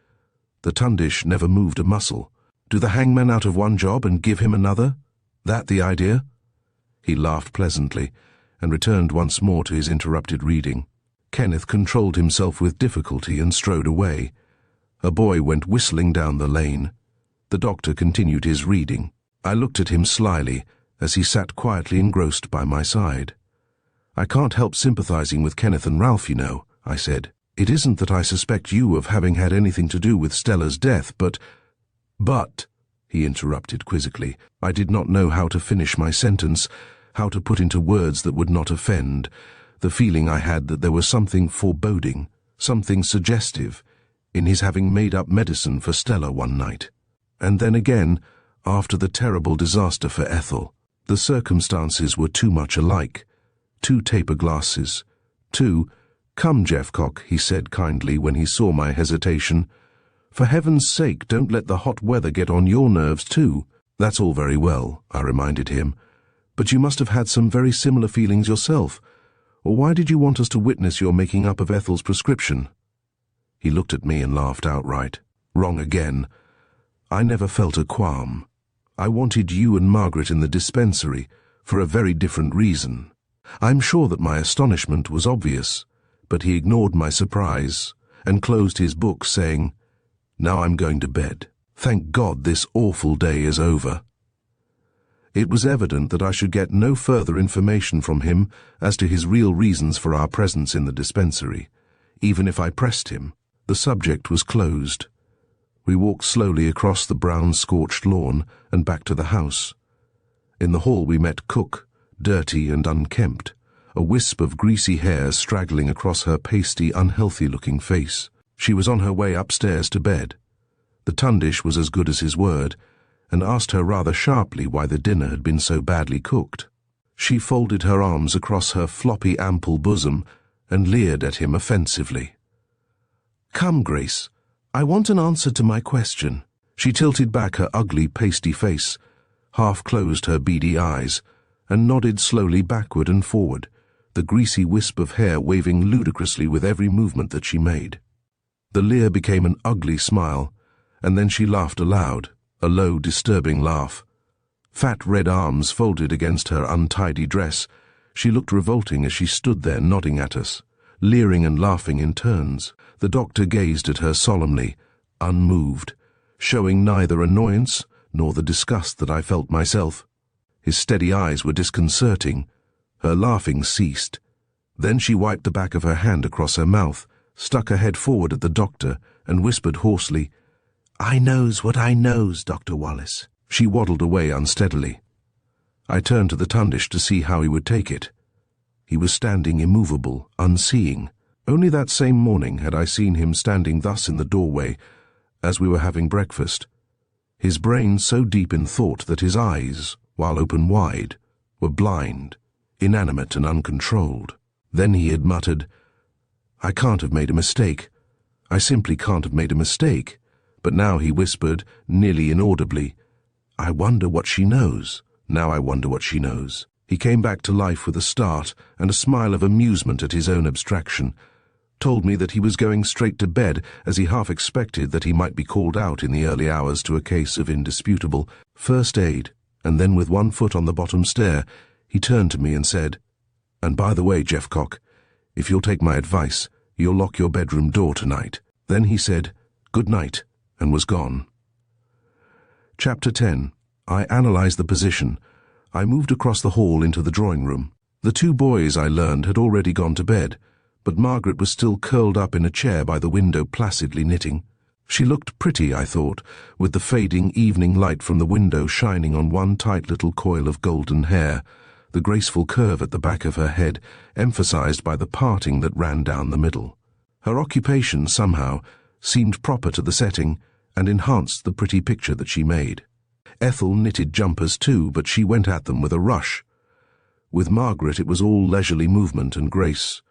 The Tundish never moved a muscle. Do the hangman out of one job and give him another? That the idea? He laughed pleasantly, and returned once more to his interrupted reading. Kenneth controlled himself with difficulty and strode away. A boy went whistling down the lane. The doctor continued his reading. I looked at him slyly as he sat quietly engrossed by my side. "I can't help sympathizing with Kenneth and Ralph, you know," I said. "It isn't that I suspect you of having had anything to do with Stella's death, but, he interrupted quizzically. I did not know how to finish my sentence, how to put into words that would not offend, the feeling I had that there was something foreboding, something suggestive, in his having made up medicine for Stella one night. And then again, after the terrible disaster for Ethel, the circumstances were too much alike. 2 taper glasses. 2, "Come, Jeffcock," he said kindly when he saw my hesitation. "For heaven's sake, don't let the hot weather get on your nerves too." "That's all very well," I reminded him, "but you must have had some very similar feelings yourself. Or why did you want us to witness your making up of Ethel's prescription?" He looked at me and laughed outright. "Wrong again. I never felt a qualm. I wanted you and Margaret in the dispensary for a very different reason." I'm sure that my astonishment was obvious, but he ignored my surprise and closed his book, saying, "Now I'm going to bed. Thank God this awful day is over." It was evident that I should get no further information from him as to his real reasons for our presence in the dispensary. Even if I pressed him, the subject was closed. We walked slowly across the brown-scorched lawn and back to the house. In the hall we met Cook, dirty and unkempt, a wisp of greasy hair straggling across her pasty, unhealthy-looking face. She was on her way upstairs to bed. The Tundish was as good as his word, and asked her rather sharply why the dinner had been so badly cooked. She folded her arms across her floppy, ample bosom and leered at him offensively. "Come, Grace, I want an answer to my question." She tilted back her ugly, pasty face, half-closed her beady eyes, and nodded slowly backward and forward, the greasy wisp of hair waving ludicrously with every movement that she made. The leer became an ugly smile, and then she laughed aloud, a low, disturbing laugh. Fat red arms folded against her untidy dress, she looked revolting as she stood there nodding at us, leering and laughing in turns. The doctor gazed at her solemnly, unmoved, showing neither annoyance nor the disgust that I felt myself. His steady eyes were disconcerting. Her laughing ceased. Then she wiped the back of her hand across her mouth, stuck her head forward at the doctor, and whispered hoarsely, "I knows what I knows, Dr. Wallace." She waddled away unsteadily. I turned to the Tundish to see how he would take it. He was standing immovable, unseeing. Only that same morning had I seen him standing thus in the doorway as we were having breakfast, his brain so deep in thought that his eyes, while open wide, were blind, inanimate and uncontrolled. Then he had muttered, "I can't have made a mistake. I simply can't have made a mistake." But now he whispered, nearly inaudibly, "I wonder what she knows. Now I wonder what she knows." He came back to life with a start and a smile of amusement at his own abstraction, told me that he was going straight to bed as he half expected that he might be called out in the early hours to a case of indisputable first aid, and then with one foot on the bottom stair, he turned to me and said, "And by the way, Jeffcock, if you'll take my advice, you'll lock your bedroom door tonight." Then he said, "Good night," and was gone. Chapter 10. I analyzed the position. I moved across the hall into the drawing room. The 2 boys, I learned, had already gone to bed, but Margaret was still curled up in a chair by the window placidly knitting. She looked pretty, I thought, with the fading evening light from the window shining on one tight little coil of golden hair, the graceful curve at the back of her head emphasized by the parting that ran down the middle. Her occupation, somehow, seemed proper to the setting and enhanced the pretty picture that she made. Ethel knitted jumpers too, but she went at them with a rush. With Margaret it was all leisurely movement and grace,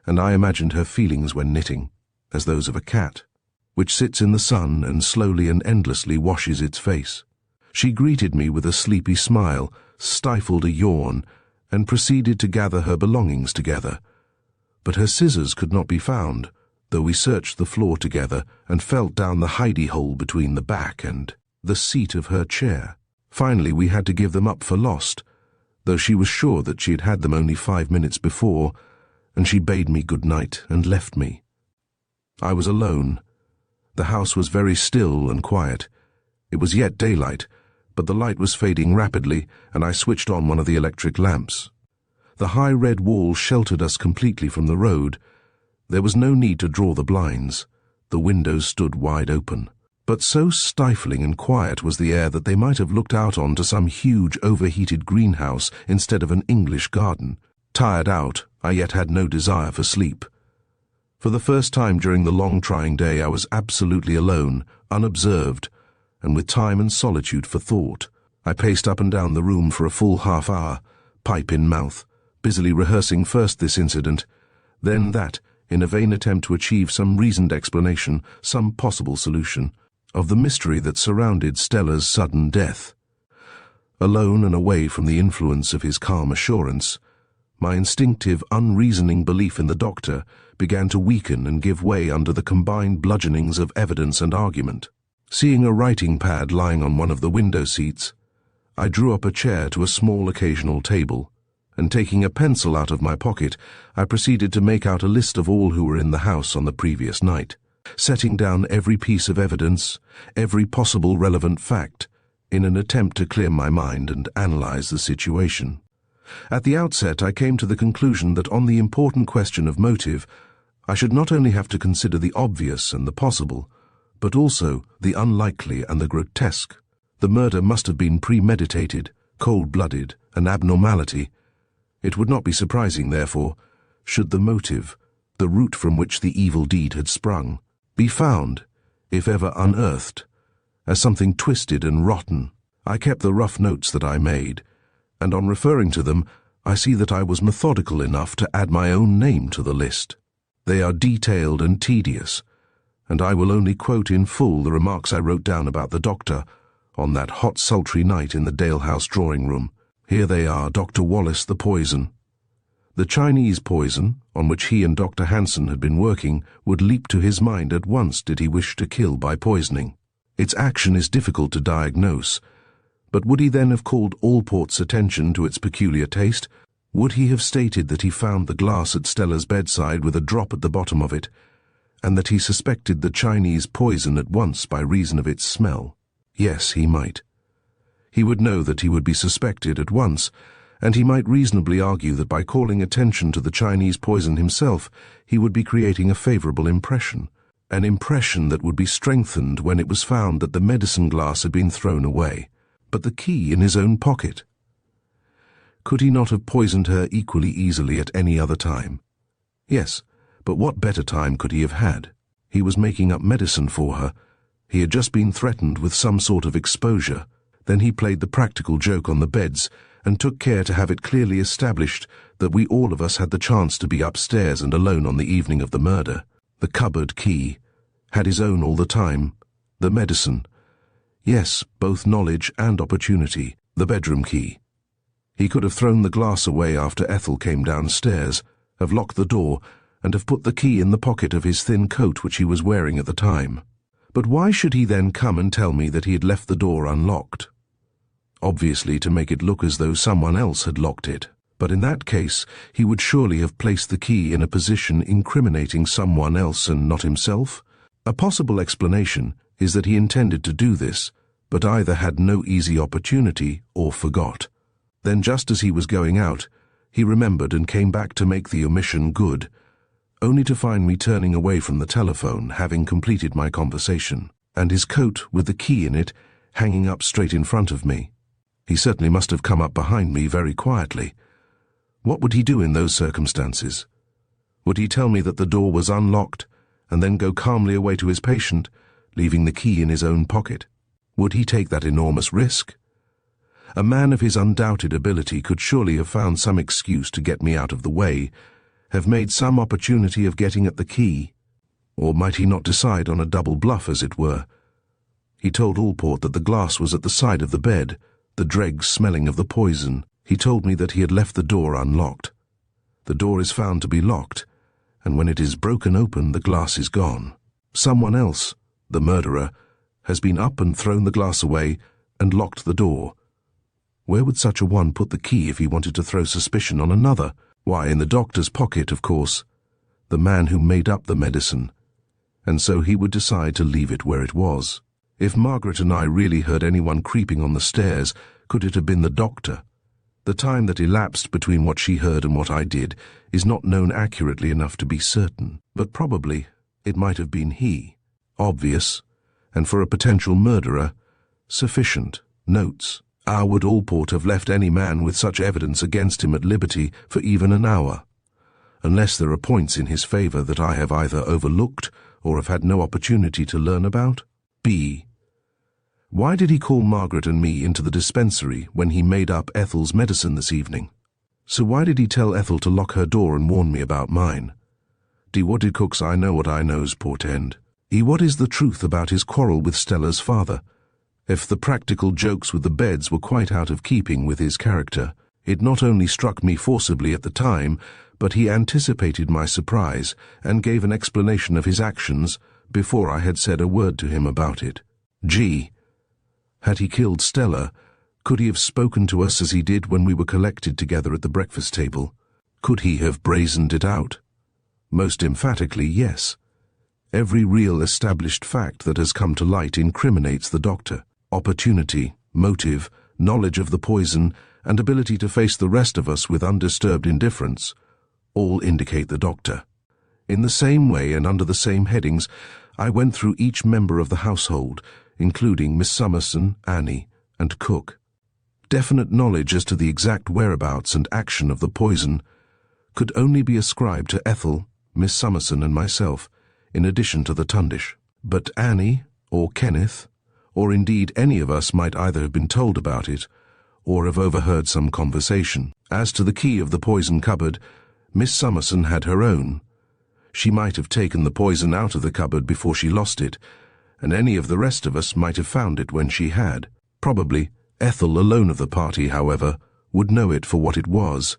and I imagined her feelings when knitting, as those of a cat, which sits in the sun and slowly and endlessly washes its face. She greeted me with a sleepy smile, stifled a yawn, and proceeded to gather her belongings together. But her scissors could not be found, though we searched the floor together and felt down the hidey-hole between the back and the seat of her chair. Finally we had to give them up for lost, though she was sure that she had had them only 5 minutes before, and she bade me good night and left me. I was alone. The house was very still and quiet. It was yet daylight, but the light was fading rapidly, and I switched on one of the electric lamps. The high red wall sheltered us completely from the road. There was no need to draw the blinds. The windows stood wide open. But so stifling and quiet was the air that they might have looked out onto some huge overheated greenhouse instead of an English garden. Tired out, I yet had no desire for sleep. For the first time during the long trying day I was absolutely alone, unobserved, and with time and solitude for thought. I paced up and down the room for a full half-hour, pipe in mouth, busily rehearsing first this incident, then that, in a vain attempt to achieve some reasoned explanation, some possible solution, of the mystery that surrounded Stella's sudden death. Alone and away from the influence of his calm assurance, my instinctive, unreasoning belief in the doctor began to weaken and give way under the combined bludgeonings of evidence and argument. Seeing a writing pad lying on one of the window seats, I drew up a chair to a small occasional table, and taking a pencil out of my pocket, I proceeded to make out a list of all who were in the house on the previous night, setting down every piece of evidence, every possible relevant fact, in an attempt to clear my mind and analyze the situation. At the outset, I came to the conclusion that on the important question of motive, I should not only have to consider the obvious and the possible, but also the unlikely and the grotesque. The murder must have been premeditated, cold-blooded, an abnormality. It would not be surprising, therefore, should the motive, the root from which the evil deed had sprung, be found, if ever unearthed, as something twisted and rotten. I kept the rough notes that I made, and on referring to them, I see that I was methodical enough to add my own name to the list. They are detailed and tedious, and I will only quote in full the remarks I wrote down about the doctor on that hot, sultry night in the Dalehouse drawing-room. Here they are: Dr. Wallace, the poison. The Chinese poison, on which he and Dr. Hansen had been working, would leap to his mind at once did he wish to kill by poisoning. Its action is difficult to diagnose, but would he then have called Allport's attention to its peculiar taste? Would he have stated that he found the glass at Stella's bedside with a drop at the bottom of it, and that he suspected the Chinese poison at once by reason of its smell? Yes, he might. He would know that he would be suspected at once, and he might reasonably argue that by calling attention to the Chinese poison himself, he would be creating a favorable impression, an impression that would be strengthened when it was found that the medicine glass had been thrown away. But the key in his own pocket? Could he not have poisoned her equally easily at any other time? Yes, but what better time could he have had? He was making up medicine for her. He had just been threatened with some sort of exposure. Then he played the practical joke on the beds and took care to have it clearly established that we all of us had the chance to be upstairs and alone on the evening of the murder. The cupboard key. Had his own all the time. The medicine. Yes, both knowledge and opportunity. The bedroom key. He could have thrown the glass away after Ethel came downstairs, have locked the door, and have put the key in the pocket of his thin coat which he was wearing at the time. But why should he then come and tell me that he had left the door unlocked? Obviously to make it look as though someone else had locked it. But in that case, he would surely have placed the key in a position incriminating someone else and not himself. A possible explanation is that he intended to do this, but either had no easy opportunity or forgot. Then just as he was going out, he remembered and came back to make the omission good. only to find me turning away from the telephone, having completed my conversation, and his coat with the key in it hanging up straight in front of me. He certainly must have come up behind me very quietly. What would he do in those circumstances? Would he tell me that the door was unlocked and then go calmly away to his patient, leaving the key in his own pocket? Would he take that enormous risk? A man of his undoubted ability could surely have found some excuse to get me out of the way, have made some opportunity of getting at the key. Or might he not decide on a double bluff, as it were? He told Allport that the glass was at the side of the bed, the dregs smelling of the poison. He told me that he had left the door unlocked. The door is found to be locked, and when it is broken open, the glass is gone. Someone else, the murderer, has been up and thrown the glass away and locked the door. Where would such a one put the key if he wanted to throw suspicion on another? Why, in the doctor's pocket, of course. The man who made up the medicine. And so he would decide to leave it where it was. If Margaret and I really heard anyone creeping on the stairs, could it have been the doctor? The time that elapsed between what she heard and what I did is not known accurately enough to be certain, but probably it might have been he. Obvious, and for a potential murderer, sufficient. Notes. How would Allport have left any man with such evidence against him at liberty for even an hour? Unless there are points in his favor that I have either overlooked or have had no opportunity to learn about. B. Why did he call Margaret and me into the dispensary when he made up Ethel's medicine this evening? So why did he tell Ethel to lock her door and warn me about mine? D. What did Cook's I know what I knows portend? E. What is the truth about his quarrel with Stella's father? If the practical jokes with the beds were quite out of keeping with his character, it not only struck me forcibly at the time, but he anticipated my surprise and gave an explanation of his actions before I had said a word to him about it. G. Had he killed Stella, could he have spoken to us as he did when we were collected together at the breakfast table? Could he have brazened it out? Most emphatically, yes. Every real established fact that has come to light incriminates the doctor. Opportunity, motive, knowledge of the poison, and ability to face the rest of us with undisturbed indifference all indicate the doctor. In the same way and under the same headings, I went through each member of the household, including Miss Summerson, Annie, and Cook. Definite knowledge as to the exact whereabouts and action of the poison could only be ascribed to Ethel, Miss Summerson, and myself, in addition to the Tundish. But Annie, or Kenneth, or indeed any of us might either have been told about it, or have overheard some conversation. As to the key of the poison cupboard, Miss Summerson had her own. She might have taken the poison out of the cupboard before she lost it, and any of the rest of us might have found it when she had. Probably Ethel alone of the party, however, would know it for what it was.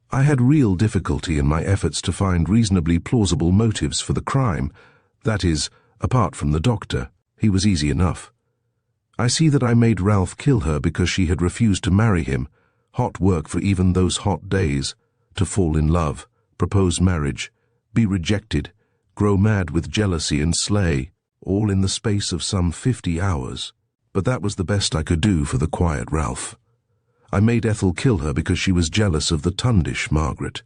I had real difficulty in my efforts to find reasonably plausible motives for the crime. That is, apart from the doctor. He was easy enough. I see that I made Ralph kill her because she had refused to marry him. Hot work for even those hot days. To fall in love, propose marriage, be rejected, grow mad with jealousy and slay, all in the space of some 50 hours. But that was the best I could do for the quiet Ralph. I made Ethel kill her because she was jealous of the Tundish Margaret,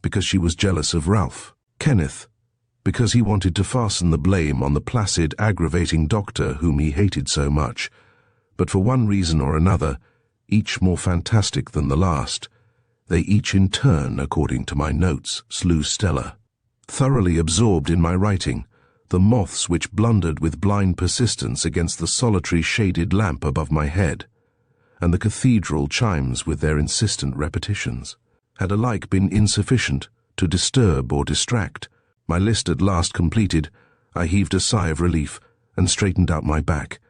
because she was jealous of Ralph. Kenneth, because he wanted to fasten the blame on the placid, aggravating doctor whom he hated so much. But for one reason or another, each more fantastic than the last, they each in turn, according to my notes, slew Stella. Thoroughly absorbed in my writing, the moths which blundered with blind persistence against the solitary shaded lamp above my head, and the cathedral chimes with their insistent repetitions, had alike been insufficient to disturb or distract. My list at last completed, I heaved a sigh of relief and straightened out my back.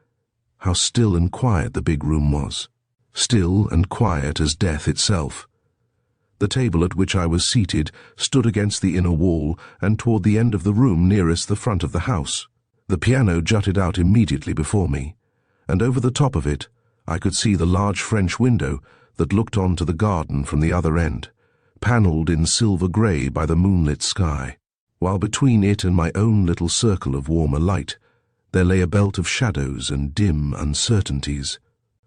How still and quiet the big room was. Still and quiet as death itself. The table at which I was seated stood against the inner wall and toward the end of the room nearest the front of the house. The piano jutted out immediately before me, and over the top of it I could see the large French window that looked on to the garden from the other end, panelled in silver grey by the moonlit sky, while between it and my own little circle of warmer light there lay a belt of shadows and dim uncertainties.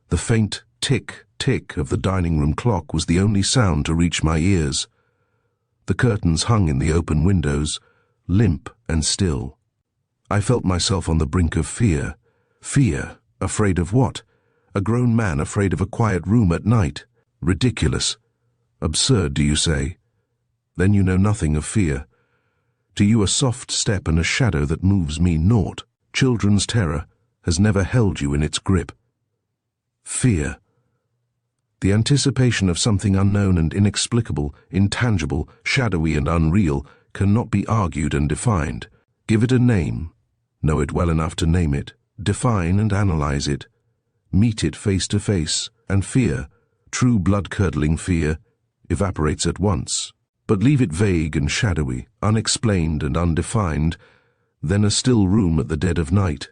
The faint tick-tick of the dining-room clock was the only sound to reach my ears. The curtains hung in the open windows, limp and still. I felt myself on the brink of fear. Fear? Afraid of what? A grown man afraid of a quiet room at night? Ridiculous. Absurd, do you say? Then you know nothing of fear. To you a soft step and a shadow that moves me naught. Children's terror has never held you in its grip. Fear. The anticipation of something unknown and inexplicable, intangible, shadowy and unreal, cannot be argued and defined. Give it a name. Know it well enough to name it. Define and analyze it. Meet it face to face, and fear, true blood-curdling fear, evaporates at once. But leave it vague and shadowy, unexplained and undefined, then a still room at the dead of night,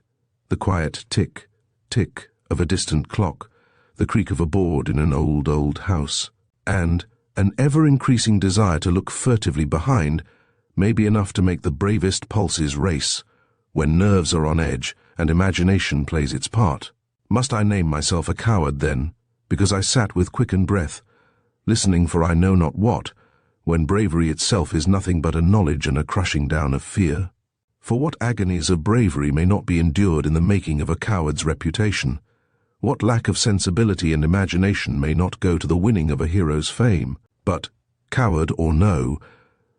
the quiet tick, tick of a distant clock, the creak of a board in an old house, and an ever-increasing desire to look furtively behind may be enough to make the bravest pulses race, when nerves are on edge and imagination plays its part. Must I name myself a coward, then, because I sat with quickened breath, listening for I know not what, when bravery itself is nothing but a knowledge and a crushing down of fear? For what agonies of bravery may not be endured in the making of a coward's reputation? What lack of sensibility and imagination may not go to the winning of a hero's fame? But, coward or no,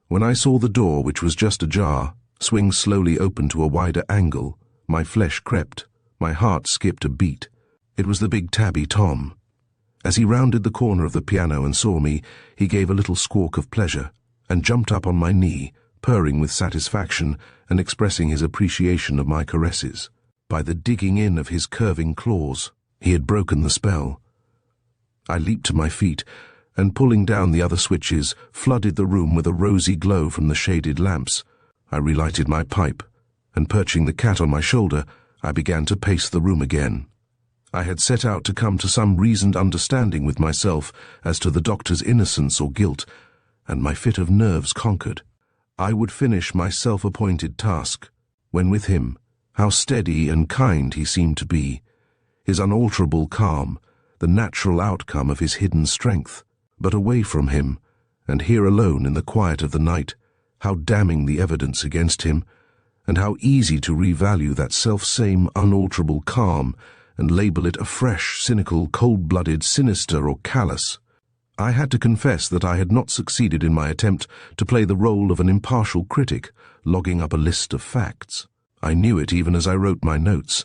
when I saw the door, which was just ajar, swing slowly open to a wider angle, my flesh crept, my heart skipped a beat. It was the big tabby Tom. As he rounded the corner of the piano and saw me, he gave a little squawk of pleasure, and jumped up on my knee, purring with satisfaction and expressing his appreciation of my caresses. By the digging in of his curving claws, he had broken the spell. I leaped to my feet, and pulling down the other switches, flooded the room with a rosy glow from the shaded lamps. I relighted my pipe, and perching the cat on my shoulder, I began to pace the room again. I had set out to come to some reasoned understanding with myself as to the doctor's innocence or guilt, and my fit of nerves conquered. I would finish my self-appointed task, when with him, how steady and kind he seemed to be, his unalterable calm, the natural outcome of his hidden strength. But away from him, and here alone in the quiet of the night, how damning the evidence against him, and how easy to revalue that self-same unalterable calm and label it afresh, cynical, cold-blooded, sinister, or callous. I had to confess that I had not succeeded in my attempt to play the role of an impartial critic, logging up a list of facts. I knew it even as I wrote my notes.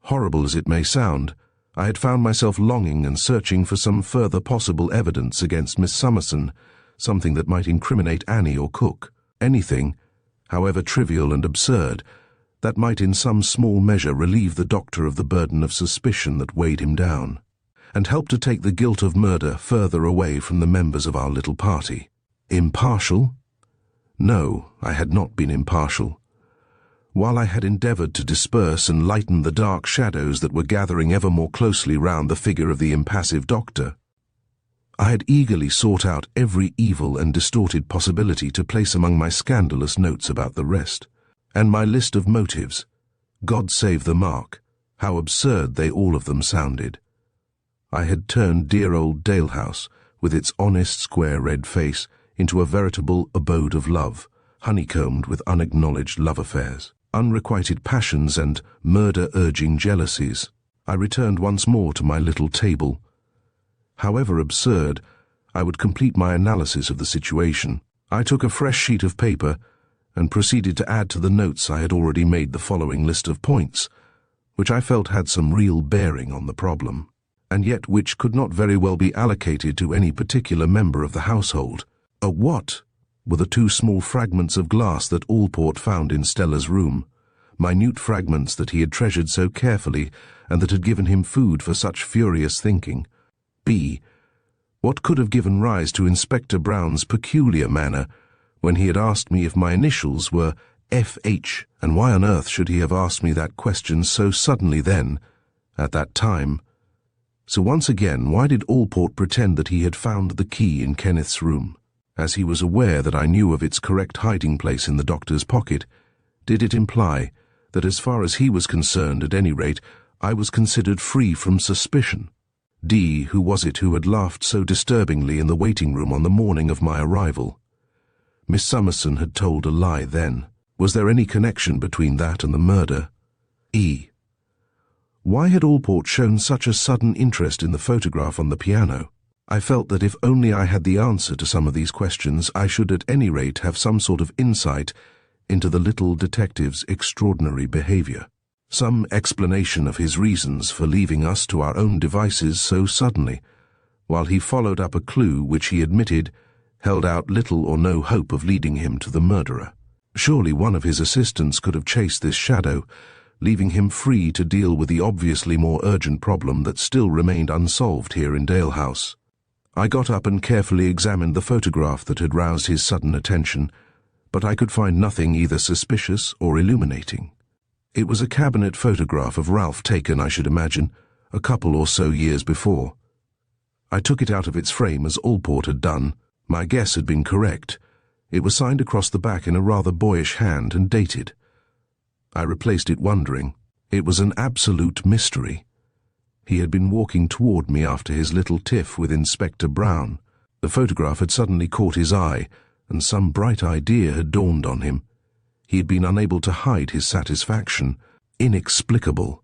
Horrible as it may sound, I had found myself longing and searching for some further possible evidence against Miss Summerson, something that might incriminate Annie or Cook, anything, however trivial and absurd, that might in some small measure relieve the doctor of the burden of suspicion that weighed him down, and help to take the guilt of murder further away from the members of our little party. Impartial? No, I had not been impartial. While I had endeavoured to disperse and lighten the dark shadows that were gathering ever more closely round the figure of the impassive doctor, I had eagerly sought out every evil and distorted possibility to place among my scandalous notes about the rest. And my list of motives, God save the mark, how absurd they all of them sounded. I had turned dear old Dalehouse, with its honest square red face, into a veritable abode of love, honeycombed with unacknowledged love affairs, unrequited passions and murder-urging jealousies. I returned once more to my little table. However absurd, I would complete my analysis of the situation. I took a fresh sheet of paper and proceeded to add to the notes I had already made the following list of points, which I felt had some real bearing on the problem, and yet which could not very well be allocated to any particular member of the household. A what were the two small fragments of glass that Allport found in Stella's room, minute fragments that he had treasured so carefully and that had given him food for such furious thinking. B. What could have given rise to Inspector Brown's peculiar manner when he had asked me if my initials were F.H., and why on earth should he have asked me that question so suddenly then, at that time? So once again, why did Allport pretend that he had found the key in Kenneth's room? As he was aware that I knew of its correct hiding place in the doctor's pocket, did it imply that as far as he was concerned, at any rate, I was considered free from suspicion? D. Who was it who had laughed so disturbingly in the waiting room on the morning of my arrival? Miss Summerson had told a lie then. Was there any connection between that and the murder? E. Why had Allport shown such a sudden interest in the photograph on the piano? I felt that if only I had the answer to some of these questions, I should at any rate have some sort of insight into the little detective's extraordinary behavior. Some explanation of his reasons for leaving us to our own devices so suddenly, while he followed up a clue which he admitted held out little or no hope of leading him to the murderer. Surely one of his assistants could have chased this shadow, leaving him free to deal with the obviously more urgent problem that still remained unsolved here in Dalehouse. I got up and carefully examined the photograph that had roused his sudden attention, but I could find nothing either suspicious or illuminating. It was a cabinet photograph of Ralph taken, I should imagine, a couple or so years before. I took it out of its frame as Allport had done. My guess had been correct. It was signed across the back in a rather boyish hand and dated. I replaced it wondering. It was an absolute mystery. He had been walking toward me after his little tiff with Inspector Brown. The photograph had suddenly caught his eye, and some bright idea had dawned on him. He had been unable to hide his satisfaction. Inexplicable.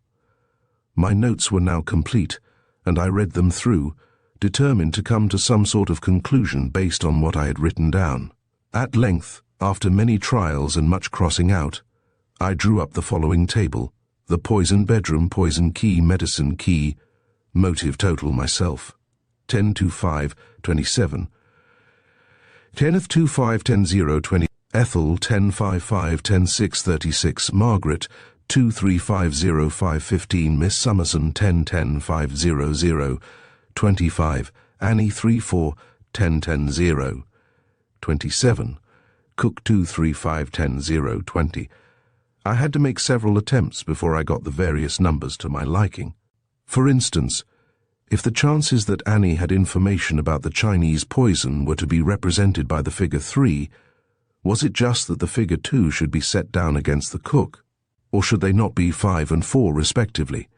My notes were now complete, and I read them through, determined to come to some sort of conclusion based on what I had written down. At length, after many trials and much crossing out, I drew up the following table: the poison bedroom, poison key, medicine key, motive total myself. 10-25-27. 10th-25-10-0-20. Ethel 10-55-10-6-36. Margaret 2-3-5-0-5-15. Miss Summerson 10-10-5-0-0. 25. Annie 3-4-10-10-0. 27. Cook 2-3-5-10-0-20. I had to make several attempts before I got the various numbers to my liking. For instance, if the chances that Annie had information about the Chinese poison were to be represented by the figure 3, was it just that the figure 2 should be set down against the cook, or should they not be 5 and 4 respectively?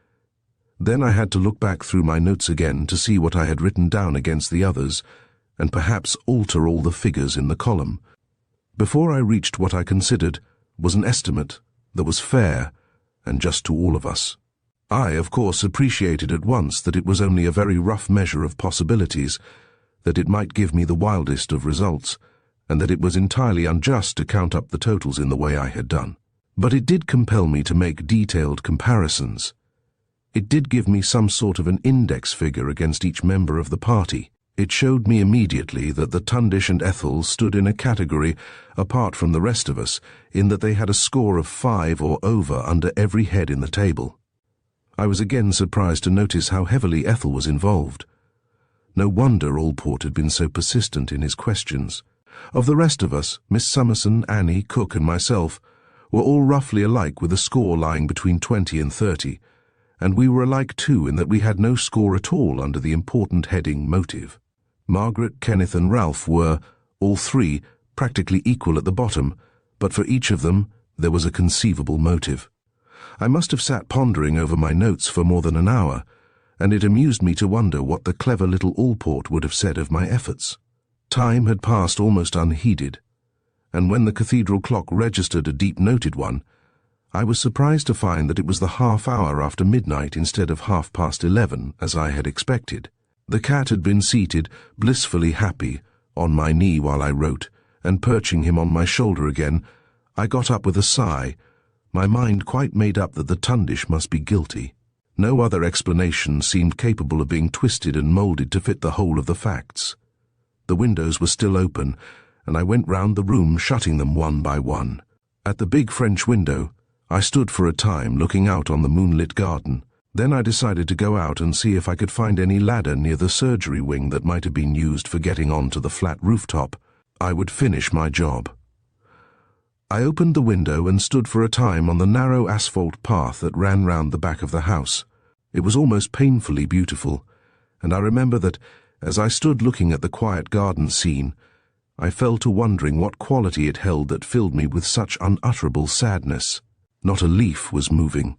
Then I had to look back through my notes again to see what I had written down against the others, and perhaps alter all the figures in the column. Before I reached what I considered was an estimate that was fair and just to all of us. I, of course, appreciated at once that it was only a very rough measure of possibilities, that it might give me the wildest of results, and that it was entirely unjust to count up the totals in the way I had done. But it did compel me to make detailed comparisons. It did give me some sort of an index figure against each member of the party. It showed me immediately that the Tundish and Ethel stood in a category apart from the rest of us, in that they had a score of 5 or over under every head in the table. I was again surprised to notice how heavily Ethel was involved. No wonder Allport had been so persistent in his questions. Of the rest of us, Miss Summerson, Annie, Cook, and myself were all roughly alike, with a score lying between 20 and 30, and we were alike too in that we had no score at all under the important heading motive. Margaret, Kenneth, and Ralph were, all three, practically equal at the bottom, but for each of them there was a conceivable motive. I must have sat pondering over my notes for more than an hour, and it amused me to wonder what the clever little Allport would have said of my efforts. Time had passed almost unheeded, and when the cathedral clock registered a deep-noted one, I was surprised to find that it was the half-hour after midnight instead of 11:30, as I had expected. The cat had been seated, blissfully happy, on my knee while I wrote, and perching him on my shoulder again, I got up with a sigh, my mind quite made up that the Tundish must be guilty. No other explanation seemed capable of being twisted and moulded to fit the whole of the facts. The windows were still open, and I went round the room, shutting them one by one. At the big French window, I stood for a time looking out on the moonlit garden. Then I decided to go out and see if I could find any ladder near the surgery wing that might have been used for getting onto the flat rooftop. I would finish my job. I opened the window and stood for a time on the narrow asphalt path that ran round the back of the house. It was almost painfully beautiful, and I remember that, as I stood looking at the quiet garden scene, I fell to wondering what quality it held that filled me with such unutterable sadness. Not a leaf was moving.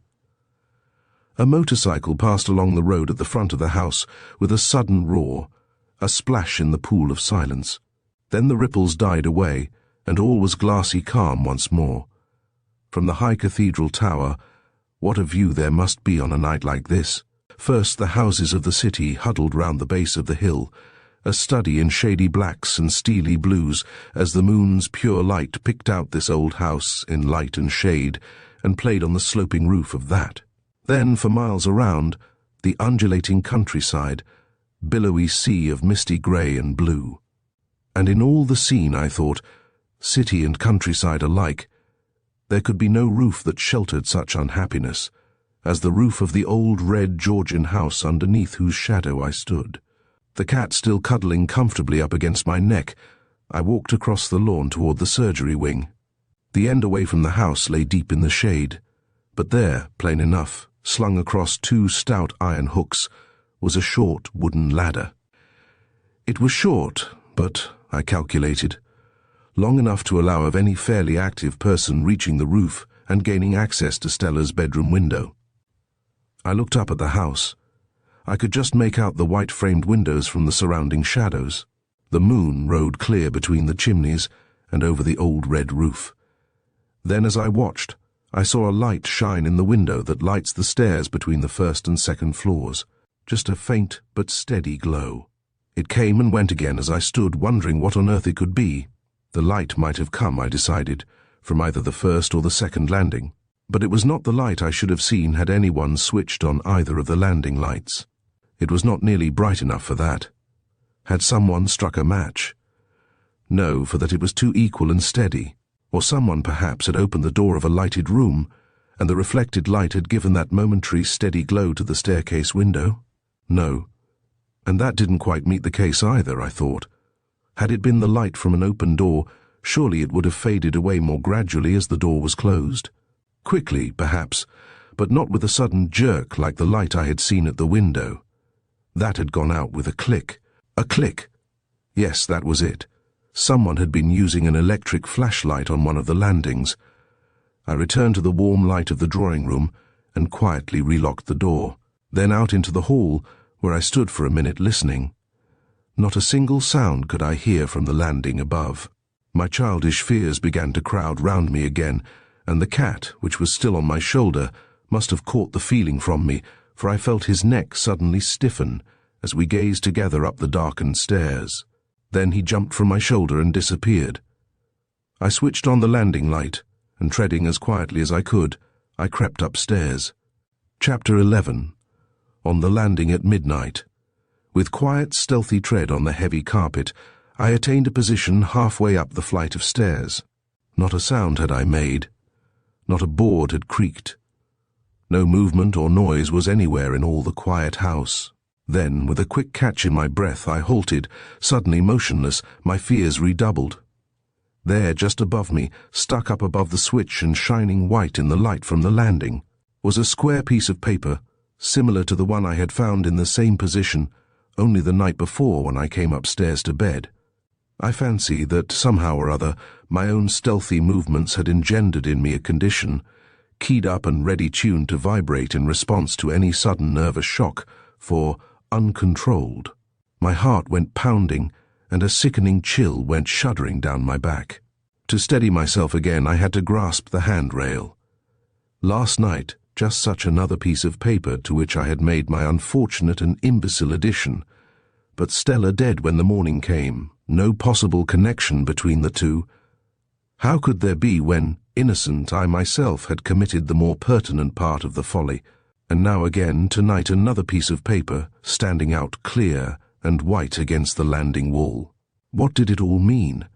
A motorcycle passed along the road at the front of the house with a sudden roar, a splash in the pool of silence. Then the ripples died away, and all was glassy calm once more. From the high cathedral tower, what a view there must be on a night like this. First, the houses of the city huddled round the base of the hill, a study in shady blacks and steely blues as the moon's pure light picked out this old house in light and shade and played on the sloping roof of that. Then, for miles around, the undulating countryside, billowy sea of misty grey and blue. And in all the scene, I thought, city and countryside alike, there could be no roof that sheltered such unhappiness as the roof of the old red Georgian house underneath whose shadow I stood. The cat still cuddling comfortably up against my neck, I walked across the lawn toward the surgery wing. The end away from the house lay deep in the shade, but there, plain enough, slung across two stout iron hooks, was a short wooden ladder. It was short, but, I calculated, long enough to allow of any fairly active person reaching the roof and gaining access to Stella's bedroom window. I looked up at the house. I could just make out the white-framed windows from the surrounding shadows. The moon rode clear between the chimneys and over the old red roof. Then, as I watched, I saw a light shine in the window that lights the stairs between the first and second floors, just a faint but steady glow. It came and went again as I stood wondering what on earth it could be. The light might have come, I decided, from either the first or the second landing. But it was not the light I should have seen had anyone switched on either of the landing lights. It was not nearly bright enough for that. Had someone struck a match? No, for that it was too equal and steady. Or someone perhaps had opened the door of a lighted room, and the reflected light had given that momentary steady glow to the staircase window? No. And that didn't quite meet the case either, I thought. Had it been the light from an open door, surely it would have faded away more gradually as the door was closed. Quickly, perhaps, but not with a sudden jerk like the light I had seen at the window. That had gone out with a click. A click! Yes, that was it. Someone had been using an electric flashlight on one of the landings. I returned to the warm light of the drawing room and quietly relocked the door. Then out into the hall, where I stood for a minute listening. Not a single sound could I hear from the landing above. My childish fears began to crowd round me again, and the cat, which was still on my shoulder, must have caught the feeling from me, for I felt his neck suddenly stiffen as we gazed together up the darkened stairs. Then he jumped from my shoulder and disappeared. I switched on the landing light, and treading as quietly as I could, I crept upstairs. Chapter 11. On the landing at midnight. With quiet, stealthy tread on the heavy carpet, I attained a position halfway up the flight of stairs. Not a sound had I made. Not a board had creaked. No movement or noise was anywhere in all the quiet house. Then, with a quick catch in my breath, I halted, suddenly motionless, my fears redoubled. There, just above me, stuck up above the switch and shining white in the light from the landing, was a square piece of paper, similar to the one I had found in the same position only the night before when I came upstairs to bed. I fancy that somehow or other my own stealthy movements had engendered in me a condition, keyed up and ready-tuned to vibrate in response to any sudden nervous shock, for uncontrolled. My heart went pounding, and a sickening chill went shuddering down my back. To steady myself again, I had to grasp the handrail. Last night, just such another piece of paper to which I had made my unfortunate and imbecile addition. But Stella dead when the morning came, no possible connection between the two. How could there be when, innocent, I myself had committed the more pertinent part of the folly? And now again, tonight, another piece of paper, standing out clear and white against the landing wall. What did it all mean?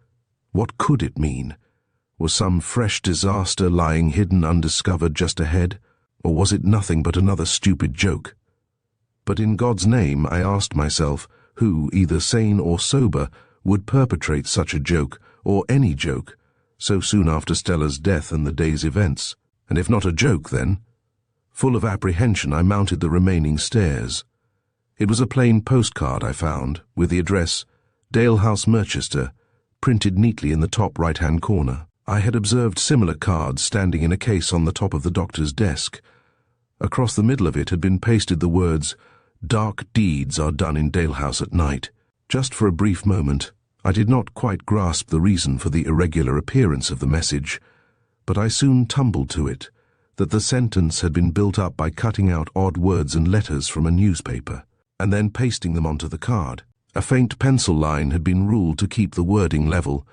What could it mean? Was some fresh disaster lying hidden undiscovered just ahead? Or was it nothing but another stupid joke? But in God's name, I asked myself, who, either sane or sober, would perpetrate such a joke, or any joke, so soon after Stella's death and the day's events? And if not a joke, then? Full of apprehension, I mounted the remaining stairs. It was a plain postcard I found, with the address, Dalehouse, Merchester, printed neatly in the top right-hand corner. I had observed similar cards standing in a case on the top of the doctor's desk. Across the middle of it had been pasted the words, "Dark deeds are done in Dalehouse at night." Just for a brief moment, I did not quite grasp the reason for the irregular appearance of the message, but I soon tumbled to it, that the sentence had been built up by cutting out odd words and letters from a newspaper, and then pasting them onto the card. A faint pencil line had been ruled to keep the wording level.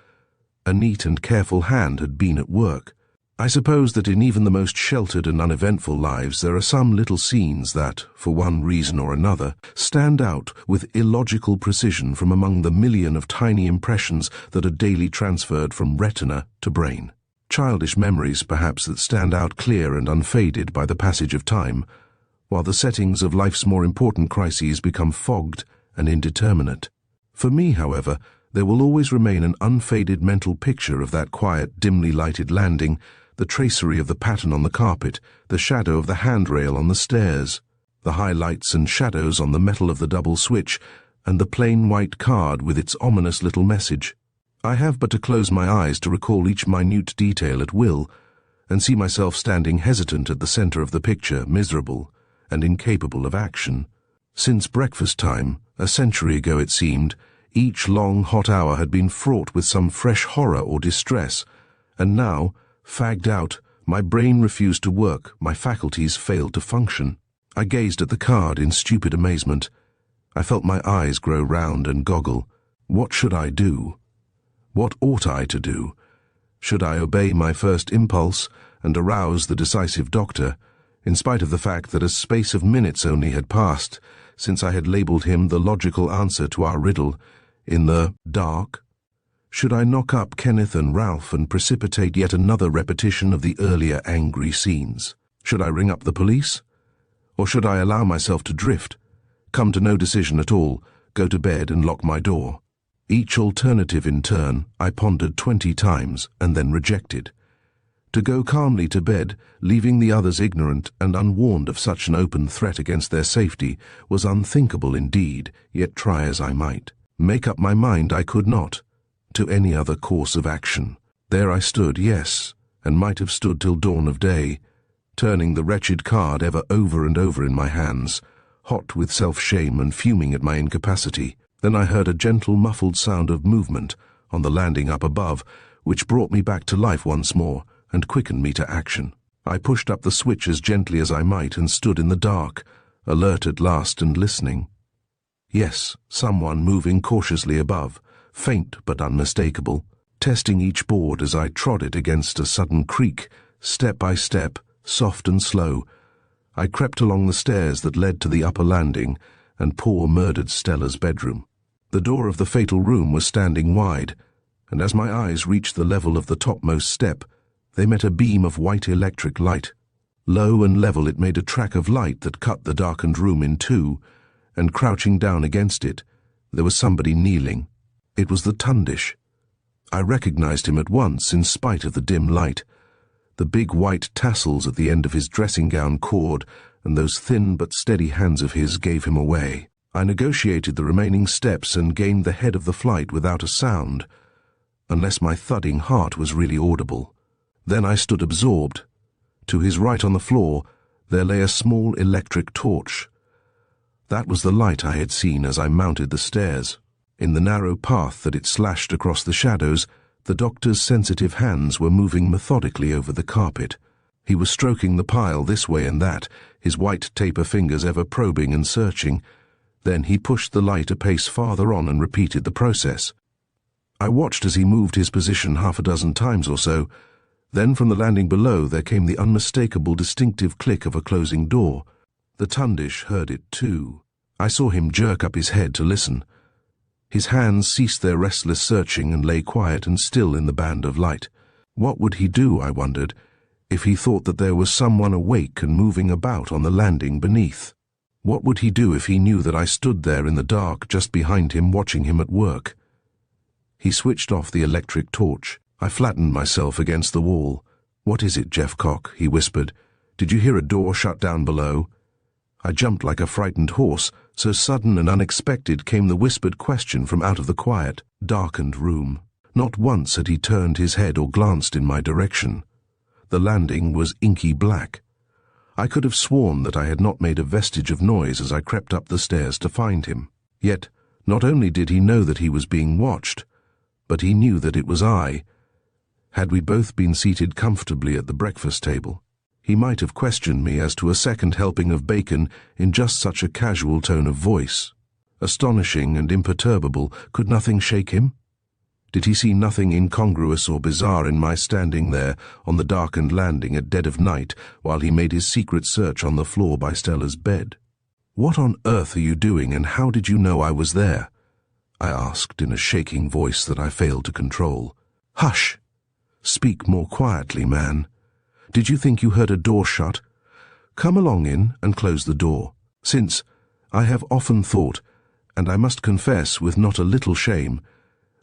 A neat and careful hand had been at work. I suppose that in even the most sheltered and uneventful lives there are some little scenes that, for one reason or another, stand out with illogical precision from among the million of tiny impressions that are daily transferred from retina to brain. Childish memories, perhaps, that stand out clear and unfaded by the passage of time, while the settings of life's more important crises become fogged and indeterminate. For me, however, there will always remain an unfaded mental picture of that quiet, dimly lighted landing, the tracery of the pattern on the carpet, the shadow of the handrail on the stairs, the highlights and shadows on the metal of the double switch, and the plain white card with its ominous little message. I have but to close my eyes to recall each minute detail at will, and see myself standing hesitant at the center of the picture, miserable and incapable of action. Since breakfast time, a century ago it seemed, each long hot hour had been fraught with some fresh horror or distress, and now, fagged out, my brain refused to work, my faculties failed to function. I gazed at the card in stupid amazement. I felt my eyes grow round and goggle. What should I do? What ought I to do? Should I obey my first impulse and arouse the decisive doctor, in spite of the fact that a space of minutes only had passed since I had labelled him the logical answer to our riddle, in the dark? Should I knock up Kenneth and Ralph and precipitate yet another repetition of the earlier angry scenes? Should I ring up the police? Or should I allow myself to drift, come to no decision at all, go to bed and lock my door? Each alternative in turn I pondered 20 times and then rejected. To go calmly to bed, leaving the others ignorant and unwarned of such an open threat against their safety, was unthinkable indeed, yet try as I might. Make up my mind I could not to any other course of action. There I stood, yes, and might have stood till dawn of day, turning the wretched card ever over and over in my hands, hot with self-shame and fuming at my incapacity. Then I heard a gentle muffled sound of movement on the landing up above, which brought me back to life once more and quickened me to action. I pushed up the switch as gently as I might and stood in the dark, alert at last and listening. Yes, someone moving cautiously above, faint but unmistakable, testing each board as I trod it against a sudden creak, step by step, soft and slow. I crept along the stairs that led to the upper landing and poor murdered Stella's bedroom. The door of the fatal room was standing wide, and as my eyes reached the level of the topmost step, they met a beam of white electric light. Low and level it made a track of light that cut the darkened room in two, and crouching down against it, there was somebody kneeling. It was the Tundish. I recognized him at once in spite of the dim light. The big white tassels at the end of his dressing-gown cord and those thin but steady hands of his gave him away. I negotiated the remaining steps and gained the head of the flight without a sound, unless my thudding heart was really audible. Then I stood absorbed. To his right on the floor there lay a small electric torch. That was the light I had seen as I mounted the stairs. In the narrow path that it slashed across the shadows, the doctor's sensitive hands were moving methodically over the carpet. He was stroking the pile this way and that, his white taper fingers ever probing and searching. Then he pushed the light a pace farther on and repeated the process. I watched as he moved his position half a dozen times or so. Then from the landing below there came the unmistakable distinctive click of a closing door. The Tundish heard it too. I saw him jerk up his head to listen. His hands ceased their restless searching and lay quiet and still in the band of light. What would he do, I wondered, if he thought that there was someone awake and moving about on the landing beneath? What would he do if he knew that I stood there in the dark just behind him watching him at work? He switched off the electric torch. I flattened myself against the wall. "What is it, Jeff Cock?" he whispered. "Did you hear a door shut down below?" I jumped like a frightened horse, so sudden and unexpected came the whispered question from out of the quiet, darkened room. Not once had he turned his head or glanced in my direction. The landing was inky black. I could have sworn that I had not made a vestige of noise as I crept up the stairs to find him. Yet, not only did he know that he was being watched, But he knew that it was I. Had we both been seated comfortably at the breakfast table, he might have questioned me as to a second helping of bacon in just such a casual tone of voice. Astonishing and imperturbable, could nothing shake him? Did he see nothing incongruous or bizarre in my standing there on the darkened landing at dead of night while he made his secret search on the floor by Stella's bed? "What on earth are you doing, and how did you know I was there?" I asked in a shaking voice that I failed to control. "Hush! Speak more quietly, man. Did you think you heard a door shut? Come along in and close the door, since I have often thought, and I must confess with not a little shame,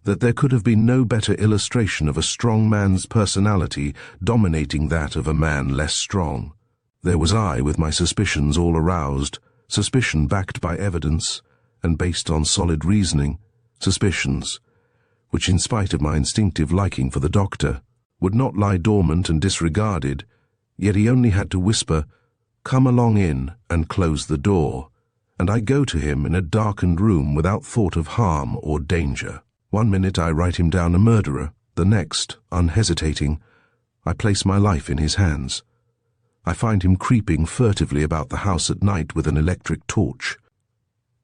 that there could have been no better illustration of a strong man's personality dominating that of a man less strong. There was I with my suspicions all aroused, suspicion backed by evidence and based on solid reasoning, suspicions which, in spite of my instinctive liking for the doctor, would not lie dormant and disregarded, yet he only had to whisper, "Come along in and close the door," and I go to him in a darkened room without thought of harm or danger. One minute I write him down a murderer, the next, unhesitating, I place my life in his hands. I find him creeping furtively about the house at night with an electric torch.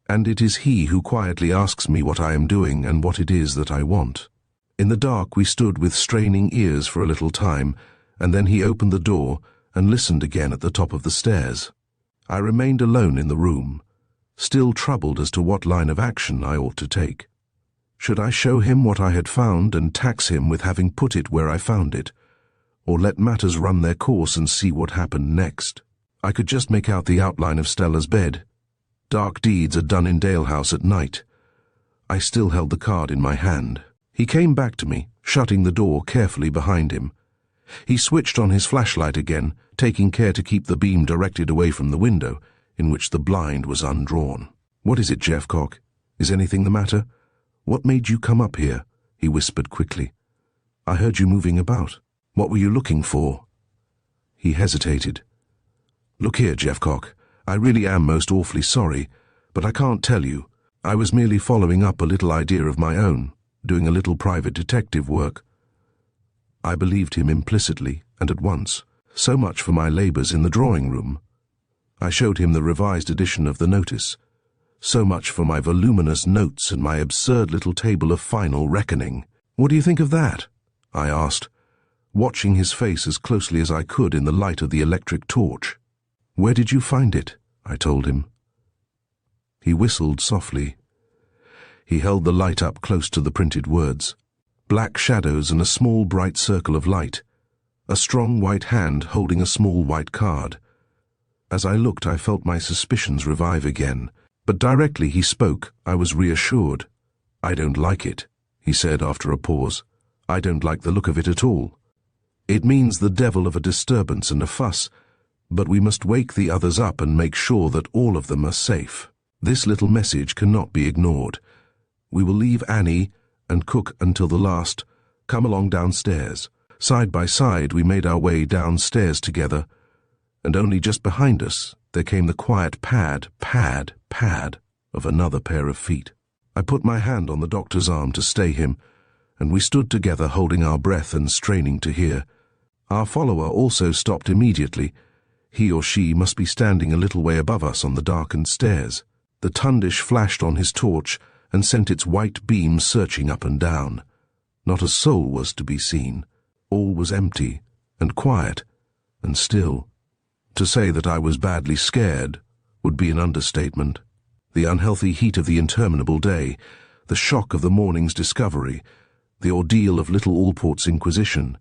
And it is he who quietly asks me what I am doing and what it is that I want. In the dark we stood with straining ears for a little time, and then he opened the door and listened again at the top of the stairs. I remained alone in the room, still troubled as to what line of action I ought to take. Should I show him what I had found and tax him with having put it where I found it, or let matters run their course and see what happened next? I could just make out the outline of Stella's bed. Dark deeds are done in Dalehouse at night. I still held the card in my hand. He came back to me, shutting the door carefully behind him. He switched on his flashlight again, taking care to keep the beam directed away from the window, in which the blind was undrawn. "What is it, Jeffcock? Is anything the matter? What made you come up here?" he whispered quickly. "I heard you moving about. What were you looking for?" He hesitated. "Look here, Jeffcock, I really am most awfully sorry, but I can't tell you. I was merely following up a little idea of my own, doing a little private detective work." I believed him implicitly and at once. So much for my labours in the drawing-room. I showed him the revised edition of the notice. So much for my voluminous notes and my absurd little table of final reckoning. "What do you think of that?" I asked, watching his face as closely as I could in the light of the electric torch. "Where did you find it?" I told him. He whistled softly. He held the light up close to the printed words. Black shadows and a small bright circle of light. A strong white hand holding a small white card. As I looked, I felt my suspicions revive again. But directly he spoke, I was reassured. "I don't like it," he said after a pause. "I don't like the look of it at all. It means the devil of a disturbance and a fuss, but we must wake the others up and make sure that all of them are safe. This little message cannot be ignored. We will leave Annie and cook until the last. Come along downstairs." Side by side we made our way downstairs together, and only just behind us there came the quiet pad of another pair of feet. I put my hand on the doctor's arm to stay him, and we stood together holding our breath and straining to hear. Our follower also stopped immediately. He or she must be standing a little way above us on the darkened stairs. The tundish flashed on his torch and sent its white beam searching up and down. Not a soul was to be seen. All was empty and quiet and still. To say that I was badly scared would be an understatement. The unhealthy heat of the interminable day, the shock of the morning's discovery, the ordeal of Little Allport's inquisition,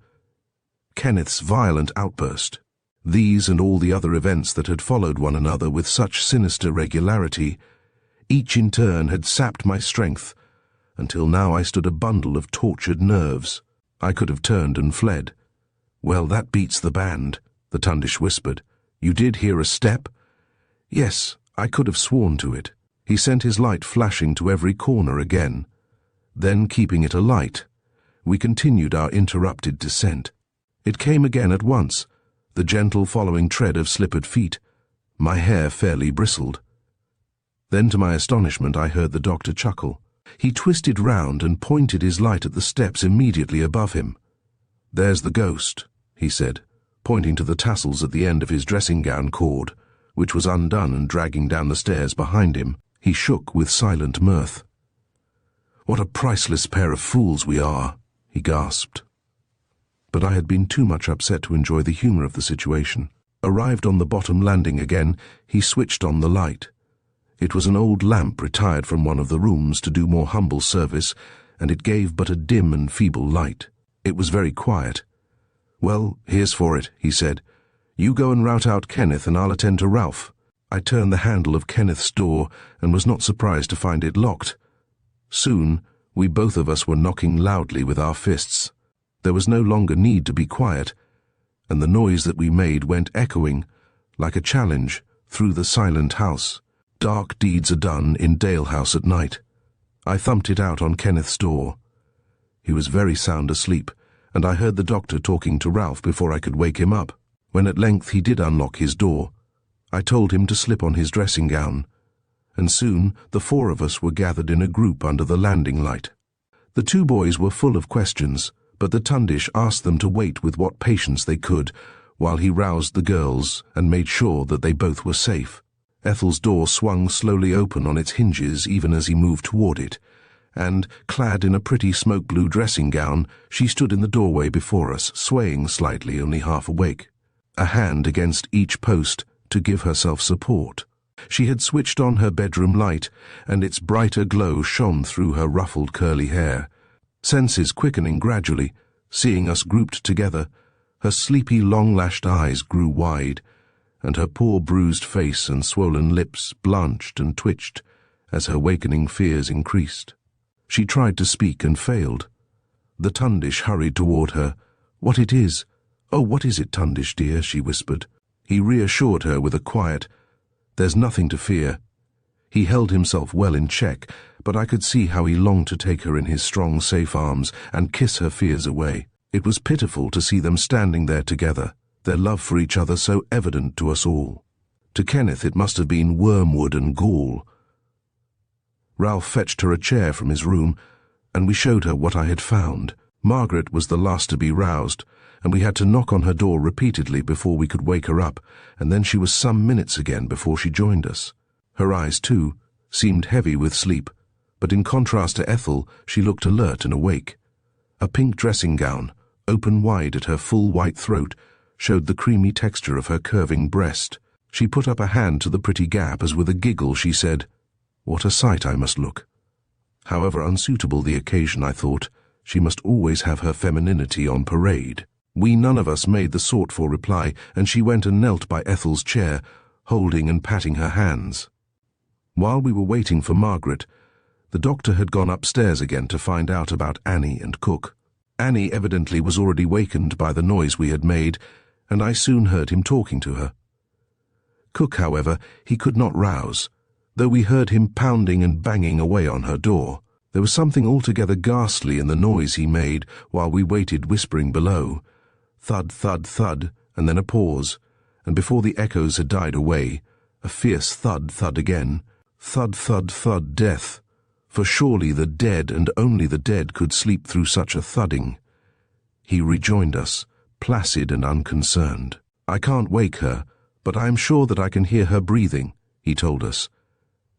Kenneth's violent outburst, these and all the other events that had followed one another with such sinister regularity, each in turn had sapped my strength, until now I stood a bundle of tortured nerves. I could have turned and fled. "Well, that beats the band," the tundish whispered. "You did hear a step?" "Yes, I could have sworn to it." He sent his light flashing to every corner again. Then, keeping it alight, we continued our interrupted descent. It came again at once, the gentle following tread of slippered feet. My hair fairly bristled. Then, to my astonishment, I heard the doctor chuckle. He twisted round and pointed his light at the steps immediately above him. "There's the ghost," he said, pointing to the tassels at the end of his dressing-gown cord, which was undone and dragging down the stairs behind him. He shook with silent mirth. "What a priceless pair of fools we are," he gasped. But I had been too much upset to enjoy the humour of the situation. Arrived on the bottom landing again, he switched on the light. It was an old lamp retired from one of the rooms to do more humble service, and it gave but a dim and feeble light. It was very quiet. "Well, here's for it," he said. "You go and rout out Kenneth and I'll attend to Ralph." I turned the handle of Kenneth's door and was not surprised to find it locked. Soon, we both of us were knocking loudly with our fists. There was no longer need to be quiet, and the noise that we made went echoing, like a challenge, through the silent house. Dark deeds are done in Dalehouse at night. I thumped it out on Kenneth's door. He was very sound asleep, and I heard the doctor talking to Ralph before I could wake him up. When at length he did unlock his door, I told him to slip on his dressing gown, and soon the four of us were gathered in a group under the landing light. The two boys were full of questions, but the Tundish asked them to wait with what patience they could, while he roused the girls and made sure that they both were safe. Ethel's door swung slowly open on its hinges even as he moved toward it, and, clad in a pretty smoke-blue dressing gown, she stood in the doorway before us, swaying slightly, only half awake, a hand against each post to give herself support. She had switched on her bedroom light, and its brighter glow shone through her ruffled curly hair. Senses quickening gradually, seeing us grouped together, her sleepy long-lashed eyes grew wide, and her poor bruised face and swollen lips blanched and twitched as her wakening fears increased. She tried to speak and failed. The Tundish hurried toward her. "What it is? Oh, what is it, Tundish dear?" she whispered. He reassured her with a quiet, "There's nothing to fear." He held himself well in check, but I could see how he longed to take her in his strong, safe arms and kiss her fears away. It was pitiful to see them standing there together, their love for each other so evident to us all. To Kenneth it must have been wormwood and gall. Ralph fetched her a chair from his room, and we showed her what I had found. Margaret was the last to be roused, and we had to knock on her door repeatedly before we could wake her up, and then she was some minutes again before she joined us. Her eyes, too, seemed heavy with sleep, but in contrast to Ethel, she looked alert and awake. A pink dressing gown, open wide at her full white throat, showed the creamy texture of her curving breast. She put up a hand to the pretty gap as with a giggle she said, "What a sight I must look." However unsuitable the occasion, I thought, she must always have her femininity on parade. We none of us made the sought-for reply, and she went and knelt by Ethel's chair, holding and patting her hands. While we were waiting for Margaret, the doctor had gone upstairs again to find out about Annie and Cook. Annie evidently was already wakened by the noise we had made, and I soon heard him talking to her. Cook, however, he could not rouse, though we heard him pounding and banging away on her door. There was something altogether ghastly in the noise he made while we waited whispering below. Thud, thud, thud, and then a pause, and before the echoes had died away, a fierce thud, thud again. Thud, thud, thud, death. For surely the dead and only the dead could sleep through such a thudding. He rejoined us, placid and unconcerned. "I can't wake her, but I am sure that I can hear her breathing," he told us.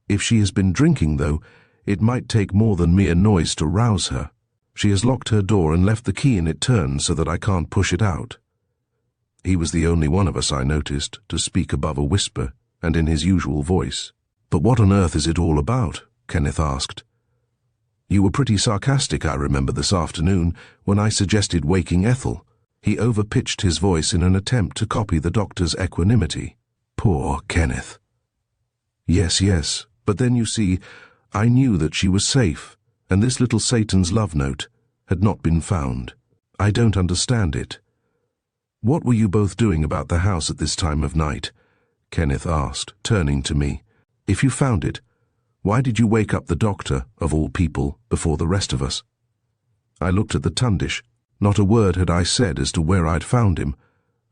"If she has been drinking, though, it might take more than mere noise to rouse her. She has locked her door and left the key in it turned so that I can't push it out." He was the only one of us, I noticed, to speak above a whisper and in his usual voice. "But what on earth is it all about?" Kenneth asked. "You were pretty sarcastic, I remember, this afternoon, when I suggested waking Ethel." He overpitched his voice in an attempt to copy the doctor's equanimity. "Poor Kenneth." Yes, but then you see, I knew that she was safe, and this little Satan's love note had not been found. I don't understand it." "What were you both doing about the house at this time of night?" Kenneth asked, turning to me. "If you found it, why did you wake up the doctor, of all people, before the rest of us?" I looked at the Tundish. Not a word had I said as to where I'd found him,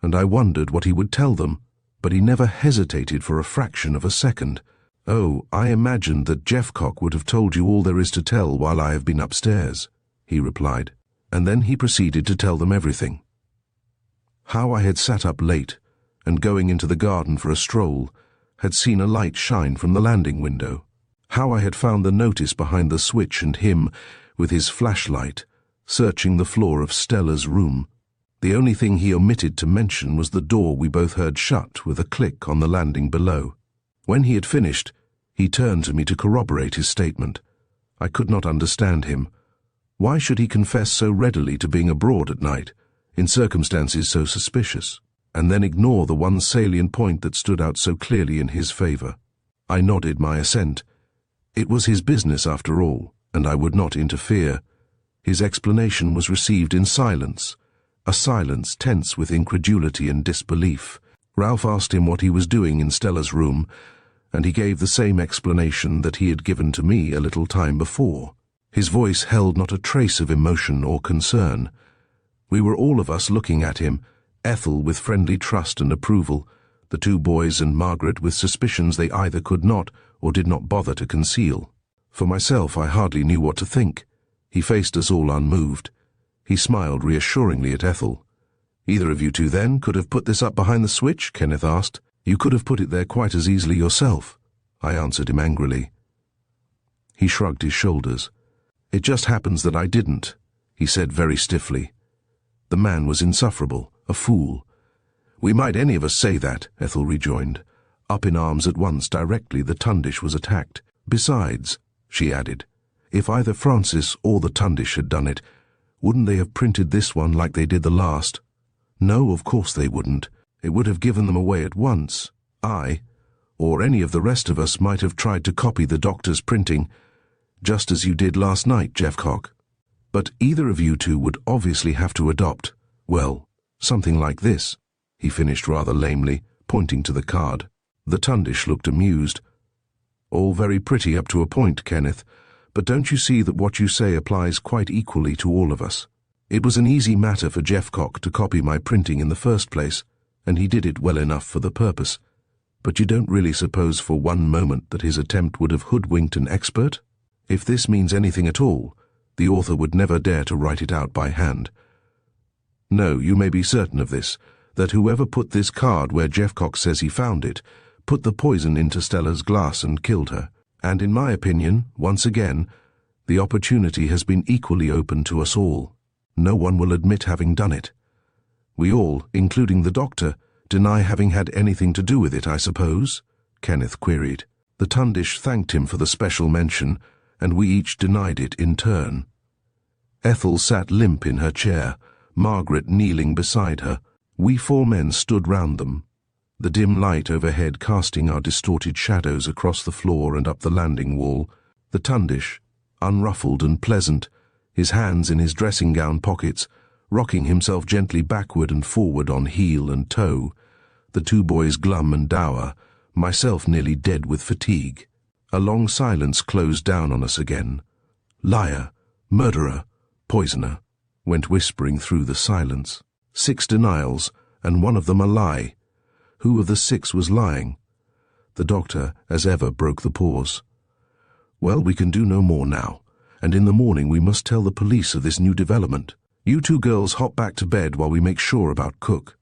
and I wondered what he would tell them, but he never hesitated for a fraction of a second. "Oh, I imagined that Jeffcock would have told you all there is to tell while I have been upstairs," he replied, and then he proceeded to tell them everything. How I had sat up late, and going into the garden for a stroll, had seen a light shine from the landing window. How I had found the notice behind the switch and him, with his flashlight, searching the floor of Stella's room. The only thing he omitted to mention was the door we both heard shut with a click on the landing below. When he had finished, he turned to me to corroborate his statement. I could not understand him. Why should he confess so readily to being abroad at night, in circumstances so suspicious, and then ignore the one salient point that stood out so clearly in his favor? I nodded my assent. It was his business after all, and I would not interfere. His explanation was received in silence, a silence tense with incredulity and disbelief. Ralph asked him what he was doing in Stella's room, and he gave the same explanation that he had given to me a little time before. His voice held not a trace of emotion or concern. We were all of us looking at him, Ethel with friendly trust and approval, the two boys and Margaret with suspicions they either could not or did not bother to conceal. For myself, I hardly knew what to think. He faced us all unmoved. He smiled reassuringly at Ethel. "Either of you two, then, could have put this up behind the switch?" Kenneth asked. "You could have put it there quite as easily yourself," I answered him angrily. He shrugged his shoulders. "It just happens that I didn't," he said very stiffly. The man was insufferable, a fool. "We might any of us say that," Ethel rejoined, up in arms at once directly the Tundish was attacked. "Besides," she added, "if either Francis or the Tundish had done it, wouldn't they have printed this one like they did the last?" "No, of course they wouldn't. It would have given them away at once. I, or any of the rest of us, might have tried to copy the doctor's printing, just as you did last night, Jeffcock. But either of you two would obviously have to adopt, well, something like this," he finished rather lamely, pointing to the card. The Tundish looked amused. "All very pretty up to a point, Kenneth, but don't you see that what you say applies quite equally to all of us? It was an easy matter for Jeffcock to copy my printing in the first place, and he did it well enough for the purpose. But you don't really suppose for one moment that his attempt would have hoodwinked an expert? If this means anything at all, the author would never dare to write it out by hand. No, you may be certain of this, that whoever put this card where Jeffcock says he found it, put the poison into Stella's glass and killed her. And in my opinion, once again, the opportunity has been equally open to us all. No one will admit having done it. We all, including the doctor, deny having had anything to do with it, I suppose?" Kenneth queried. The Tundish thanked him for the special mention, and we each denied it in turn. Ethel sat limp in her chair, Margaret kneeling beside her. We four men stood round them, the dim light overhead casting our distorted shadows across the floor and up the landing wall. The Tundish, unruffled and pleasant, his hands in his dressing-gown pockets, rocking himself gently backward and forward on heel and toe, the two boys glum and dour, myself nearly dead with fatigue. A long silence closed down on us again. "Liar, murderer, poisoner," went whispering through the silence. 6 denials, and one of them a lie. Who of the 6 was lying? The doctor, as ever, broke the pause. "Well, we can do no more now, and in the morning we must tell the police of this new development. You two girls hop back to bed while we make sure about Cook.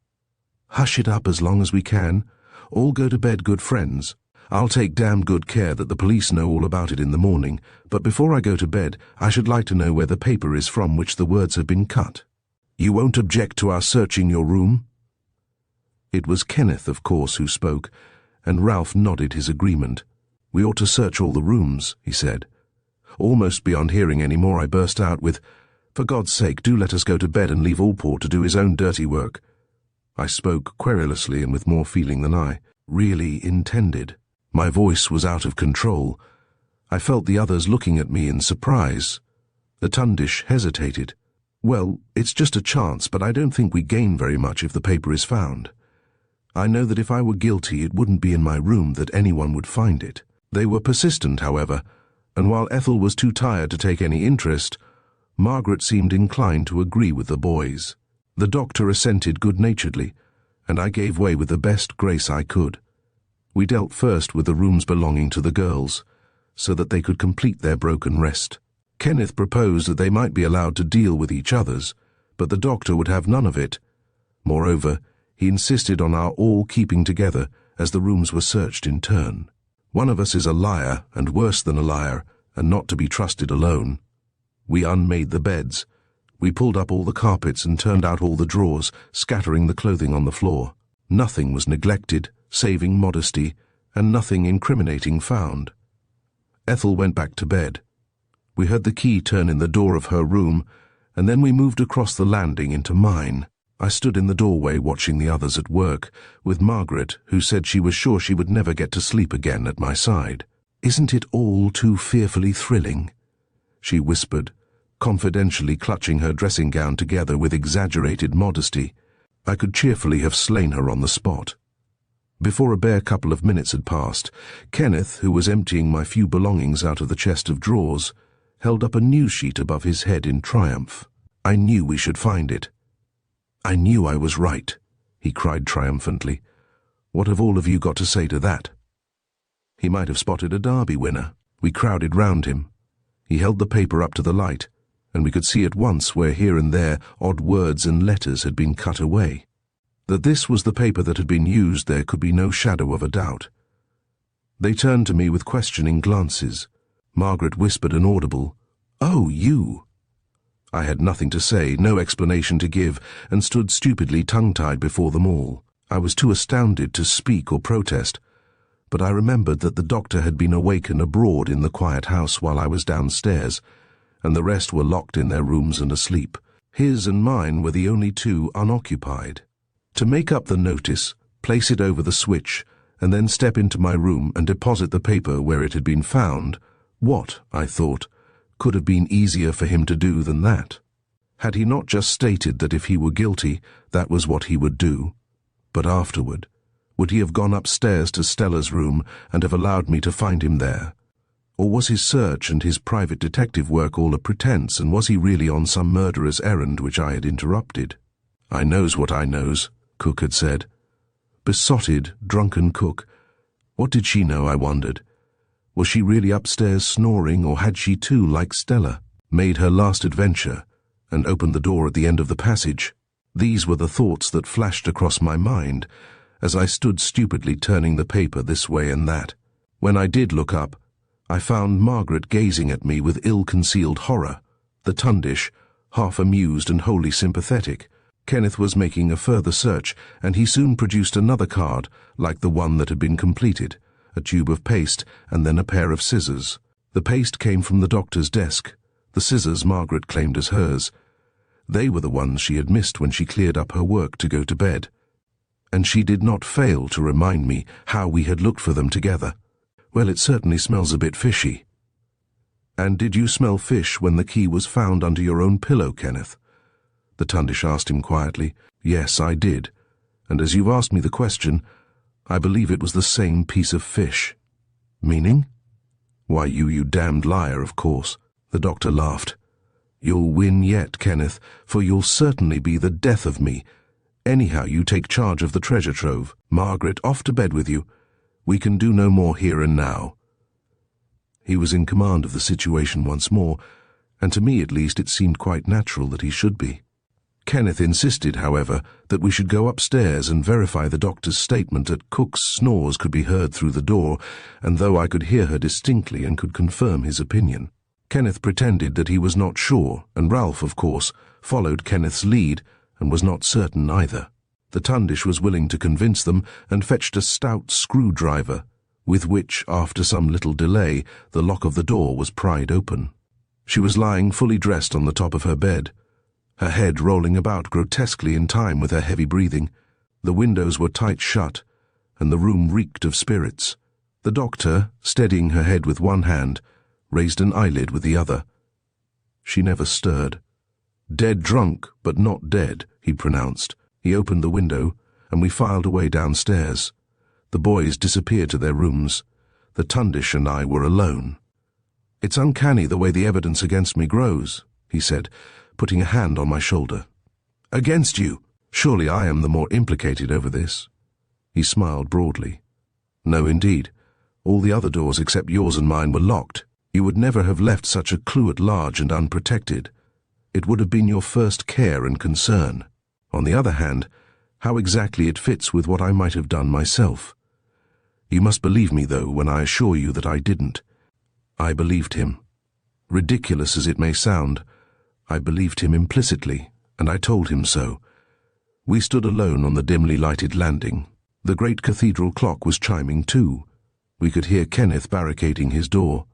Hush it up as long as we can. All go to bed good friends. I'll take damn good care that the police know all about it in the morning, but before I go to bed, I should like to know where the paper is from which the words have been cut. You won't object to our searching your room?" It was Kenneth, of course, who spoke, and Ralph nodded his agreement. "We ought to search all the rooms," he said. Almost beyond hearing any more, I burst out with, "For God's sake, do let us go to bed and leave Allport to do his own dirty work." I spoke querulously and with more feeling than I really intended. My voice was out of control. I felt the others looking at me in surprise. The Tundish hesitated. "Well, it's just a chance, but I don't think we gain very much if the paper is found. I know that if I were guilty, it wouldn't be in my room that anyone would find it." They were persistent, however, and while Ethel was too tired to take any interest, Margaret seemed inclined to agree with the boys. The doctor assented good-naturedly, and I gave way with the best grace I could. We dealt first with the rooms belonging to the girls, so that they could complete their broken rest. Kenneth proposed that they might be allowed to deal with each other's, but the doctor would have none of it. Moreover, he insisted on our all keeping together as the rooms were searched in turn. One of us is a liar, and worse than a liar, and not to be trusted alone. We unmade the beds. We pulled up all the carpets and turned out all the drawers, scattering the clothing on the floor. Nothing was neglected, saving modesty, and nothing incriminating found. Ethel went back to bed. We heard the key turn in the door of her room, and then we moved across the landing into mine. I stood in the doorway watching the others at work, with Margaret, who said she was sure she would never get to sleep again, at my side. "Isn't it all too fearfully thrilling?" she whispered, confidentially clutching her dressing gown together with exaggerated modesty. I could cheerfully have slain her on the spot. Before a bare couple of minutes had passed, Kenneth, who was emptying my few belongings out of the chest of drawers, held up a news sheet above his head in triumph. "I knew we should find it. I knew I was right," he cried triumphantly. "What have all of you got to say to that?" He might have spotted a derby winner. We crowded round him. He held the paper up to the light, and we could see at once where here and there odd words and letters had been cut away. That this was the paper that had been used there could be no shadow of a doubt. They turned to me with questioning glances. Margaret whispered an audible, "Oh, you!" I had nothing to say, no explanation to give, and stood stupidly tongue-tied before them all. I was too astounded to speak or protest, but I remembered that the doctor had been awake and abroad in the quiet house while I was downstairs, and the rest were locked in their rooms and asleep. His and mine were the only two unoccupied. To make up the notice, place it over the switch, and then step into my room and deposit the paper where it had been found, what, I thought, could have been easier for him to do than that? Had he not just stated that if he were guilty, that was what he would do? But afterward, would he have gone upstairs to Stella's room and have allowed me to find him there? Or was his search and his private detective work all a pretense, and was he really on some murderous errand which I had interrupted? "I knows what I knows," Cook had said. Besotted, drunken Cook. What did she know, I wondered? Was she really upstairs snoring, or had she too, like Stella, made her last adventure and opened the door at the end of the passage? These were the thoughts that flashed across my mind as I stood stupidly turning the paper this way and that. When I did look up, I found Margaret gazing at me with ill-concealed horror, the tundish, half amused and wholly sympathetic. Kenneth was making a further search, and he soon produced another card, like the one that had been completed, a tube of paste, and then a pair of scissors. The paste came from the doctor's desk. The scissors Margaret claimed as hers. They were the ones she had missed when she cleared up her work to go to bed. And she did not fail to remind me how we had looked for them together. "Well, it certainly smells a bit fishy." "And did you smell fish when the key was found under your own pillow, Kenneth?" the tundish asked him quietly. "Yes, I did. And as you've asked me the question, I believe it was the same piece of fish." "Meaning?" "Why, you damned liar, of course." The doctor laughed. "You'll win yet, Kenneth, for you'll certainly be the death of me. Anyhow, you take charge of the treasure trove. Margaret, off to bed with you. We can do no more here and now." He was in command of the situation once more, and to me at least it seemed quite natural that he should be. Kenneth insisted, however, that we should go upstairs and verify the doctor's statement that Cook's snores could be heard through the door, and though I could hear her distinctly and could confirm his opinion. Kenneth pretended that he was not sure, and Ralph, of course, followed Kenneth's lead and was not certain either. The tundish was willing to convince them and fetched a stout screwdriver, with which, after some little delay, the lock of the door was pried open. She was lying fully dressed on the top of her bed, her head rolling about grotesquely in time with her heavy breathing. The windows were tight shut, and the room reeked of spirits. The doctor, steadying her head with one hand, raised an eyelid with the other. She never stirred. "Dead drunk, but not dead," he pronounced. He opened the window, and we filed away downstairs. The boys disappeared to their rooms. The tundish and I were alone. "It's uncanny the way the evidence against me grows," he said, putting a hand on my shoulder. "Against you? Surely I am the more implicated over this." He smiled broadly. No, indeed. All the other doors except yours and mine were locked. You would never have left such a clue at large and unprotected. It would have been your first care and concern. On the other hand, how exactly it fits with what I might have done myself. You must believe me, though, when I assure you that I didn't. I believed him. Ridiculous as it may sound, I believed him implicitly, and I told him so. We stood alone on the dimly lighted landing. The great cathedral clock was chiming too. We could hear Kenneth barricading his door.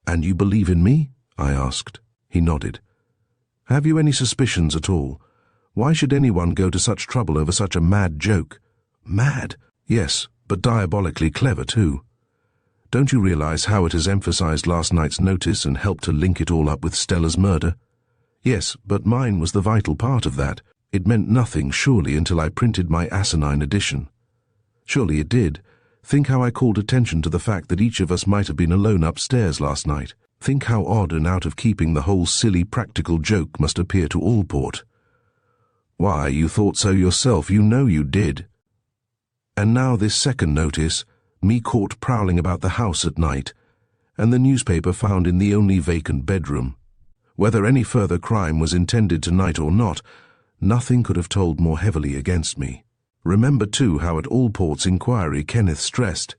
"And you believe in me?" I asked. He nodded. "Have you any suspicions at all? Why should anyone go to such trouble over such a mad joke?" "Mad?" "Yes, but diabolically clever too. Don't you realize how it has emphasized last night's notice and helped to link it all up with Stella's murder?" "Yes, but mine was the vital part of that. It meant nothing, surely, until I printed my asinine edition." "Surely it did. Think how I called attention to the fact that each of us might have been alone upstairs last night. Think how odd and out of keeping the whole silly practical joke must appear to Allport." "Why, you thought so yourself. You know you did." "And now this second notice, me caught prowling about the house at night, and the newspaper found in the only vacant bedroom. Whether any further crime was intended tonight or not, nothing could have told more heavily against me. Remember, too, how at Allport's inquiry Kenneth stressed."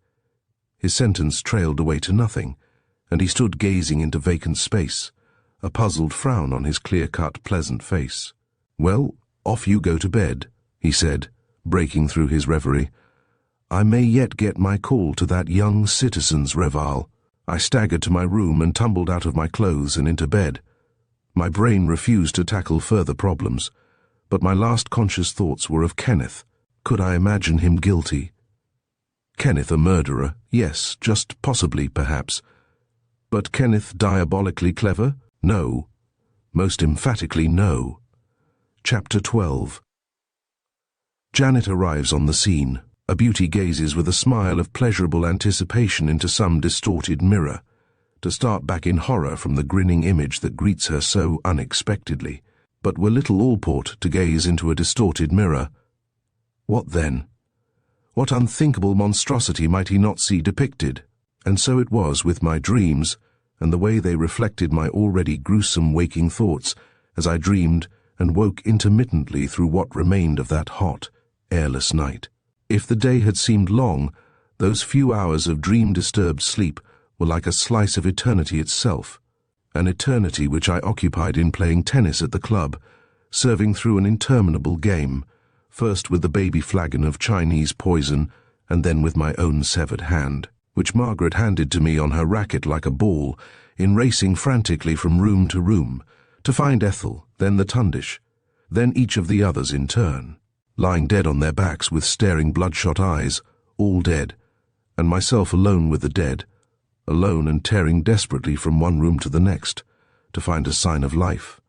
His sentence trailed away to nothing, and he stood gazing into vacant space, a puzzled frown on his clear-cut, pleasant face. "Well, off you go to bed," he said, breaking through his reverie. "I may yet get my call to that young citizen's reval." I staggered to my room and tumbled out of my clothes and into bed. My brain refused to tackle further problems, but my last conscious thoughts were of Kenneth. Could I imagine him guilty? Kenneth a murderer? Yes, just possibly, perhaps. But Kenneth diabolically clever? No. Most emphatically no. Chapter 12. Janet arrives on the scene. A beauty gazes with a smile of pleasurable anticipation into some distorted mirror, to start back in horror from the grinning image that greets her so unexpectedly. But were little Allport to gaze into a distorted mirror, what then? What unthinkable monstrosity might he not see depicted? And so it was with my dreams, and the way they reflected my already gruesome waking thoughts as I dreamed and woke intermittently through what remained of that hot, airless night. If the day had seemed long, those few hours of dream-disturbed sleep were like a slice of eternity itself, an eternity which I occupied in playing tennis at the club, serving through an interminable game, first with the baby flagon of Chinese poison, and then with my own severed hand, which Margaret handed to me on her racket like a ball, in racing frantically from room to room, to find Ethel, then the Tundish, then each of the others in turn, lying dead on their backs with staring bloodshot eyes, all dead, and myself alone with the dead, alone and tearing desperately from one room to the next, to find a sign of life,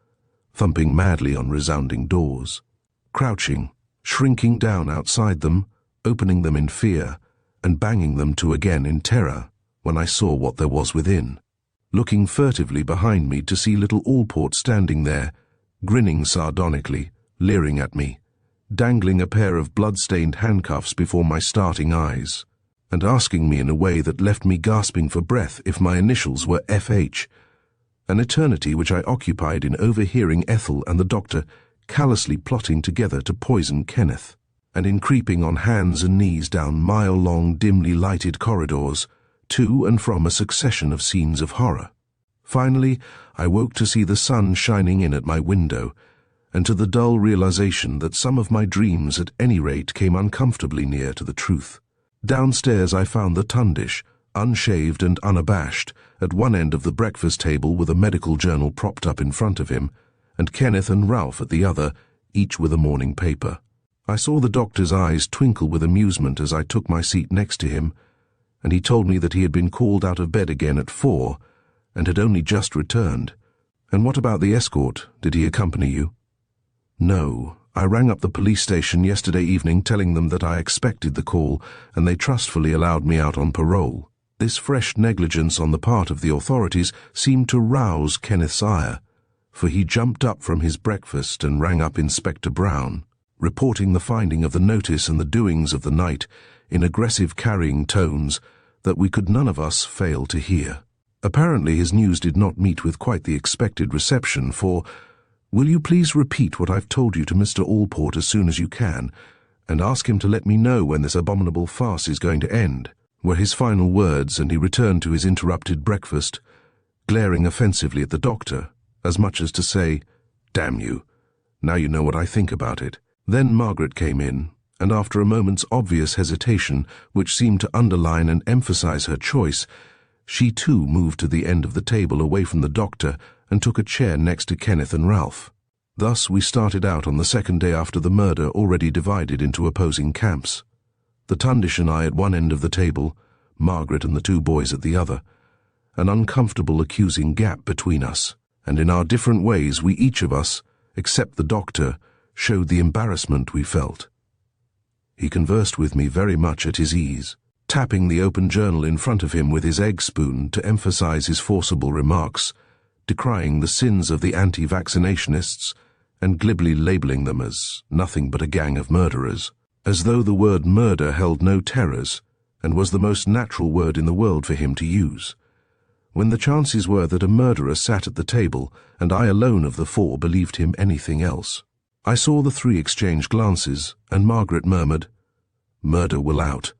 thumping madly on resounding doors, crouching, shrinking down outside them, opening them in fear, and banging them to again in terror when I saw what there was within, looking furtively behind me to see little Allport standing there, grinning sardonically, leering at me, dangling a pair of blood-stained handcuffs before my starting eyes, and asking me in a way that left me gasping for breath if my initials were F.H., an eternity which I occupied in overhearing Ethel and the doctor callously plotting together to poison Kenneth, and in creeping on hands and knees down mile-long, dimly lighted corridors, to and from a succession of scenes of horror. Finally, I woke to see the sun shining in at my window, and to the dull realization that some of my dreams at any rate came uncomfortably near to the truth. Downstairs I found the Tundish, unshaved and unabashed, at one end of the breakfast table with a medical journal propped up in front of him, and Kenneth and Ralph at the other, each with a morning paper. I saw the doctor's eyes twinkle with amusement as I took my seat next to him, and he told me that he had been called out of bed again at 4, and had only just returned. "And what about the escort? Did he accompany you?" "No. I rang up the police station yesterday evening telling them that I expected the call, and they trustfully allowed me out on parole." This fresh negligence on the part of the authorities seemed to rouse Kenneth's ire, for he jumped up from his breakfast and rang up Inspector Brown, reporting the finding of the notice and the doings of the night in aggressive carrying tones that we could none of us fail to hear. Apparently his news did not meet with quite the expected reception, for, "Will you please repeat what I've told you to Mr. Allport as soon as you can, and ask him to let me know when this abominable farce is going to end," were his final words, and he returned to his interrupted breakfast, glaring offensively at the doctor, as much as to say, "Damn you, now you know what I think about it." Then Margaret came in, and after a moment's obvious hesitation, which seemed to underline and emphasize her choice, she too moved to the end of the table away from the doctor and took a chair next to Kenneth and Ralph. Thus we started out on the second day after the murder, already divided into opposing camps. The Tundish and I at one end of the table, Margaret and the two boys at the other, an uncomfortable accusing gap between us, and in our different ways we each of us, except the doctor, showed the embarrassment we felt. He conversed with me very much at his ease, tapping the open journal in front of him with his egg spoon to emphasize his forcible remarks, decrying the sins of the anti-vaccinationists and glibly labeling them as nothing but a gang of murderers, as though the word murder held no terrors and was the most natural word in the world for him to use, when the chances were that a murderer sat at the table, and I alone of the four believed him anything else. I saw the three exchange glances, and Margaret murmured, "Murder will out,"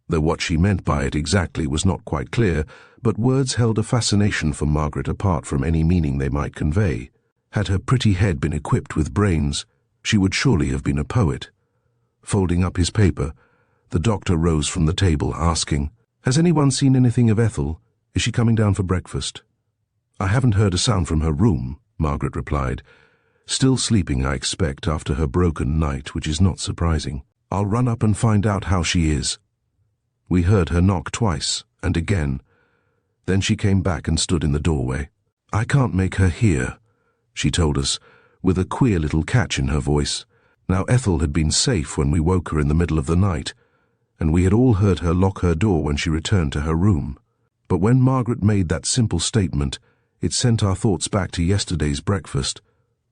though what she meant by it exactly was not quite clear, but words held a fascination for Margaret apart from any meaning they might convey. Had her pretty head been equipped with brains, she would surely have been a poet. Folding up his paper, the doctor rose from the table, asking, "Has anyone seen anything of Ethel? Is she coming down for breakfast?" "I haven't heard a sound from her room," Margaret replied. "Still sleeping, I expect, after her broken night, which is not surprising. I'll run up and find out how she is." We heard her knock twice, and again. Then she came back and stood in the doorway. "I can't make her hear," she told us, with a queer little catch in her voice. Now Ethel had been safe when we woke her in the middle of the night, and we had all heard her lock her door when she returned to her room. But when Margaret made that simple statement, it sent our thoughts back to yesterday's breakfast,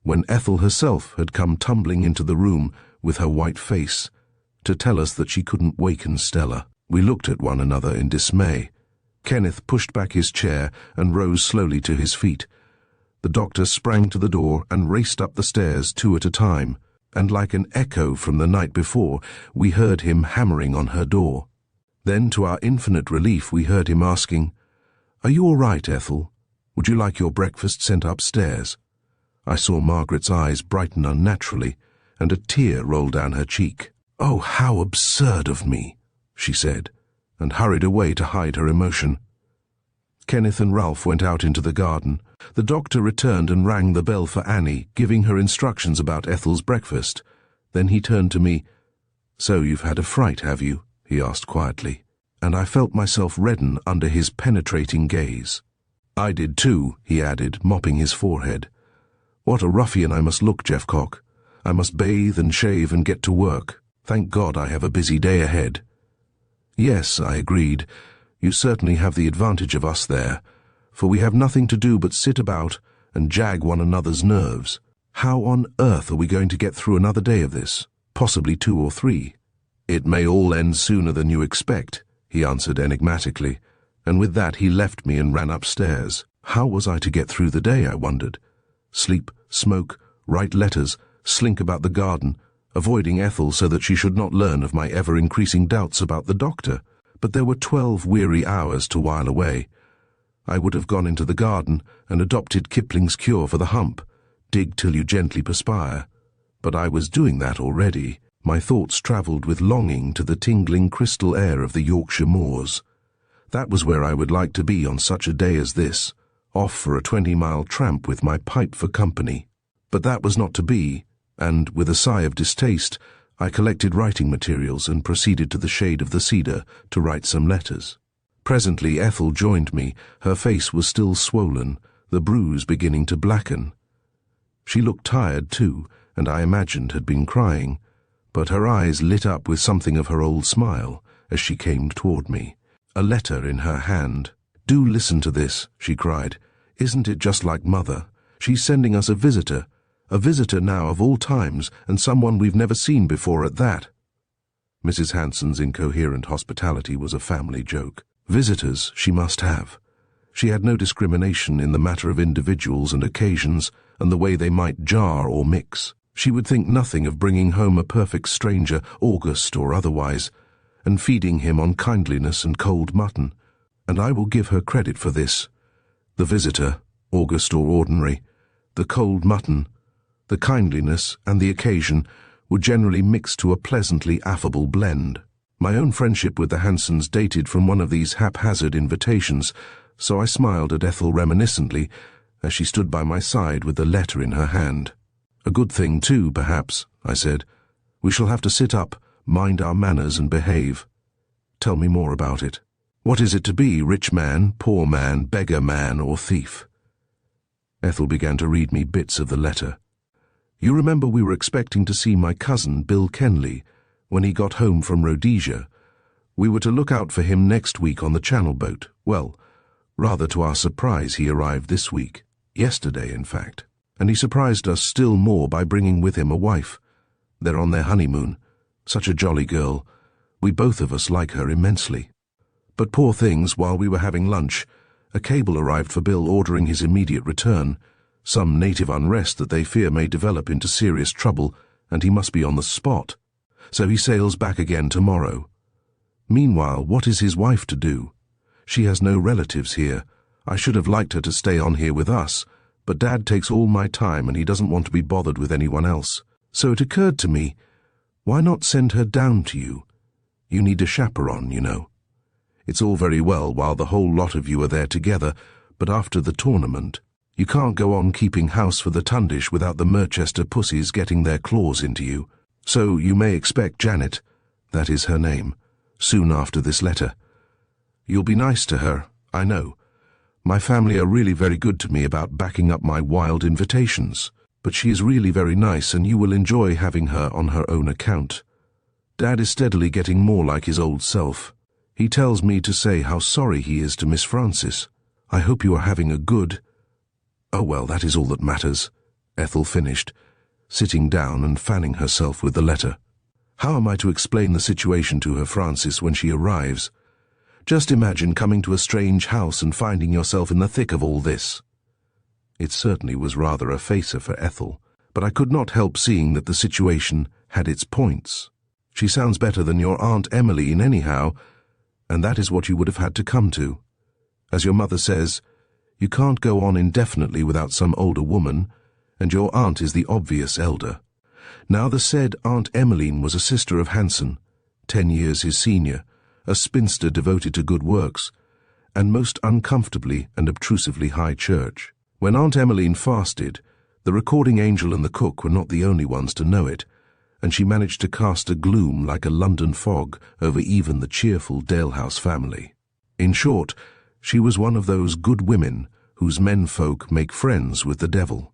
when Ethel herself had come tumbling into the room with her white face, to tell us that she couldn't waken Stella. We looked at one another in dismay. Kenneth pushed back his chair and rose slowly to his feet. The doctor sprang to the door and raced up the stairs 2 at a time, and like an echo from the night before, we heard him hammering on her door. Then, to our infinite relief, we heard him asking, "Are you all right, Ethel? Would you like your breakfast sent upstairs?" I saw Margaret's eyes brighten unnaturally, and a tear roll down her cheek. "Oh, how absurd of me," she said, and hurried away to hide her emotion. Kenneth and Ralph went out into the garden. The doctor returned and rang the bell for Annie, giving her instructions about Ethel's breakfast. Then he turned to me. "So you've had a fright, have you?" he asked quietly, and I felt myself redden under his penetrating gaze. "I did too," he added, mopping his forehead. "What a ruffian I must look, Jeffcock. I must bathe and shave and get to work. Thank God I have a busy day ahead." "Yes," I agreed, "you certainly have the advantage of us there, for we have nothing to do but sit about and jag one another's nerves. How on earth are we going to get through another day of this? Possibly 2 or 3. "It may all end sooner than you expect," he answered enigmatically, and with that he left me and ran upstairs. How was I to get through the day, I wondered? Sleep, smoke, write letters, slink about the garden, avoiding Ethel so that she should not learn of my ever-increasing doubts about the doctor. But there were 12 weary hours to while away. I would have gone into the garden and adopted Kipling's cure for the hump, dig till you gently perspire. But I was doing that already. My thoughts travelled with longing to the tingling crystal air of the Yorkshire moors. That was where I would like to be on such a day as this, off for a 20-mile tramp with my pipe for company. But that was not to be, and, with a sigh of distaste, I collected writing materials and proceeded to the shade of the cedar to write some letters. Presently Ethel joined me. Her face was still swollen, the bruise beginning to blacken. She looked tired too, and I imagined had been crying, but her eyes lit up with something of her old smile as she came toward me, a letter in her hand. "Do listen to this," she cried. "Isn't it just like Mother? She's sending us a visitor now of all times, and someone we've never seen before at that." Mrs. Hanson's incoherent hospitality was a family joke. Visitors she must have. She had no discrimination in the matter of individuals and occasions and the way they might jar or mix. She would think nothing of bringing home a perfect stranger, August or otherwise, and feeding him on kindliness and cold mutton. And I will give her credit for this. The visitor, August or ordinary, the cold mutton, the kindliness and the occasion would generally mix to a pleasantly affable blend. My own friendship with the Hansons dated from one of these haphazard invitations, so I smiled at Ethel reminiscently as she stood by my side with the letter in her hand. A good thing too, perhaps, I said. We shall have to sit up, mind our manners and behave. Tell me more about it. What is it to be, rich man, poor man, beggar man, or thief? Ethel began to read me bits of the letter. You remember we were expecting to see my cousin, Bill Kenley, when he got home from Rhodesia. We were to look out for him next week on the Channel boat. Well, rather to our surprise, he arrived this week. Yesterday, in fact. And he surprised us still more by bringing with him a wife. They're on their honeymoon. Such a jolly girl. We both of us like her immensely. But poor things, while we were having lunch, a cable arrived for Bill ordering his immediate return. Some native unrest that they fear may develop into serious trouble, and he must be on the spot. So he sails back again tomorrow. Meanwhile, what is his wife to do? She has no relatives here. I should have liked her to stay on here with us, but Dad takes all my time and he doesn't want to be bothered with anyone else. So it occurred to me, why not send her down to you? You need a chaperone, you know. It's all very well while the whole lot of you are there together, but after the tournament, you can't go on keeping house for the Tundish without the Merchester pussies getting their claws into you. So you may expect Janet, that is her name, soon after this letter. You'll be nice to her, I know. My family are really very good to me about backing up my wild invitations, but she is really very nice and you will enjoy having her on her own account. Dad is steadily getting more like his old self. He tells me to say how sorry he is to Miss Frances. I hope you are having a good... Oh, well, that is all that matters, Ethel finished, sitting down and fanning herself with the letter. How am I to explain the situation to her, Frances, when she arrives? Just imagine coming to a strange house and finding yourself in the thick of all this. It certainly was rather a facer for Ethel, but I could not help seeing that the situation had its points. She sounds better than your Aunt Emmeline anyhow, and that is what you would have had to come to. As your mother says, you can't go on indefinitely without some older woman, and your aunt is the obvious elder. Now the said Aunt Emmeline was a sister of Hanson, 10 years his senior, a spinster devoted to good works, and most uncomfortably and obtrusively high church. When Aunt Emmeline fasted, the recording angel and the cook were not the only ones to know it, and she managed to cast a gloom like a London fog over even the cheerful Dalehouse family. In short, she was one of those good women whose menfolk make friends with the devil.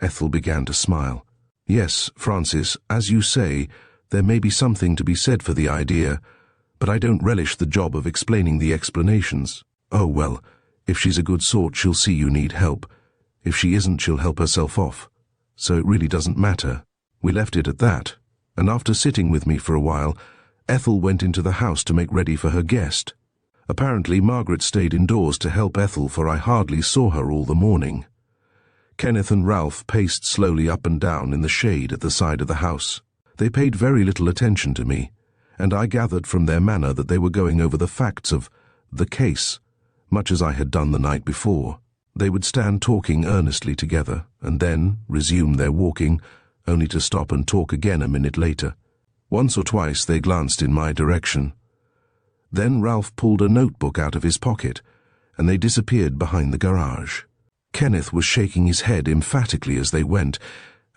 Ethel began to smile. Yes, Frances, as you say, there may be something to be said for the idea, but I don't relish the job of explaining the explanations. Oh, well, if she's a good sort, she'll see you need help. If she isn't, she'll help herself off. So it really doesn't matter. We left it at that, and after sitting with me for a while, Ethel went into the house to make ready for her guest. Apparently, Margaret stayed indoors to help Ethel, for I hardly saw her all the morning. Kenneth and Ralph paced slowly up and down in the shade at the side of the house. They paid very little attention to me, and I gathered from their manner that they were going over the facts of the case, much as I had done the night before. They would stand talking earnestly together, and then resume their walking, only to stop and talk again a minute later. Once or twice they glanced in my direction. Then Ralph pulled a notebook out of his pocket, and they disappeared behind the garage. Kenneth was shaking his head emphatically as they went,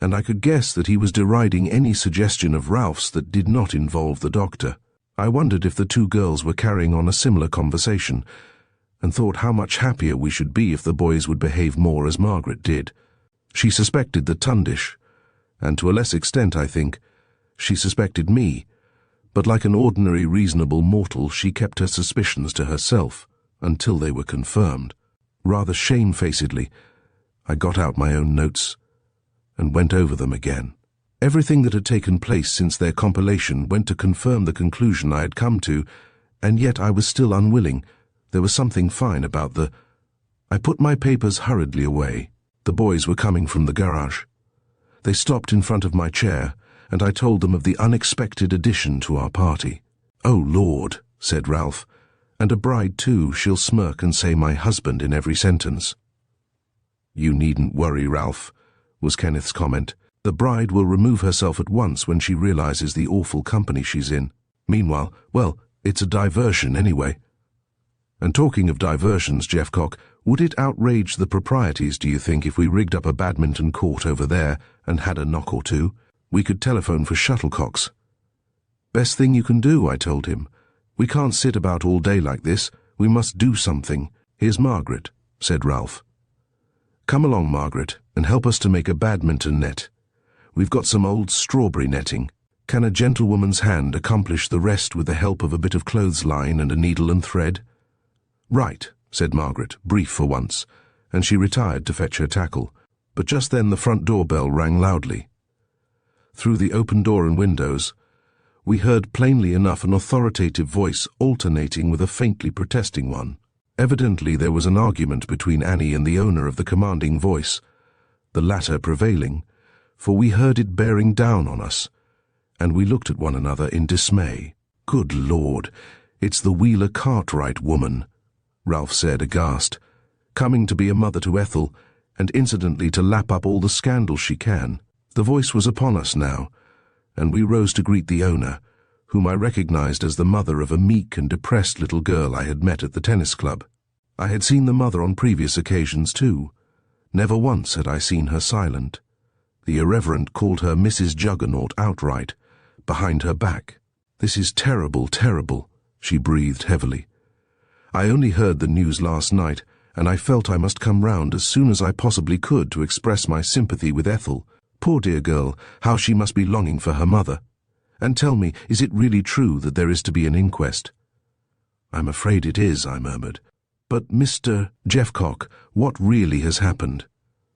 and I could guess that he was deriding any suggestion of Ralph's that did not involve the doctor. I wondered if the two girls were carrying on a similar conversation, and thought how much happier we should be if the boys would behave more as Margaret did. She suspected the Tundish, and to a less extent, I think, she suspected me, but like an ordinary reasonable mortal she kept her suspicions to herself until they were confirmed. Rather shamefacedly, I got out my own notes and went over them again. Everything that had taken place since their compilation went to confirm the conclusion I had come to, and yet I was still unwilling. There was something fine about the... I put my papers hurriedly away. The boys were coming from the garage. They stopped in front of my chair, and I told them of the unexpected addition to our party. "Oh, Lord," said Ralph, "and a bride too. She'll smirk and say my husband in every sentence." "You needn't worry, Ralph," was Kenneth's comment. "The bride will remove herself at once when she realizes the awful company she's in. Meanwhile, well, it's a diversion anyway." "And talking of diversions, Jeffcock, would it outrage the proprieties, do you think, if we rigged up a badminton court over there and had a knock or two? We could telephone for shuttlecocks." "Best thing you can do," I told him. "We can't sit about all day like this. We must do something. Here's Margaret," said Ralph. "Come along, Margaret, and help us to make a badminton net. We've got some old strawberry netting. Can a gentlewoman's hand accomplish the rest with the help of a bit of clothesline and a needle and thread?" "Right," said Margaret, brief for once, and she retired to fetch her tackle. But just then the front door bell rang loudly. Through the open door and windows, we heard plainly enough an authoritative voice alternating with a faintly protesting one. Evidently there was an argument between Annie and the owner of the commanding voice, the latter prevailing, for we heard it bearing down on us, and we looked at one another in dismay. "Good Lord, it's the Wheeler Cartwright woman," Ralph said, aghast, "coming to be a mother to Ethel, and incidentally to lap up all the scandal she can." The voice was upon us now, and we rose to greet the owner, whom I recognized as the mother of a meek and depressed little girl I had met at the tennis club. I had seen the mother on previous occasions too. Never once had I seen her silent. The irreverent called her Mrs. Juggernaut outright, behind her back. "This is terrible, terrible," she breathed heavily. "I only heard the news last night, and I felt I must come round as soon as I possibly could to express my sympathy with Ethel. Poor dear girl, how she must be longing for her mother. And tell me, is it really true that there is to be an inquest?" "I'm afraid it is," I murmured. "But Mr. Jeffcock, what really has happened?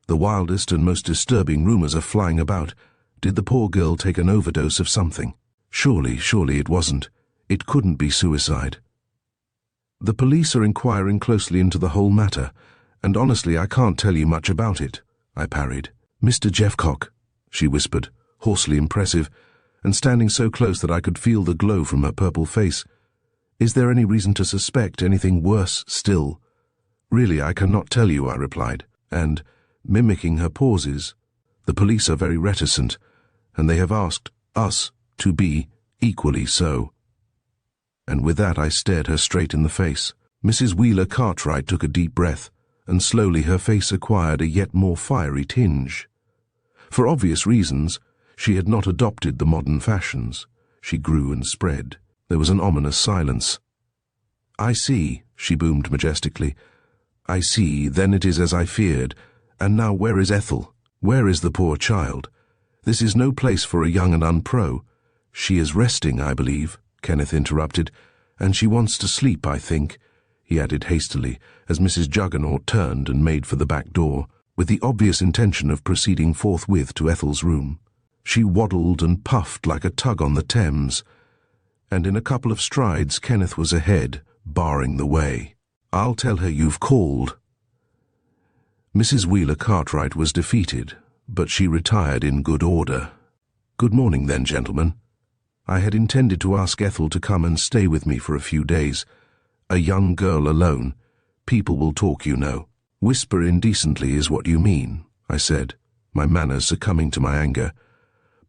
The wildest and most disturbing rumors are flying about. Did the poor girl take an overdose of something? Surely it wasn't. It couldn't be suicide." "The police are inquiring closely into the whole matter, and honestly I can't tell you much about it," I parried. "Mr. Jeffcock," she whispered, hoarsely impressive, and standing so close that I could feel the glow from her purple face, "is there any reason to suspect anything worse still?" "Really, I cannot tell you," I replied, and, mimicking her pauses, "the police are very reticent, and they have asked us to be equally so." And with that I stared her straight in the face. Mrs. Wheeler Cartwright took a deep breath, and slowly her face acquired a yet more fiery tinge. For obvious reasons, she had not adopted the modern fashions. She grew and spread. There was an ominous silence. "I see," she boomed majestically. "I see, then it is as I feared. And now where is Ethel? Where is the poor child? This is no place for a young and unpro." "She is resting, I believe," Kenneth interrupted, "and she wants to sleep, I think," he added hastily, as Mrs. Juggernaut turned and made for the back door, with the obvious intention of proceeding forthwith to Ethel's room. She waddled and puffed like a tug on the Thames, and in a couple of strides Kenneth was ahead, barring the way. "I'll tell her you've called." Mrs. Wheeler Cartwright was defeated, but she retired in good order. "Good morning then, gentlemen. I had intended to ask Ethel to come and stay with me for a few days. A young girl alone. People will talk, you know." "Whisper indecently is what you mean," I said, my manners succumbing to my anger.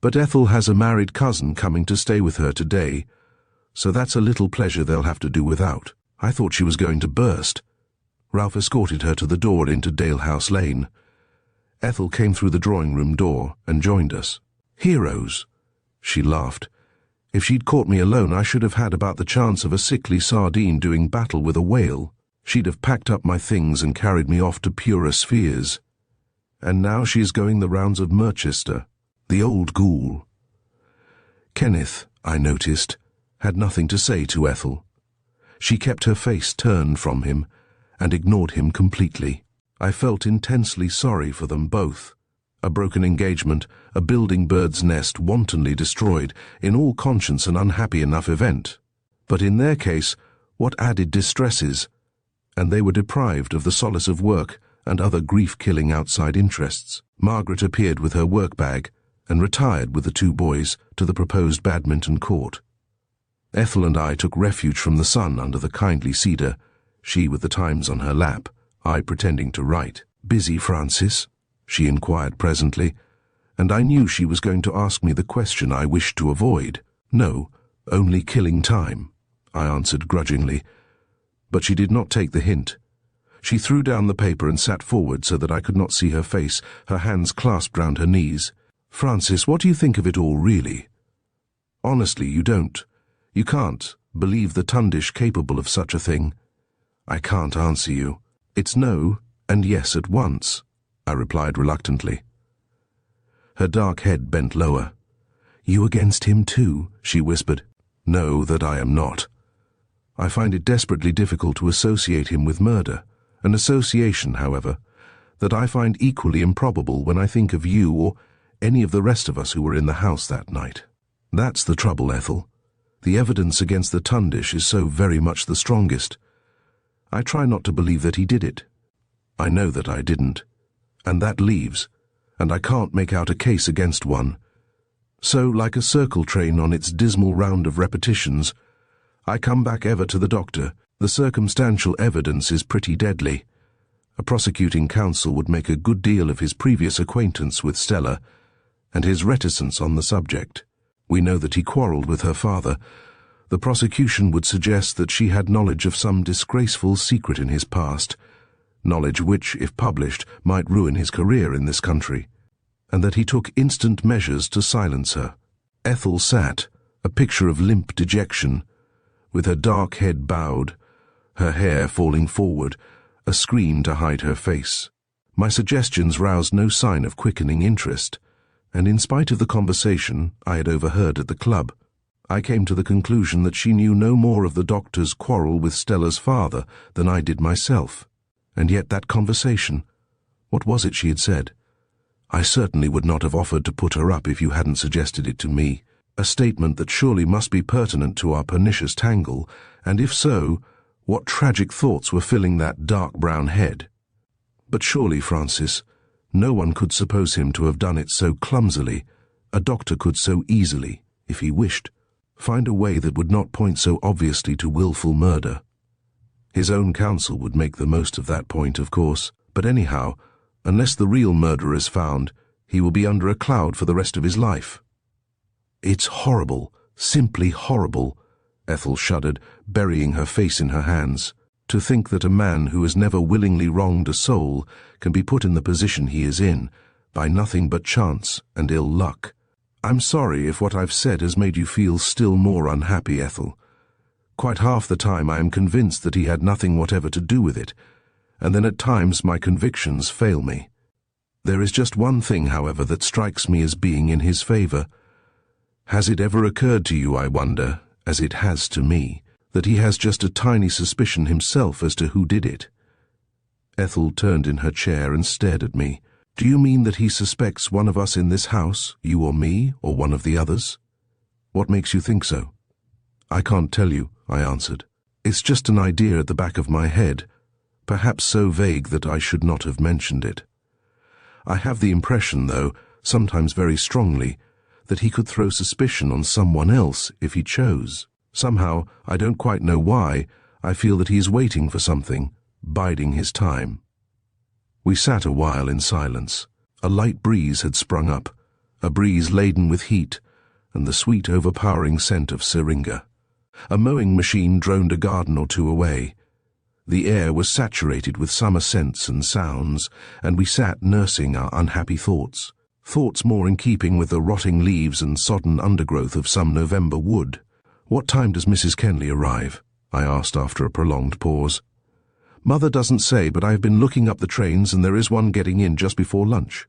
"But Ethel has a married cousin coming to stay with her today, so that's a little pleasure they'll have to do without." I thought she was going to burst. Ralph escorted her to the door into Dalehouse Lane. Ethel came through the drawing-room door and joined us. "Heroes!" She laughed. "If she'd caught me alone, I should have had about the chance of a sickly sardine doing battle with a whale. She'd have packed up my things and carried me off to purer spheres. And now she is going the rounds of Merchester, the old ghoul." Kenneth, I noticed, had nothing to say to Ethel. She kept her face turned from him and ignored him completely. I felt intensely sorry for them both. A broken engagement, a building bird's nest wantonly destroyed, in all conscience an unhappy enough event. But in their case, what added distresses? And they were deprived of the solace of work and other grief-killing outside interests. Margaret appeared with her work-bag and retired with the two boys to the proposed badminton court. Ethel and I took refuge from the sun under the kindly cedar, she with the Times on her lap, I pretending to write. "Busy, Francis?" she inquired presently, and I knew she was going to ask me the question I wished to avoid. "No, only killing time," I answered grudgingly, but she did not take the hint. She threw down the paper and sat forward so that I could not see her face, her hands clasped round her knees. "Francis, what do you think of it all, really? Honestly, you don't. You can't believe the Tundish capable of such a thing." "I can't answer you. It's no and yes at once," I replied reluctantly. Her dark head bent lower. "You against him too?" she whispered. "No, that I am not. I find it desperately difficult to associate him with murder, an association, however, that I find equally improbable when I think of you or any of the rest of us who were in the house that night. That's the trouble, Ethel. The evidence against the Tundish is so very much the strongest. I try not to believe that he did it. I know that I didn't, and that leaves, and I can't make out a case against one. So, like a circle train on its dismal round of repetitions, I come back ever to the doctor. The circumstantial evidence is pretty deadly. A prosecuting counsel would make a good deal of his previous acquaintance with Stella, and his reticence on the subject. We know that he quarrelled with her father. The prosecution would suggest that she had knowledge of some disgraceful secret in his past, knowledge which, if published, might ruin his career in this country, and that he took instant measures to silence her. Ethel sat, a picture of limp dejection, with her dark head bowed, her hair falling forward, a screen to hide her face. My suggestions roused no sign of quickening interest, and in spite of the conversation I had overheard at the club, I came to the conclusion that she knew no more of the doctor's quarrel with Stella's father than I did myself. And yet that conversation, what was it she had said? I certainly would not have offered to put her up if you hadn't suggested it to me. A statement that surely must be pertinent to our pernicious tangle, and if so, what tragic thoughts were filling that dark brown head? But surely, Francis, no one could suppose him to have done it so clumsily. A doctor could so easily, if he wished, find a way that would not point so obviously to willful murder. His own counsel would make the most of that point, of course, but anyhow, unless the real murderer is found, he will be under a cloud for the rest of his life. "It's horrible, simply horrible," Ethel shuddered, burying her face in her hands. "To think that a man who has never willingly wronged a soul can be put in the position he is in, by nothing but chance and ill luck. I'm sorry if what I've said has made you feel still more unhappy, Ethel. Quite half the time I am convinced that he had nothing whatever to do with it, and then at times my convictions fail me. There is just one thing, however, that strikes me as being in his favor. Has it ever occurred to you, I wonder, as it has to me, that he has just a tiny suspicion himself as to who did it?" Ethel turned in her chair and stared at me. "Do you mean that he suspects one of us in this house, you or me, or one of the others? What makes you think so?" "I can't tell you," I answered. "It's just an idea at the back of my head, perhaps so vague that I should not have mentioned it. I have the impression, though, sometimes very strongly, that he could throw suspicion on someone else if he chose. Somehow, I don't quite know why, I feel that he is waiting for something, biding his time." We sat a while in silence. A light breeze had sprung up, a breeze laden with heat and the sweet overpowering scent of syringa. A mowing machine droned a garden or two away. The air was saturated with summer scents and sounds, and we sat nursing our unhappy thoughts more in keeping with the rotting leaves and sodden undergrowth of some November wood. "What time does Mrs. Kenley arrive?" I asked after a prolonged pause. "Mother doesn't say, but I have been looking up the trains and there is one getting in just before lunch.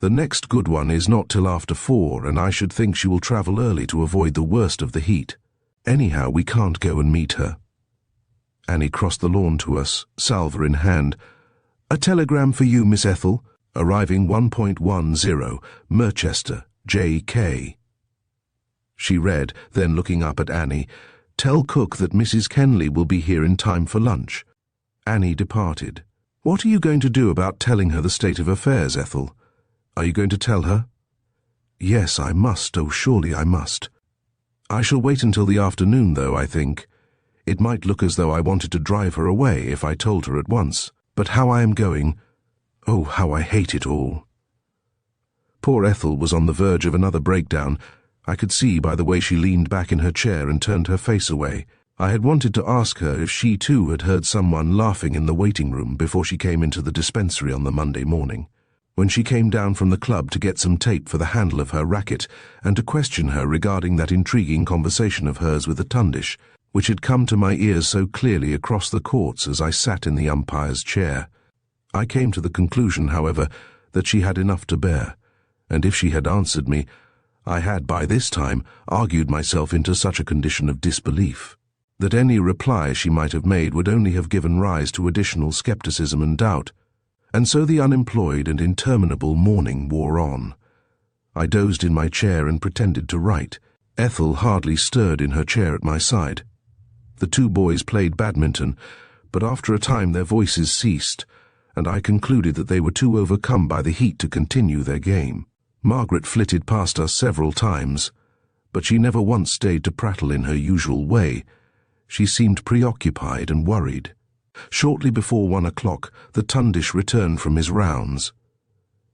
The next good one is not till after 4, and I should think she will travel early to avoid the worst of the heat. Anyhow, we can't go and meet her." Annie crossed the lawn to us, salver in hand. "A telegram for you, Miss Ethel. Arriving 1.10, Merchester, J.K. She read, then looking up at Annie, "Tell cook that Mrs. Kenley will be here in time for lunch." Annie departed. "What are you going to do about telling her the state of affairs, Ethel? Are you going to tell her?" "Yes, I must. Oh, surely I must. I shall wait until the afternoon, though, I think. It might look as though I wanted to drive her away if I told her at once. But how I am going, oh, how I hate it all." Poor Ethel was on the verge of another breakdown. I could see by the way she leaned back in her chair and turned her face away. I had wanted to ask her if she too had heard someone laughing in the waiting room before she came into the dispensary on the Monday morning, when she came down from the club to get some tape for the handle of her racket, and to question her regarding that intriguing conversation of hers with the Tundish, which had come to my ears so clearly across the courts as I sat in the umpire's chair. I came to the conclusion, however, that she had enough to bear, and if she had answered me, I had by this time argued myself into such a condition of disbelief that any reply she might have made would only have given rise to additional skepticism and doubt. And so the unemployed and interminable morning wore on. I dozed in my chair and pretended to write. Ethel hardly stirred in her chair at my side. The two boys played badminton, but after a time their voices ceased, and I concluded that they were too overcome by the heat to continue their game. Margaret flitted past us several times, but she never once stayed to prattle in her usual way. She seemed preoccupied and worried. Shortly before 1 o'clock, the Tundish returned from his rounds.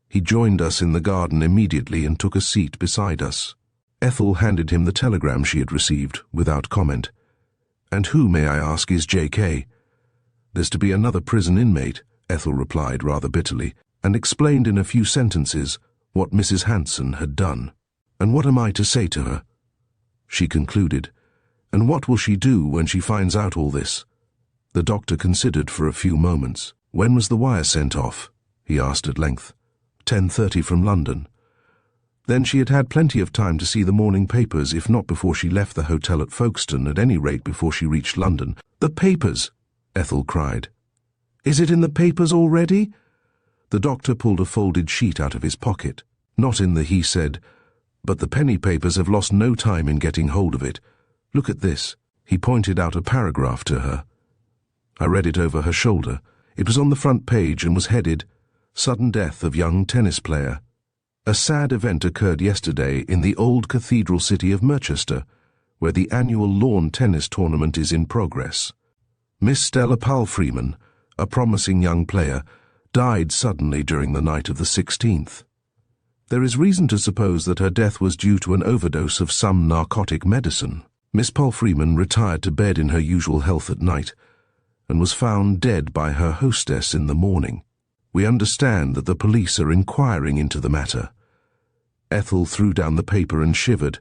He joined us in the garden immediately and took a seat beside us. Ethel handed him the telegram she had received, without comment. "And who, may I ask, is J.K.?" "There's to be another prison inmate," Ethel replied rather bitterly, and explained in a few sentences what Mrs. Hanson had done. "And what am I to say to her?" she concluded. "And what will she do when she finds out all this?" The doctor considered for a few moments. "When was the wire sent off?" he asked at length. 10:30 from London. Then she had had plenty of time to see the morning papers, if not before she left the hotel at Folkestone, at any rate before she reached London. "The papers!" Ethel cried. "Is it in the papers already?" The doctor pulled a folded sheet out of his pocket. "Not in the," he said, "but the penny papers have lost no time in getting hold of it. Look at this." He pointed out a paragraph to her. I read it over her shoulder. It was on the front page and was headed, "Sudden Death of Young Tennis Player. A sad event occurred yesterday in the old cathedral city of Merchester, where the annual lawn tennis tournament is in progress. Miss Stella Palfreeman, a promising young player, died suddenly during the night of the 16th. There is reason to suppose that her death was due to an overdose of some narcotic medicine. Miss Palfreeman retired to bed in her usual health at night, and was found dead by her hostess in the morning. We understand that the police are inquiring into the matter." Ethel threw down the paper and shivered,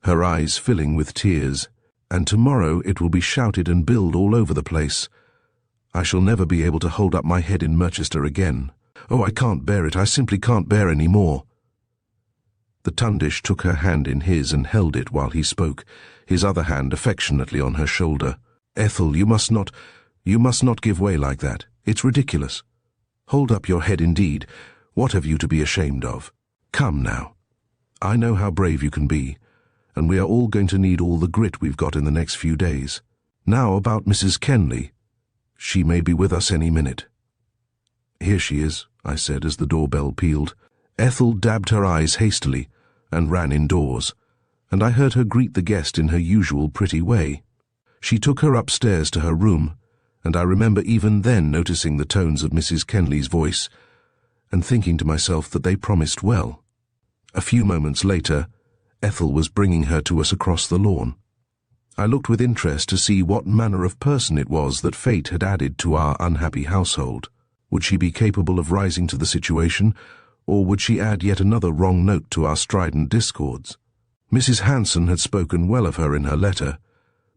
her eyes filling with tears. "And tomorrow it will be shouted and billed all over the place. I shall never be able to hold up my head in Merchester again. Oh, I can't bear it. I simply can't bear any more." The Tundish took her hand in his and held it while he spoke, his other hand affectionately on her shoulder. "Ethel, you must not give way like that. It's ridiculous. Hold up your head indeed. What have you to be ashamed of? Come now. I know how brave you can be, and we are all going to need all the grit we've got in the next few days. Now about Mrs. Kenley. She may be with us any minute." "Here she is," I said as the doorbell pealed. Ethel dabbed her eyes hastily and ran indoors, and I heard her greet the guest in her usual pretty way. She took her upstairs to her room, and I remember even then noticing the tones of Mrs. Kenley's voice and thinking to myself that they promised well. A few moments later, Ethel was bringing her to us across the lawn. I looked with interest to see what manner of person it was that fate had added to our unhappy household. Would she be capable of rising to the situation, or would she add yet another wrong note to our strident discords? Mrs. Hanson had spoken well of her in her letter,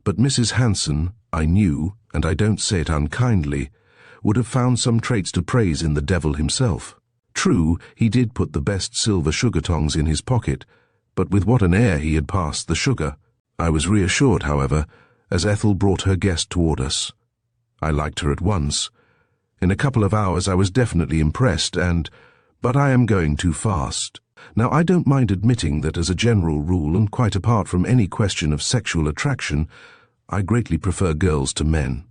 but Mrs. Hanson, I knew, and I don't say it unkindly, would have found some traits to praise in the devil himself. True, he did put the best silver sugar tongs in his pocket, but with what an air he had passed the sugar. I was reassured, however, as Ethel brought her guest toward us. I liked her at once. In a couple of hours I was definitely impressed, and, But I am going too fast. Now, I don't mind admitting that as a general rule, and quite apart from any question of sexual attraction, I greatly prefer girls to men.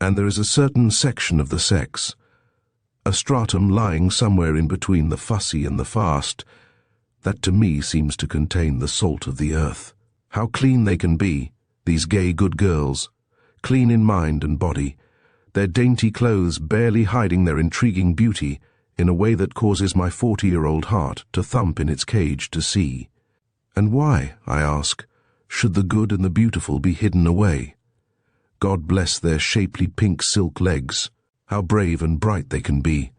And there is a certain section of the sex, a stratum lying somewhere in between the fussy and the fast, that to me seems to contain the salt of the earth. How clean they can be, these gay good girls, clean in mind and body, their dainty clothes barely hiding their intriguing beauty in a way that causes my 40-year-old heart to thump in its cage to see. And why, I ask, should the good and the beautiful be hidden away? God bless their shapely pink silk legs. How brave and bright they can be.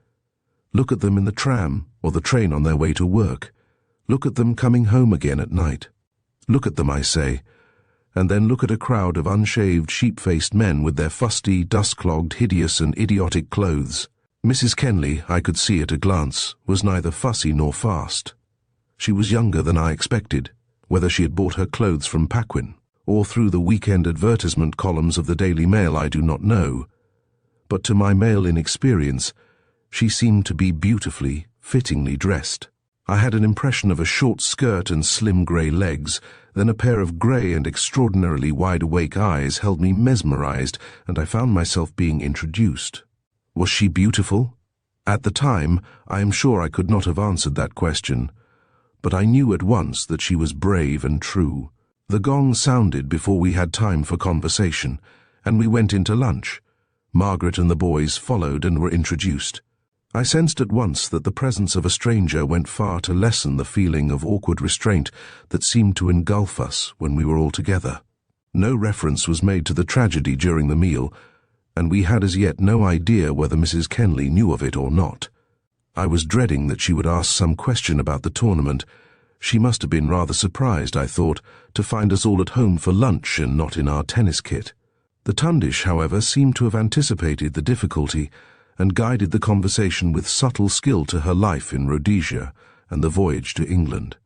Look at them in the tram or the train on their way to work. Look at them coming home again at night. Look at them, I say, and then look at a crowd of unshaved, sheep-faced men with their fusty, dust-clogged, hideous and idiotic clothes. Mrs. Kenley, I could see at a glance, was neither fussy nor fast. She was younger than I expected, whether she had bought her clothes from Paquin, or through the weekend advertisement columns of the Daily Mail I do not know. But to my male inexperience, she seemed to be beautifully, fittingly dressed. I had an impression of a short skirt and slim grey legs, then a pair of grey and extraordinarily wide-awake eyes held me mesmerized, and I found myself being introduced. Was she beautiful? At the time, I am sure I could not have answered that question, but I knew at once that she was brave and true. The gong sounded before we had time for conversation, and we went into lunch. Margaret and the boys followed and were introduced. I sensed at once that the presence of a stranger went far to lessen the feeling of awkward restraint that seemed to engulf us when we were all together. No reference was made to the tragedy during the meal, and we had as yet no idea whether Mrs. Kenley knew of it or not. I was dreading that she would ask some question about the tournament. She must have been rather surprised, I thought, to find us all at home for lunch and not in our tennis kit. The Tundish, however, seemed to have anticipated the difficulty and guided the conversation with subtle skill to her life in Rhodesia and the voyage to England.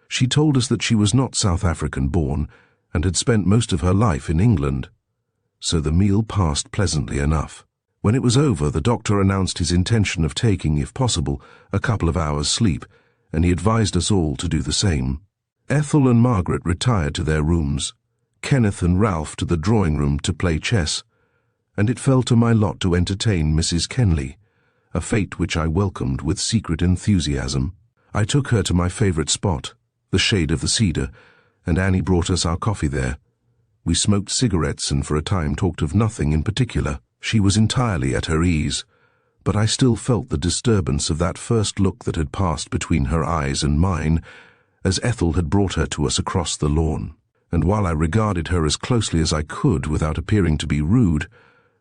She told us that she was not South African born and had spent most of her life in England. So the meal passed pleasantly enough. When it was over, the doctor announced his intention of taking, if possible, a couple of hours' sleep, and he advised us all to do the same. Ethel and Margaret retired to their rooms, Kenneth and Ralph to the drawing-room to play chess, and it fell to my lot to entertain Mrs. Kenley, a fate which I welcomed with secret enthusiasm. I took her to my favourite spot, the shade of the cedar, and Annie brought us our coffee there. We smoked cigarettes and for a time talked of nothing in particular. She was entirely at her ease, but I still felt the disturbance of that first look that had passed between her eyes and mine, as Ethel had brought her to us across the lawn. And while I regarded her as closely as I could without appearing to be rude,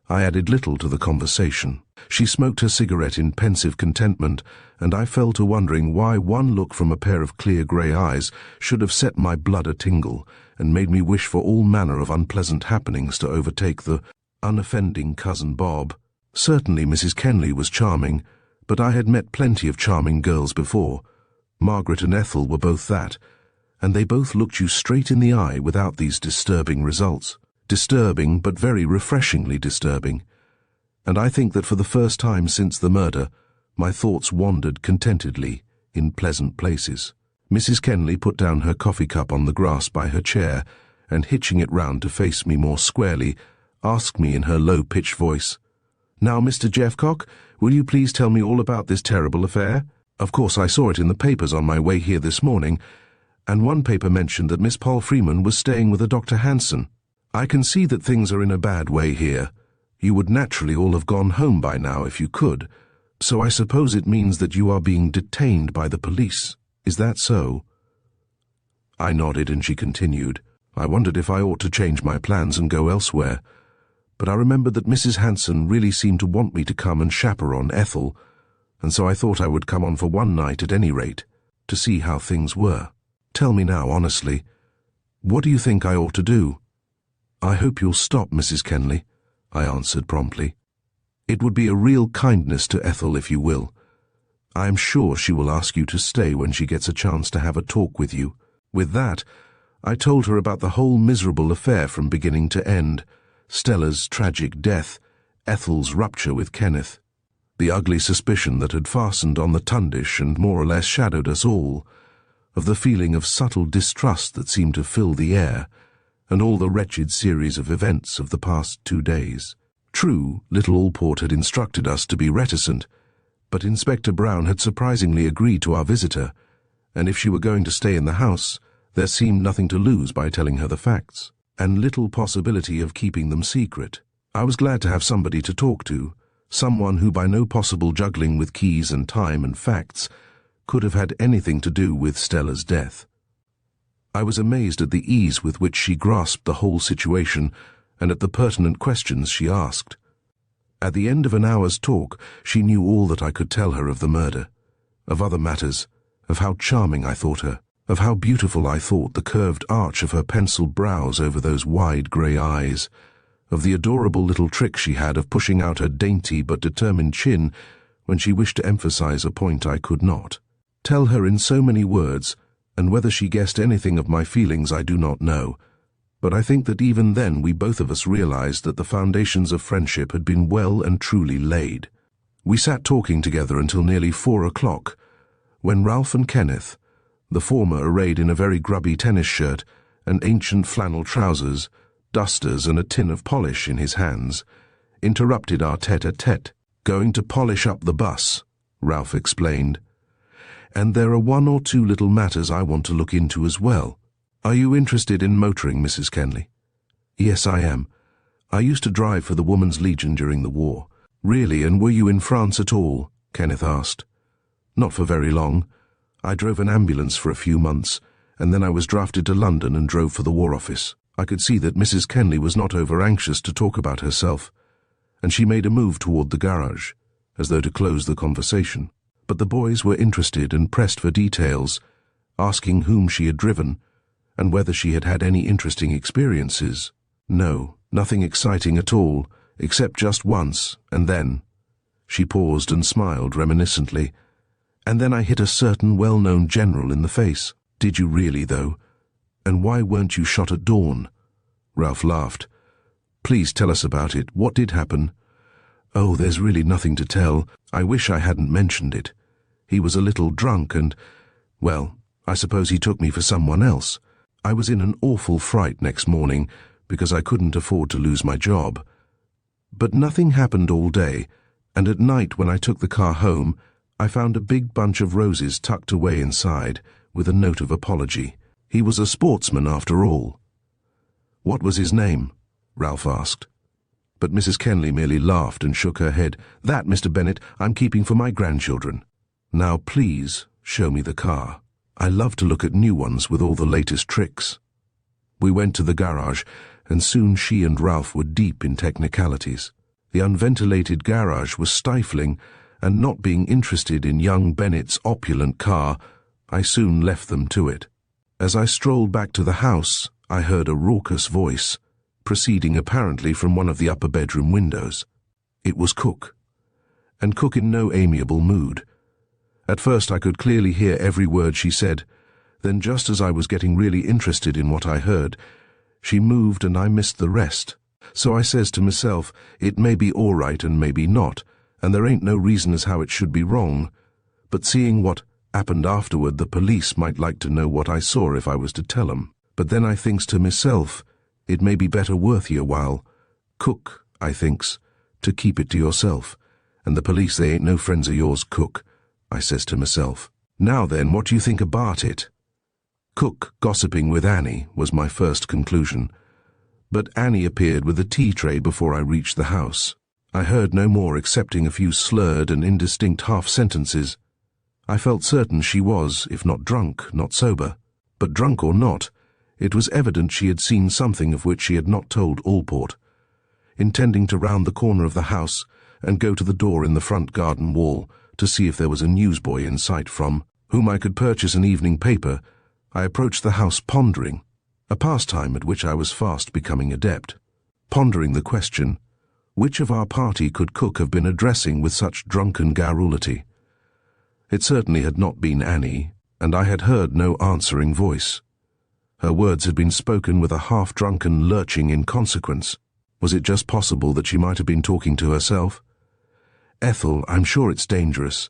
I added little to the conversation. She smoked her cigarette in pensive contentment, and I fell to wondering why one look from a pair of clear grey eyes should have set my blood a-tingle and made me wish for all manner of unpleasant happenings to overtake the unoffending cousin Bob. Certainly Mrs. Kenley was charming, but I had met plenty of charming girls before. Margaret and Ethel were both that, and they both looked you straight in the eye without these disturbing results. Disturbing, but very refreshingly disturbing. And I think that for the first time since the murder, my thoughts wandered contentedly in pleasant places. Mrs. Kenley put down her coffee cup on the grass by her chair, and hitching it round to face me more squarely, asked me in her low-pitched voice, "Now, Mr. Jeffcock, will you please tell me all about this terrible affair? Of course I saw it in the papers on my way here this morning, and one paper mentioned that Miss Poll Freeman was staying with a Dr. Hanson. I can see that things are in a bad way here. You would naturally all have gone home by now if you could, so I suppose it means that you are being detained by the police. Is that so?" I nodded and she continued. I wondered if I ought to change my plans and go elsewhere, but I remembered that Mrs. Hanson really seemed to want me to come and chaperone Ethel, and so I thought I would come on for one night at any rate, to see how things were. Tell me now, honestly, what do you think I ought to do? "I hope you'll stop, Mrs. Kenley," I answered promptly. "It would be a real kindness to Ethel if you will. I am sure she will ask you to stay when she gets a chance to have a talk with you." With that, I told her about the whole miserable affair from beginning to end, Stella's tragic death, Ethel's rupture with Kenneth. the ugly suspicion that had fastened on the Tundish and more or less shadowed us all, of the feeling of subtle distrust that seemed to fill the air, and all the wretched series of events of the past 2 days. True, little Allport had instructed us to be reticent, but Inspector Brown had surprisingly agreed to our visitor, and if she were going to stay in the house, there seemed nothing to lose by telling her the facts, and little possibility of keeping them secret. I was glad to have somebody to talk to, someone who by no possible juggling with keys and time and facts could have had anything to do with Stella's death. I was amazed at the ease with which she grasped the whole situation and at the pertinent questions she asked. At the end of an hour's talk, she knew all that I could tell her of the murder, of other matters, of how charming I thought her, of how beautiful I thought the curved arch of her penciled brows over those wide grey eyes, of the adorable little trick she had of pushing out her dainty but determined chin when she wished to emphasize a point I could not. Tell her in so many words, and whether she guessed anything of my feelings I do not know, but I think that even then we both of us realized that the foundations of friendship had been well and truly laid. We sat talking together until nearly 4 o'clock, when Ralph and Kenneth, the former arrayed in a very grubby tennis shirt and ancient flannel trousers, dusters and a tin of polish in his hands, interrupted our tete-a-tete. "Going to polish up the bus," Ralph explained. "And there are 1 or 2 little matters I want to look into as well. Are you interested in motoring, Mrs. Kenley?" "Yes, I am. I used to drive for the Woman's Legion during the war." "Really, and were you in France at all?" Kenneth asked. "Not for very long. I drove an ambulance for a few months, and then I was drafted to London and drove for the War Office." I could see that Mrs. Kenley was not over-anxious to talk about herself, and she made a move toward the garage, as though to close the conversation. But the boys were interested and pressed for details, asking whom she had driven, and whether she had had any interesting experiences. "No, nothing exciting at all, except just once, and then—" She paused and smiled reminiscently. "And then I hit a certain well-known general in the face." "Did you really, though? And why weren't you shot at dawn?" Ralph laughed. "Please tell us about it. What did happen?" "Oh, there's really nothing to tell. I wish I hadn't mentioned it. He was a little drunk and, well, I suppose he took me for someone else. I was in an awful fright next morning because I couldn't afford to lose my job. But nothing happened all day, and at night when I took the car home, I found a big bunch of roses tucked away inside with a note of apology. He was a sportsman after all." "What was his name?" Ralph asked. But Mrs. Kenley merely laughed and shook her head. "That, Mr. Bennet, I'm keeping for my grandchildren. Now please show me the car. I love to look at new ones with all the latest tricks." We went to the garage, and soon she and Ralph were deep in technicalities. The unventilated garage was stifling, and not being interested in young Bennet's opulent car, I soon left them to it. As I strolled back to the house, I heard a raucous voice, proceeding apparently from one of the upper bedroom windows. It was Cook, and Cook in no amiable mood. At first I could clearly hear every word she said, then just as I was getting really interested in what I heard, she moved and I missed the rest. So I says to myself, it may be all right and maybe not, and there ain't no reason as how it should be wrong, but seeing what happened afterward, the police might like to know what I saw if I was to tell 'em. But then I thinks to myself, it may be better worth your while, Cook, I thinks, to keep it to yourself, and the police they ain't no friends of yours, Cook, I says to myself. Now then, what do you think about it? Cook gossiping with Annie was my first conclusion, but Annie appeared with a tea tray before I reached the house. I heard no more excepting a few slurred and indistinct half-sentences. I felt certain she was, if not drunk, not sober. But drunk or not, it was evident she had seen something of which she had not told Allport. Intending to round the corner of the house and go to the door in the front garden wall to see if there was a newsboy in sight from whom I could purchase an evening paper, I approached the house pondering, a pastime at which I was fast becoming adept. Pondering the question, which of our party could Cook have been addressing with such drunken garrulity? It certainly had not been Annie, and I had heard no answering voice. Her words had been spoken with a half-drunken lurching inconsequence. Was it just possible that she might have been talking to herself? "Ethel, I'm sure it's dangerous.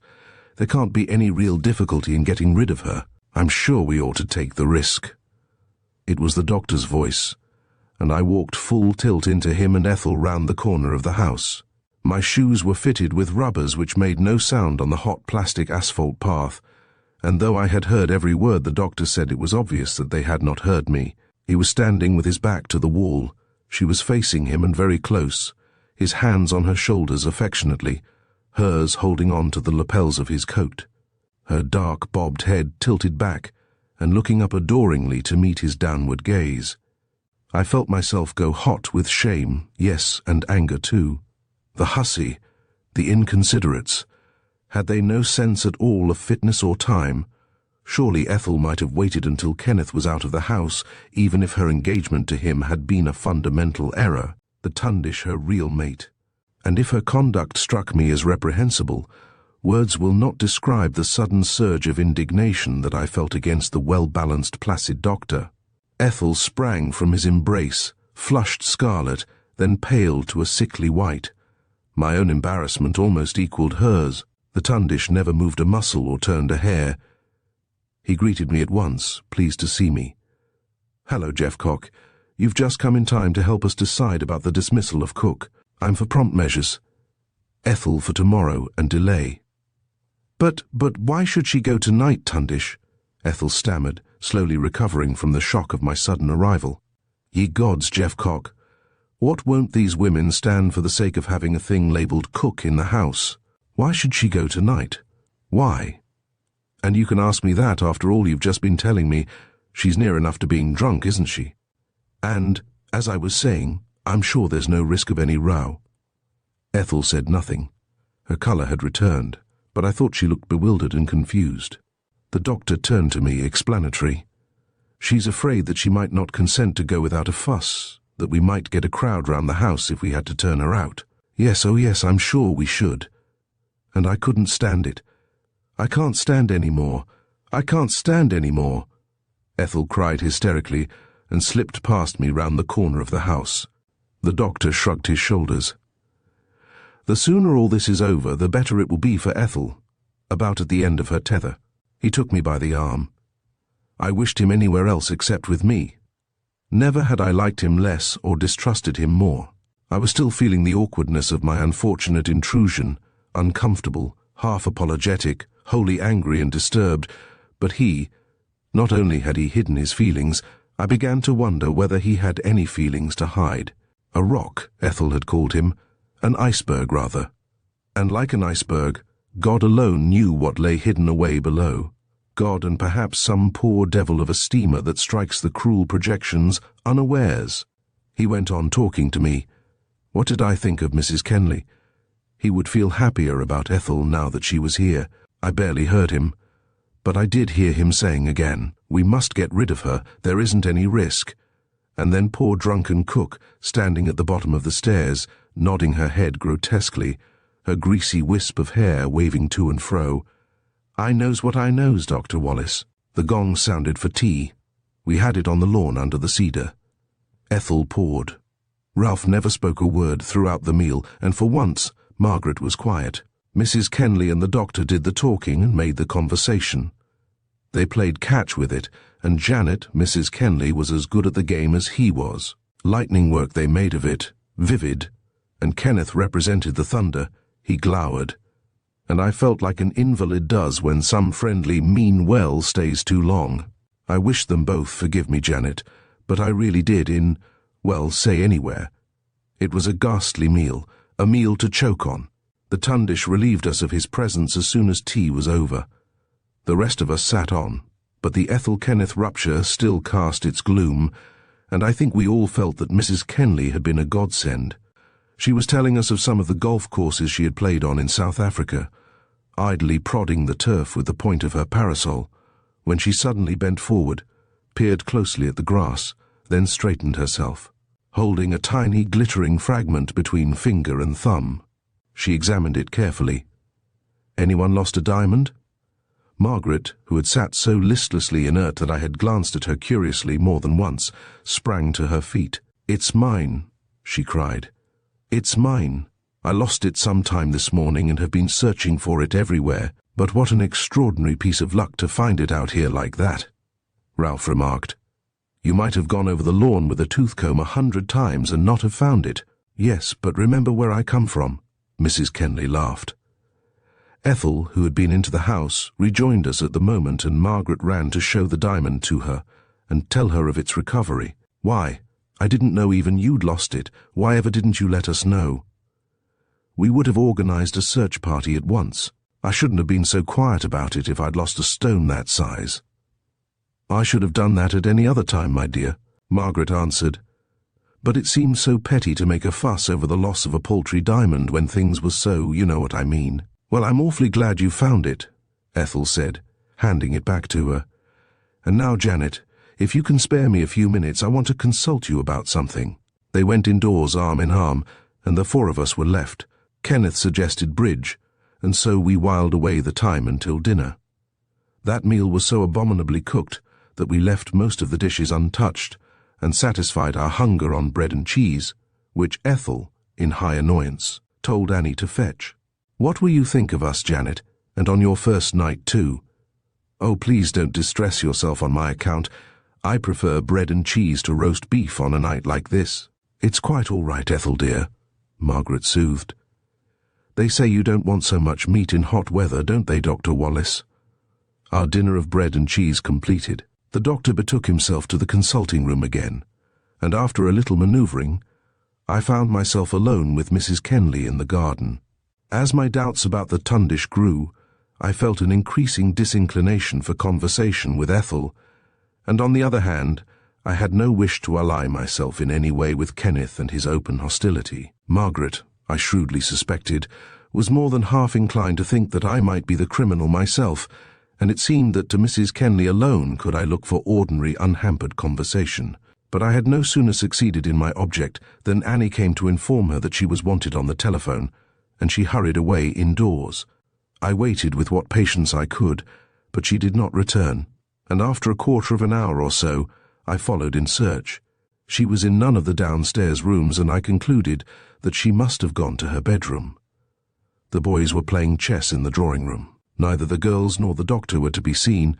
There can't be any real difficulty in getting rid of her. I'm sure we ought to take the risk." It was the doctor's voice, and I walked full tilt into him and Ethel round the corner of the house. My shoes were fitted with rubbers which made no sound on the hot plastic asphalt path, and though I had heard every word the doctor said, it was obvious that they had not heard me. He was standing with his back to the wall. She was facing him and very close, his hands on her shoulders affectionately, hers holding on to the lapels of his coat. Her dark bobbed head tilted back and looking up adoringly to meet his downward gaze. I felt myself go hot with shame, yes, and anger too. The hussy, the inconsiderates, had they no sense at all of fitness or time? Surely Ethel might have waited until Kenneth was out of the house, even if her engagement to him had been a fundamental error, the Tundish her real mate. And if her conduct struck me as reprehensible, words will not describe the sudden surge of indignation that I felt against the well-balanced, placid doctor. Ethel sprang from his embrace, flushed scarlet, then paled to a sickly white. My own embarrassment almost equaled hers. The Tundish never moved a muscle or turned a hair. He greeted me at once, pleased to see me. "Hello, Jeffcock. You've just come in time to help us decide about the dismissal of Cook. I'm for prompt measures. Ethel for tomorrow and delay." But why should she go tonight, Tundish?" Ethel stammered, slowly recovering from the shock of my sudden arrival. "Ye gods, Jeffcock, what won't these women stand for the sake of having a thing labelled Cook in the house? Why should she go tonight? Why? And you can ask me that after all you've just been telling me. She's near enough to being drunk, isn't she? And, as I was saying, I'm sure there's no risk of any row." Ethel said nothing. Her colour had returned, but I thought she looked bewildered and confused. The doctor turned to me, explanatory. "She's afraid that she might not consent to go without a fuss, that we might get a crowd round the house if we had to turn her out. Yes, oh yes, I'm sure we should. And I couldn't stand it. I can't stand any more. I can't stand any more." Ethel cried hysterically and slipped past me round the corner of the house. The doctor shrugged his shoulders. "The sooner all this is over, the better it will be for Ethel." About at the end of her tether, he took me by the arm. I wished him anywhere else except with me. Never had I liked him less or distrusted him more. I was still feeling the awkwardness of my unfortunate intrusion, uncomfortable, half apologetic, wholly angry and disturbed, but not only had he hidden his feelings, I began to wonder whether he had any feelings to hide. A rock, Ethel had called him, an iceberg rather. And like an iceberg, God alone knew what lay hidden away below. God and perhaps some poor devil of a steamer that strikes the cruel projections unawares. He went on talking to me. What did I think of Mrs. Kenley? He would feel happier about Ethel now that she was here. I barely heard him. But I did hear him saying again, "We must get rid of her, there isn't any risk." And then poor drunken Cook, standing at the bottom of the stairs, nodding her head grotesquely, her greasy wisp of hair waving to and fro. "I knows what I knows, Dr. Wallace." The gong sounded for tea. We had it on the lawn under the cedar. Ethel poured. Ralph never spoke a word throughout the meal, and for once Margaret was quiet. Mrs. Kenley and the doctor did the talking and made the conversation. They played catch with it, and Janet, Mrs. Kenley, was as good at the game as he was. Lightning work they made of it, vivid, and Kenneth represented the thunder. He glowered, and I felt like an invalid does when some friendly mean well stays too long. I wished them both, forgive me, Janet, but I really did say anywhere. It was a ghastly meal, a meal to choke on. The Tundish relieved us of his presence as soon as tea was over. The rest of us sat on, but the Ethel-Kenneth rupture still cast its gloom, and I think we all felt that Mrs. Kenley had been a godsend. She was telling us of some of the golf courses she had played on in South Africa, idly prodding the turf with the point of her parasol, when she suddenly bent forward, peered closely at the grass, then straightened herself, holding a tiny glittering fragment between finger and thumb. She examined it carefully. "Anyone lost a diamond?" Margaret, who had sat so listlessly inert that I had glanced at her curiously more than once, sprang to her feet. "It's mine," she cried. "It's mine." I lost it sometime this morning and have been searching for it everywhere, but what an extraordinary piece of luck to find it out here like that," Ralph remarked. "You might have gone over the lawn with a toothcomb 100 times and not have found it." "Yes, but remember where I come from," Mrs. Kenley laughed. Ethel, who had been into the house, rejoined us at the moment, and Margaret ran to show the diamond to her and tell her of its recovery. "Why? I didn't know even you'd lost it. Why ever didn't you let us know?" "We would have organized a search party at once. I shouldn't have been so quiet about it if I'd lost a stone that size." "I should have done that at any other time, my dear," Margaret answered. "But it seems so petty to make a fuss over the loss of a paltry diamond when things were so, you know what I mean." "Well, I'm awfully glad you found it," Ethel said, handing it back to her. "And now, Janet, if you can spare me a few minutes, I want to consult you about something." They went indoors arm in arm, and the four of us were left. Kenneth suggested bridge, and so we whiled away the time until dinner. That meal was so abominably cooked that we left most of the dishes untouched and satisfied our hunger on bread and cheese, which Ethel, in high annoyance, told Annie to fetch. "What will you think of us, Janet, and on your first night too?" "Oh, please don't distress yourself on my account. I prefer bread and cheese to roast beef on a night like this." "It's quite all right, Ethel dear," Margaret soothed. "They say you don't want so much meat in hot weather, don't they, Dr. Wallace?" Our dinner of bread and cheese completed, the doctor betook himself to the consulting room again, and after a little manoeuvring, I found myself alone with Mrs. Kenley in the garden. As my doubts about the tundish grew, I felt an increasing disinclination for conversation with Ethel, and on the other hand, I had no wish to ally myself in any way with Kenneth and his open hostility. Margaret, I shrewdly suspected, was more than half inclined to think that I might be the criminal myself, and it seemed that to Mrs. Kenley alone could I look for ordinary, unhampered conversation. But I had no sooner succeeded in my object than Annie came to inform her that she was wanted on the telephone, and she hurried away indoors. I waited with what patience I could, but she did not return, and after a quarter of an hour or so, I followed in search. She was in none of the downstairs rooms, and I concluded that she must have gone to her bedroom. The boys were playing chess in the drawing-room. Neither the girls nor the doctor were to be seen,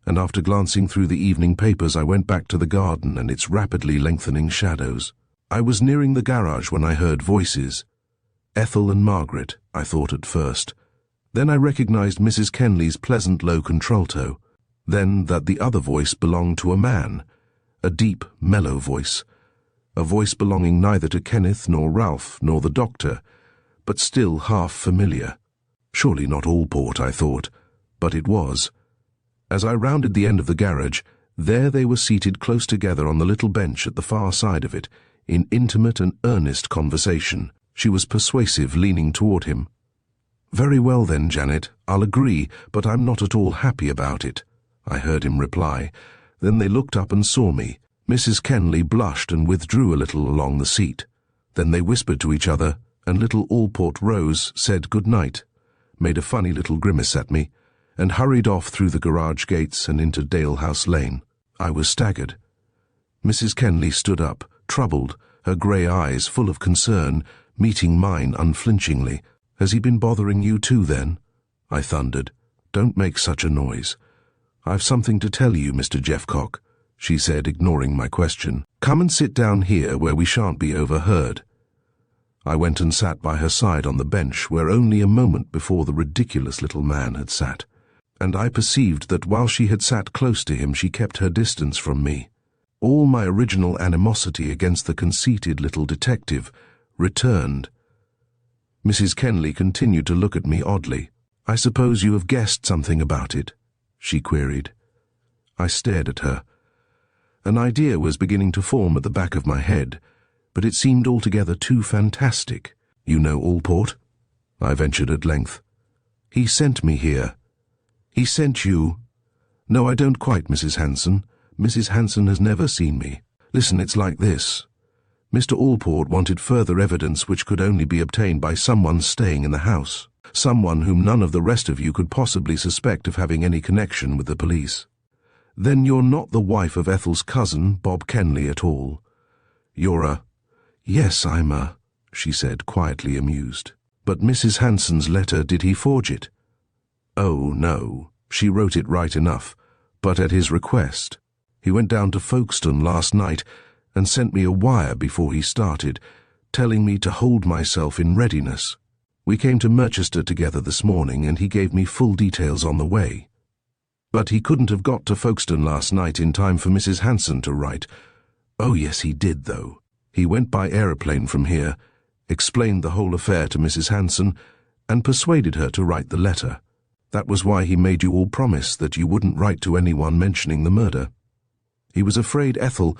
and after glancing through the evening papers I went back to the garden and its rapidly lengthening shadows. I was nearing the garage when I heard voices. Ethel and Margaret, I thought at first. Then I recognized Mrs. Kenley's pleasant low contralto. Then that the other voice belonged to a man, a deep, mellow voice, a voice belonging neither to Kenneth nor Ralph nor the doctor, but still half familiar. Surely not Allport, I thought, but it was. As I rounded the end of the garage, there they were seated close together on the little bench at the far side of it, in intimate and earnest conversation. She was persuasive, leaning toward him. "Very well then, Janet, I'll agree, but I'm not at all happy about it," I heard him reply. Then they looked up and saw me. Mrs. Kenley blushed and withdrew a little along the seat. Then they whispered to each other, and little Allport rose, said good night, made a funny little grimace at me, and hurried off through the garage gates and into Dalehouse Lane. I was staggered. Mrs. Kenley stood up, troubled, her grey eyes full of concern, meeting mine unflinchingly. "Has he been bothering you too, then?" I thundered. "Don't make such a noise." "I've something to tell you, Mr. Jeffcock," she said, ignoring my question. "Come and sit down here where we shan't be overheard." I went and sat by her side on the bench where only a moment before the ridiculous little man had sat, and I perceived that while she had sat close to him she kept her distance from me. All my original animosity against the conceited little detective returned. Mrs. Kenley continued to look at me oddly. "I suppose you have guessed something about it?" she queried. I stared at her. An idea was beginning to form at the back of my head, but it seemed altogether too fantastic. "You know Allport?" I ventured at length. "He sent me here." "He sent you?" "No, I don't quite, Mrs. Hanson. Mrs. Hanson has never seen me. Listen, it's like this. Mr. Allport wanted further evidence which could only be obtained by someone staying in the house, someone whom none of the rest of you could possibly suspect of having any connection with the police. Then you're not the wife of Ethel's cousin, Bob Kenley, at all. You're a—" "Yes, I'm a—" she said, quietly amused. But Mrs. Hanson's letter, did he forge it? Oh, no, she wrote it right enough, but at his request. He went down to Folkestone last night and sent me a wire before he started, telling me to hold myself in readiness. We came to Merchester together this morning and he gave me full details on the way. But he couldn't have got to Folkestone last night in time for Mrs. Hanson to write. Oh yes, he did, though. He went by aeroplane from here, explained the whole affair to Mrs. Hanson, and persuaded her to write the letter. That was why he made you all promise that you wouldn't write to anyone mentioning the murder. He was afraid Ethel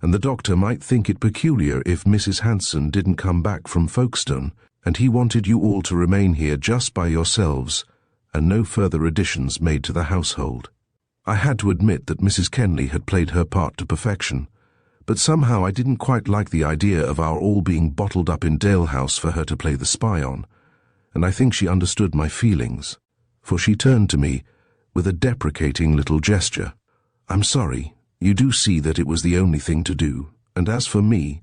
and the doctor might think it peculiar if Mrs. Hanson didn't come back from Folkestone, and he wanted you all to remain here just by yourselves, and no further additions made to the household. I had to admit that Mrs. Kenley had played her part to perfection, but somehow I didn't quite like the idea of our all being bottled up in Dalehouse for her to play the spy on, and I think she understood my feelings, for she turned to me with a deprecating little gesture. I'm sorry, you do see that it was the only thing to do, and as for me,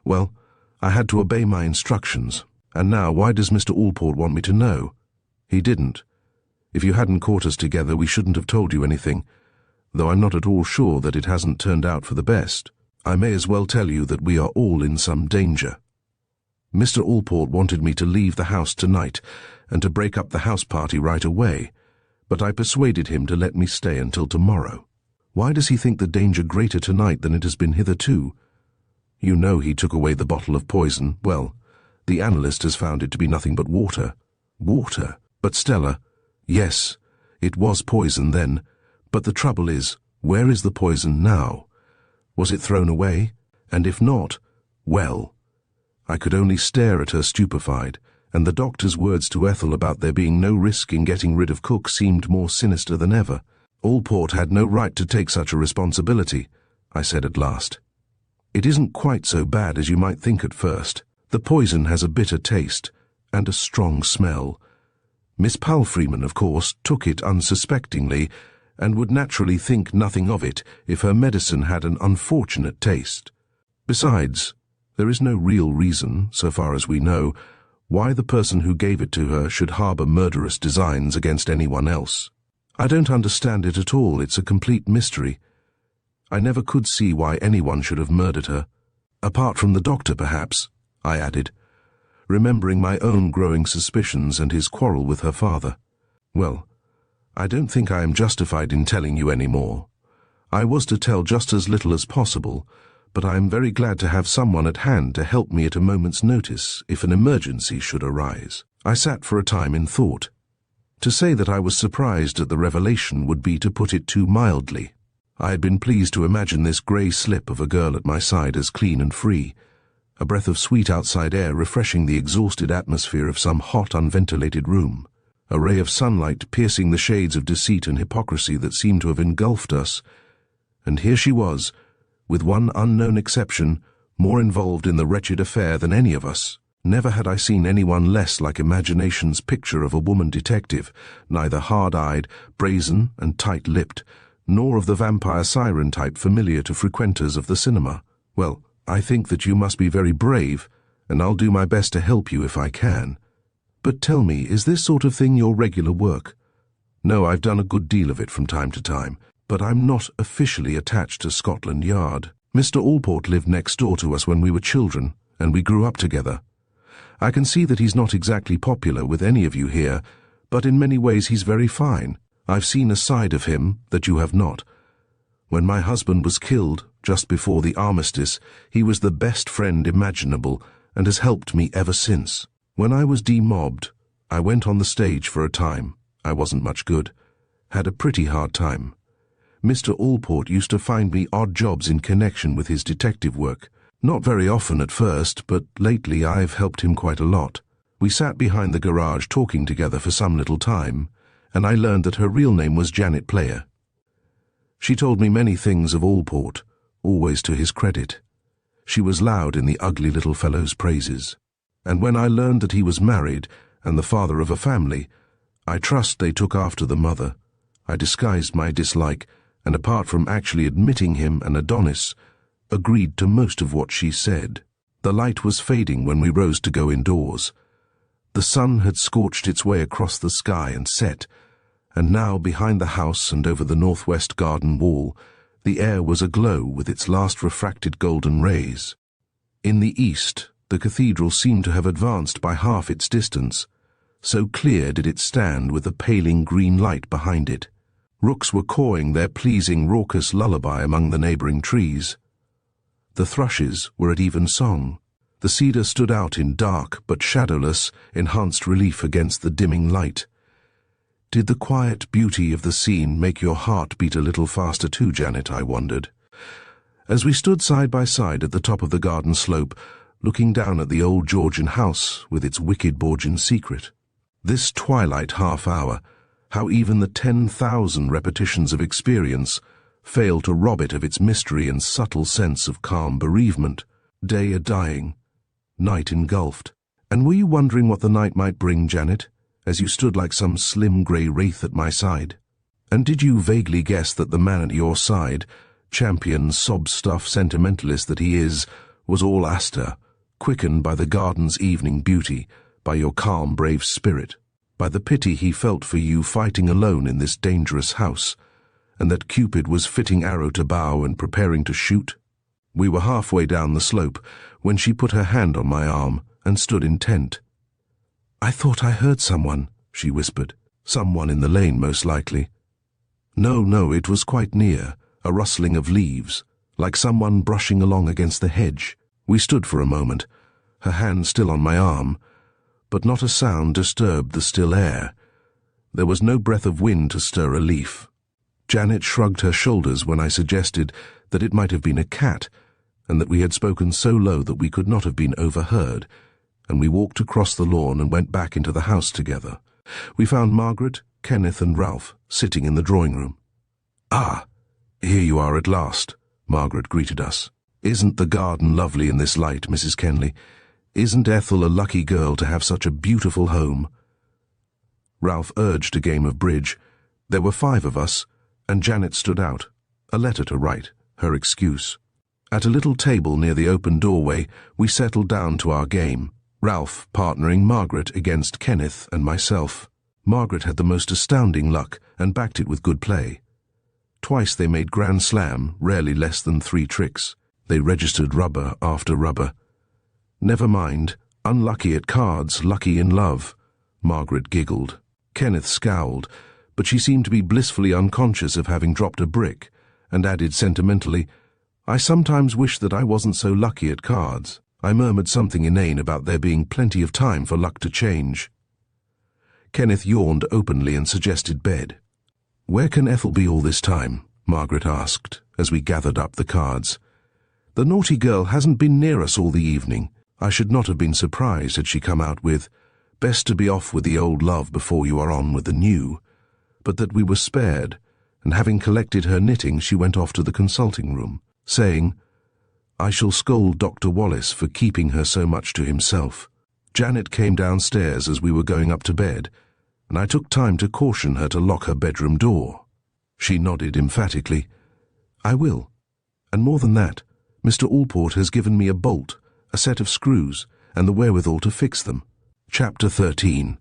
well, I had to obey my instructions, and now why does Mr. Allport want me to know? He didn't. If you hadn't caught us together, we shouldn't have told you anything, though I'm not at all sure that it hasn't turned out for the best. I may as well tell you that we are all in some danger. Mr. Allport wanted me to leave the house tonight and to break up the house party right away, but I persuaded him to let me stay until tomorrow. Why does he think the danger greater tonight than it has been hitherto? You know he took away the bottle of poison. Well, the analyst has found it to be nothing but water. Water? But Stella, yes, it was poison then, but the trouble is, where is the poison now? Was it thrown away? And if not, well. I could only stare at her stupefied, and the doctor's words to Ethel about there being no risk in getting rid of Cook seemed more sinister than ever. Allport had no right to take such a responsibility, I said at last. It isn't quite so bad as you might think at first. The poison has a bitter taste and a strong smell. Miss Palfreeman, of course, took it unsuspectingly and would naturally think nothing of it if her medicine had an unfortunate taste. Besides, there is no real reason, so far as we know, why the person who gave it to her should harbour murderous designs against anyone else. I don't understand it at all. It's a complete mystery. I never could see why anyone should have murdered her. Apart from the doctor, perhaps, I added, remembering my own growing suspicions and his quarrel with her father. Well, I don't think I am justified in telling you any more. I was to tell just as little as possible, but I am very glad to have someone at hand to help me at a moment's notice if an emergency should arise. I sat for a time in thought. To say that I was surprised at the revelation would be to put it too mildly. I had been pleased to imagine this grey slip of a girl at my side as clean and free, a breath of sweet outside air refreshing the exhausted atmosphere of some hot, unventilated room, a ray of sunlight piercing the shades of deceit and hypocrisy that seemed to have engulfed us, and here she was, with one unknown exception, more involved in the wretched affair than any of us. Never had I seen anyone less like imagination's picture of a woman detective, neither hard-eyed, brazen, and tight-lipped, nor of the vampire siren type familiar to frequenters of the cinema. Well, I think that you must be very brave, and I'll do my best to help you if I can. But tell me, is this sort of thing your regular work? No, I've done a good deal of it from time to time, but I'm not officially attached to Scotland Yard. Mr. Allport lived next door to us when we were children, and we grew up together. I can see that he's not exactly popular with any of you here, but in many ways he's very fine. I've seen a side of him that you have not. When my husband was killed, just before the armistice, he was the best friend imaginable and has helped me ever since. When I was demobbed, I went on the stage for a time. I wasn't much good. Had a pretty hard time. Mr. Allport used to find me odd jobs in connection with his detective work. Not very often at first, but lately I've helped him quite a lot. We sat behind the garage talking together for some little time, and I learned that her real name was Janet Player. She told me many things of Allport, always to his credit. She was loud in the ugly little fellow's praises. And when I learned that he was married and the father of a family, I trust they took after the mother. I disguised my dislike, and apart from actually admitting him an Adonis, agreed to most of what she said. The light was fading when we rose to go indoors. The sun had scorched its way across the sky and set, and now behind the house and over the northwest garden wall, the air was aglow with its last refracted golden rays. In the east, the cathedral seemed to have advanced by half its distance, so clear did it stand with the paling green light behind it. Rooks were cawing their pleasing raucous lullaby among the neighbouring trees. The thrushes were at even song. The cedar stood out in dark but shadowless, enhanced relief against the dimming light. Did the quiet beauty of the scene make your heart beat a little faster too, Janet, I wondered. As we stood side by side at the top of the garden slope, looking down at the old Georgian house with its wicked Borgian secret. This twilight half-hour, how even the 10,000 repetitions of experience fail to rob it of its mystery and subtle sense of calm bereavement. Day a-dying, night engulfed. And were you wondering what the night might bring, Janet, as you stood like some slim grey wraith at my side? And did you vaguely guess that the man at your side, champion sob-stuff sentimentalist that he is, was all Asta, quickened by the garden's evening beauty, by your calm, brave spirit, by the pity he felt for you fighting alone in this dangerous house, and that Cupid was fitting arrow to bow and preparing to shoot? We were halfway down the slope when she put her hand on my arm and stood intent. "I thought I heard someone," she whispered. "Someone in the lane, most likely." No, it was quite near, a rustling of leaves, like someone brushing along against the hedge. We stood for a moment, her hand still on my arm, but not a sound disturbed the still air. There was no breath of wind to stir a leaf. Janet shrugged her shoulders when I suggested that it might have been a cat, and that we had spoken so low that we could not have been overheard, and we walked across the lawn and went back into the house together. We found Margaret, Kenneth and Ralph sitting in the drawing-room. "Ah, here you are at last," Margaret greeted us. "Isn't the garden lovely in this light, Mrs. Kenley? Isn't Ethel a lucky girl to have such a beautiful home?" Ralph urged a game of bridge. There were 5 of us, and Janet stood out, a letter to write, her excuse. At a little table near the open doorway, we settled down to our game, Ralph partnering Margaret against Kenneth and myself. Margaret had the most astounding luck and backed it with good play. Twice they made grand slam, rarely less than 3 tricks. They registered rubber after rubber. "Never mind, unlucky at cards, lucky in love," Margaret giggled. Kenneth scowled, but she seemed to be blissfully unconscious of having dropped a brick, and added sentimentally, "I sometimes wish that I wasn't so lucky at cards." I murmured something inane about there being plenty of time for luck to change. Kenneth yawned openly and suggested bed. "Where can Ethel be all this time?" Margaret asked, as we gathered up the cards. "The naughty girl hasn't been near us all the evening. I should not have been surprised had she come out with, 'Best to be off with the old love before you are on with the new,' but that we were spared, and having collected her knitting she went off to the consulting room, saying, 'I shall scold Dr. Wallace for keeping her so much to himself.' Janet came downstairs as we were going up to bed, and I took time to caution her to lock her bedroom door. She nodded emphatically. "I will. And more than that, Mr. Allport has given me a bolt, a set of screws, and the wherewithal to fix them." Chapter 13.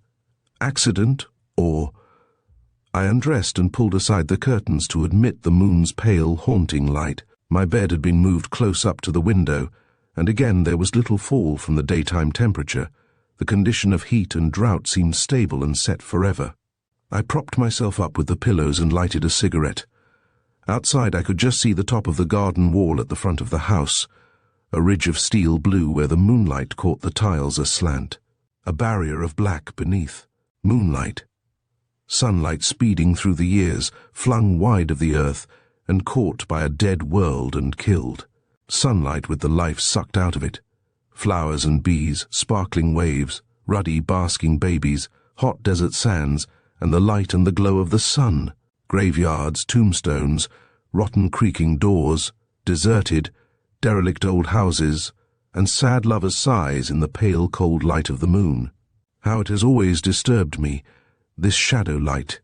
Accident or... I undressed and pulled aside the curtains to admit the moon's pale, haunting light. My bed had been moved close up to the window, and again there was little fall from the daytime temperature. The condition of heat and drought seemed stable and set forever. I propped myself up with the pillows and lighted a cigarette. Outside I could just see the top of the garden wall at the front of the house, a ridge of steel blue where the moonlight caught the tiles aslant, a barrier of black beneath. Moonlight. Sunlight speeding through the years, flung wide of the earth, and caught by a dead world and killed. Sunlight with the life sucked out of it. Flowers and bees, sparkling waves, ruddy basking babies, hot desert sands, and the light and the glow of the sun. Graveyards, tombstones, rotten creaking doors, deserted, derelict old houses, and sad lovers' sighs in the pale cold light of the moon. How it has always disturbed me, this shadow light,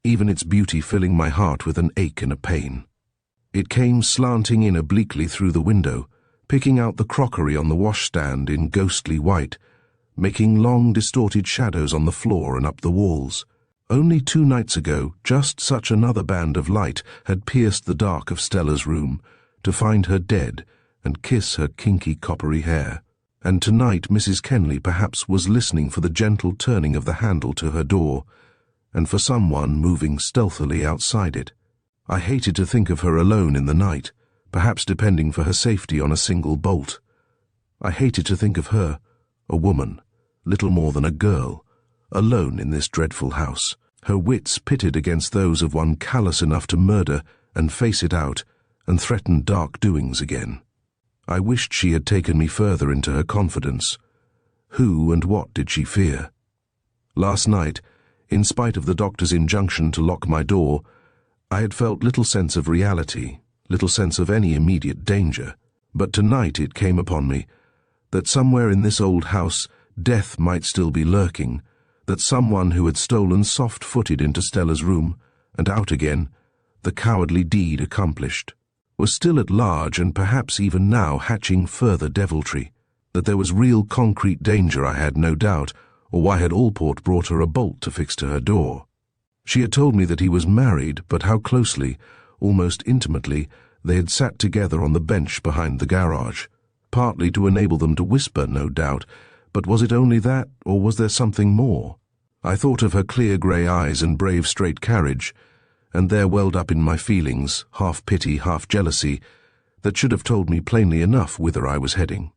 even its beauty filling my heart with an ache and a pain. It came slanting in obliquely through the window, picking out the crockery on the washstand in ghostly white, making long distorted shadows on the floor and up the walls. Only 2 nights ago, just such another band of light had pierced the dark of Stella's room, to find her dead and kiss her kinky coppery hair. And tonight Mrs. Kenley perhaps was listening for the gentle turning of the handle to her door, and for someone moving stealthily outside it. I hated to think of her alone in the night, perhaps depending for her safety on a single bolt. I hated to think of her, a woman, little more than a girl, alone in this dreadful house, her wits pitted against those of one callous enough to murder and face it out and threaten dark doings again. I wished she had taken me further into her confidence. Who and what did she fear? Last night, in spite of the doctor's injunction to lock my door, I had felt little sense of reality, little sense of any immediate danger. But tonight it came upon me that somewhere in this old house death might still be lurking, that someone who had stolen soft-footed into Stella's room and out again, the cowardly deed accomplished, was still at large and perhaps even now hatching further deviltry, that there was real concrete danger, I had no doubt, or why had Allport brought her a bolt to fix to her door? She had told me that he was married, but how closely, almost intimately, they had sat together on the bench behind the garage, partly to enable them to whisper, no doubt, but was it only that, or was there something more? I thought of her clear grey eyes and brave straight carriage, and there welled up in my feelings, half pity, half jealousy, that should have told me plainly enough whither I was heading.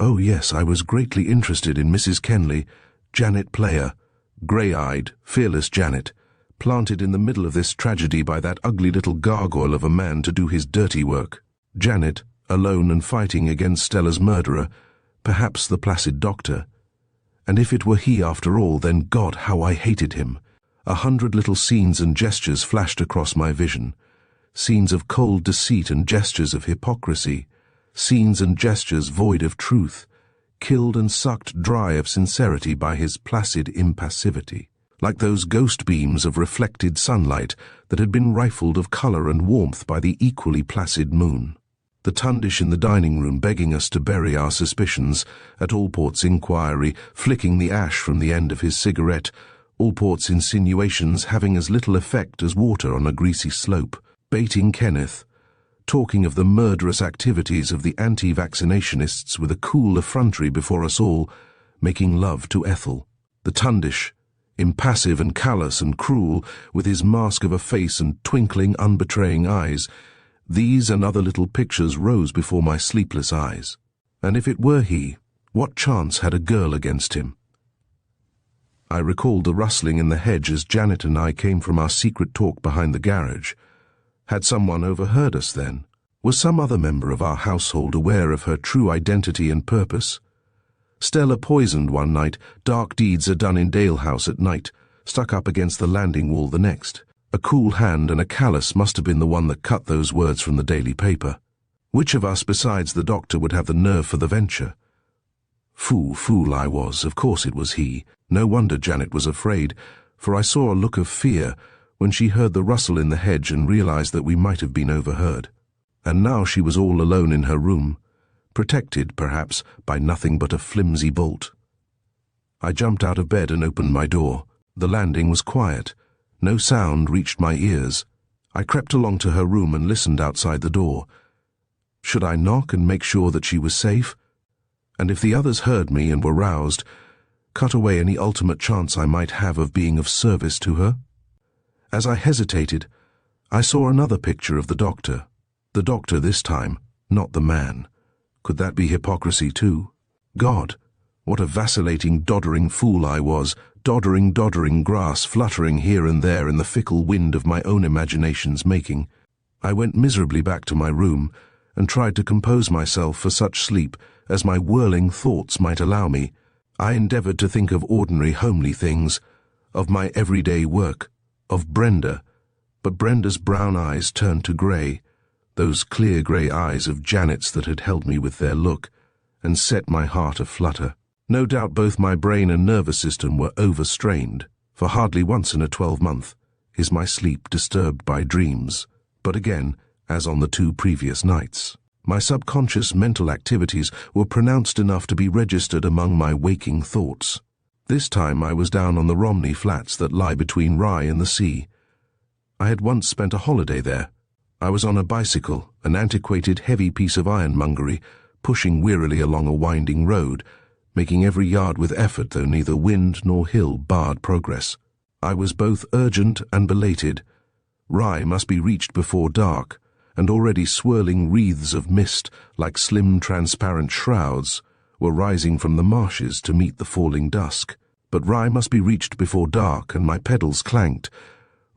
Oh yes, I was greatly interested in Mrs. Kenley, Janet Player, grey-eyed, fearless Janet, planted in the middle of this tragedy by that ugly little gargoyle of a man to do his dirty work. Janet, alone and fighting against Stella's murderer, perhaps the placid doctor. And if it were he after all, then God, how I hated him. 100 little scenes and gestures flashed across my vision. Scenes of cold deceit and gestures of hypocrisy. Scenes and gestures void of truth, killed and sucked dry of sincerity by his placid impassivity, like those ghost beams of reflected sunlight that had been rifled of colour and warmth by the equally placid moon. The tundish in the dining room begging us to bury our suspicions, at Allport's inquiry, flicking the ash from the end of his cigarette, Allport's insinuations having as little effect as water on a greasy slope, baiting Kenneth, talking of the murderous activities of the anti-vaccinationists with a cool effrontery before us all, making love to Ethel. The tundish, impassive and callous and cruel, with his mask of a face and twinkling, unbetraying eyes, these and other little pictures rose before my sleepless eyes. And if it were he, what chance had a girl against him? I recalled the rustling in the hedge as Janet and I came from our secret talk behind the garage. Had someone overheard us then? Was some other member of our household aware of her true identity and purpose? Stella poisoned one night, dark deeds are done in Dalehouse at night, stuck up against the landing wall the next. A cool hand and a callous must have been the one that cut those words from the daily paper. Which of us besides the doctor would have the nerve for the venture? Fool I was, of course it was he. No wonder Janet was afraid, for I saw a look of fear when she heard the rustle in the hedge and realized that we might have been overheard. And now she was all alone in her room, protected, perhaps, by nothing but a flimsy bolt. I jumped out of bed and opened my door. The landing was quiet. No sound reached my ears. I crept along to her room and listened outside the door. Should I knock and make sure that she was safe? And if the others heard me and were roused, cut away any ultimate chance I might have of being of service to her? As I hesitated, I saw another picture of the doctor this time, not the man. Could that be hypocrisy too? God, what a vacillating, doddering fool I was, doddering grass fluttering here and there in the fickle wind of my own imagination's making. I went miserably back to my room and tried to compose myself for such sleep as my whirling thoughts might allow me. I endeavoured to think of ordinary homely things, of my everyday work, of Brenda, but Brenda's brown eyes turned to grey, those clear grey eyes of Janet's that had held me with their look, and set my heart aflutter. No doubt both my brain and nervous system were overstrained, for hardly once in a 12-month is my sleep disturbed by dreams, but again, as on the 2 previous nights. My subconscious mental activities were pronounced enough to be registered among my waking thoughts. This time I was down on the Romney Flats that lie between Rye and the sea. I had once spent a holiday there. I was on a bicycle, an antiquated heavy piece of ironmongery, pushing wearily along a winding road, making every yard with effort though neither wind nor hill barred progress. I was both urgent and belated. Rye must be reached before dark, and already swirling wreaths of mist, like slim transparent shrouds, were rising from the marshes to meet the falling dusk. But Rye must be reached before dark, and my pedals clanked.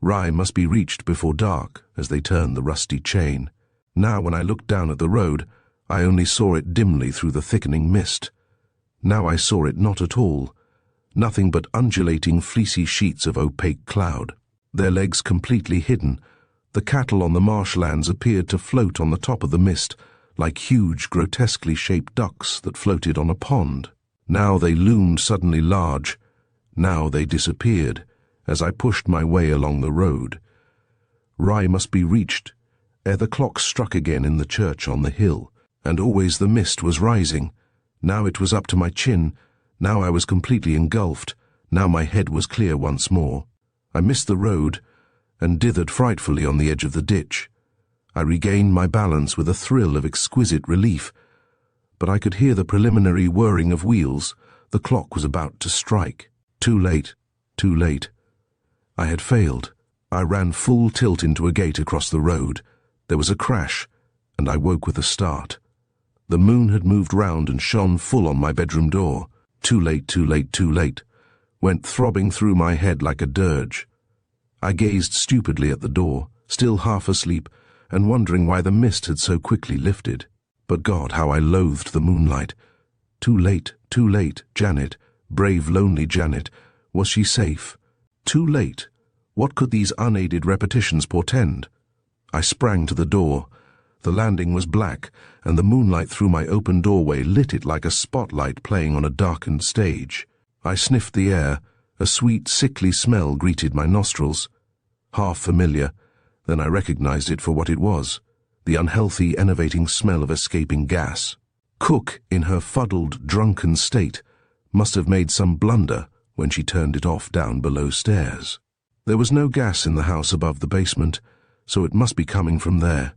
Rye must be reached before dark, as they turned the rusty chain. Now when I looked down at the road, I only saw it dimly through the thickening mist. Now I saw it not at all. Nothing but undulating fleecy sheets of opaque cloud. Their legs completely hidden, the cattle on the marshlands appeared to float on the top of the mist, like huge, grotesquely shaped ducks that floated on a pond. Now they loomed suddenly large. Now they disappeared, as I pushed my way along the road. Rye must be reached, ere the clock struck again in the church on the hill, and always the mist was rising. Now it was up to my chin, now I was completely engulfed, now my head was clear once more. I missed the road, and dithered frightfully on the edge of the ditch. I regained my balance with a thrill of exquisite relief, but I could hear the preliminary whirring of wheels. The clock was about to strike. Too late, too late. I had failed. I ran full tilt into a gate across the road. There was a crash, and I woke with a start. The moon had moved round and shone full on my bedroom door. Too late, too late, too late, went throbbing through my head like a dirge. I gazed stupidly at the door, still half asleep, and wondering why the mist had so quickly lifted. But God, how I loathed the moonlight. Too late, Janet, brave lonely Janet. Was she safe? Too late. What could these unaided repetitions portend? I sprang to the door. The landing was black, and the moonlight through my open doorway lit it like a spotlight playing on a darkened stage. I sniffed the air. A sweet, sickly smell greeted my nostrils. Half familiar, then I recognized it for what it was, the unhealthy, enervating smell of escaping gas. Cook, in her fuddled, drunken state, must have made some blunder when she turned it off down below stairs. There was no gas in the house above the basement, so it must be coming from there.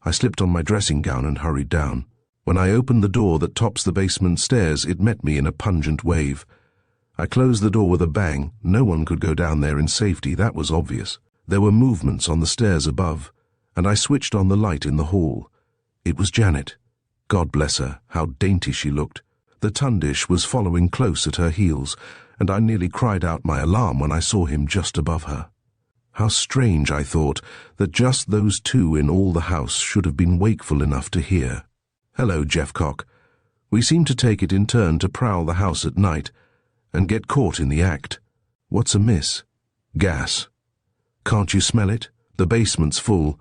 I slipped on my dressing gown and hurried down. When I opened the door that tops the basement stairs, it met me in a pungent wave. I closed the door with a bang. No one could go down there in safety, that was obvious. There were movements on the stairs above, and I switched on the light in the hall. It was Janet. God bless her, how dainty she looked. The tundish was following close at her heels, and I nearly cried out my alarm when I saw him just above her. How strange, I thought, that just those two in all the house should have been wakeful enough to hear. Hello, Jeffcock. We seem to take it in turn to prowl the house at night, and get caught in the act. What's amiss? Gas. Can't you smell it? The basement's full.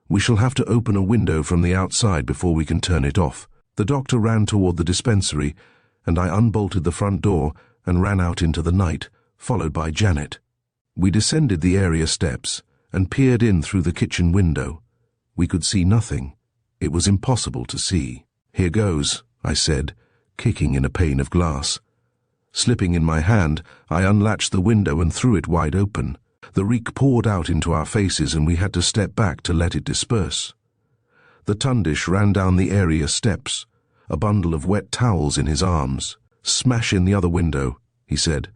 We shall have to open a window from the outside before we can turn it off. The doctor ran toward the dispensary, and I unbolted the front door and ran out into the night, followed by Janet. We descended the area steps and peered in through the kitchen window. We could see nothing. It was impossible to see. Here goes, I said, kicking in a pane of glass. Slipping in my hand, I unlatched the window and threw it wide open. The reek poured out into our faces, and we had to step back to let it disperse. The tundish ran down the area steps, a bundle of wet towels in his arms. Smash in the other window, he said.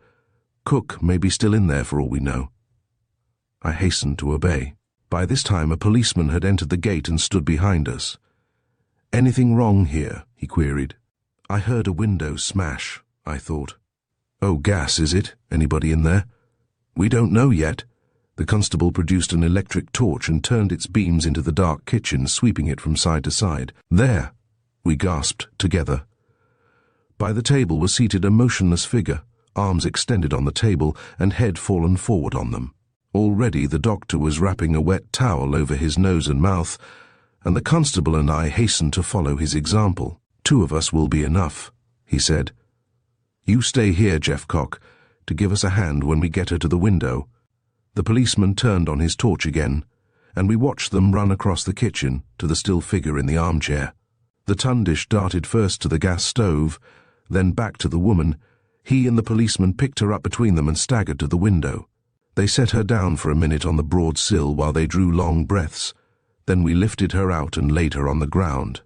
Cook may be still in there for all we know. I hastened to obey. By this time a policeman had entered the gate and stood behind us. Anything wrong here? He queried. I heard a window smash, I thought. Oh, gas, is it? Anybody in there? We don't know yet. The constable produced an electric torch and turned its beams into the dark kitchen, sweeping it from side to side. There, we gasped together. By the table was seated a motionless figure, arms extended on the table and head fallen forward on them. Already the doctor was wrapping a wet towel over his nose and mouth, and the constable and I hastened to follow his example. 2 of us will be enough, he said. You stay here, Jeffcock, to give us a hand when we get her to the window. The policeman turned on his torch again. and we watched them run across the kitchen to the still figure in the armchair. The tundish darted first to the gas stove, then back to the woman. He and the policeman picked her up between them and staggered to the window. They set her down for a minute on the broad sill while they drew long breaths. Then we lifted her out and laid her on the ground.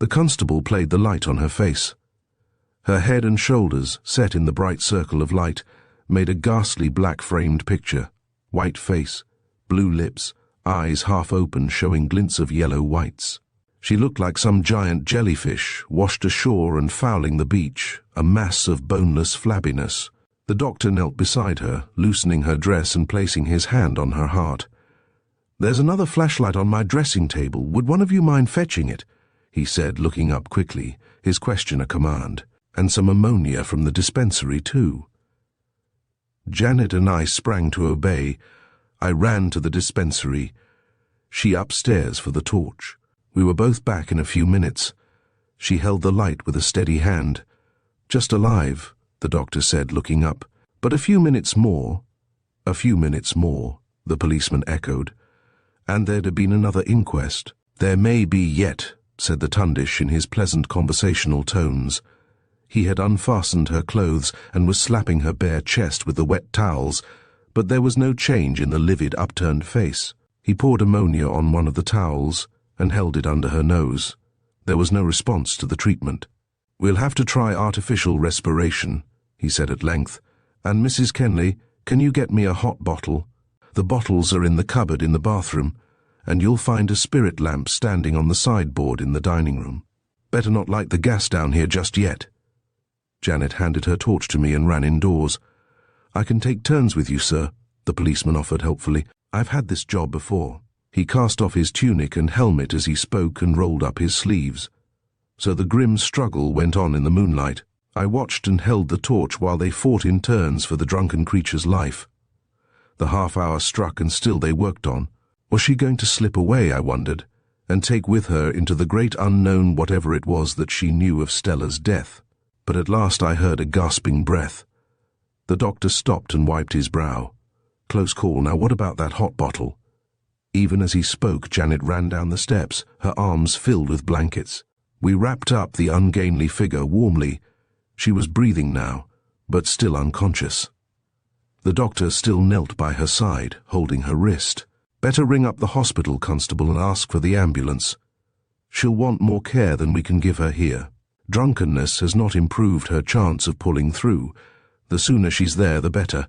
The constable played the light on her face. Her head and shoulders, set in the bright circle of light, made a ghastly black-framed picture. White face, blue lips, eyes half open showing glints of yellow whites. She looked like some giant jellyfish, washed ashore and fouling the beach, a mass of boneless flabbiness. The doctor knelt beside her, loosening her dress and placing his hand on her heart. "There's another flashlight on my dressing table. Would one of you mind fetching it?" he said, looking up quickly, his question a command. "And some ammonia from the dispensary, too." Janet and I sprang to obey. I ran to the dispensary. She upstairs for the torch. We were both back in a few minutes. She held the light with a steady hand. "Just alive," the doctor said, looking up. "But a few minutes more." "A few minutes more," the policeman echoed. "And there'd have been another inquest." "There may be yet," said the tundish in his pleasant conversational tones. He had unfastened her clothes and was slapping her bare chest with the wet towels, but there was no change in the livid upturned face. He poured ammonia on one of the towels and held it under her nose. There was no response to the treatment. "We'll have to try artificial respiration," he said at length. "And Mrs. Kenley, can you get me a hot bottle? The bottles are in the cupboard in the bathroom, and you'll find a spirit lamp standing on the sideboard in the dining room. Better not light the gas down here just yet." Janet handed her torch to me and ran indoors. "I can take turns with you, sir," the policeman offered helpfully. "I've had this job before." He cast off his tunic and helmet as he spoke and rolled up his sleeves. So the grim struggle went on in the moonlight. I watched and held the torch while they fought in turns for the drunken creature's life. The half-hour struck and still they worked on. Was she going to slip away, I wondered, and take with her into the great unknown whatever it was that she knew of Stella's death? But at last I heard a gasping breath. The doctor stopped and wiped his brow. "Close call. Now what about that hot bottle?" Even as he spoke, Janet ran down the steps, her arms filled with blankets. We wrapped up the ungainly figure warmly. She was breathing now, but still unconscious. The doctor still knelt by her side, holding her wrist. "Better ring up the hospital, constable, and ask for the ambulance. She'll want more care than we can give her here. Drunkenness has not improved her chance of pulling through. The sooner she's there, the better."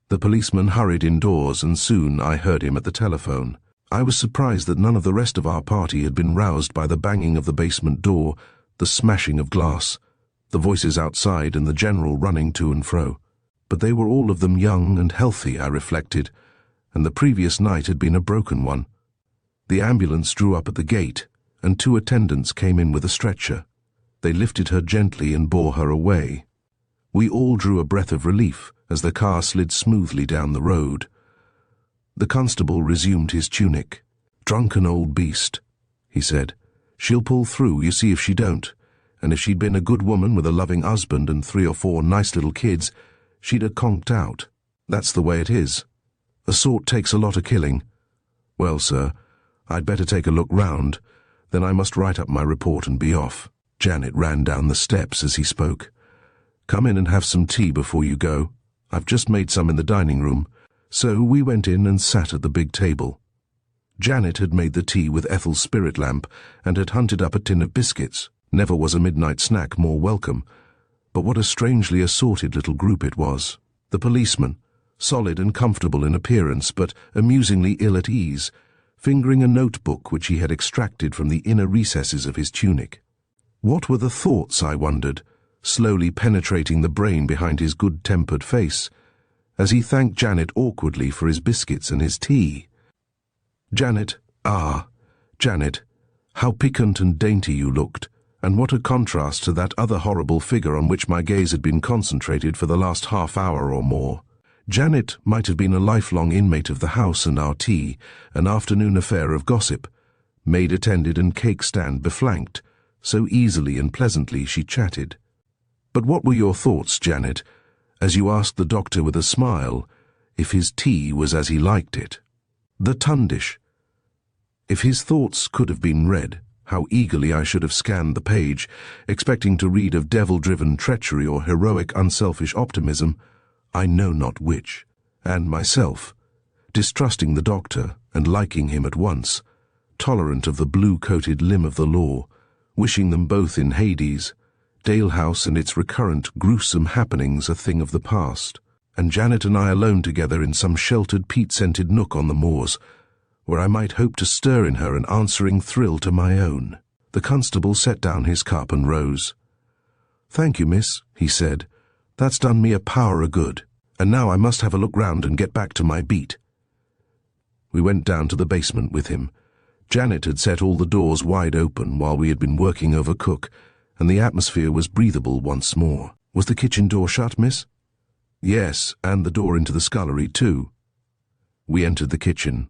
The policeman hurried indoors, and soon I heard him at the telephone. I was surprised that none of the rest of our party had been roused by the banging of the basement door, the smashing of glass, the voices outside, and the general running to and fro. But they were all of them young and healthy, I reflected, and the previous night had been a broken one. The ambulance drew up at the gate, and 2 attendants came in with a stretcher. They lifted her gently and bore her away. We all drew a breath of relief as the car slid smoothly down the road. The constable resumed his tunic. "Drunken old beast," he said. "She'll pull through, you see if she don't. And if she'd been a good woman with a loving husband and 3 or 4 nice little kids, she'd have conked out. That's the way it is. Assault takes a lot of killing. Well, sir, I'd better take a look round. Then I must write up my report and be off." Janet ran down the steps as he spoke. "Come in and have some tea before you go. I've just made some in the dining room." So we went in and sat at the big table. Janet had made the tea with Ethel's spirit lamp and had hunted up a tin of biscuits. Never was a midnight snack more welcome. But what a strangely assorted little group it was. The policeman, solid and comfortable in appearance but amusingly ill at ease, fingering a notebook which he had extracted from the inner recesses of his tunic. What were the thoughts, I wondered, slowly penetrating the brain behind his good-tempered face, as he thanked Janet awkwardly for his biscuits and his tea? "Janet, Janet, how piquant and dainty you looked, and what a contrast to that other horrible figure on which my gaze had been concentrated for the last half-hour or more." Janet might have been a lifelong inmate of the house and our tea, an afternoon affair of gossip, maid attended and cake-stand beflanked, so easily and pleasantly she chatted. "But what were your thoughts, Janet, as you asked the doctor with a smile if his tea was as he liked it?" The tundish, If his thoughts could have been read, how eagerly I should have scanned the page, expecting to read of devil-driven treachery or heroic unselfish optimism, I know not which, and myself, distrusting the doctor and liking him at once, tolerant of the blue-coated limb of the law, wishing them both in Hades, Dalehouse and its recurrent gruesome happenings a thing of the past, and Janet and I alone together in some sheltered peat-scented nook on the moors, where I might hope to stir in her an answering thrill to my own. The constable set down his cup and rose. "Thank you, miss," he said. "That's done me a power o' good, and now I must have a look round and get back to my beat." We went down to the basement with him. Janet had set all the doors wide open while we had been working over cook, and the atmosphere was breathable once more. "Was the kitchen door shut, miss?" "Yes, and the door into the scullery, too." We entered the kitchen.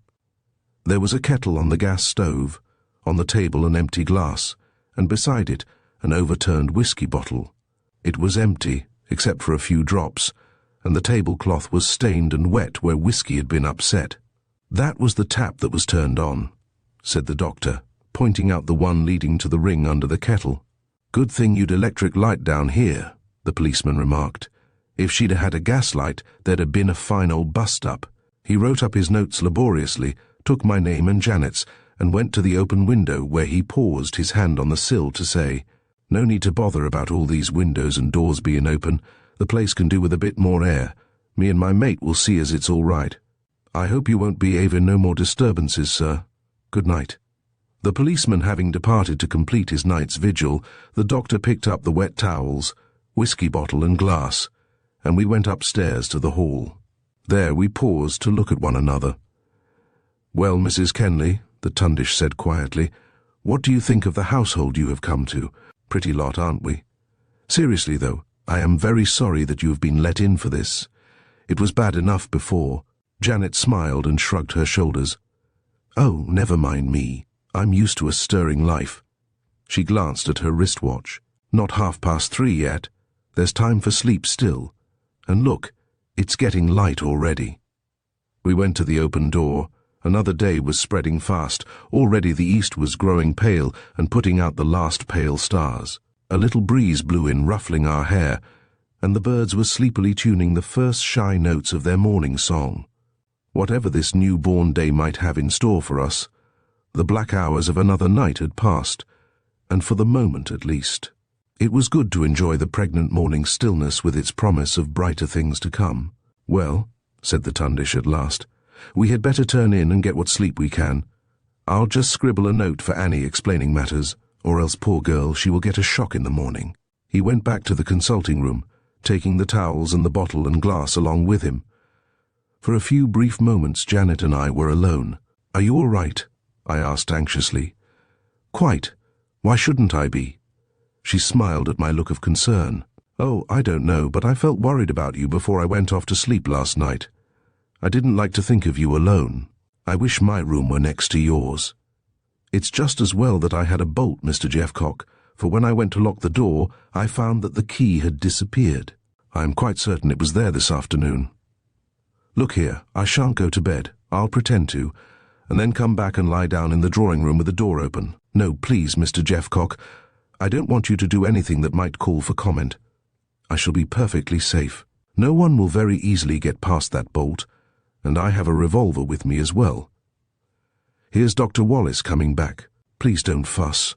There was a kettle on the gas stove, on the table an empty glass, and beside it an overturned whiskey bottle. It was empty, except for a few drops, and the tablecloth was stained and wet where whiskey had been upset. "That was the tap that was turned on," said the doctor, pointing out the one leading to the ring under the kettle. "Good thing you'd electric light down here," the policeman remarked. "If she'd had a gas light, there'd have been a fine old bust-up." He wrote up his notes laboriously, took my name and Janet's, and went to the open window where he paused, his hand on the sill, to say, "No need to bother about all these windows and doors being open. The place can do with a bit more air. Me and my mate will see as it's all right. I hope you won't be having no more disturbances, sir. Good night." The policeman having departed to complete his night's vigil, the doctor picked up the wet towels, whiskey bottle and glass, and we went upstairs to the hall. There we paused to look at one another. "Well, Mrs. Kenley," the Tundish said quietly, "what do you think of the household you have come to? Pretty lot, aren't we? Seriously, though, I am very sorry that you have been let in for this. It was bad enough before." Janet smiled and shrugged her shoulders. "Oh, never mind me. I'm used to a stirring life." She glanced at her wristwatch. "Not 3:30 yet. There's time for sleep still. And look, it's getting light already." We went to the open door. Another day was spreading fast. Already the east was growing pale and putting out the last pale stars. A little breeze blew in, ruffling our hair, and the birds were sleepily tuning the first shy notes of their morning song. Whatever this new-born day might have in store for us, the black hours of another night had passed, and for the moment at least. It was good to enjoy the pregnant morning stillness with its promise of brighter things to come. "Well," said the Tundish at last, "we had better turn in and get what sleep we can. I'll just scribble a note for Annie explaining matters, or else, poor girl, she will get a shock in the morning." He went back to the consulting room, taking the towels and the bottle and glass along with him. For a few brief moments Janet and I were alone. "Are you all right?" I asked anxiously. "Quite. Why shouldn't I be?" She smiled at my look of concern. "Oh, I don't know, but I felt worried about you before I went off to sleep last night. I didn't like to think of you alone. I wish my room were next to yours. It's just as well that I had a bolt, Mr. Jeffcock, for when I went to lock the door, I found that the key had disappeared. I am quite certain it was there this afternoon. Look here, I shan't go to bed. I'll pretend to, and then come back and lie down in the drawing room with the door open. No, please, Mr. Jeffcock, I don't want you to do anything that might call for comment. I shall be perfectly safe. No one will very easily get past that bolt, and I have a revolver with me as well. Here's Dr. Wallace coming back. Please don't fuss."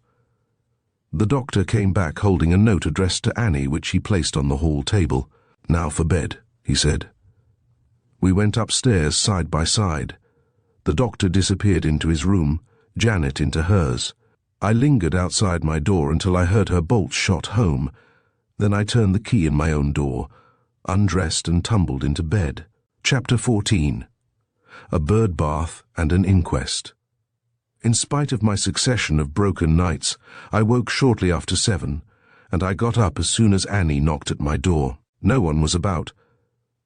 The doctor came back holding a note addressed to Annie, which he placed on the hall table. "Now for bed," he said. We went upstairs side by side. The doctor disappeared into his room, Janet into hers. I lingered outside my door until I heard her bolt shot home. Then I turned the key in my own door, undressed and tumbled into bed. Chapter 14. A bird bath and an inquest. In spite of my succession of broken nights, I woke shortly after 7, and I got up as soon as Annie knocked at my door. No one was about.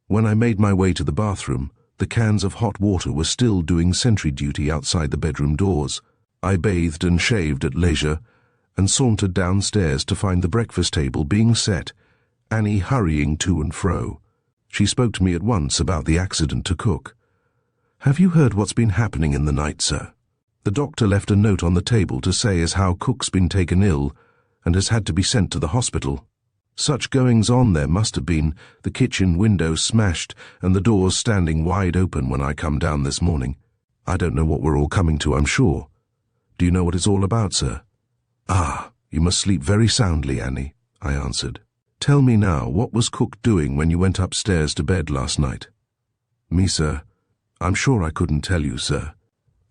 When I made my way to the bathroom, the cans of hot water were still doing sentry duty outside the bedroom doors. I bathed and shaved at leisure, and sauntered downstairs to find the breakfast table being set, Annie hurrying to and fro. She spoke to me at once about the accident to cook. "Have you heard what's been happening in the night, sir?" The doctor left a note on the table to say as how cook's been taken ill and has had to be sent to the hospital. Such goings-on there must have been, the kitchen window smashed and the doors standing wide open when I come down this morning. I don't know what we're all coming to, I'm sure. Do you know what it's all about, sir? Ah, you must sleep very soundly, Annie, I answered. Tell me now, what was cook doing when you went upstairs to bed last night? Me, sir? I'm sure I couldn't tell you, sir.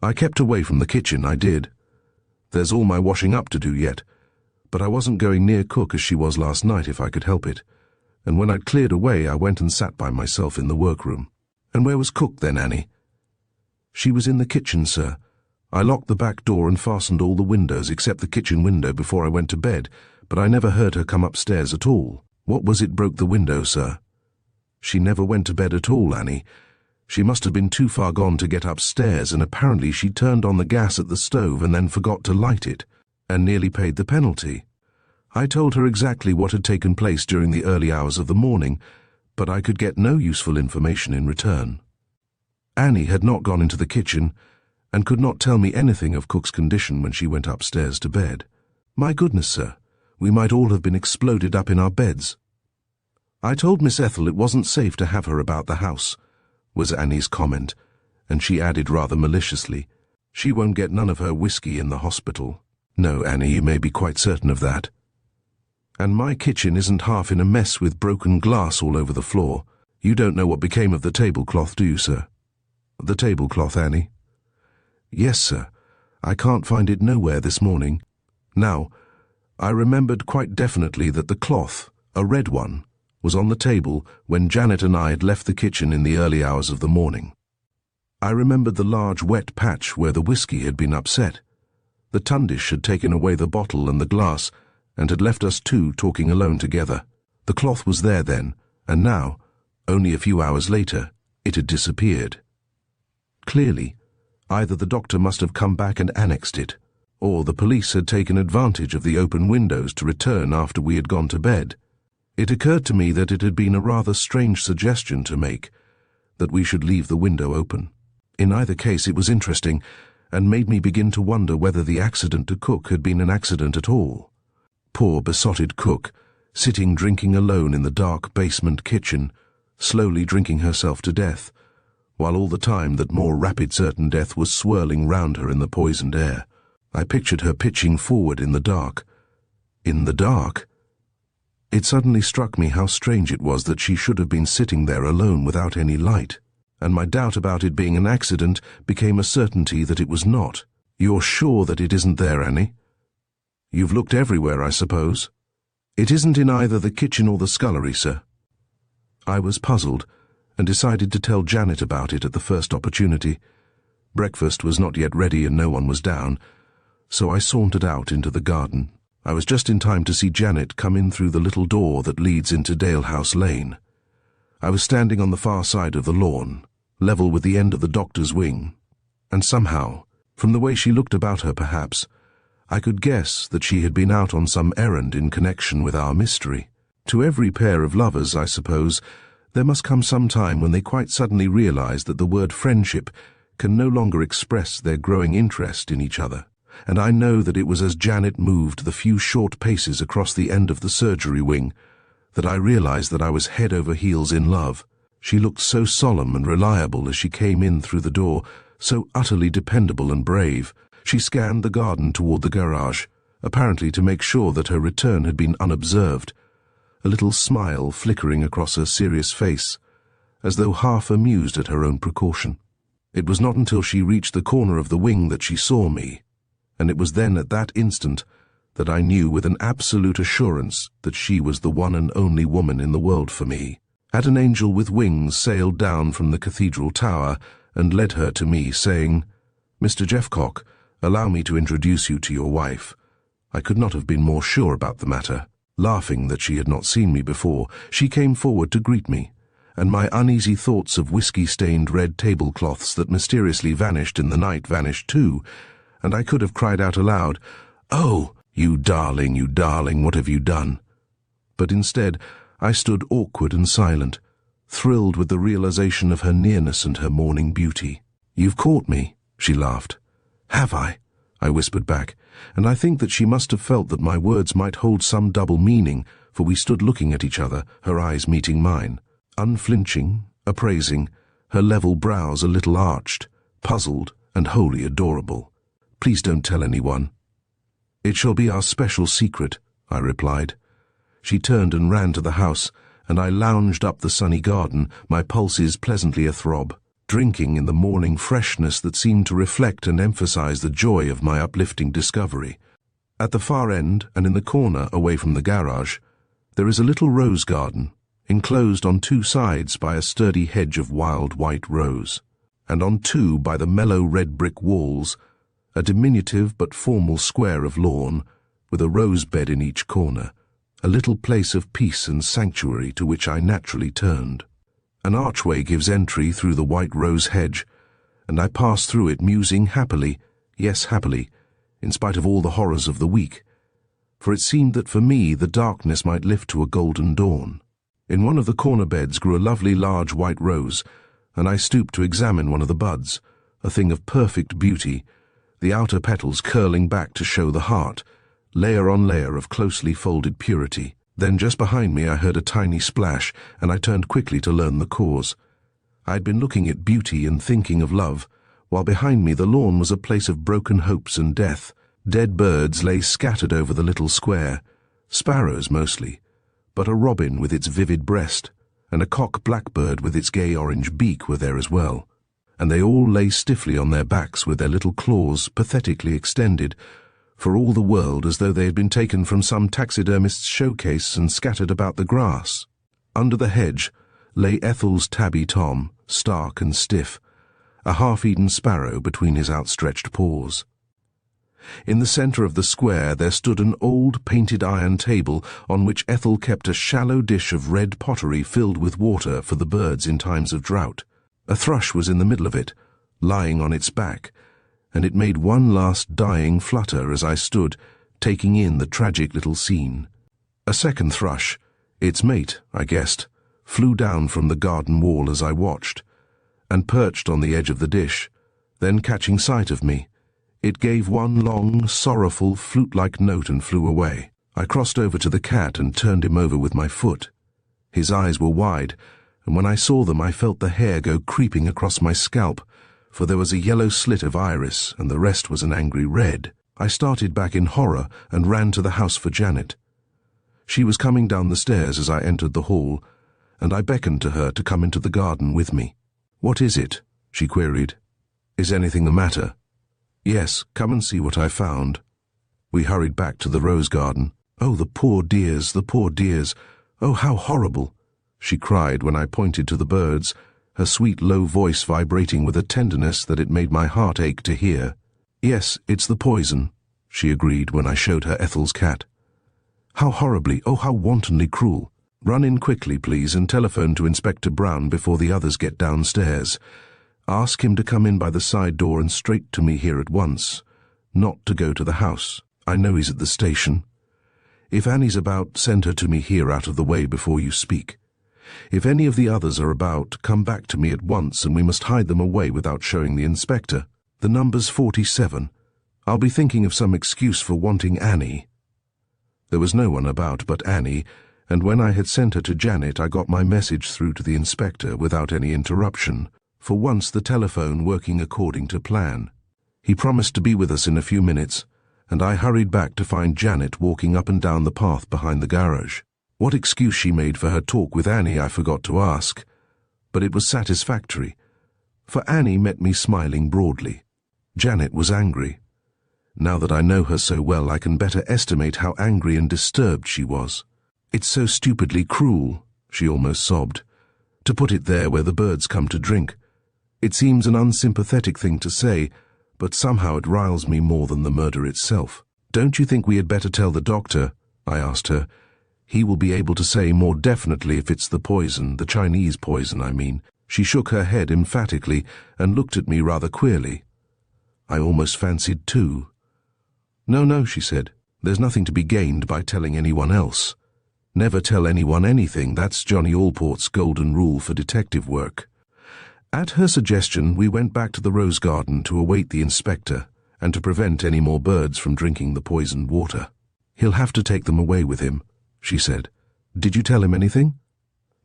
I kept away from the kitchen, I did. There's all my washing up to do yet, but I wasn't going near cook as she was last night if I could help it, and when I'd cleared away I went and sat by myself in the workroom. And where was cook then, Annie? She was in the kitchen, sir. I locked the back door and fastened all the windows except the kitchen window before I went to bed, but I never heard her come upstairs at all. What was it broke the window, sir? She never went to bed at all, Annie. She must have been too far gone to get upstairs, and apparently she turned on the gas at the stove and then forgot to light it, and nearly paid the penalty. I told her exactly what had taken place during the early hours of the morning, but I could get no useful information in return. Annie had not gone into the kitchen, and could not tell me anything of cook's condition when she went upstairs to bed. My goodness, sir, we might all have been exploded up in our beds. I told Miss Ethel it wasn't safe to have her about the house, was Annie's comment, and she added rather maliciously, she won't get none of her whiskey in the hospital. No, Annie, you may be quite certain of that. And my kitchen isn't half in a mess with broken glass all over the floor. You don't know what became of the tablecloth, do you, sir? The tablecloth, Annie? Yes, sir. I can't find it nowhere this morning. Now, I remembered quite definitely that the cloth, a red one, was on the table when Janet and I had left the kitchen in the early hours of the morning. I remembered the large wet patch where the whiskey had been upset. The tundish had taken away the bottle and the glass and had left us two talking alone together. The cloth was there then, and now, only a few hours later, it had disappeared. Clearly, either the doctor must have come back and annexed it, or the police had taken advantage of the open windows to return after we had gone to bed. It occurred to me that it had been a rather strange suggestion to make, that we should leave the window open. In either case it was interesting, and made me begin to wonder whether the accident to cook had been an accident at all. Poor besotted cook, sitting drinking alone in the dark basement kitchen, slowly drinking herself to death, while all the time that more rapid certain death was swirling round her in the poisoned air. I pictured her pitching forward in the dark. In the dark? It suddenly struck me how strange it was that she should have been sitting there alone without any light, and my doubt about it being an accident became a certainty that it was not. You're sure that it isn't there, Annie? You've looked everywhere, I suppose? It isn't in either the kitchen or the scullery, sir. I was puzzled, and decided to tell Janet about it at the first opportunity. Breakfast was not yet ready and no one was down, so I sauntered out into the garden. I was just in time to see Janet come in through the little door that leads into Dalehouse Lane. I was standing on the far side of the lawn, level with the end of the doctor's wing, and somehow, from the way she looked about her perhaps, I could guess that she had been out on some errand in connection with our mystery. To every pair of lovers, I suppose, there must come some time when they quite suddenly realize that the word friendship can no longer express their growing interest in each other. And I know that it was as Janet moved the few short paces across the end of the surgery wing that I realized that I was head over heels in love. She looked so solemn and reliable as she came in through the door, so utterly dependable and brave. She scanned the garden toward the garage, apparently to make sure that her return had been unobserved, a little smile flickering across her serious face, as though half amused at her own precaution. It was not until she reached the corner of the wing that she saw me, and it was then at that instant that I knew with an absolute assurance that she was the one and only woman in the world for me. Had an angel with wings sailed down from the cathedral tower and led her to me, saying, "Mr. Jeffcock, allow me to introduce you to your wife," I could not have been more sure about the matter. Laughing that she had not seen me before, she came forward to greet me, and my uneasy thoughts of whiskey-stained red tablecloths that mysteriously vanished in the night vanished too, and I could have cried out aloud, "Oh, you darling, what have you done?" But instead, I stood awkward and silent, thrilled with the realization of her nearness and her morning beauty. "You've caught me," she laughed, "Have I?" I whispered back, and I think that she must have felt that my words might hold some double meaning, for we stood looking at each other, her eyes meeting mine, unflinching, appraising, her level brows a little arched, puzzled and wholly adorable. "Please don't tell anyone." "It shall be our special secret," I replied. She turned and ran to the house, and I lounged up the sunny garden, my pulses pleasantly athrob, drinking in the morning freshness that seemed to reflect and emphasize the joy of my uplifting discovery. At the far end, and in the corner away from the garage, there is a little rose garden, enclosed on two sides by a sturdy hedge of wild white rose, and on two by the mellow red brick walls, a diminutive but formal square of lawn, with a rose bed in each corner, a little place of peace and sanctuary to which I naturally turned. An archway gives entry through the white rose hedge, and I pass through it musing happily, yes, happily, in spite of all the horrors of the week, for it seemed that for me the darkness might lift to a golden dawn. In one of the corner beds grew a lovely large white rose, and I stooped to examine one of the buds, a thing of perfect beauty, the outer petals curling back to show the heart, layer on layer of closely folded purity. Then just behind me I heard a tiny splash, and I turned quickly to learn the cause. I had been looking at beauty and thinking of love, while behind me the lawn was a place of broken hopes and death. Dead birds lay scattered over the little square, sparrows mostly, but a robin with its vivid breast, and a cock blackbird with its gay orange beak were there as well, and they all lay stiffly on their backs with their little claws pathetically extended, for all the world as though they had been taken from some taxidermist's showcase and scattered about the grass. Under the hedge lay Ethel's tabby Tom, stark and stiff, a half-eaten sparrow between his outstretched paws. In the centre of the square there stood an old painted iron table on which Ethel kept a shallow dish of red pottery filled with water for the birds in times of drought. A thrush was in the middle of it, lying on its back, and it made one last dying flutter as I stood, taking in the tragic little scene. A second thrush, its mate, I guessed, flew down from the garden wall as I watched, and perched on the edge of the dish. Then catching sight of me, it gave one long, sorrowful, flute-like note and flew away. I crossed over to the cat and turned him over with my foot. His eyes were wide, and when I saw them I felt the hair go creeping across my scalp, for there was a yellow slit of iris, and the rest was an angry red. I started back in horror and ran to the house for Janet. She was coming down the stairs as I entered the hall, and I beckoned to her to come into the garden with me. "What is it?" she queried. "Is anything the matter?" "Yes, come and see what I found." We hurried back to the rose garden. "Oh, the poor dears, the poor dears! Oh, how horrible!" she cried when I pointed to the birds, her sweet low voice vibrating with a tenderness that it made my heart ache to hear. "Yes, it's the poison," she agreed when I showed her Ethel's cat. "How horribly, oh how wantonly cruel. Run in quickly, please, and telephone to Inspector Brown before the others get downstairs. Ask him to come in by the side door and straight to me here at once, not to go to the house. I know he's at the station. If Annie's about, send her to me here out of the way before you speak. If any of the others are about, come back to me at once and we must hide them away without showing the inspector. The number's 47. I'll be thinking of some excuse for wanting Annie." There was no one about but Annie, and when I had sent her to Janet I got my message through to the inspector without any interruption, for once the telephone working according to plan. He promised to be with us in a few minutes, and I hurried back to find Janet walking up and down the path behind the garage. What excuse she made for her talk with Annie I forgot to ask, but it was satisfactory, for Annie met me smiling broadly. Janet was angry. Now that I know her so well I can better estimate how angry and disturbed she was. "It's so stupidly cruel," she almost sobbed, "to put it there where the birds come to drink. It seems an unsympathetic thing to say, but somehow it riles me more than the murder itself. Don't you think we had better tell the doctor?" I asked her. "He will be able to say more definitely if it's the poison, the Chinese poison, I mean." She shook her head emphatically and looked at me rather queerly. I almost fancied too. No, she said. "There's nothing to be gained by telling anyone else. Never tell anyone anything, that's Johnny Allport's golden rule for detective work." At her suggestion we went back to the rose garden to await the inspector, and to prevent any more birds from drinking the poisoned water. "He'll have to take them away with him," she said. "Did you tell him anything?"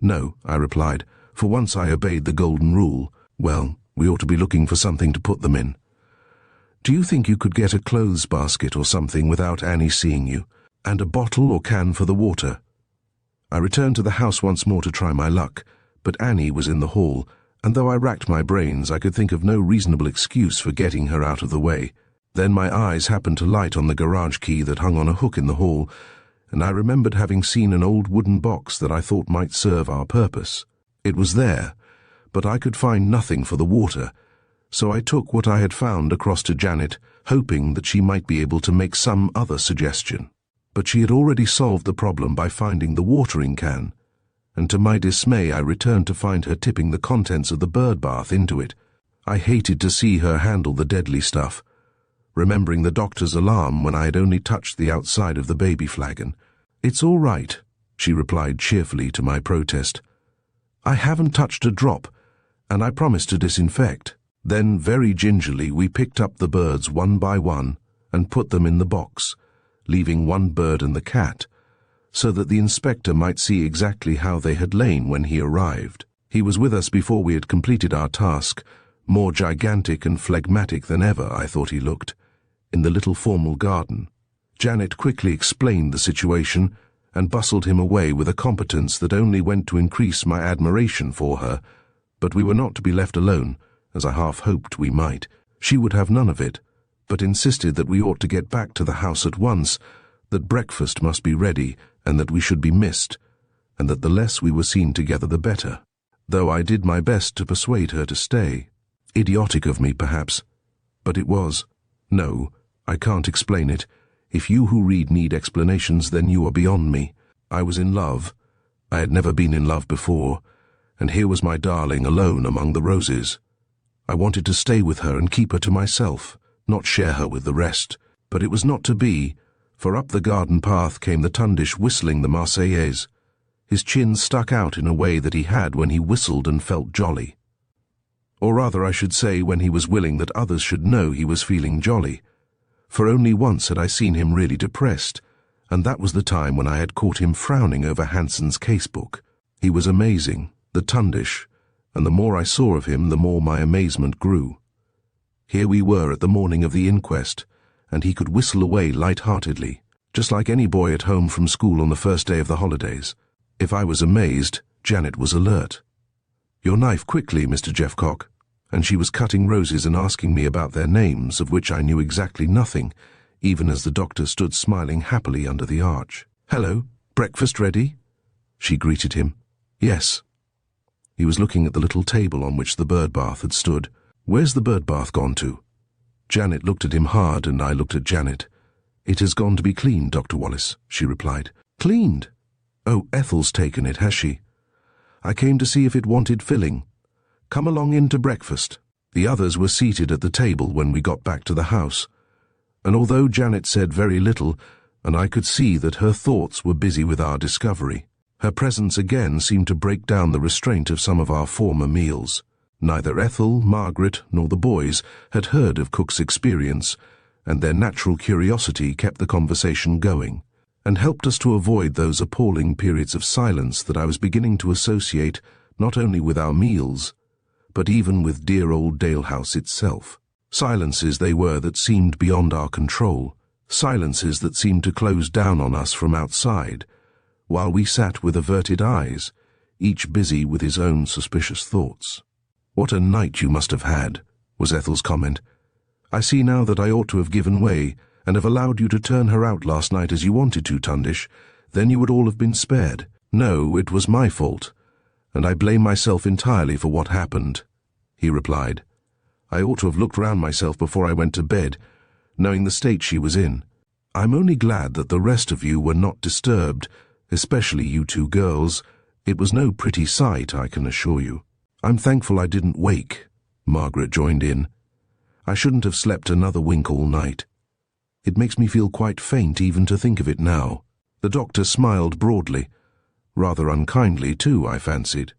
"No," I replied. "For once I obeyed the golden rule. Well, we ought to be looking for something to put them in. Do you think you could get a clothes basket or something without Annie seeing you, and a bottle or can for the water?" I returned to the house once more to try my luck, but Annie was in the hall, and though I racked my brains, I could think of no reasonable excuse for getting her out of the way. Then my eyes happened to light on the garage key that hung on a hook in the hall, and I remembered having seen an old wooden box that I thought might serve our purpose. It was there, but I could find nothing for the water, so I took what I had found across to Janet, hoping that she might be able to make some other suggestion. But she had already solved the problem by finding the watering can, and to my dismay I returned to find her tipping the contents of the bird bath into it. I hated to see her handle the deadly stuff, remembering the doctor's alarm when I had only touched the outside of the baby flagon. "It's all right," she replied cheerfully to my protest. "I haven't touched a drop, and I promised to disinfect." Then, very gingerly, we picked up the birds one by one and put them in the box, leaving one bird and the cat, so that the inspector might see exactly how they had lain when he arrived. He was with us before we had completed our task, more gigantic and phlegmatic than ever, I thought he looked, in the little formal garden. Janet quickly explained the situation and bustled him away with a competence that only went to increase my admiration for her, but we were not to be left alone, as I half hoped we might. She would have none of it, but insisted that we ought to get back to the house at once, that breakfast must be ready, and that we should be missed, and that the less we were seen together the better, though I did my best to persuade her to stay. Idiotic of me, perhaps, but it was. No, I can't explain it. If you who read need explanations, then you are beyond me. I was in love. I had never been in love before, and here was my darling alone among the roses. I wanted to stay with her and keep her to myself, not share her with the rest. But it was not to be, for up the garden path came the Tundish whistling the Marseillaise. His chin stuck out in a way that he had when he whistled and felt jolly. Or rather, I should say, when he was willing that others should know he was feeling jolly. For only once had I seen him really depressed, and that was the time when I had caught him frowning over Hanson's casebook. He was amazing, the Tundish, and the more I saw of him, the more my amazement grew. Here we were at the morning of the inquest, and he could whistle away light-heartedly, just like any boy at home from school on the first day of the holidays. If I was amazed, Janet was alert. "Your knife quickly, Mr. Jeffcock," and she was cutting roses and asking me about their names, of which I knew exactly nothing, even as the doctor stood smiling happily under the arch. "Hello, breakfast ready?" she greeted him. "Yes." He was looking at the little table on which the bird bath had stood. "Where's the bird bath gone to?" Janet looked at him hard, and I looked at Janet. "It has gone to be cleaned, Dr. Wallace," she replied. "Cleaned? Oh, Ethel's taken it, has she? I came to see if it wanted filling. Come along in to breakfast." The others were seated at the table when we got back to the house, and although Janet said very little, and I could see that her thoughts were busy with our discovery, her presence again seemed to break down the restraint of some of our former meals. Neither Ethel, Margaret, nor the boys had heard of Cook's experience, and their natural curiosity kept the conversation going, and helped us to avoid those appalling periods of silence that I was beginning to associate not only with our meals, but even with dear old Dalehouse itself. Silences they were that seemed beyond our control, silences that seemed to close down on us from outside, while we sat with averted eyes, each busy with his own suspicious thoughts. "What a night you must have had," was Ethel's comment. "I see now that I ought to have given way, and have allowed you to turn her out last night as you wanted to, Tundish. Then you would all have been spared." "No, it was my fault, and I blame myself entirely for what happened," he replied. "I ought to have looked round myself before I went to bed, knowing the state she was in. I'm only glad that the rest of you were not disturbed, especially you two girls. It was no pretty sight, I can assure you." "I'm thankful I didn't wake," Margaret joined in. "I shouldn't have slept another wink all night. It makes me feel quite faint even to think of it now." The doctor smiled broadly, rather unkindly too, I fancied.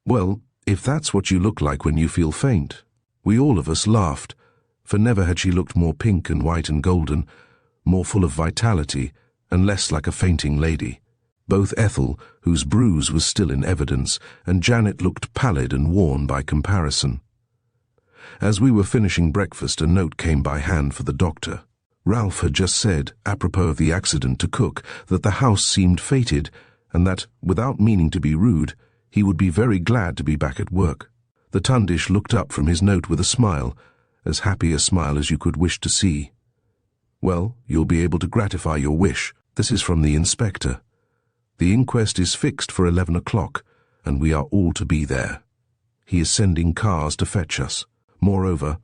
"Well, if that's what you look like when you feel faint." We all of us laughed, for never had she looked more pink and white and golden, more full of vitality, and less like a fainting lady. Both Ethel, whose bruise was still in evidence, and Janet looked pallid and worn by comparison. As we were finishing breakfast, a note came by hand for the doctor. Ralph had just said, apropos of the accident to Cook, that the house seemed fated, and that, without meaning to be rude, he would be very glad to be back at work. The Tundish looked up from his note with a smile, as happy a smile as you could wish to see. "Well, you'll be able to gratify your wish. This is from the inspector. The inquest is fixed for 11 o'clock, and we are all to be there. He is sending cars to fetch us. Moreover,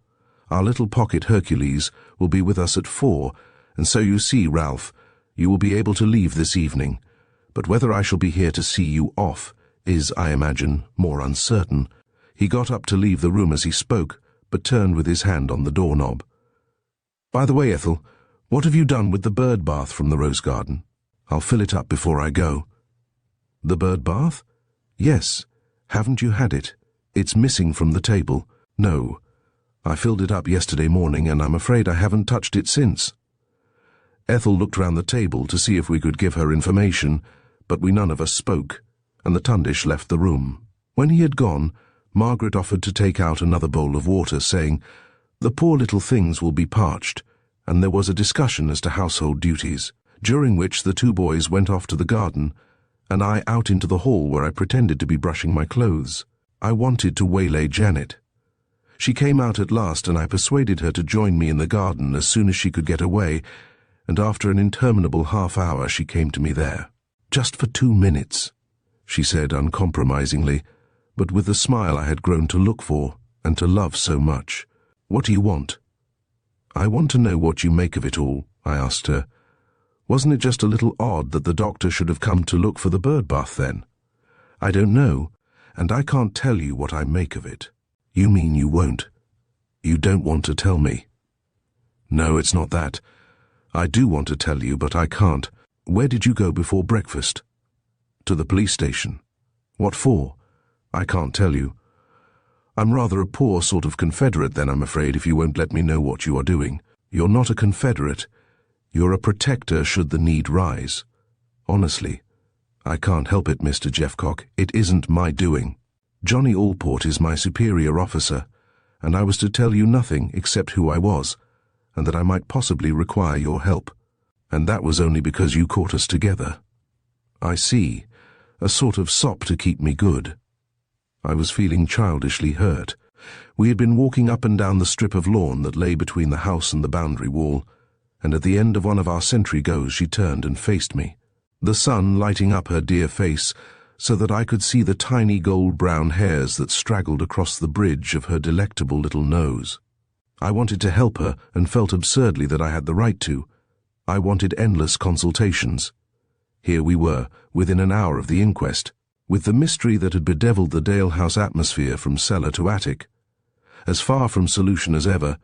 our little pocket Hercules will be with us at 4, and so you see, Ralph, you will be able to leave this evening, but whether I shall be here to see you off is, I imagine, more uncertain." He got up to leave the room as he spoke, but turned with his hand on the doorknob. "By the way, Ethel, what have you done with the bird bath from the rose garden? I'll fill it up before I go." "The bird bath? Yes. Haven't you had it? It's missing from the table." "No. I filled it up yesterday morning, and I'm afraid I haven't touched it since." Ethel looked round the table to see if we could give her information, but we none of us spoke, and the Tundish left the room. When he had gone, Margaret offered to take out another bowl of water, saying, "The poor little things will be parched," and there was a discussion as to household duties, during which the two boys went off to the garden, and I out into the hall where I pretended to be brushing my clothes. I wanted to waylay Janet. She came out at last, and I persuaded her to join me in the garden as soon as she could get away, and after an interminable half-hour she came to me there. "Just for 2 minutes," she said uncompromisingly, but with the smile I had grown to look for and to love so much. "What do you want?" "I want to know what you make of it all," I asked her. "Wasn't it just a little odd that the doctor should have come to look for the bird bath then?" "I don't know, and I can't tell you what I make of it." "You mean you won't? You don't want to tell me?" "No, it's not that. I do want to tell you, but I can't. Where did you go before breakfast?" "To the police station." "What for?" "I can't tell you." "I'm rather a poor sort of Confederate then, I'm afraid, if you won't let me know what you are doing." "You're not a Confederate. You're a protector should the need rise. Honestly, I can't help it, Mr. Jeffcock. It isn't my doing. Johnny Allport is my superior officer, and I was to tell you nothing except who I was, and that I might possibly require your help. And that was only because you caught us together." "I see. A sort of sop to keep me good." I was feeling childishly hurt. We had been walking up and down the strip of lawn that lay between the house and the boundary wall, and at the end of one of our sentry goes she turned and faced me, the sun lighting up her dear face so that I could see the tiny gold-brown hairs that straggled across the bridge of her delectable little nose. I wanted to help her and felt absurdly that I had the right to. I wanted endless consultations. Here we were, within an hour of the inquest, with the mystery that had bedeviled the Dalehouse atmosphere from cellar to attic, as far from solution as ever,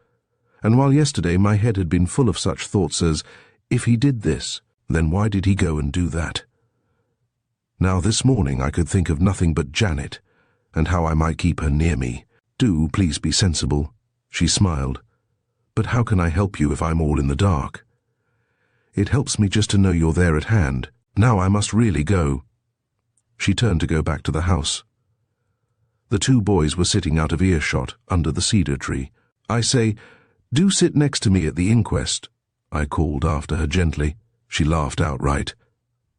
and while yesterday my head had been full of such thoughts as, if he did this, then why did he go and do that? Now this morning I could think of nothing but Janet, and how I might keep her near me. "Do please be sensible," she smiled. "But how can I help you if I'm all in the dark?" "It helps me just to know you're there at hand. Now I must really go." She turned to go back to the house. The two boys were sitting out of earshot under the cedar tree. "I say, do sit next to me at the inquest," I called after her gently. She laughed outright.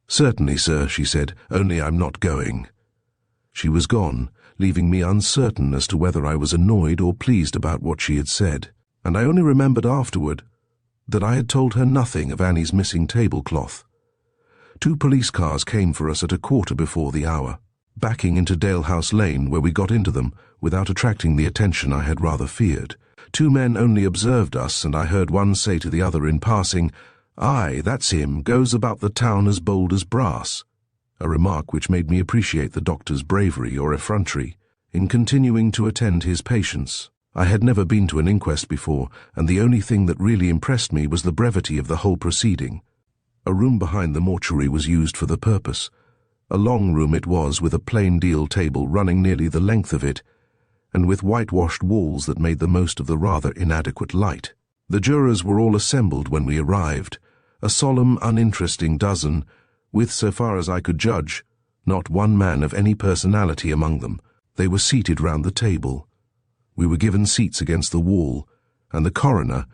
"Certainly, sir," she said, "only I'm not going." She was gone, leaving me uncertain as to whether I was annoyed or pleased about what she had said, and I only remembered afterward that I had told her nothing of Annie's missing tablecloth. 2 police cars came for us at 1/4 before the hour, backing into Dalehouse Lane, where we got into them without attracting the attention I had rather feared. 2 men only observed us, and I heard one say to the other in passing, "Aye, that's him, goes about the town as bold as brass," a remark which made me appreciate the doctor's bravery or effrontery in continuing to attend his patients. I had never been to an inquest before, and the only thing that really impressed me was the brevity of the whole proceeding. A room behind the mortuary was used for the purpose. A long room it was, with a plain deal table running nearly the length of it, and with whitewashed walls that made the most of the rather inadequate light. The jurors were all assembled when we arrived, a solemn, uninteresting dozen, with, so far as I could judge, not one man of any personality among them. They were seated round the table. We were given seats against the wall, and the coroner,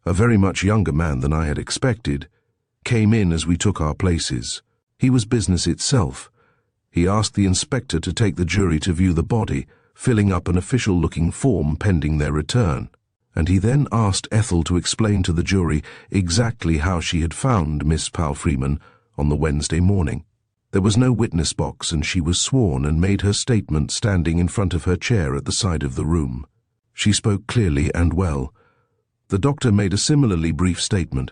a very much younger man than I had expected, came in as we took our places. He was business itself. He asked the inspector to take the jury to view the body, filling up an official-looking form pending their return, and he then asked Ethel to explain to the jury exactly how she had found Miss Palfreeman on the Wednesday morning. There was no witness box, and she was sworn and made her statement standing in front of her chair at the side of the room. She spoke clearly and well. The doctor made a similarly brief statement,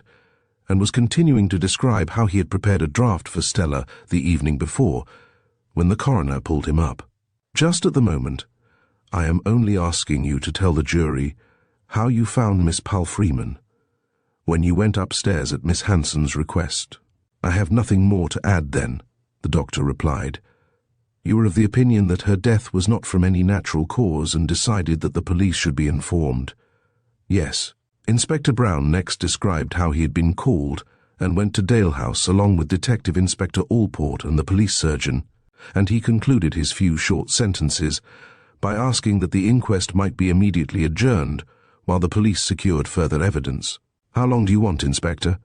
and was continuing to describe how he had prepared a draft for Stella the evening before, when the coroner pulled him up. "Just at the moment, I am only asking you to tell the jury how you found Miss Palfreeman when you went upstairs at Miss Hanson's request." "I have nothing more to add then," the doctor replied. "You are of the opinion that her death was not from any natural cause and decided that the police should be informed." "Yes." Inspector Brown next described how he had been called and went to Dalehouse along with Detective Inspector Allport and the police surgeon, and he concluded his few short sentences by asking that the inquest might be immediately adjourned while the police secured further evidence. "How long do you want, Inspector?"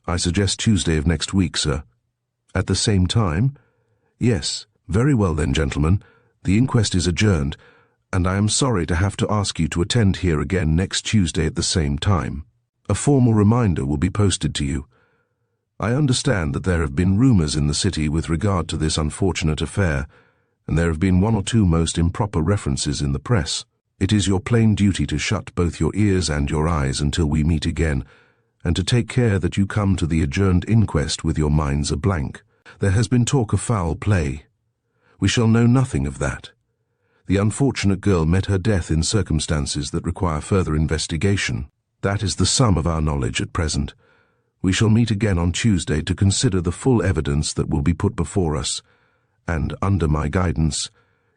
"I suggest Tuesday of next week, sir." "At the same time?" "Yes." "Very well then, gentlemen. The inquest is adjourned, and I am sorry to have to ask you to attend here again next Tuesday at the same time. A formal reminder will be posted to you. I understand that there have been rumors in the city with regard to this unfortunate affair, and there have been one or two most improper references in the press. It is your plain duty to shut both your ears and your eyes until we meet again, and to take care that you come to the adjourned inquest with your minds a blank. There has been talk of foul play. We shall know nothing of that. The unfortunate girl met her death in circumstances that require further investigation. That is the sum of our knowledge at present. We shall meet again on Tuesday to consider the full evidence that will be put before us, and, under my guidance,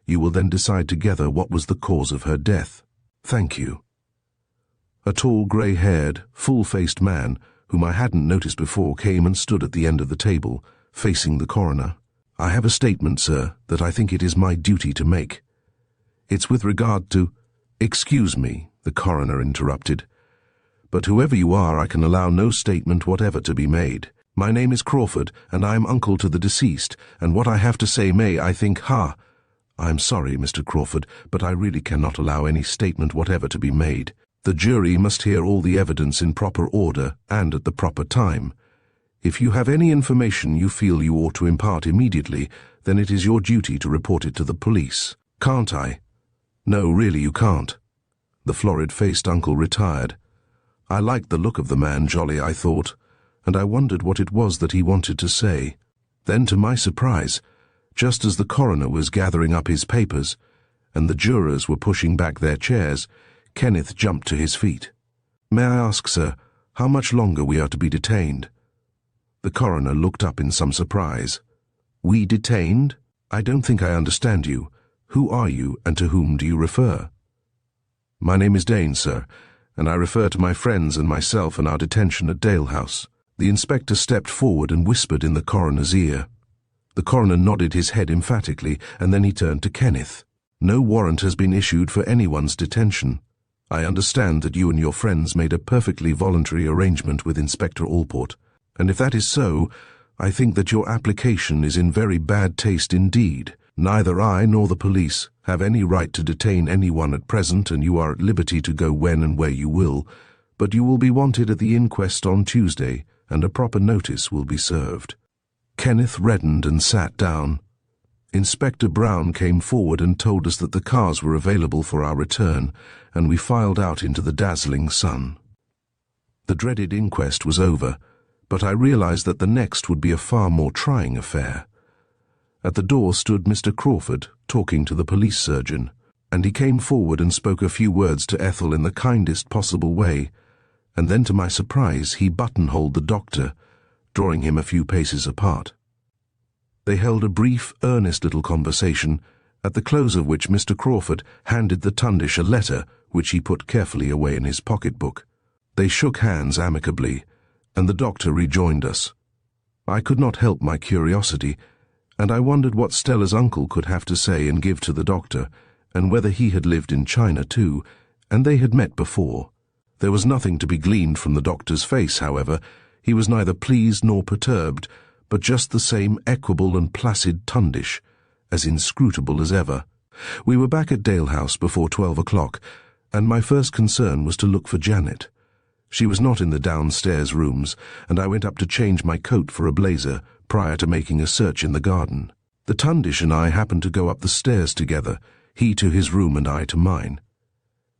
you will then decide together what was the cause of her death. Thank you." A tall, grey-haired, full-faced man, whom I hadn't noticed before, came and stood at the end of the table, facing the coroner. "I have a statement, sir, that I think it is my duty to make. It's with regard to—" "Excuse me," the coroner interrupted, "but whoever you are, I can allow no statement whatever to be made. My name is Crawford, and I am uncle to the deceased, and what I have to say may, I think, I'm sorry, Mr. Crawford, but I really cannot allow any statement whatever to be made. The jury must hear all the evidence in proper order and at the proper time. If you have any information you feel you ought to impart immediately, then it is your duty to report it to the police." "Can't I?" "No, really you can't." The florid-faced uncle retired. I liked the look of the man, jolly, I thought, and I wondered what it was that he wanted to say. Then, to my surprise, just as the coroner was gathering up his papers, and the jurors were pushing back their chairs, Kenneth jumped to his feet. "May I ask, sir, how much longer we are to be detained?" The coroner looked up in some surprise. "We detained? I don't think I understand you. Who are you, and to whom do you refer?" "My name is Dane, sir, and I refer to my friends and myself and our detention at Dalehouse." The inspector stepped forward and whispered in the coroner's ear. The coroner nodded his head emphatically, and then he turned to Kenneth. "No warrant has been issued for anyone's detention. I understand that you and your friends made a perfectly voluntary arrangement with Inspector Allport, and if that is so, I think that your application is in very bad taste indeed. Neither I nor the police have any right to detain anyone at present, and you are at liberty to go when and where you will, but you will be wanted at the inquest on Tuesday, and a proper notice will be served." Kenneth reddened and sat down. Inspector Brown came forward and told us that the cars were available for our return, and we filed out into the dazzling sun. The dreaded inquest was over, but I realized that the next would be a far more trying affair. At the door stood Mr. Crawford, talking to the police surgeon, and he came forward and spoke a few words to Ethel in the kindest possible way, and then to my surprise he buttonholed the doctor, drawing him a few paces apart. They held a brief, earnest little conversation, at the close of which Mr. Crawford handed the Tundish a letter which he put carefully away in his pocketbook. They shook hands amicably, and the doctor rejoined us. I could not help my curiosity, and I wondered what Stella's uncle could have to say and give to the doctor, and whether he had lived in China too, and they had met before. There was nothing to be gleaned from the doctor's face, however. He was neither pleased nor perturbed, but just the same equable and placid Tundish, as inscrutable as ever. We were back at Dalehouse before 12 o'clock, and my first concern was to look for Janet. She was not in the downstairs rooms, and I went up to change my coat for a blazer prior to making a search in the garden. The Tundish and I happened to go up the stairs together, he to his room and I to mine.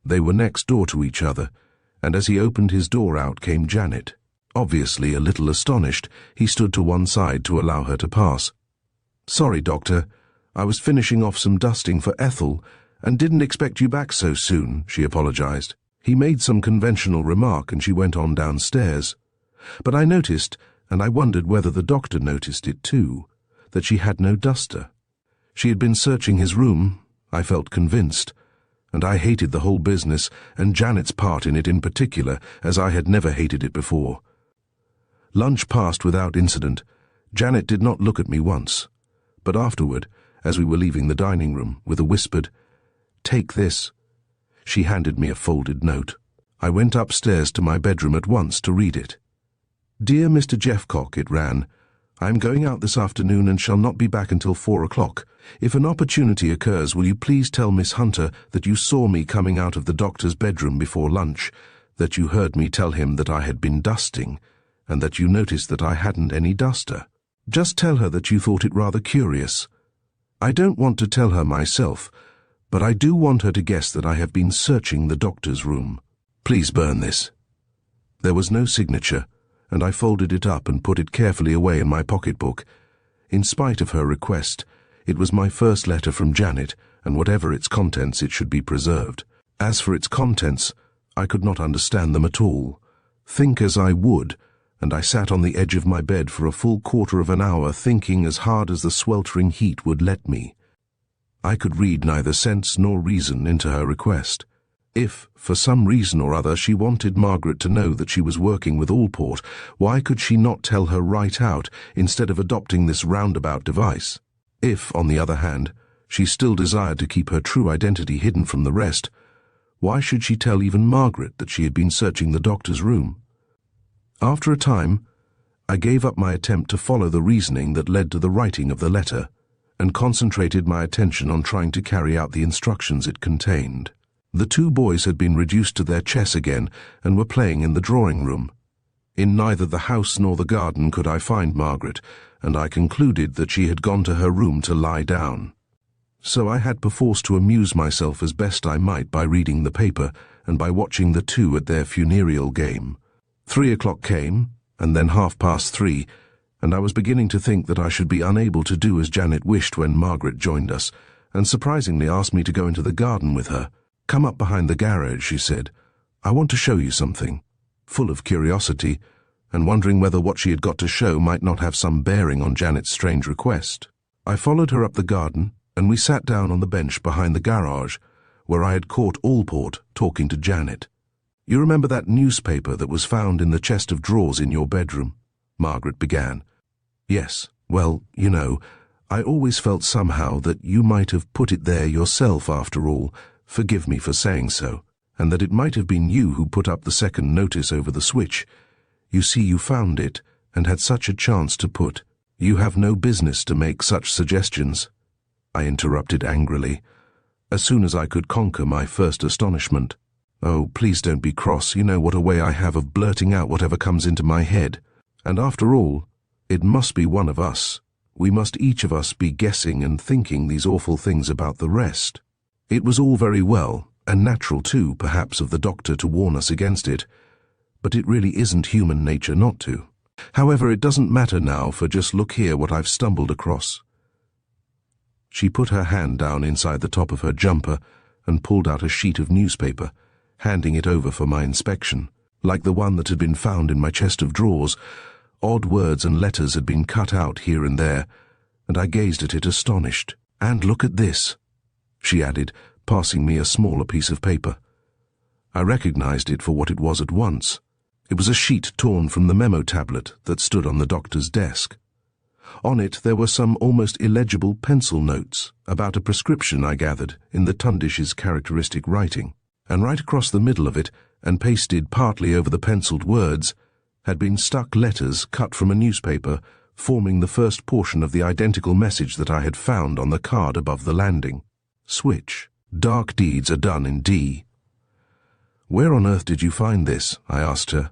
They were next door to each other, and as he opened his door out came Janet. Obviously a little astonished, he stood to one side to allow her to pass. "Sorry, Doctor. I was finishing off some dusting for Ethel, and didn't expect you back so soon," she apologized. He made some conventional remark and she went on downstairs. But I noticed, and I wondered whether the doctor noticed it too, that she had no duster. She had been searching his room, I felt convinced, and I hated the whole business, and Janet's part in it in particular, as I had never hated it before. Lunch passed without incident. Janet did not look at me once, but afterward, as we were leaving the dining room, with a whispered, "Take this," she handed me a folded note. I went upstairs to my bedroom at once to read it. "Dear Mr. Jeffcock," it ran, "I am going out this afternoon and shall not be back until 4 o'clock. If an opportunity occurs, will you please tell Miss Hunter that you saw me coming out of the doctor's bedroom before lunch, that you heard me tell him that I had been dusting, and that you noticed that I hadn't any duster. Just tell her that you thought it rather curious. I don't want to tell her myself, but I do want her to guess that I have been searching the doctor's room. Please burn this." There was no signature, and I folded it up and put it carefully away in my pocketbook. In spite of her request, it was my first letter from Janet, and whatever its contents, it should be preserved. As for its contents, I could not understand them at all. Think as I would, and I sat on the edge of my bed for a full quarter of an hour thinking as hard as the sweltering heat would let me. I could read neither sense nor reason into her request. If, for some reason or other, she wanted Margaret to know that she was working with Allport, why could she not tell her right out instead of adopting this roundabout device? If, on the other hand, she still desired to keep her true identity hidden from the rest, why should she tell even Margaret that she had been searching the doctor's room? After a time, I gave up my attempt to follow the reasoning that led to the writing of the letter, and concentrated my attention on trying to carry out the instructions it contained. The two boys had been reduced to their chess again and were playing in the drawing room. In neither the house nor the garden could I find Margaret, and I concluded that she had gone to her room to lie down. So I had perforce to amuse myself as best I might by reading the paper and by watching the two at their funereal game. 3 o'clock came, and then 3:30, and I was beginning to think that I should be unable to do as Janet wished when Margaret joined us, and surprisingly asked me to go into the garden with her. "Come up behind the garage," she said. "I want to show you something." Full of curiosity, and wondering whether what she had got to show might not have some bearing on Janet's strange request, I followed her up the garden, and we sat down on the bench behind the garage, where I had caught Allport talking to Janet. "You remember that newspaper that was found in the chest of drawers in your bedroom?" Margaret began. "Yes. Well, you know, I always felt somehow that you might have put it there yourself after all, forgive me for saying so, and that it might have been you who put up the second notice over the switch. You see, you found it, and had such a chance to put. You have no business to make such suggestions," I interrupted angrily, as soon as I could conquer my first astonishment. "Oh, please don't be cross. You know what a way I have of blurting out whatever comes into my head. And after all, it must be one of us. We must each of us be guessing and thinking these awful things about the rest. It was all very well, and natural too, perhaps, of the doctor to warn us against it, but it really isn't human nature not to. However, it doesn't matter now, for just look here what I've stumbled across." She put her hand down inside the top of her jumper and pulled out a sheet of newspaper, handing it over for my inspection. Like the one that had been found in my chest of drawers, odd words and letters had been cut out here and there, and I gazed at it astonished. "And look at this," she added, passing me a smaller piece of paper. I recognized it for what it was at once. It was a sheet torn from the memo tablet that stood on the doctor's desk. On it there were some almost illegible pencil notes about a prescription, I gathered, in the Tundish's characteristic writing, and right across the middle of it, and pasted partly over the penciled words, had been stuck letters cut from a newspaper, forming the first portion of the identical message that I had found on the card above the landing. Switch. Dark deeds are done in D. "Where on earth did you find this?" I asked her.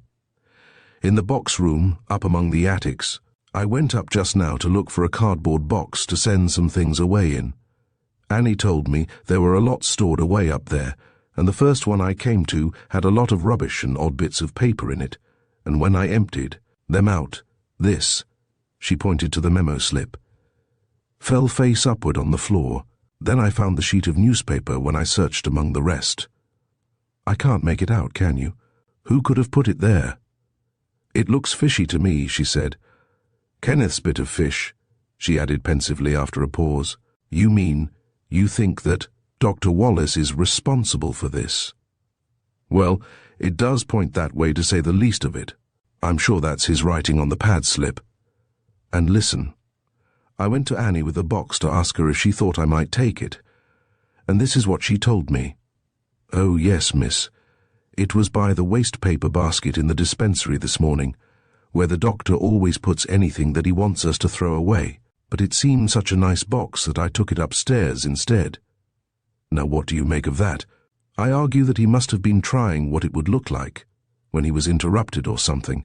"In the box room, up among the attics. I went up just now to look for a cardboard box to send some things away in. Annie told me there were a lot stored away up there, and the first one I came to had a lot of rubbish and odd bits of paper in it, and when I emptied them out, this," she pointed to the memo slip, "fell face upward on the floor. Then I found the sheet of newspaper when I searched among the rest." "I can't make it out, can you? Who could have put it there?" "It looks fishy to me," she said. "Kenneth's bit of fish," she added pensively after a pause. "You mean, you think that Dr. Wallace is responsible for this?" "Well, it does point that way to say the least of it. I'm sure that's his writing on the pad slip. And listen, I went to Annie with the box to ask her if she thought I might take it, and this is what she told me. 'Oh, yes, miss. It was by the waste paper basket in the dispensary this morning, where the doctor always puts anything that he wants us to throw away, but it seemed such a nice box that I took it upstairs instead.' Now what do you make of that? I argue that he must have been trying what it would look like, when he was interrupted or something,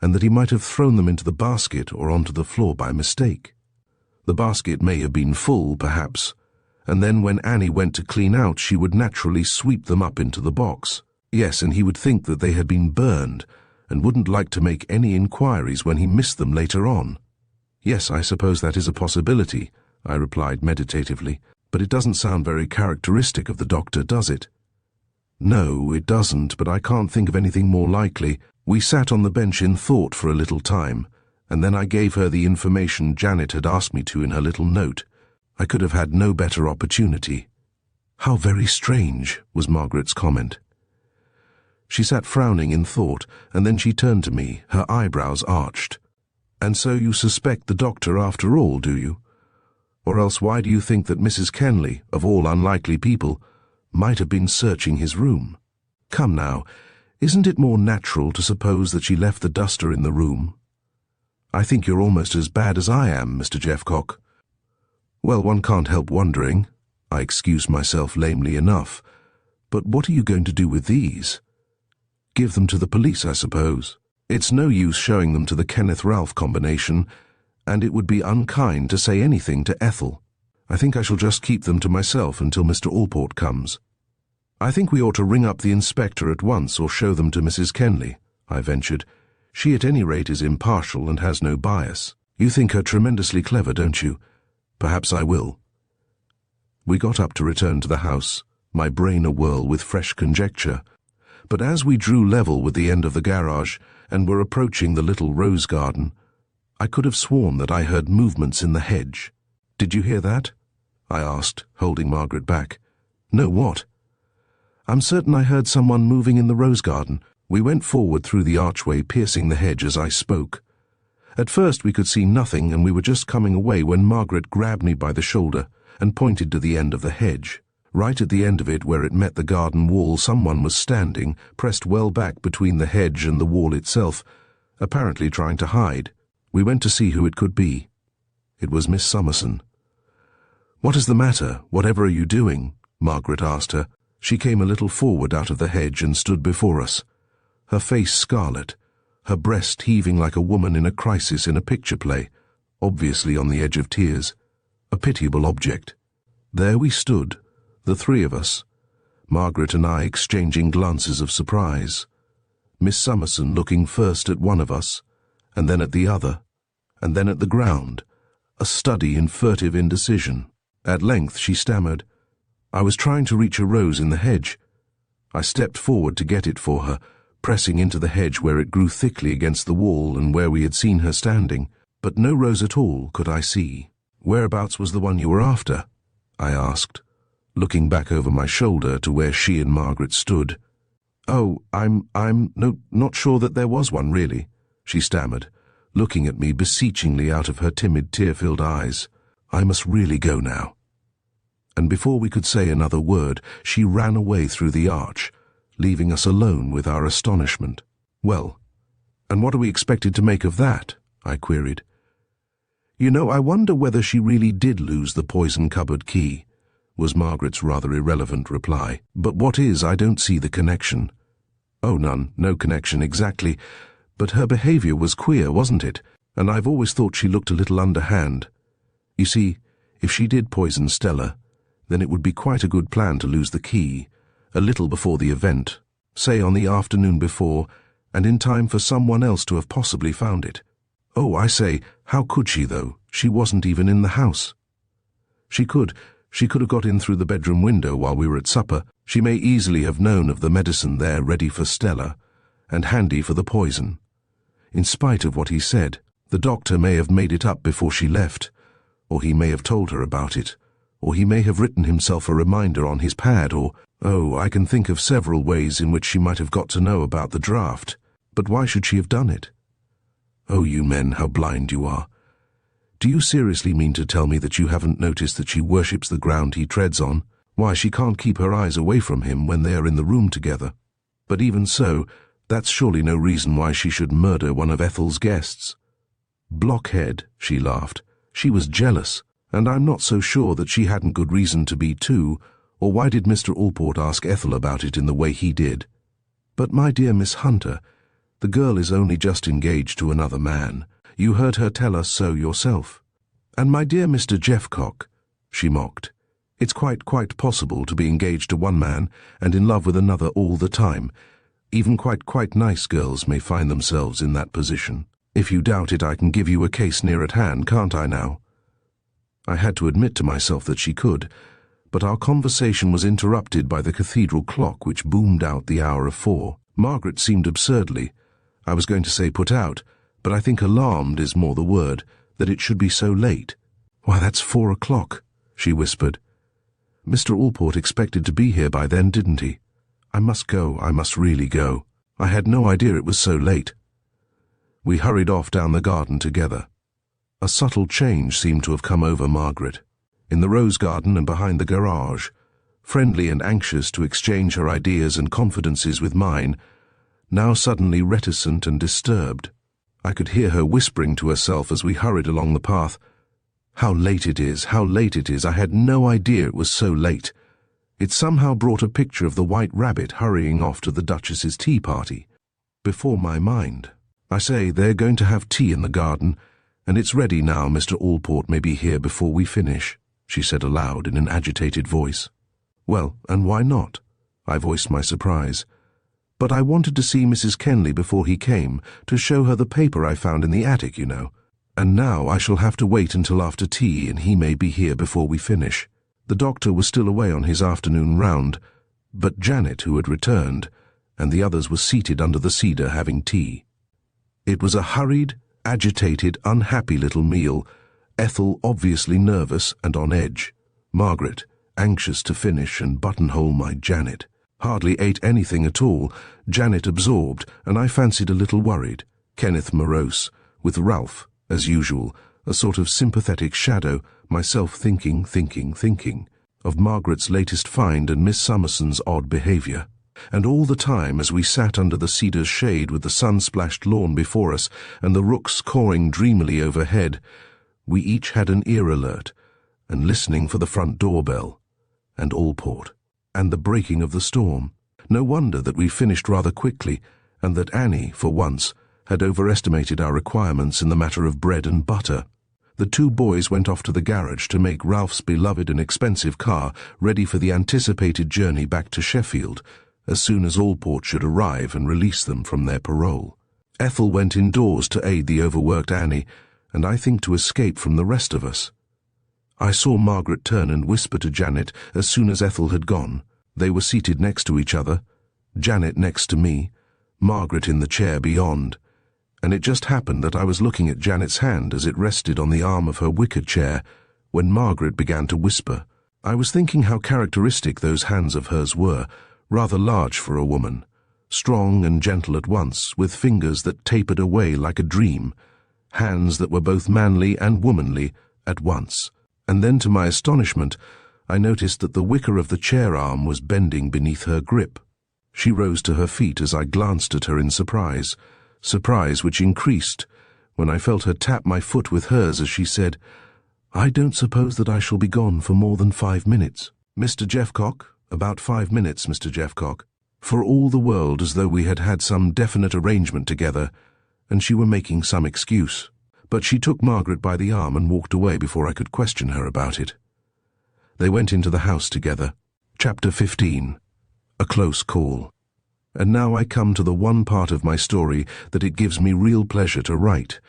and that he might have thrown them into the basket or onto the floor by mistake. The basket may have been full, perhaps, and then when Annie went to clean out she would naturally sweep them up into the box. Yes, and he would think that they had been burned, and wouldn't like to make any inquiries when he missed them later on." "Yes, I suppose that is a possibility," I replied meditatively, "but it doesn't sound very characteristic of the doctor, does it?" "No, it doesn't, but I can't think of anything more likely." We sat on the bench in thought for a little time, and then I gave her the information Janet had asked me to in her little note. I could have had no better opportunity. "How very strange," was Margaret's comment. She sat frowning in thought, and then she turned to me, her eyebrows arched. "And so you suspect the doctor after all, do you? Or else why do you think that Mrs. Kenley, of all unlikely people, might have been searching his room? Come now, isn't it more natural to suppose that she left the duster in the room? I think you're almost as bad as I am, Mr. Jeffcock." "Well, one can't help wondering," I excused myself lamely enough. "But what are you going to do with these?" "Give them to the police, I suppose. It's no use showing them to the Kenneth-Ralph combination, and it would be unkind to say anything to Ethel. I think I shall just keep them to myself until Mr. Allport comes." "I think we ought to ring up the inspector at once or show them to Mrs. Kenley," I ventured. "She at any rate is impartial and has no bias. You think her tremendously clever, don't you? Perhaps I will." We got up to return to the house, my brain awhirl with fresh conjecture. But as we drew level with the end of the garage and were approaching the little rose garden, I could have sworn that I heard movements in the hedge. "Did you hear that?" I asked, holding Margaret back. "No, what?" "I'm certain I heard someone moving in the rose garden." We went forward through the archway, piercing the hedge as I spoke. At first we could see nothing, and we were just coming away when Margaret grabbed me by the shoulder and pointed to the end of the hedge. Right at the end of it, where it met the garden wall, someone was standing, pressed well back between the hedge and the wall itself, apparently trying to hide. We went to see who it could be. It was Miss Summerson. "What is the matter? Whatever are you doing?" Margaret asked her. She came a little forward out of the hedge and stood before us, her face scarlet, her breast heaving like a woman in a crisis in a picture play, obviously on the edge of tears, a pitiable object. There we stood, the three of us, Margaret and I exchanging glances of surprise, Miss Summerson looking first at one of us, and then at the other, and then at the ground, a study in furtive indecision. At length she stammered, "I was trying to reach a rose in the hedge." I stepped forward to get it for her, pressing into the hedge where it grew thickly against the wall and where we had seen her standing, but no rose at all could I see. "Whereabouts was the one you were after?" I asked. looking back over my shoulder to where she and Margaret stood. "Oh, I'm not sure that there was one, really," she stammered, looking at me beseechingly out of her timid, tear-filled eyes. "I must really go now." And before we could say another word, she ran away through the arch, leaving us alone with our astonishment. "Well, and what are we expected to make of that?" I queried. "You know, I wonder whether she really did lose the poison cupboard key," was Margaret's rather irrelevant reply. "But what is, I don't see the connection." "Oh, no connection exactly, but her behavior was queer, wasn't it? And I've always thought she looked a little underhand. You see, if she did poison Stella, then it would be quite a good plan to lose the key, a little before the event, say on the afternoon before, and in time for someone else to have possibly found it. Oh, I say, how could she, though? She wasn't even in the house." She could have got in through the bedroom window while we were at supper. She may easily have known of the medicine there ready for Stella, and handy for the poison. In spite of what he said, the doctor may have made it up before she left, or he may have told her about it, or he may have written himself a reminder on his pad, or, I can think of several ways in which she might have got to know about the draft. But why should she have done it? Oh, you men, how blind you are. Do you seriously mean to tell me that you haven't noticed that she worships the ground he treads on? Why, she can't keep her eyes away from him when they are in the room together. But even so, that's surely no reason why she should murder one of Ethel's guests." "Blockhead," she laughed. "She was jealous, and I'm not so sure that she hadn't good reason to be too, or why did Mr. Allport ask Ethel about it in the way he did? But my dear Miss Hunter, the girl is only just engaged to another man. You heard her tell us so yourself. And my dear Mr. Jeffcock," she mocked, "it's quite possible to be engaged to one man and in love with another all the time. Even quite nice girls may find themselves in that position. If you doubt it, I can give you a case near at hand, can't I now?" I had to admit to myself that she could, but our conversation was interrupted by the cathedral clock which boomed out the hour of 4. Margaret seemed absurdly, I was going to say put out, but I think alarmed is more the word, that it should be so late. "Why, that's 4 o'clock, she whispered. "Mr. Allport expected to be here by then, didn't he? I must go, I must really go. I had no idea it was so late." We hurried off down the garden together. A subtle change seemed to have come over Margaret. In the rose garden and behind the garage, friendly and anxious to exchange her ideas and confidences with mine, now suddenly reticent and disturbed. I could hear her whispering to herself as we hurried along the path, "How late it is, how late it is. I had no idea it was so late." It somehow brought a picture of the White Rabbit hurrying off to the Duchess's tea party before my mind. "I say, they're going to have tea in the garden, and it's ready now. Mr. Allport may be here before we finish," she said aloud in an agitated voice. "Well, and why not?" I voiced my surprise. "But I wanted to see Mrs. Kenley before he came, to show her the paper I found in the attic, you know. And now I shall have to wait until after tea, and he may be here before we finish." The doctor was still away on his afternoon round, but Janet, who had returned, and the others were seated under the cedar having tea. It was a hurried, agitated, unhappy little meal, Ethel obviously nervous and on edge, Margaret anxious to finish and buttonhole my Janet. Hardly ate anything at all, Janet absorbed, and I fancied a little worried, Kenneth morose, with Ralph, as usual, a sort of sympathetic shadow, myself thinking of Margaret's latest find and Miss Summerson's odd behaviour. And all the time, as we sat under the cedar's shade with the sun-splashed lawn before us and the rooks cawing dreamily overhead, we each had an ear alert and listening for the front doorbell, and Allport, and the breaking of the storm. No wonder that we finished rather quickly, and that Annie, for once, had overestimated our requirements in the matter of bread and butter. The two boys went off to the garage to make Ralph's beloved and expensive car ready for the anticipated journey back to Sheffield, as soon as Allport should arrive and release them from their parole. Ethel went indoors to aid the overworked Annie, and I think to escape from the rest of us. I saw Margaret turn and whisper to Janet as soon as Ethel had gone. They were seated next to each other, Janet next to me, Margaret in the chair beyond, and it just happened that I was looking at Janet's hand as it rested on the arm of her wicker chair when Margaret began to whisper, I was thinking how characteristic those hands of hers were, rather large for a woman, strong and gentle at once, with fingers that tapered away like a dream, hands that were both manly and womanly at once. And then, to my astonishment, I noticed that the wicker of the chair arm was bending beneath her grip. She rose to her feet as I glanced at her in surprise which increased when I felt her tap my foot with hers as she said, "I don't suppose that I shall be gone for more than 5 minutes. Mr. Jeffcock, about 5 minutes, Mr. Jeffcock." For all the world as though we had had some definite arrangement together, and she were making some excuse. But she took Margaret by the arm and walked away before I could question her about it. They went into the house together. Chapter 15. A Close Call. And now I come to the one part of my story that it gives me real pleasure to write,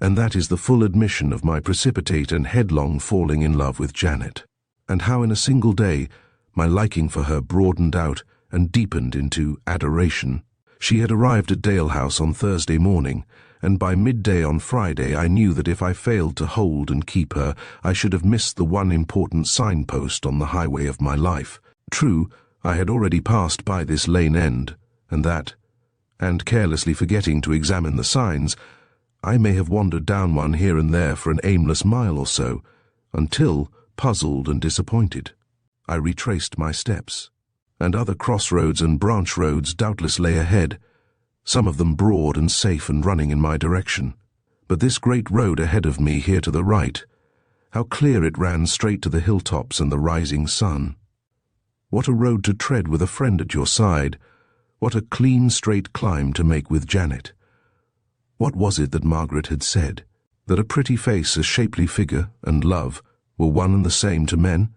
and that is the full admission of my precipitate and headlong falling in love with Janet, and how in a single day my liking for her broadened out and deepened into adoration. She had arrived at Dalehouse on Thursday morning, and by midday on Friday I knew that if I failed to hold and keep her, I should have missed the one important signpost on the highway of my life. True, I had already passed by this lane end, and carelessly forgetting to examine the signs, I may have wandered down one here and there for an aimless mile or so, until, puzzled and disappointed, I retraced my steps. And other crossroads and branch roads doubtless lay ahead, some of them broad and safe and running in my direction. But this great road ahead of me here to the right, how clear it ran straight to the hilltops and the rising sun. What a road to tread with a friend at your side, what a clean straight climb to make with Janet. What was it that Margaret had said? That a pretty face, a shapely figure, and love were one and the same to men?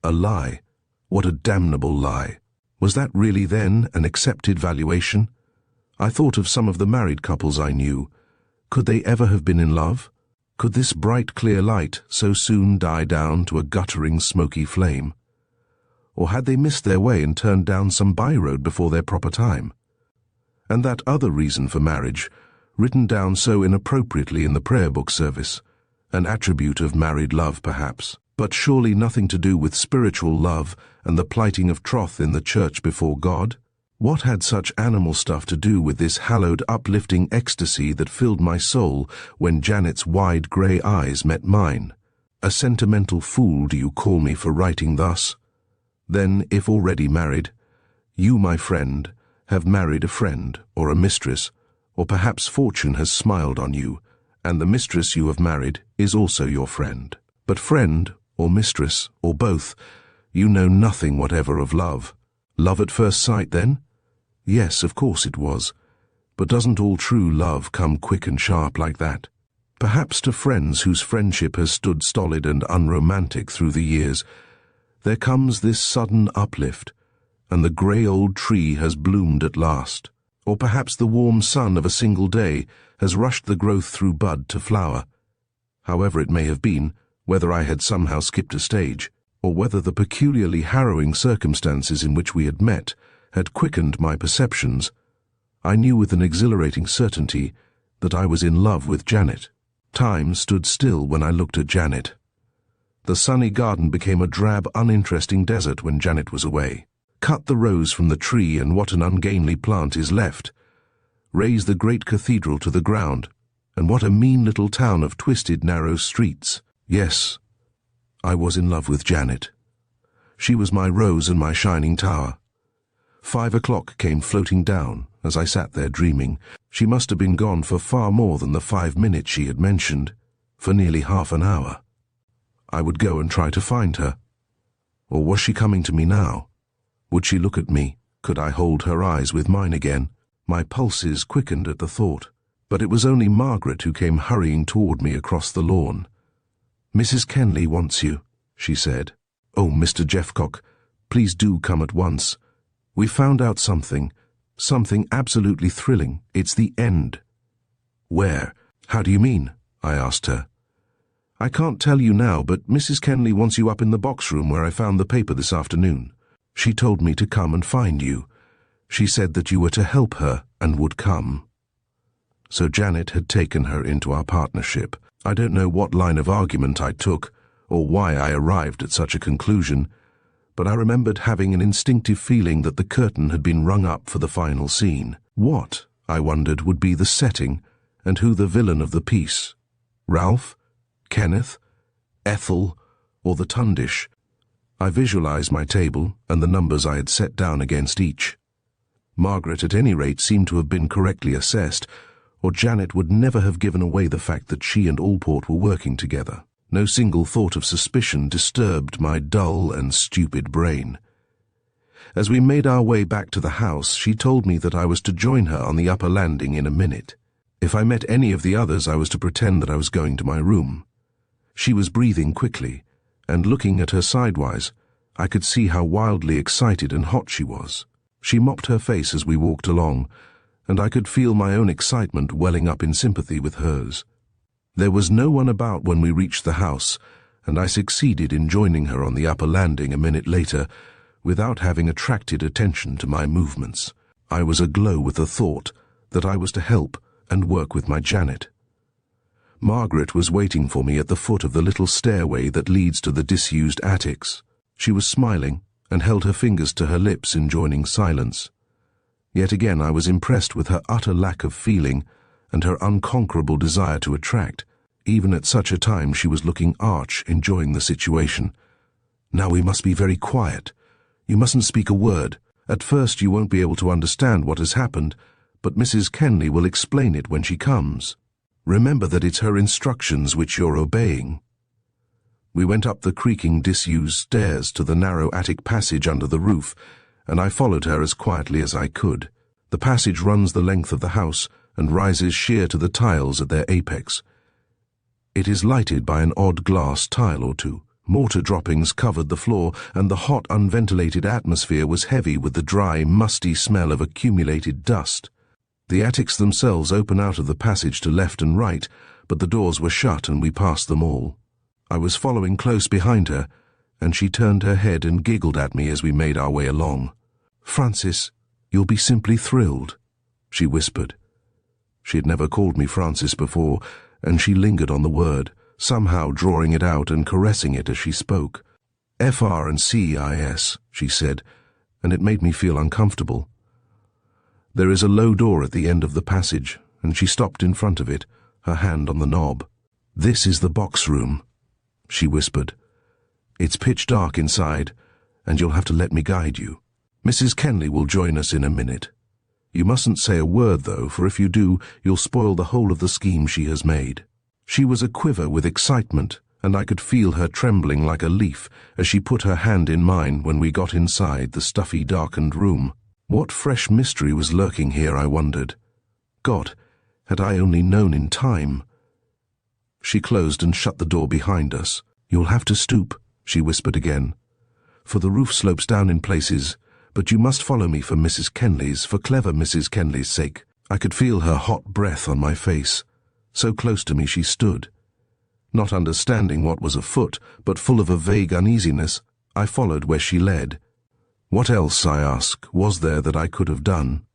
A lie. What a damnable lie. Was that really then an accepted valuation? I thought of some of the married couples I knew. Could they ever have been in love? Could this bright clear light so soon die down to a guttering smoky flame? Or had they missed their way and turned down some by-road before their proper time? And that other reason for marriage, written down so inappropriately in the prayer book service, an attribute of married love perhaps, but surely nothing to do with spiritual love and the plighting of troth in the church before God? What had such animal stuff to do with this hallowed, uplifting ecstasy that filled my soul when Janet's wide grey eyes met mine? A sentimental fool do you call me for writing thus? Then, if already married, you, my friend, have married a friend or a mistress, or perhaps fortune has smiled on you, and the mistress you have married is also your friend. But friend, or mistress, or both, you know nothing whatever of love. Love at first sight, then? Yes, of course it was. But doesn't all true love come quick and sharp like that? Perhaps to friends whose friendship has stood stolid and unromantic through the years, there comes this sudden uplift, and the grey old tree has bloomed at last. Or perhaps the warm sun of a single day has rushed the growth through bud to flower. However it may have been, whether I had somehow skipped a stage, or whether the peculiarly harrowing circumstances in which we had met had quickened my perceptions, I knew with an exhilarating certainty that I was in love with Janet. Time stood still when I looked at Janet. The sunny garden became a drab, uninteresting desert when Janet was away. Cut the rose from the tree and what an ungainly plant is left. Raze the great cathedral to the ground, and what a mean little town of twisted, narrow streets. Yes, I was in love with Janet. She was my rose and my shining tower. 5 o'clock came floating down as I sat there dreaming. She must have been gone for far more than the 5 minutes she had mentioned, for nearly half an hour. I would go and try to find her. Or was she coming to me now? Would she look at me? Could I hold her eyes with mine again? My pulses quickened at the thought. But it was only Margaret who came hurrying toward me across the lawn. "Mrs. Kenley wants you," she said. "Oh, Mr. Jeffcock, please do come at once. We found out something absolutely thrilling. It's the end." "Where? How do you mean?" I asked her. "I can't tell you now, but Mrs. Kenley wants you up in the box room where I found the paper this afternoon. She told me to come and find you. She said that you were to help her and would come." So Janet had taken her into our partnership. I don't know what line of argument I took, or why I arrived at such a conclusion, but I remembered having an instinctive feeling that the curtain had been rung up for the final scene. What, I wondered, would be the setting, and who the villain of the piece? Ralph? Kenneth? Ethel? Or the Tundish? I visualized my table and the numbers I had set down against each. Margaret, at any rate, seemed to have been correctly assessed, or Janet would never have given away the fact that she and Allport were working together. No single thought of suspicion disturbed my dull and stupid brain. As we made our way back to the house, she told me that I was to join her on the upper landing in a minute. If I met any of the others, I was to pretend that I was going to my room. She was breathing quickly, and looking at her sidewise, I could see how wildly excited and hot she was. She mopped her face as we walked along, and I could feel my own excitement welling up in sympathy with hers. There was no one about when we reached the house, and I succeeded in joining her on the upper landing a minute later, without having attracted attention to my movements. I was aglow with the thought that I was to help and work with my Janet. Margaret was waiting for me at the foot of the little stairway that leads to the disused attics. She was smiling and held her fingers to her lips, enjoining silence. Yet again I was impressed with her utter lack of feeling and her unconquerable desire to attract. Even at such a time she was looking arch, enjoying the situation. "Now we must be very quiet. You mustn't speak a word. At first you won't be able to understand what has happened, but Mrs. Kenley will explain it when she comes. Remember that it's her instructions which you're obeying." We went up the creaking, disused stairs to the narrow attic passage under the roof, and I followed her as quietly as I could. The passage runs the length of the house and rises sheer to the tiles at their apex. It is lighted by an odd glass tile or two. Mortar droppings covered the floor, and the hot, unventilated atmosphere was heavy with the dry, musty smell of accumulated dust. The attics themselves open out of the passage to left and right, but the doors were shut and we passed them all. I was following close behind her, and she turned her head and giggled at me as we made our way along. "Francis, you'll be simply thrilled," she whispered. She had never called me Francis before, and she lingered on the word, somehow drawing it out and caressing it as she spoke. "Francis," she said, and it made me feel uncomfortable. There is a low door at the end of the passage, and she stopped in front of it, her hand on the knob. "This is the box room," she whispered. "It's pitch dark inside, and you'll have to let me guide you. Mrs. Kenley will join us in a minute. You mustn't say a word, though, for if you do, you'll spoil the whole of the scheme she has made." She was aquiver with excitement, and I could feel her trembling like a leaf as she put her hand in mine when we got inside the stuffy, darkened room. What fresh mystery was lurking here, I wondered. God, had I only known in time. She closed and shut the door behind us. "You'll have to stoop," she whispered again, "for the roof slopes down in places, but you must follow me for Mrs. Kenley's, for clever Mrs. Kenley's sake." I could feel her hot breath on my face. So close to me she stood. Not understanding what was afoot, but full of a vague uneasiness, I followed where she led. What else, I asked, was there that I could have done?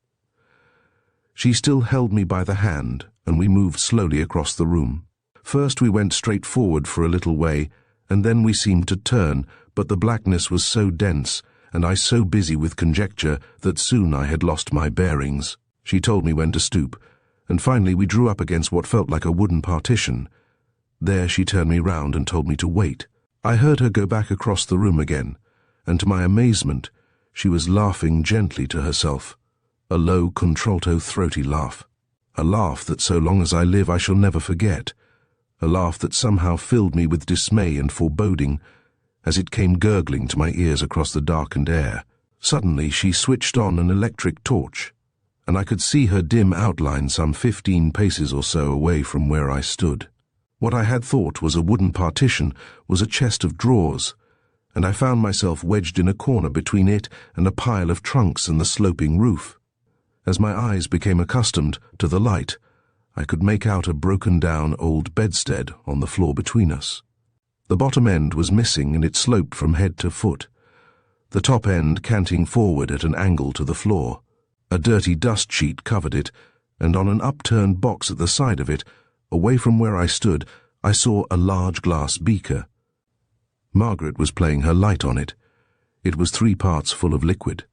She still held me by the hand, and we moved slowly across the room. First we went straight forward for a little way, and then we seemed to turn, but the blackness was so dense, and I so busy with conjecture, that soon I had lost my bearings. She told me when to stoop, and finally we drew up against what felt like a wooden partition. There she turned me round and told me to wait. I heard her go back across the room again, and to my amazement, she was laughing gently to herself, a low, contralto, throaty laugh. A laugh that so long as I live I shall never forget, a laugh that somehow filled me with dismay and foreboding, as it came gurgling to my ears across the darkened air. Suddenly she switched on an electric torch, and I could see her dim outline some 15 paces or so away from where I stood. What I had thought was a wooden partition was a chest of drawers, and I found myself wedged in a corner between it and a pile of trunks and the sloping roof. As my eyes became accustomed to the light, I could make out a broken-down old bedstead on the floor between us. The bottom end was missing and it sloped from head to foot, the top end canting forward at an angle to the floor. A dirty dust sheet covered it, and on an upturned box at the side of it, away from where I stood, I saw a large glass beaker. Margaret was playing her light on it. It was 3 parts full of liquid.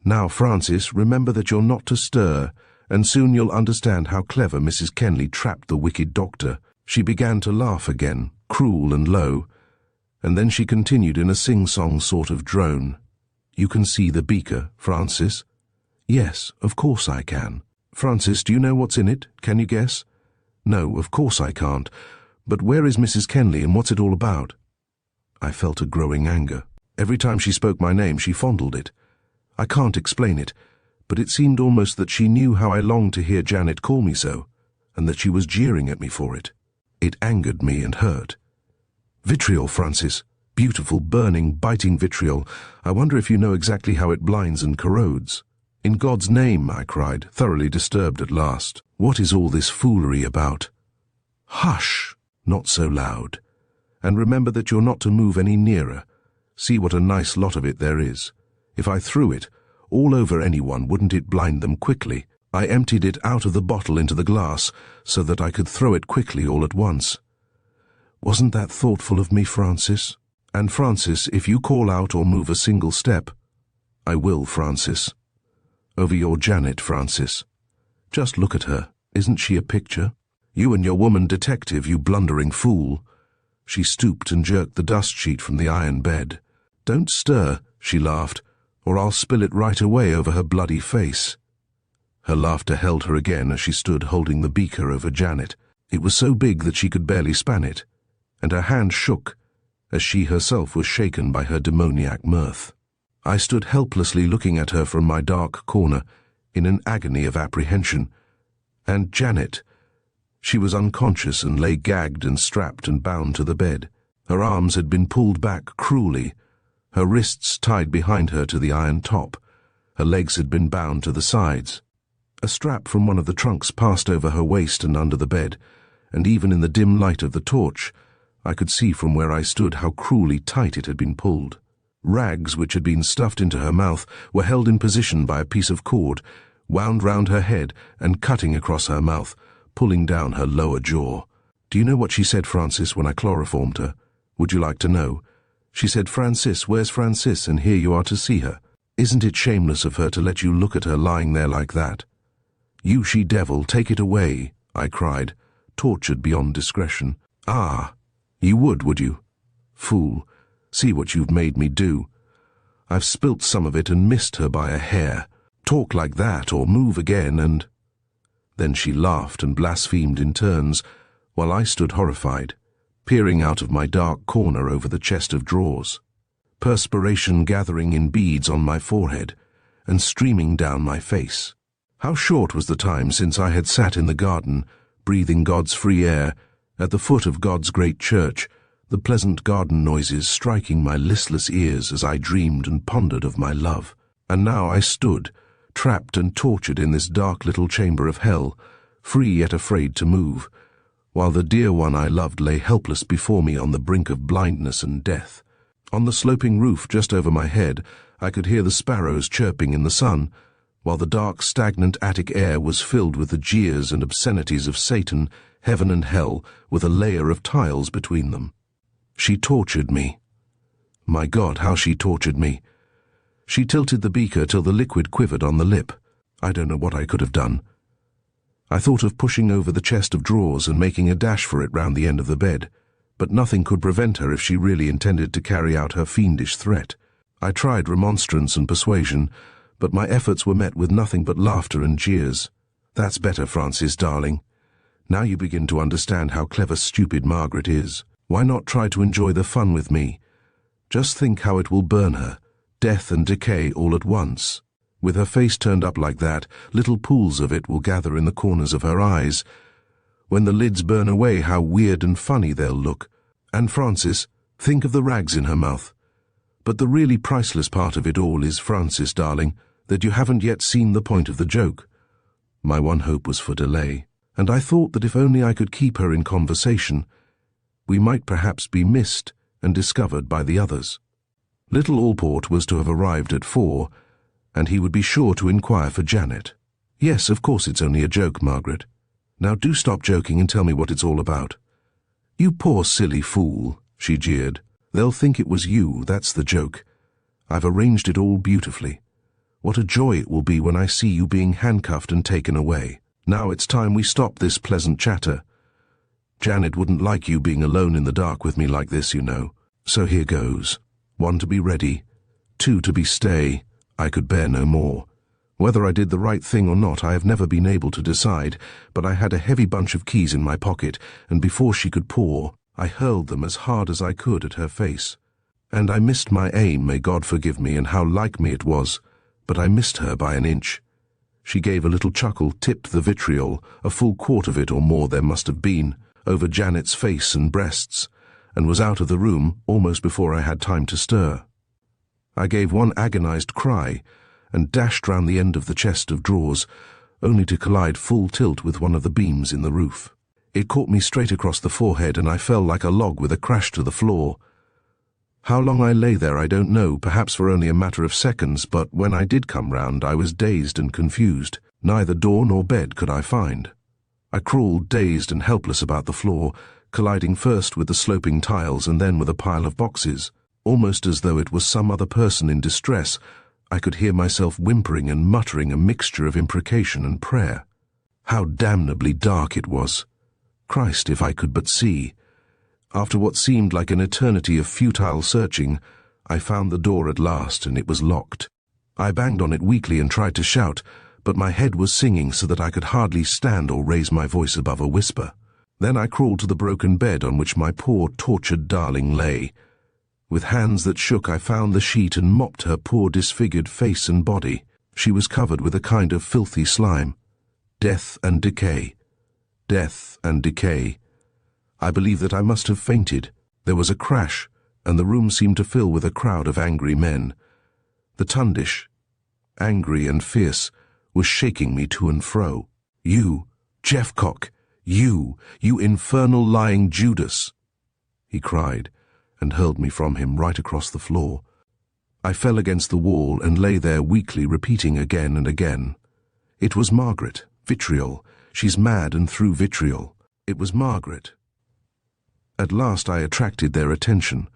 "Now, Francis, remember that you're not to stir, and soon you'll understand how clever Mrs. Kenley trapped the wicked doctor." She began to laugh again, cruel and low, and then she continued in a sing-song sort of drone. "You can see the beaker, Francis?" "Yes, of course I can." "Francis, do you know what's in it? Can you guess?" "No, of course I can't. But where is Mrs. Kenley and what's it all about?" I felt a growing anger. Every time she spoke my name, she fondled it. I can't explain it, but it seemed almost that she knew how I longed to hear Janet call me so, and that she was jeering at me for it. It angered me and hurt. "Vitriol, Francis. Beautiful, burning, biting vitriol. I wonder if you know exactly how it blinds and corrodes." "In God's name," I cried, thoroughly disturbed at last. "What is all this foolery about?" "Hush! Not so loud. And remember that you're not to move any nearer. See what a nice lot of it there is. If I threw it all over anyone, wouldn't it blind them quickly? I emptied it out of the bottle into the glass so that I could throw it quickly all at once. Wasn't that thoughtful of me, Francis? And Francis, if you call out or move a single step—" "I will, Francis. Over your Janet, Francis. Just look at her. Isn't she a picture? You and your woman detective, you blundering fool." She stooped and jerked the dust sheet from the iron bed. "Don't stir," she laughed, "or I'll spill it right away over her bloody face." Her laughter held her again as she stood holding the beaker over Janet. It was so big that she could barely span it, and her hand shook as she herself was shaken by her demoniac mirth. I stood helplessly looking at her from my dark corner in an agony of apprehension. And Janet, she was unconscious and lay gagged and strapped and bound to the bed. Her arms had been pulled back cruelly, her wrists tied behind her to the iron top. Her legs had been bound to the sides. A strap from one of the trunks passed over her waist and under the bed, and even in the dim light of the torch, I could see from where I stood how cruelly tight it had been pulled. Rags which had been stuffed into her mouth were held in position by a piece of cord, wound round her head and cutting across her mouth, pulling down her lower jaw. Do you know what she said, Francis, when I chloroformed her? Would you like to know? She said, "Francis, where's Francis? And here you are to see her. Isn't it shameless of her to let you look at her lying there like that?" "You she-devil, take it away," I cried, tortured beyond discretion. "Ah, you would you? Fool, see what you've made me do. I've spilt some of it and missed her by a hair. Talk like that or move again and—" Then she laughed and blasphemed in turns, while I stood horrified, peering out of my dark corner over the chest of drawers, perspiration gathering in beads on my forehead and streaming down my face. How short was the time since I had sat in the garden, breathing God's free air, at the foot of God's great church, the pleasant garden noises striking my listless ears as I dreamed and pondered of my love. And now I stood, trapped and tortured in this dark little chamber of hell, free yet afraid to move, while the dear one I loved lay helpless before me on the brink of blindness and death. On the sloping roof just over my head, I could hear the sparrows chirping in the sun, while the dark, stagnant attic air was filled with the jeers and obscenities of Satan, heaven and hell, with a layer of tiles between them. She tortured me. My God, how she tortured me. She tilted the beaker till the liquid quivered on the lip. I don't know what I could have done. I thought of pushing over the chest of drawers and making a dash for it round the end of the bed, but nothing could prevent her if she really intended to carry out her fiendish threat. I tried remonstrance and persuasion, but my efforts were met with nothing but laughter and jeers. "That's better, Francis, darling. Now you begin to understand how clever stupid Margaret is. Why not try to enjoy the fun with me? Just think how it will burn her, death and decay all at once. With her face turned up like that, little pools of it will gather in the corners of her eyes. When the lids burn away, how weird and funny they'll look. And Francis, think of the rags in her mouth. But the really priceless part of it all is, Francis, darling, that you haven't yet seen the point of the joke." My one hope was for delay, and I thought that if only I could keep her in conversation, we might perhaps be missed and discovered by the others. Little Allport was to have arrived at 4, and he would be sure to inquire for Janet. "Yes, of course it's only a joke, Margaret. Now do stop joking and tell me what it's all about." "You poor silly fool," she jeered. They'll think it was you, that's the joke. I've arranged it all beautifully. What a joy it will be when I see you being handcuffed and taken away. Now it's time we stop this pleasant chatter. Janet wouldn't like you being alone in the dark with me like this, you know. So here goes. 1, to be ready. 2, to be stay. I could bear no more. Whether I did the right thing or not, I have never been able to decide, but I had a heavy bunch of keys in my pocket, and before she could pour, I hurled them as hard as I could at her face. And I missed my aim, may God forgive me, and how like me it was, but I missed her by an inch. She gave a little chuckle, tipped the vitriol, a full quart of it or more there must have been, over Janet's face and breasts, and was out of the room almost before I had time to stir. I gave one agonized cry, and dashed round the end of the chest of drawers, only to collide full tilt with one of the beams in the roof. It caught me straight across the forehead, and I fell like a log with a crash to the floor. How long I lay there I don't know, perhaps for only a matter of seconds, but when I did come round I was dazed and confused. Neither door nor bed could I find. I crawled dazed and helpless about the floor, colliding first with the sloping tiles and then with a pile of boxes. Almost as though it was some other person in distress, I could hear myself whimpering and muttering a mixture of imprecation and prayer. How damnably dark it was! Christ, if I could but see! After what seemed like an eternity of futile searching, I found the door at last, and it was locked. I banged on it weakly and tried to shout, but my head was singing so that I could hardly stand or raise my voice above a whisper. Then I crawled to the broken bed on which my poor, tortured darling lay. With hands that shook, I found the sheet and mopped her poor disfigured face and body. She was covered with a kind of filthy slime. Death and decay. Death and decay. I believe that I must have fainted. There was a crash, and the room seemed to fill with a crowd of angry men. The tundish, angry and fierce, was shaking me to and fro. "You, Jeffcock, you infernal lying Judas!" he cried, and hurled me from him right across the floor. I fell against the wall and lay there weakly, repeating again and again, "It was Margaret, vitriol, she's mad and threw vitriol. It was Margaret." At last I attracted their attention,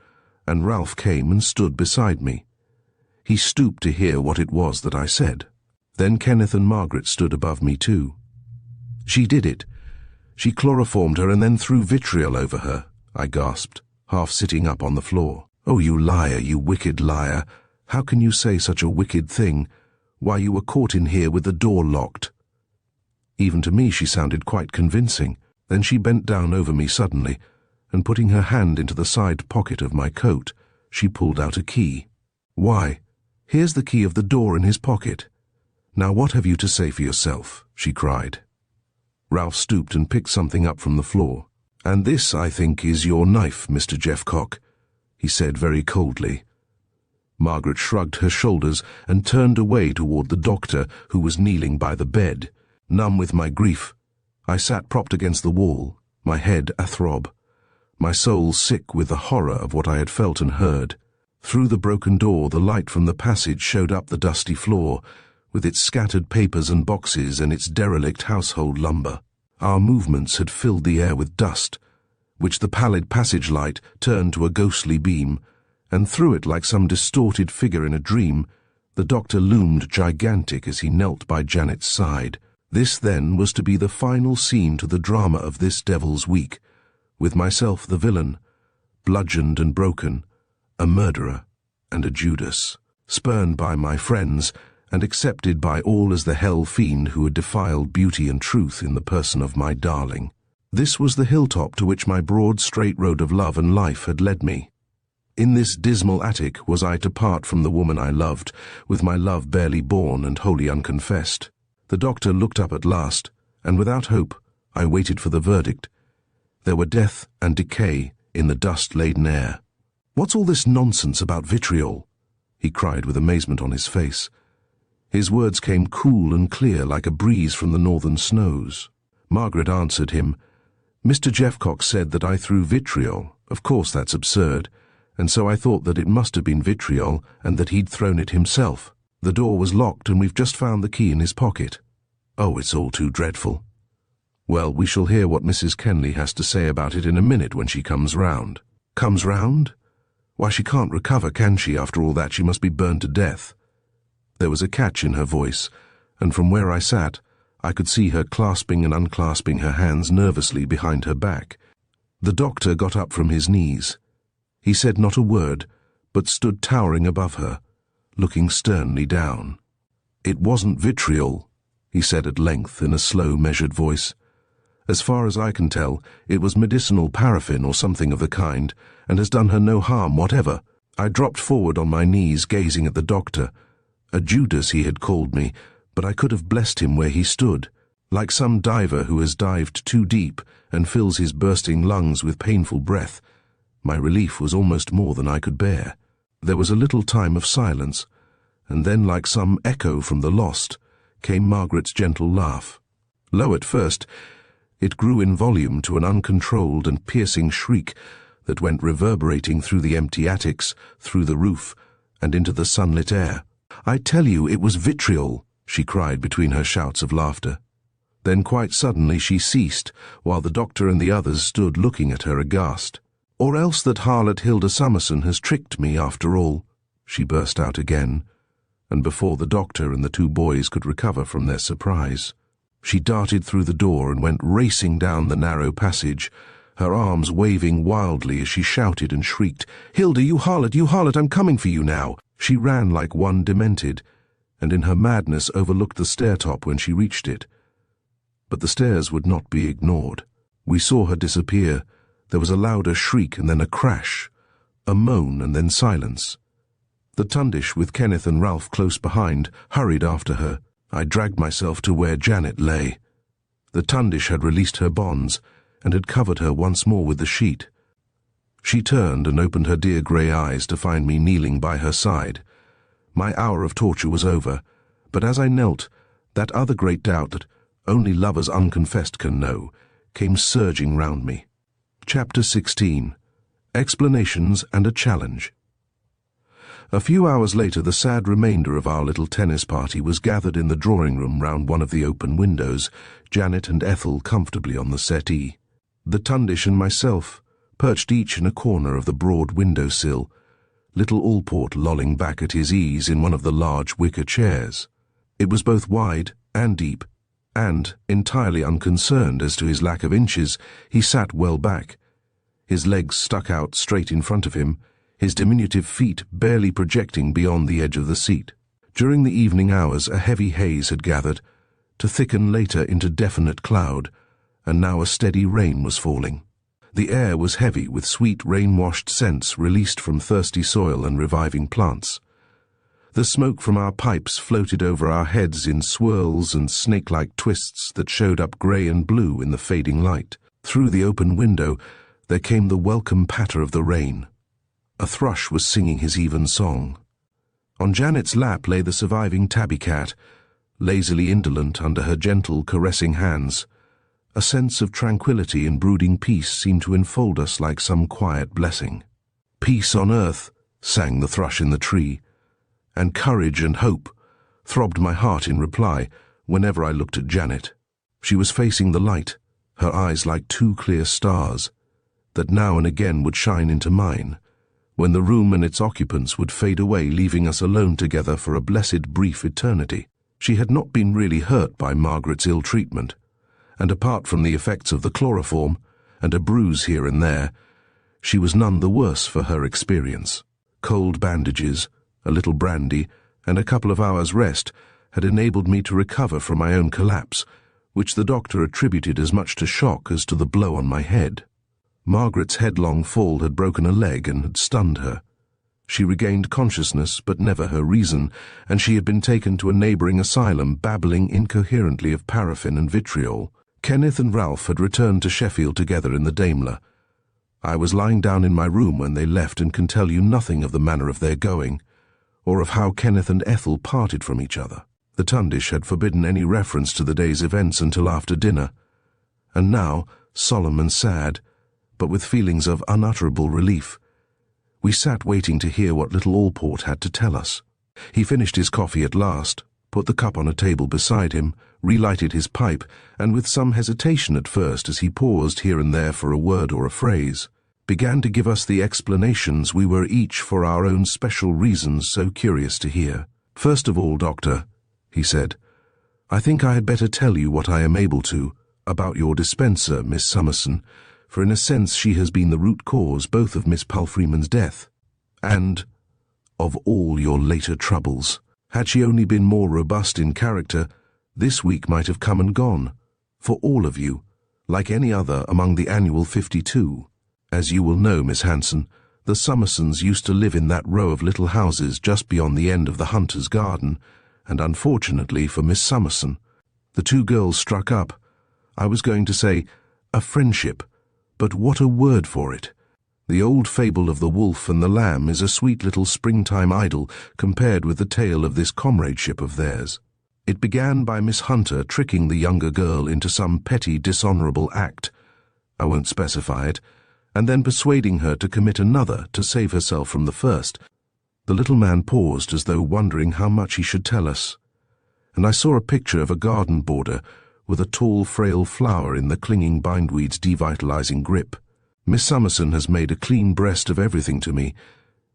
and Ralph came and stood beside me. He stooped to hear what it was that I said. Then Kenneth and Margaret stood above me too. "She did it. She chloroformed her and then threw vitriol over her," I gasped, half sitting up on the floor. "Oh, you liar, you wicked liar! How can you say such a wicked thing? Why, you were caught in here with the door locked." Even to me she sounded quite convincing. Then she bent down over me suddenly, and putting her hand into the side pocket of my coat, she pulled out a key. "Why, here's the key of the door in his pocket. Now what have you to say for yourself?" she cried. Ralph stooped and picked something up from the floor. "And this, I think, is your knife, Mr. Jeffcock," he said very coldly. Margaret shrugged her shoulders and turned away toward the doctor, who was kneeling by the bed. Numb with my grief, I sat propped against the wall, my head athrob, my soul sick with the horror of what I had felt and heard. Through the broken door the light from the passage showed up the dusty floor, with its scattered papers and boxes and its derelict household lumber. Our movements had filled the air with dust, which the pallid passage light turned to a ghostly beam, and through it, like some distorted figure in a dream, the doctor loomed gigantic as he knelt by Janet's side. This, then, was to be the final scene to the drama of this devil's week, with myself the villain, bludgeoned and broken, a murderer and a Judas, spurned by my friends and accepted by all as the hell fiend who had defiled beauty and truth in the person of my darling. This was the hilltop to which my broad, straight road of love and life had led me. In this dismal attic was I to part from the woman I loved, with my love barely born and wholly unconfessed. The doctor looked up at last, and without hope, I waited for the verdict. There were death and decay in the dust-laden air. "What's all this nonsense about vitriol?" he cried with amazement on his face. His words came cool and clear like a breeze from the northern snows. Margaret answered him, "Mr. Jeffcock said that I threw vitriol. Of course that's absurd, and so I thought that it must have been vitriol and that he'd thrown it himself. The door was locked and we've just found the key in his pocket. Oh, it's all too dreadful." "Well, we shall hear what Mrs. Kenley has to say about it in a minute when she comes round." "Comes round? Why, she can't recover, can she? After all that, she must be burned to death." There was a catch in her voice, and from where I sat, I could see her clasping and unclasping her hands nervously behind her back. The doctor got up from his knees. He said not a word, but stood towering above her, looking sternly down. "It wasn't vitriol," he said at length in a slow, measured voice. "As far as I can tell, it was medicinal paraffin or something of the kind, and has done her no harm whatever." I dropped forward on my knees, gazing at the doctor. A Judas he had called me, but I could have blessed him where he stood, like some diver who has dived too deep and fills his bursting lungs with painful breath. My relief was almost more than I could bear. There was a little time of silence, and then, like some echo from the lost, came Margaret's gentle laugh. Low at first, it grew in volume to an uncontrolled and piercing shriek that went reverberating through the empty attics, through the roof, and into the sunlit air. "I tell you, it was vitriol," she cried between her shouts of laughter. Then quite suddenly she ceased, while the doctor and the others stood looking at her aghast. "Or else that harlot Hilda Summerson has tricked me after all," she burst out again, and before the doctor and the two boys could recover from their surprise, she darted through the door and went racing down the narrow passage, her arms waving wildly as she shouted and shrieked, "Hilda, you harlot, I'm coming for you now!" She ran like one demented, and in her madness overlooked the stair-top when she reached it. But the stairs would not be ignored. We saw her disappear. There was a louder shriek and then a crash, a moan and then silence. The Tundish, with Kenneth and Ralph close behind, hurried after her. I dragged myself to where Janet lay. The Tundish had released her bonds and had covered her once more with the sheet. She turned and opened her dear grey eyes to find me kneeling by her side. My hour of torture was over, but as I knelt, that other great doubt that only lovers unconfessed can know came surging round me. Chapter 16. Explanations and a Challenge. A few hours later, the sad remainder of our little tennis party was gathered in the drawing-room round one of the open windows, Janet and Ethel comfortably on the settee. The Tundish and myself, perched each in a corner of the broad window-sill, little Allport lolling back at his ease in one of the large wicker chairs. It was both wide and deep, and, entirely unconcerned as to his lack of inches, he sat well back. His legs stuck out straight in front of him, his diminutive feet barely projecting beyond the edge of the seat. During the evening hours a heavy haze had gathered, to thicken later into definite cloud, and now a steady rain was falling. The air was heavy with sweet rain-washed scents released from thirsty soil and reviving plants. The smoke from our pipes floated over our heads in swirls and snake-like twists that showed up grey and blue in the fading light. Through the open window there came the welcome patter of the rain. A thrush was singing his even song. On Janet's lap lay the surviving tabby cat, lazily indolent under her gentle, caressing hands. A sense of tranquility and brooding peace seemed to enfold us like some quiet blessing. "Peace on earth," sang the thrush in the tree, and "courage and hope," throbbed my heart in reply whenever I looked at Janet. She was facing the light, her eyes like two clear stars, that now and again would shine into mine, when the room and its occupants would fade away, leaving us alone together for a blessed brief eternity. She had not been really hurt by Margaret's ill treatment, and apart from the effects of the chloroform, and a bruise here and there, she was none the worse for her experience. Cold bandages, a little brandy, and a couple of hours' rest had enabled me to recover from my own collapse, which the doctor attributed as much to shock as to the blow on my head. Margaret's headlong fall had broken a leg and had stunned her. She regained consciousness, but never her reason, and she had been taken to a neighbouring asylum, babbling incoherently of paraffin and vitriol. Kenneth and Ralph had returned to Sheffield together in the Daimler. I was lying down in my room when they left and can tell you nothing of the manner of their going, or of how Kenneth and Ethel parted from each other. The Tundish had forbidden any reference to the day's events until after dinner, and now, solemn and sad, but with feelings of unutterable relief, we sat waiting to hear what little Allport had to tell us. He finished his coffee at last, put the cup on a table beside him, relighted his pipe, and with some hesitation at first as he paused here and there for a word or a phrase, began to give us the explanations we were each for our own special reasons so curious to hear. "First of all, Doctor," he said, "I think I had better tell you what I am able to about your dispenser, Miss Summerson, for in a sense she has been the root cause both of Miss Palfreeman's death and of all your later troubles. Had she only been more robust in character, this week might have come and gone, for all of you, like any other among the annual 52. As you will know, Miss Hanson, the Summersons used to live in that row of little houses just beyond the end of the Hunter's Garden, and unfortunately for Miss Summerson, the two girls struck up, I was going to say, a friendship, but what a word for it. The old fable of the wolf and the lamb is a sweet little springtime idyll compared with the tale of this comradeship of theirs. It began by Miss Hunter tricking the younger girl into some petty dishonorable act, I won't specify it, and then persuading her to commit another to save herself from the first. The little man paused as though wondering how much he should tell us, and I saw a picture of a garden border with a tall, frail flower in the clinging bindweed's devitalizing grip. Miss Summerson has made a clean breast of everything to me,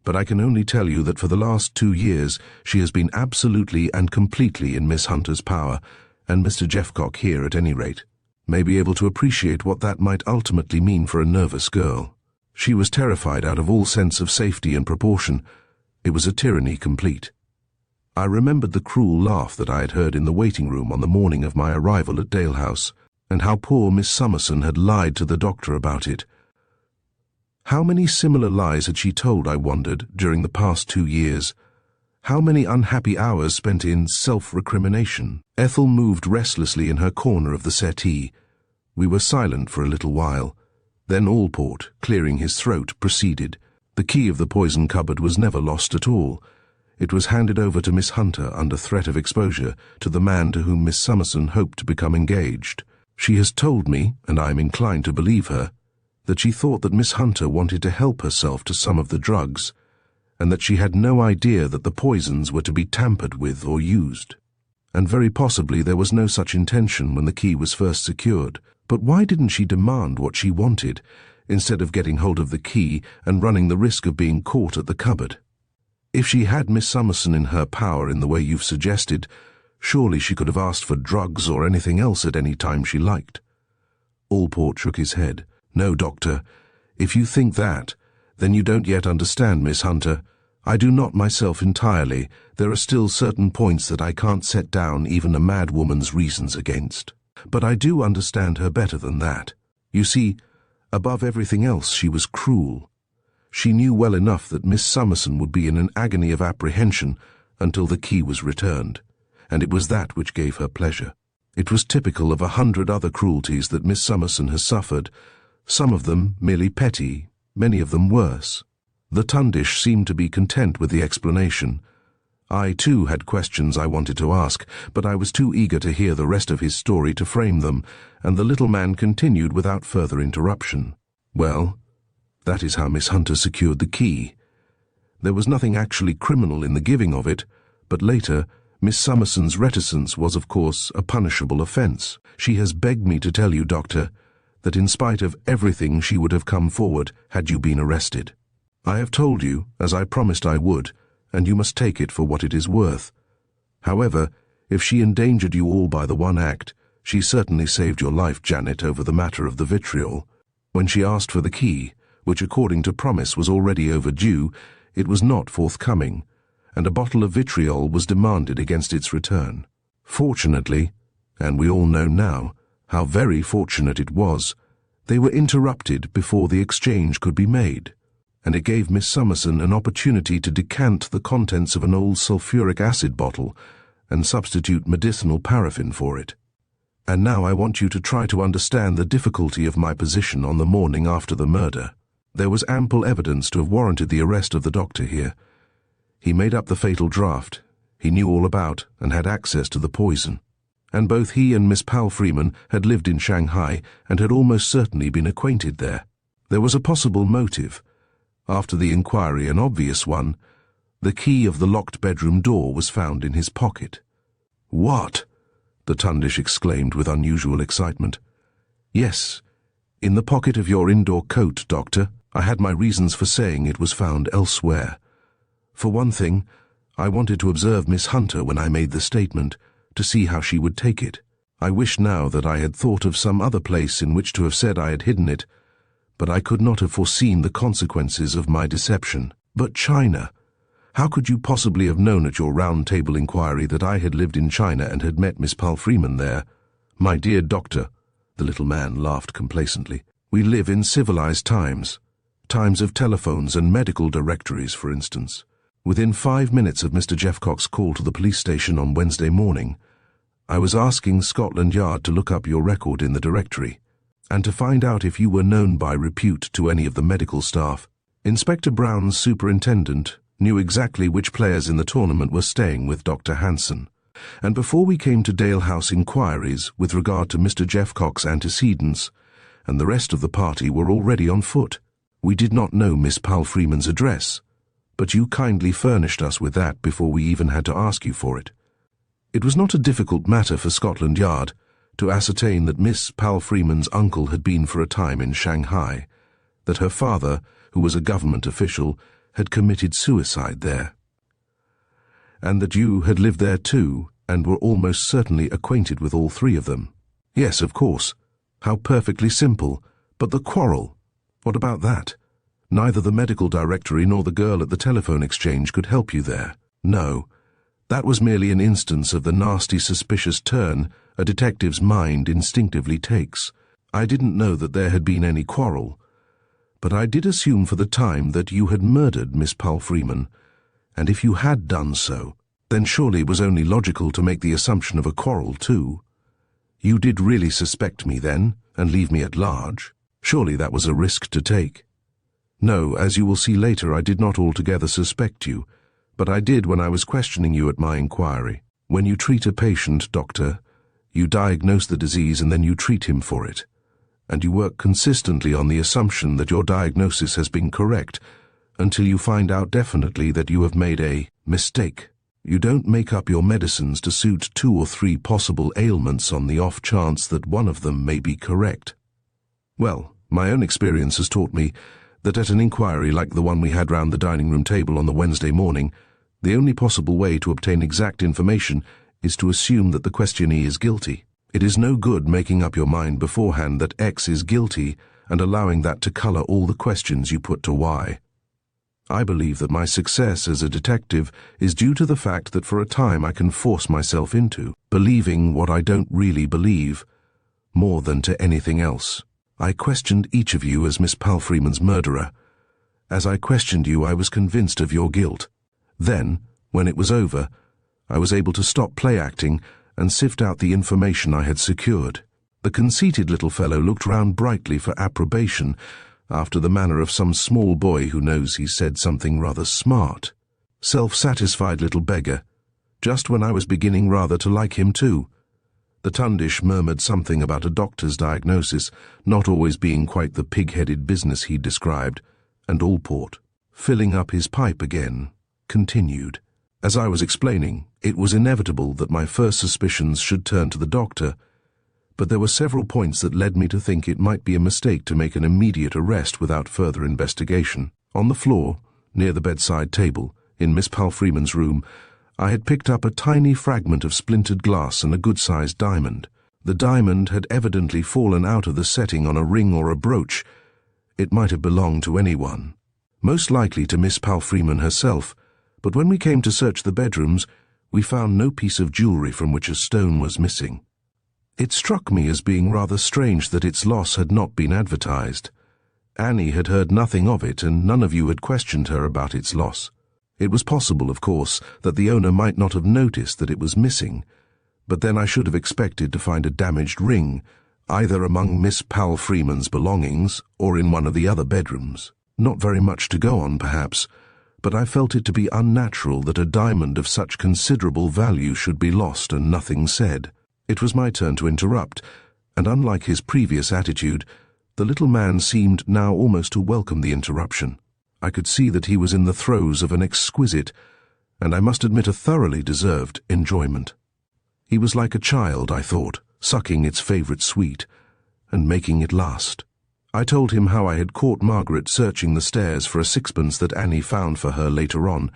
but I can only tell you that for the last 2 years she has been absolutely and completely in Miss Hunter's power, and Mr. Jeffcock here, at any rate, may be able to appreciate what that might ultimately mean for a nervous girl. She was terrified out of all sense of safety and proportion. It was a tyranny complete. I remembered the cruel laugh that I had heard in the waiting room on the morning of my arrival at Dalehouse, and how poor Miss Summerson had lied to the doctor about it. How many similar lies had she told, I wondered, during the past 2 years? How many unhappy hours spent in self-recrimination? Ethel moved restlessly in her corner of the settee. We were silent for a little while. Then Allport, clearing his throat, proceeded. The key of the poison cupboard was never lost at all. It was handed over to Miss Hunter under threat of exposure to the man to whom Miss Summerson hoped to become engaged. She has told me, and I am inclined to believe her, that she thought that Miss Hunter wanted to help herself to some of the drugs, and that she had no idea that the poisons were to be tampered with or used. And very possibly there was no such intention when the key was first secured. But why didn't she demand what she wanted, instead of getting hold of the key and running the risk of being caught at the cupboard? If she had Miss Summerson in her power in the way you've suggested, surely she could have asked for drugs or anything else at any time she liked. Allport shook his head. No, Doctor, if you think that, then you don't yet understand Miss Hunter. I do not myself entirely. There are still certain points that I can't set down even a mad woman's reasons against. But I do understand her better than that. You see, above everything else she was cruel. She knew well enough that Miss Summerson would be in an agony of apprehension until the key was returned, and it was that which gave her pleasure. It was typical of 100 other cruelties that Miss Summerson has suffered, some of them merely petty, many of them worse. The Tundish seemed to be content with the explanation. I, too, had questions I wanted to ask, but I was too eager to hear the rest of his story to frame them, and the little man continued without further interruption. Well, that is how Miss Hunter secured the key. There was nothing actually criminal in the giving of it, but later, Miss Summerson's reticence was, of course, a punishable offence. She has begged me to tell you, Doctor, that in spite of everything she would have come forward had you been arrested. I have told you, as I promised I would, and you must take it for what it is worth. However, if she endangered you all by the one act, she certainly saved your life, Janet, over the matter of the vitriol. When she asked for the key, which according to promise was already overdue, it was not forthcoming, and a bottle of vitriol was demanded against its return. Fortunately, and we all know now how very fortunate it was, they were interrupted before the exchange could be made, and it gave Miss Summerson an opportunity to decant the contents of an old sulphuric acid bottle and substitute medicinal paraffin for it. And now I want you to try to understand the difficulty of my position on the morning after the murder. There was ample evidence to have warranted the arrest of the doctor here. He made up the fatal draught. He knew all about and had access to the poison. And both he and Miss Palfreeman had lived in Shanghai and had almost certainly been acquainted there. There was a possible motive. After the inquiry, an obvious one. The key of the locked bedroom door was found in his pocket. "What?" the Tundish exclaimed with unusual excitement. "Yes, in the pocket of your indoor coat, Doctor. I had my reasons for saying it was found elsewhere. For one thing, I wanted to observe Miss Hunter when I made the statement, to see how she would take it. I wish now that I had thought of some other place in which to have said I had hidden it, but I could not have foreseen the consequences of my deception. But China? How could you possibly have known at your round-table inquiry that I had lived in China and had met Miss Palfreeman there? My dear doctor, the little man laughed complacently, we live in civilized times. Times of telephones and medical directories, for instance. Within 5 minutes of Mr. Jeffcock's call to the police station on Wednesday morning, I was asking Scotland Yard to look up your record in the directory, and to find out if you were known by repute to any of the medical staff. Inspector Brown's superintendent knew exactly which players in the tournament were staying with Dr. Hanson, and before we came to Dalehouse inquiries with regard to Mr. Jeffcock's antecedents, and the rest of the party were already on foot. We did not know Miss Palfreeman's address, but you kindly furnished us with that before we even had to ask you for it. It was not a difficult matter for Scotland Yard to ascertain that Miss Palfreeman's uncle had been for a time in Shanghai, that her father, who was a government official, had committed suicide there, and that you had lived there too, and were almost certainly acquainted with all three of them. Yes, of course. How perfectly simple. But the quarrel? What about that? Neither the medical directory nor the girl at the telephone exchange could help you there. No, that was merely an instance of the nasty, suspicious turn a detective's mind instinctively takes. I didn't know that there had been any quarrel, but I did assume for the time that you had murdered Miss Palfreeman, and if you had done so, then surely it was only logical to make the assumption of a quarrel too. You did really suspect me then, and leave me at large? Surely that was a risk to take. No, as you will see later, I did not altogether suspect you, but I did when I was questioning you at my inquiry. When you treat a patient, doctor, you diagnose the disease and then you treat him for it, and you work consistently on the assumption that your diagnosis has been correct until you find out definitely that you have made a mistake. You don't make up your medicines to suit 2 or 3 possible ailments on the off chance that one of them may be correct. Well, my own experience has taught me that at an inquiry like the one we had round the dining room table on the Wednesday morning, the only possible way to obtain exact information is to assume that the questionee is guilty. It is no good making up your mind beforehand that X is guilty and allowing that to colour all the questions you put to Y. I believe that my success as a detective is due to the fact that for a time I can force myself into believing what I don't really believe, more than to anything else. I questioned each of you as Miss Palfreeman's murderer. As I questioned you, I was convinced of your guilt. Then, when it was over, I was able to stop play-acting and sift out the information I had secured. The conceited little fellow looked round brightly for approbation, after the manner of some small boy who knows he said something rather smart. Self-satisfied little beggar, just when I was beginning rather to like him too. The Tundish murmured something about a doctor's diagnosis not always being quite the pig-headed business he'd described, and Allport, filling up his pipe again, continued. As I was explaining, it was inevitable that my first suspicions should turn to the doctor, but there were several points that led me to think it might be a mistake to make an immediate arrest without further investigation. On the floor, near the bedside table, in Miss Palfreeman's room, I had picked up a tiny fragment of splintered glass and a good-sized diamond. The diamond had evidently fallen out of the setting on a ring or a brooch. It might have belonged to anyone, most likely to Miss Palfreeman herself, but when we came to search the bedrooms, we found no piece of jewellery from which a stone was missing. It struck me as being rather strange that its loss had not been advertised. Annie had heard nothing of it, and none of you had questioned her about its loss. It was possible, of course, that the owner might not have noticed that it was missing, but then I should have expected to find a damaged ring, either among Miss Palfreeman's belongings or in one of the other bedrooms. Not very much to go on, perhaps, but I felt it to be unnatural that a diamond of such considerable value should be lost and nothing said. It was my turn to interrupt, and unlike his previous attitude, the little man seemed now almost to welcome the interruption. I could see that he was in the throes of an exquisite, and I must admit a thoroughly deserved, enjoyment. He was like a child, I thought, sucking its favourite sweet, and making it last. I told him how I had caught Margaret searching the stairs for a sixpence that Annie found for her later on,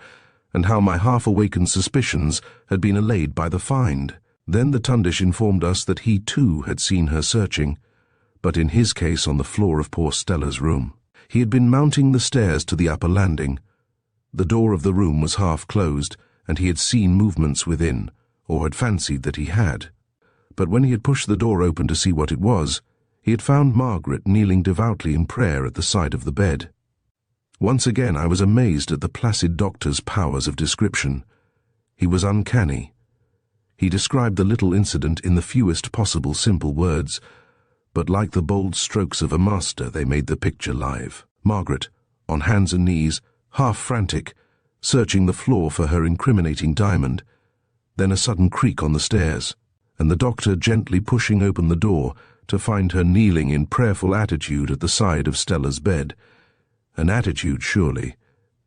and how my half-awakened suspicions had been allayed by the find. Then the Tundish informed us that he too had seen her searching, but in his case on the floor of poor Stella's room. He had been mounting the stairs to the upper landing. The door of the room was half closed, and he had seen movements within, or had fancied that he had. But when he had pushed the door open to see what it was, he had found Margaret kneeling devoutly in prayer at the side of the bed. Once again I was amazed at the placid doctor's powers of description. He was uncanny. He described the little incident in the fewest possible simple words, but like the bold strokes of a master they made the picture live. Margaret, on hands and knees, half frantic, searching the floor for her incriminating diamond, then a sudden creak on the stairs, and the doctor gently pushing open the door to find her kneeling in prayerful attitude at the side of Stella's bed, an attitude, surely,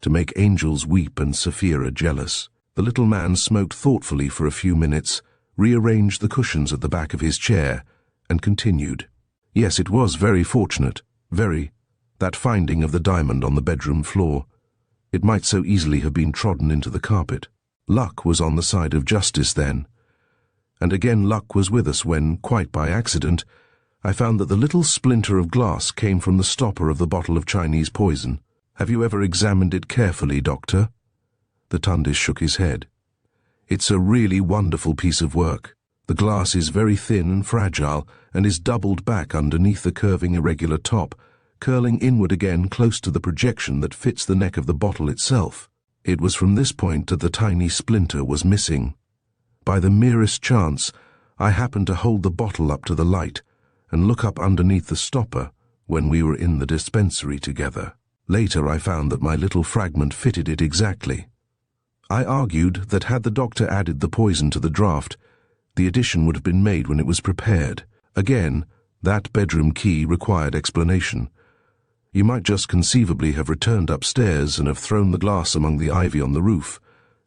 to make angels weep and Sapphira jealous. The little man smoked thoughtfully for a few minutes, rearranged the cushions at the back of his chair, and continued. Yes, it was very fortunate, very, that finding of the diamond on the bedroom floor. It might so easily have been trodden into the carpet. Luck was on the side of justice then. And again luck was with us when, quite by accident, I found that the little splinter of glass came from the stopper of the bottle of Chinese poison. Have you ever examined it carefully, Doctor? The Tundish shook his head. It's a really wonderful piece of work. The glass is very thin and fragile, and is doubled back underneath the curving irregular top, curling inward again close to the projection that fits the neck of the bottle itself. It was from this point that the tiny splinter was missing. By the merest chance, I happened to hold the bottle up to the light and look up underneath the stopper when we were in the dispensary together. Later I found that my little fragment fitted it exactly. I argued that had the doctor added the poison to the draught, the addition would have been made when it was prepared. Again, that bedroom key required explanation. You might just conceivably have returned upstairs and have thrown the glass among the ivy on the roof,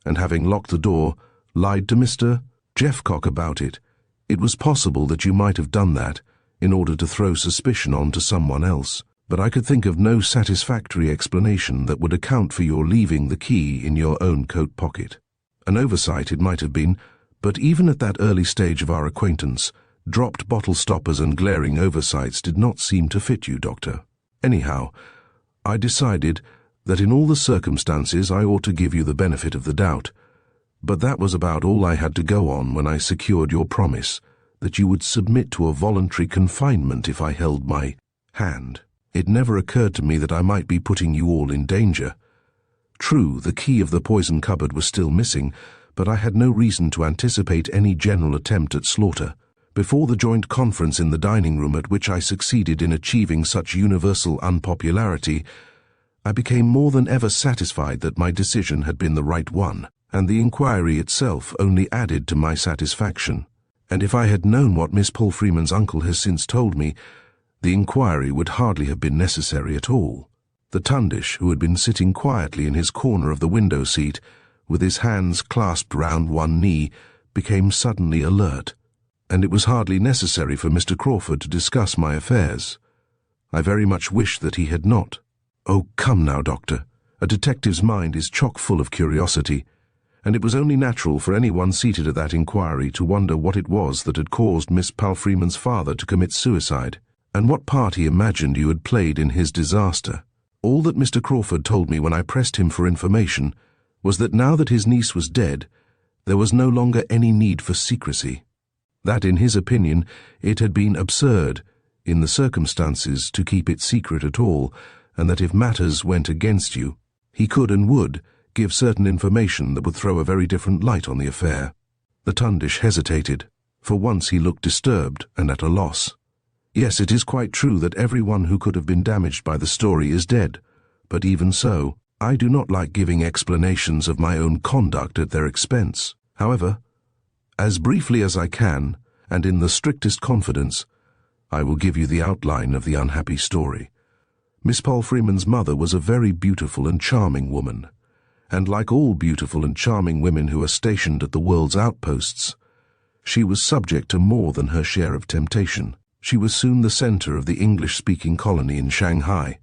and having locked the door, lied to Mr. Jeffcock about it. It was possible that you might have done that in order to throw suspicion on to someone else, but I could think of no satisfactory explanation that would account for your leaving the key in your own coat pocket. An oversight it might have been, but even at that early stage of our acquaintance, dropped bottle stoppers and glaring oversights did not seem to fit you, Doctor. Anyhow, I decided that in all the circumstances I ought to give you the benefit of the doubt, but that was about all I had to go on when I secured your promise that you would submit to a voluntary confinement if I held my hand. It never occurred to me that I might be putting you all in danger. True, the key of the poison cupboard was still missing, but I had no reason to anticipate any general attempt at slaughter. Before the joint conference in the dining room at which I succeeded in achieving such universal unpopularity, I became more than ever satisfied that my decision had been the right one, and the inquiry itself only added to my satisfaction. And if I had known what Miss Palfreeman's uncle has since told me, the inquiry would hardly have been necessary at all. The Tundish, who had been sitting quietly in his corner of the window seat, with his hands clasped round one knee, became suddenly alert, and it was hardly necessary for Mr. Crawford to discuss my affairs. I very much wished that he had not. Oh, come now, Doctor. A detective's mind is chock full of curiosity, and it was only natural for anyone seated at that inquiry to wonder what it was that had caused Miss Palfreeman's father to commit suicide, and what part he imagined you had played in his disaster. All that Mr. Crawford told me when I pressed him for information was that now that his niece was dead, there was no longer any need for secrecy. That, in his opinion, it had been absurd, in the circumstances, to keep it secret at all, and that if matters went against you, he could and would give certain information that would throw a very different light on the affair. The Tundish hesitated. For once he looked disturbed and at a loss. Yes, it is quite true that everyone who could have been damaged by the story is dead, but even so, I do not like giving explanations of my own conduct at their expense. However, as briefly as I can, and in the strictest confidence, I will give you the outline of the unhappy story. Miss Palfreeman's mother was a very beautiful and charming woman, and like all beautiful and charming women who are stationed at the world's outposts, she was subject to more than her share of temptation. She was soon the center of the English-speaking colony in Shanghai.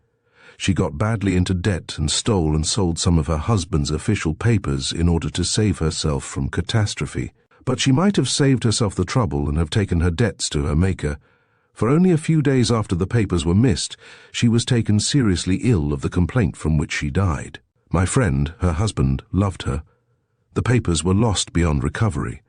She got badly into debt and stole and sold some of her husband's official papers in order to save herself from catastrophe. But she might have saved herself the trouble and have taken her debts to her maker. For only a few days after the papers were missed, she was taken seriously ill of the complaint from which she died. My friend, her husband, loved her. The papers were lost beyond recovery.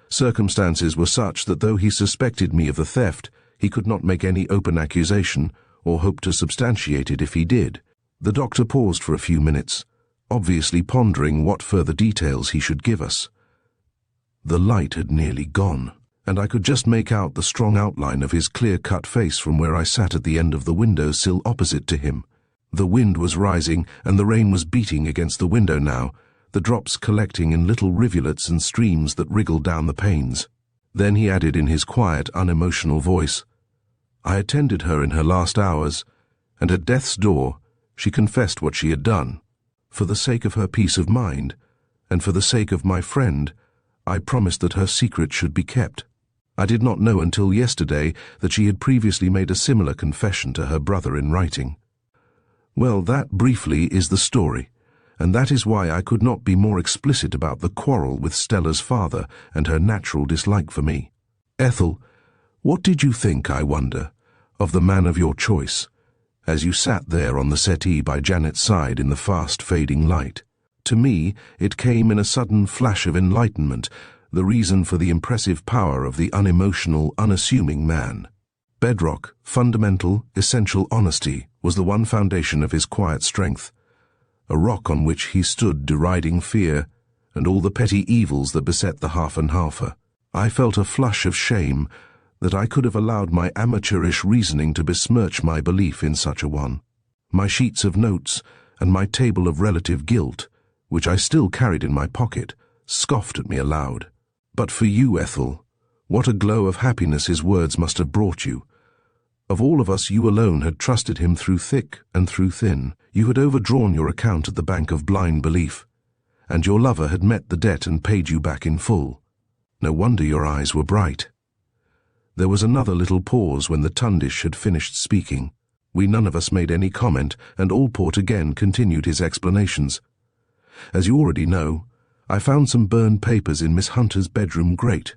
Circumstances were such that though he suspected me of the theft, he could not make any open accusation or hope to substantiate it if he did. The doctor paused for a few minutes, obviously pondering what further details he should give us. The light had nearly gone, and I could just make out the strong outline of his clear-cut face from where I sat at the end of the window sill opposite to him. The wind was rising, and the rain was beating against the window now, the drops collecting in little rivulets and streams that wriggled down the panes. Then he added in his quiet, unemotional voice, "I attended her in her last hours, and at death's door she confessed what she had done. For the sake of her peace of mind, and for the sake of my friend, I promised that her secret should be kept. I did not know until yesterday that she had previously made a similar confession to her brother in writing." Well, that briefly is the story, and that is why I could not be more explicit about the quarrel with Stella's father and her natural dislike for me. Ethel, what did you think, I wonder, of the man of your choice, as you sat there on the settee by Janet's side in the fast-fading light? To me, it came in a sudden flash of enlightenment, the reason for the impressive power of the unemotional, unassuming man. Bedrock, fundamental, essential honesty was the one foundation of his quiet strength, a rock on which he stood deriding fear and all the petty evils that beset the half-and-halfer. I felt a flush of shame that I could have allowed my amateurish reasoning to besmirch my belief in such a one. My sheets of notes and my table of relative guilt, which I still carried in my pocket, scoffed at me aloud. But for you, Ethel, what a glow of happiness his words must have brought you. Of all of us, you alone had trusted him through thick and through thin. You had overdrawn your account at the bank of blind belief, and your lover had met the debt and paid you back in full. No wonder your eyes were bright. There was another little pause when the Tundish had finished speaking. We none of us made any comment, and Allport again continued his explanations. As you already know, I found some burned papers in Miss Hunter's bedroom grate,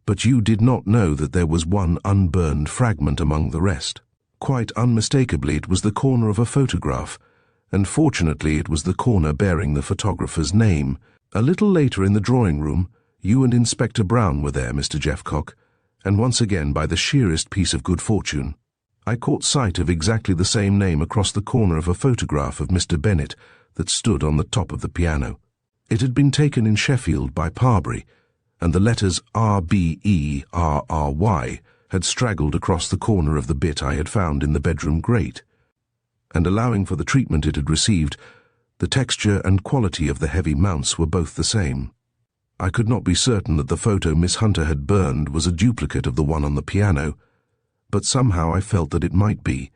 but you did not know that there was one unburned fragment among the rest. Quite unmistakably, it was the corner of a photograph, and fortunately it was the corner bearing the photographer's name. A little later in the drawing room, you and Inspector Brown were there, Mr. Jeffcock, and once again, by the sheerest piece of good fortune, I caught sight of exactly the same name across the corner of a photograph of Mr. Bennet that stood on the top of the piano. It had been taken in Sheffield by Parbury, and the letters RBERRY had straggled across the corner of the bit I had found in the bedroom grate. And allowing for the treatment it had received, the texture and quality of the heavy mounts were both the same. I could not be certain that the photo Miss Hunter had burned was a duplicate of the one on the piano, but somehow I felt that it might be,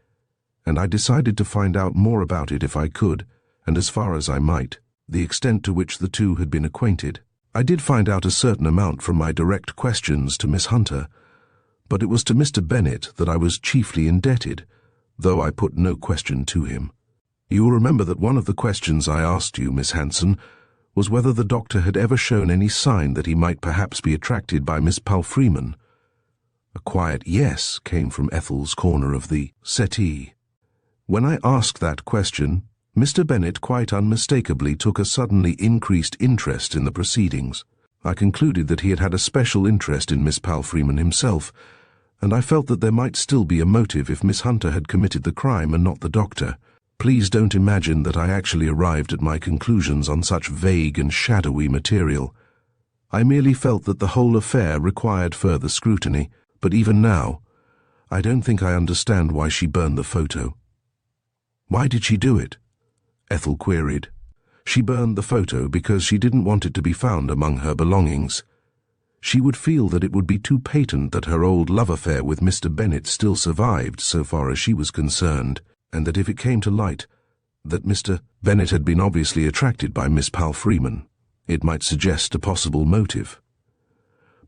and I decided to find out more about it if I could, and as far as I might, the extent to which the two had been acquainted. I did find out a certain amount from my direct questions to Miss Hunter, but it was to Mr. Bennet that I was chiefly indebted, though I put no question to him. You will remember that one of the questions I asked you, Miss Hanson, was whether the doctor had ever shown any sign that he might perhaps be attracted by Miss Palfreeman. A quiet yes came from Ethel's corner of the settee. When I asked that question, Mr. Bennet quite unmistakably took a suddenly increased interest in the proceedings. I concluded that he had had a special interest in Miss Palfreeman himself, and I felt that there might still be a motive if Miss Hunter had committed the crime and not the doctor. Please don't imagine that I actually arrived at my conclusions on such vague and shadowy material. I merely felt that the whole affair required further scrutiny, but even now, I don't think I understand why she burned the photo. Why did she do it? Ethel queried. She burned the photo because she didn't want it to be found among her belongings. She would feel that it would be too patent that her old love affair with Mr. Bennet still survived so far as she was concerned, and that if it came to light that Mr. Bennet had been obviously attracted by Miss Palfreeman, it might suggest a possible motive.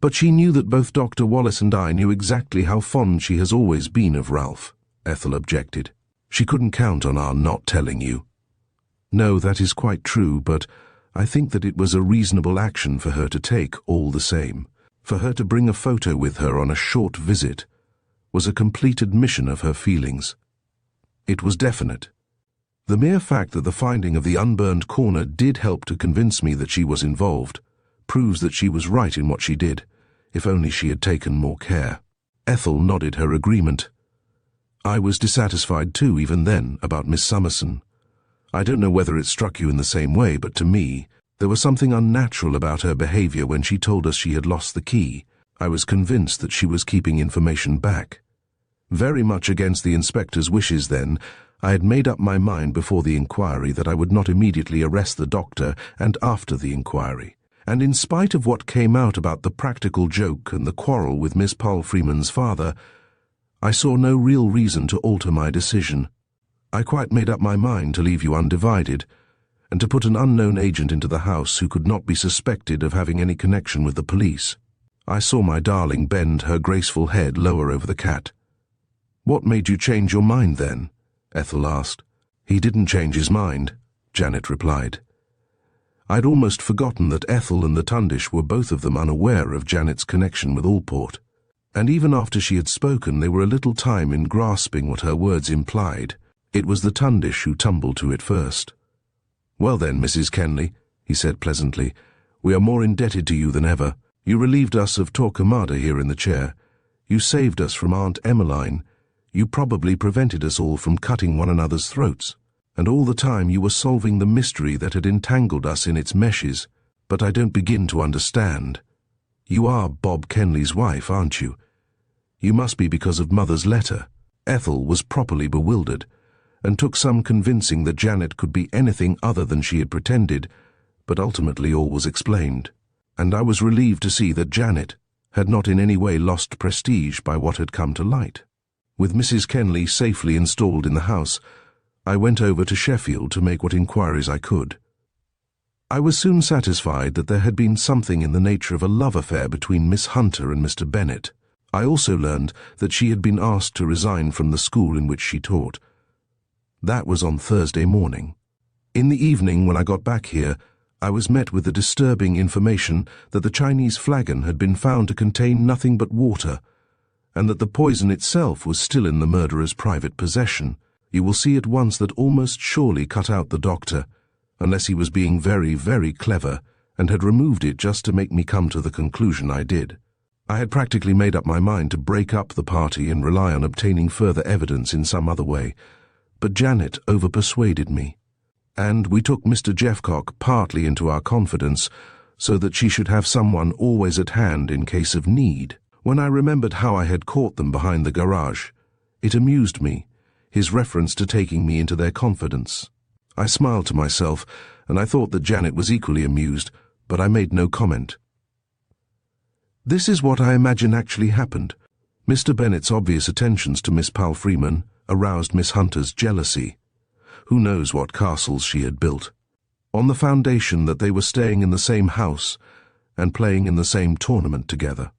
But she knew that both Dr. Wallace and I knew exactly how fond she has always been of Ralph, Ethel objected. She couldn't count on our not telling you. No, that is quite true, but I think that it was a reasonable action for her to take all the same. For her to bring a photo with her on a short visit was a complete admission of her feelings. It was definite. The mere fact that the finding of the unburned corner did help to convince me that she was involved proves that she was right in what she did, if only she had taken more care. Ethel nodded her agreement. I was dissatisfied too, even then, about Miss Summerson. I don't know whether it struck you in the same way, but to me, there was something unnatural about her behavior when she told us she had lost the key. I was convinced that she was keeping information back. Very much against the inspector's wishes then, I had made up my mind before the inquiry that I would not immediately arrest the doctor and after the inquiry. And in spite of what came out about the practical joke and the quarrel with Miss Palfreeman's father, I saw no real reason to alter my decision. I quite made up my mind to leave you undivided, and to put an unknown agent into the house who could not be suspected of having any connection with the police. I saw my darling bend her graceful head lower over the cat. What made you change your mind then? Ethel asked. He didn't change his mind, Janet replied. I'd almost forgotten that Ethel and the Tundish were both of them unaware of Janet's connection with Allport, and even after she had spoken they were a little time in grasping what her words implied. It was the Tundish who tumbled to it first. Well then, Mrs. Kenley, he said pleasantly, we are more indebted to you than ever. You relieved us of Torquemada here in the chair. You saved us from Aunt Emmeline. You probably prevented us all from cutting one another's throats. And all the time you were solving the mystery that had entangled us in its meshes. But I don't begin to understand. You are Bob Kenley's wife, aren't you? You must be because of Mother's letter. Ethel was properly bewildered, and took some convincing that Janet could be anything other than she had pretended, but ultimately all was explained. And I was relieved to see that Janet had not in any way lost prestige by what had come to light. With Mrs. Kenley safely installed in the house, I went over to Sheffield to make what inquiries I could. I was soon satisfied that there had been something in the nature of a love affair between Miss Hunter and Mr. Bennet. I also learned that she had been asked to resign from the school in which she taught. That was on Thursday morning. In the evening, when I got back here, I was met with the disturbing information that the Chinese flagon had been found to contain nothing but water, and that the poison itself was still in the murderer's private possession. You will see at once that almost surely cut out the doctor, unless he was being very, very clever and had removed it just to make me come to the conclusion I did. I had practically made up my mind to break up the party and rely on obtaining further evidence in some other way, but Janet overpersuaded me, and we took Mr. Jeffcock partly into our confidence so that she should have someone always at hand in case of need. When I remembered how I had caught them behind the garage, it amused me, his reference to taking me into their confidence. I smiled to myself, and I thought that Janet was equally amused, but I made no comment. This is what I imagine actually happened. Mr. Bennet's obvious attentions to Miss Palfreeman aroused Miss Hunter's jealousy. Who knows what castles she had built? On the foundation that they were staying in the same house and playing in the same tournament together.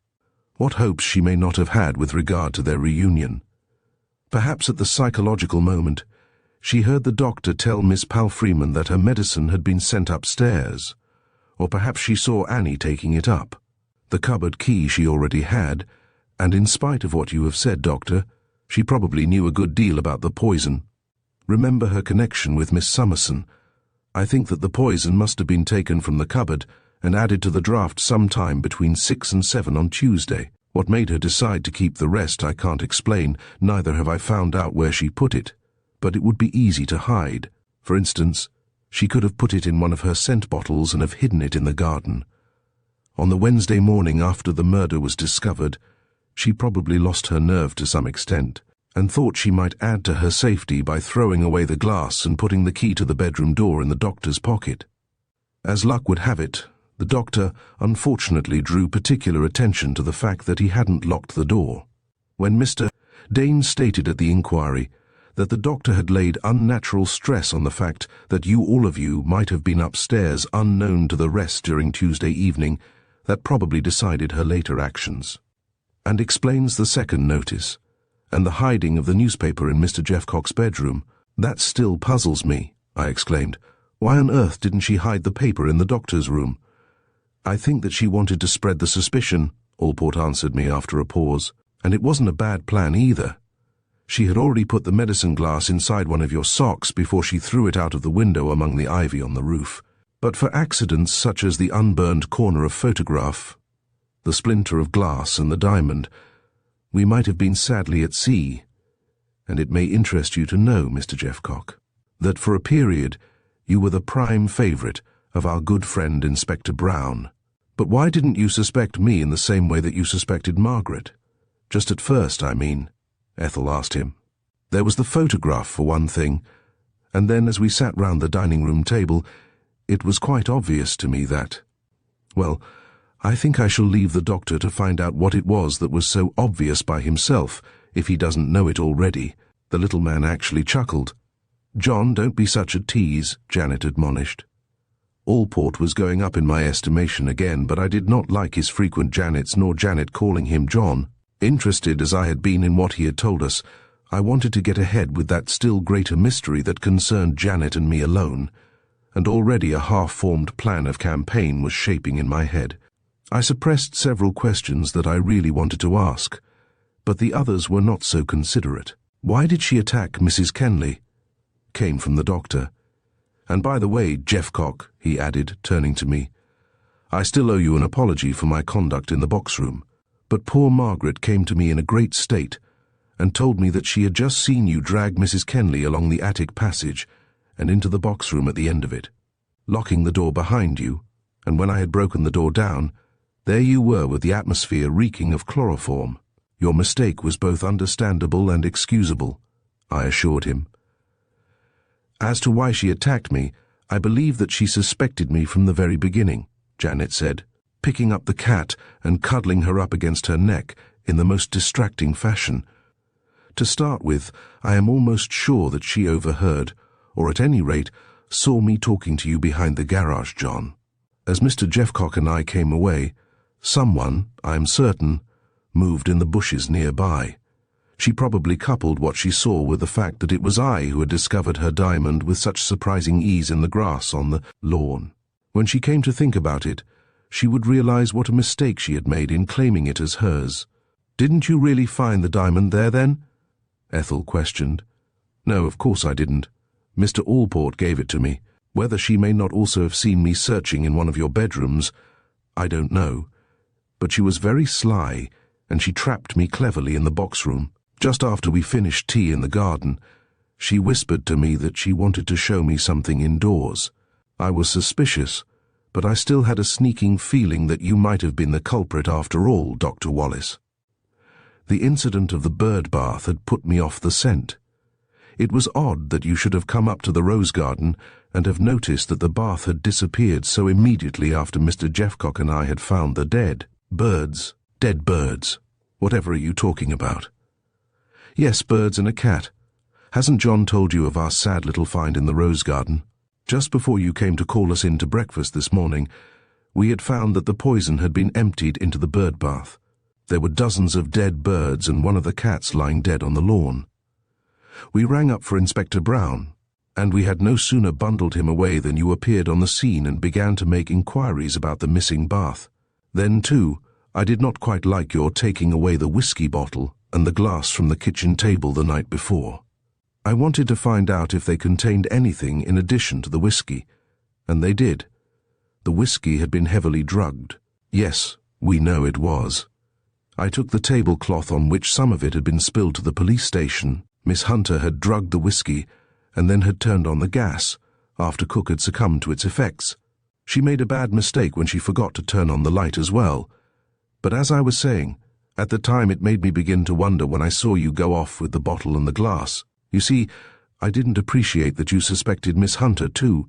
What hopes she may not have had with regard to their reunion. Perhaps at the psychological moment, she heard the doctor tell Miss Palfreeman that her medicine had been sent upstairs, or perhaps she saw Annie taking it up. The cupboard key she already had, and in spite of what you have said, Doctor, she probably knew a good deal about the poison. Remember her connection with Miss Summerson. I think that the poison must have been taken from the cupboard and added to the draught sometime between 6 and 7 on Tuesday. What made her decide to keep the rest I can't explain, neither have I found out where she put it. But it would be easy to hide. For instance, she could have put it in one of her scent bottles and have hidden it in the garden. On the Wednesday morning after the murder was discovered, she probably lost her nerve to some extent, and thought she might add to her safety by throwing away the glass and putting the key to the bedroom door in the doctor's pocket. As luck would have it, the doctor unfortunately drew particular attention to the fact that he hadn't locked the door. When Mr. Dane stated at the inquiry that the doctor had laid unnatural stress on the fact that all of you might have been upstairs unknown to the rest during Tuesday evening, That probably decided her later actions. And explains the second notice, and the hiding of the newspaper in Mr. Jeffcock's bedroom. That still puzzles me, I exclaimed. Why on earth didn't she hide the paper in the doctor's room? I think that she wanted to spread the suspicion, Allport answered me after a pause. And it wasn't a bad plan either. She had already put the medicine glass inside one of your socks before she threw it out of the window among the ivy on the roof. But for accidents such as the unburned corner of photograph, the splinter of glass and the diamond, we might have been sadly at sea. And it may interest you to know, Mr. Jeffcock, that for a period you were the prime favourite of our good friend Inspector Brown. But why didn't you suspect me in the same way that you suspected Margaret? Just at first, I mean, Ethel asked him. There was the photograph, for one thing, and then as we sat round the dining-room table, it was quite obvious to me that... Well, I think I shall leave the doctor to find out what it was that was so obvious by himself, if he doesn't know it already. The little man actually chuckled. John, don't be such a tease, Janet admonished. Allport was going up in my estimation again, but I did not like his frequent Janets nor Janet calling him John. Interested as I had been in what he had told us, I wanted to get ahead with that still greater mystery that concerned Janet and me alone, and already a half-formed plan of campaign was shaping in my head. I suppressed several questions that I really wanted to ask, but the others were not so considerate. Why did she attack Mrs. Kenley? Came from the doctor. And by the way, Jeffcock, he added, turning to me, I still owe you an apology for my conduct in the box-room. But poor Margaret came to me in a great state and told me that she had just seen you drag Mrs. Kenley along the attic passage and into the box-room at the end of it, locking the door behind you, and when I had broken the door down, there you were with the atmosphere reeking of chloroform. Your mistake was both understandable and excusable, I assured him. As to why she attacked me, I believe that she suspected me from the very beginning, Janet said, picking up the cat and cuddling her up against her neck in the most distracting fashion. To start with, I am almost sure that she overheard, or at any rate, saw me talking to you behind the garage, John. As Mr. Jeffcock and I came away, someone, I am certain, moved in the bushes nearby. She probably coupled what she saw with the fact that it was I who had discovered her diamond with such surprising ease in the grass on the lawn. When she came to think about it, she would realize what a mistake she had made in claiming it as hers. Didn't you really find the diamond there, then? Ethel questioned. No, of course I didn't. Mr. Allport gave it to me. Whether she may not also have seen me searching in one of your bedrooms, I don't know. But she was very sly, and she trapped me cleverly in the box-room. Just after we finished tea in the garden, she whispered to me that she wanted to show me something indoors. I was suspicious, but I still had a sneaking feeling that you might have been the culprit after all, Dr. Wallace. The incident of the bird bath had put me off the scent. It was odd that you should have come up to the rose garden and have noticed that the bath had disappeared so immediately after Mr. Jeffcock and I had found the dead birds. Whatever are you talking about? Yes, birds and a cat. Hasn't John told you of our sad little find in the rose garden? Just before you came to call us in to breakfast this morning, we had found that the poison had been emptied into the bird bath. There were dozens of dead birds and one of the cats lying dead on the lawn. We rang up for Inspector Brown, and we had no sooner bundled him away than you appeared on the scene and began to make inquiries about the missing bath. Then, too, I did not quite like your taking away the whiskey bottle and the glass from the kitchen table the night before. I wanted to find out if they contained anything in addition to the whiskey, and they did. The whiskey had been heavily drugged. Yes, we know it was. I took the tablecloth on which some of it had been spilled to the police station. Miss Hunter had drugged the whiskey and then had turned on the gas after Cook had succumbed to its effects. She made a bad mistake when she forgot to turn on the light as well. But as I was saying, at the time it made me begin to wonder when I saw you go off with the bottle and the glass. You see, I didn't appreciate that you suspected Miss Hunter too,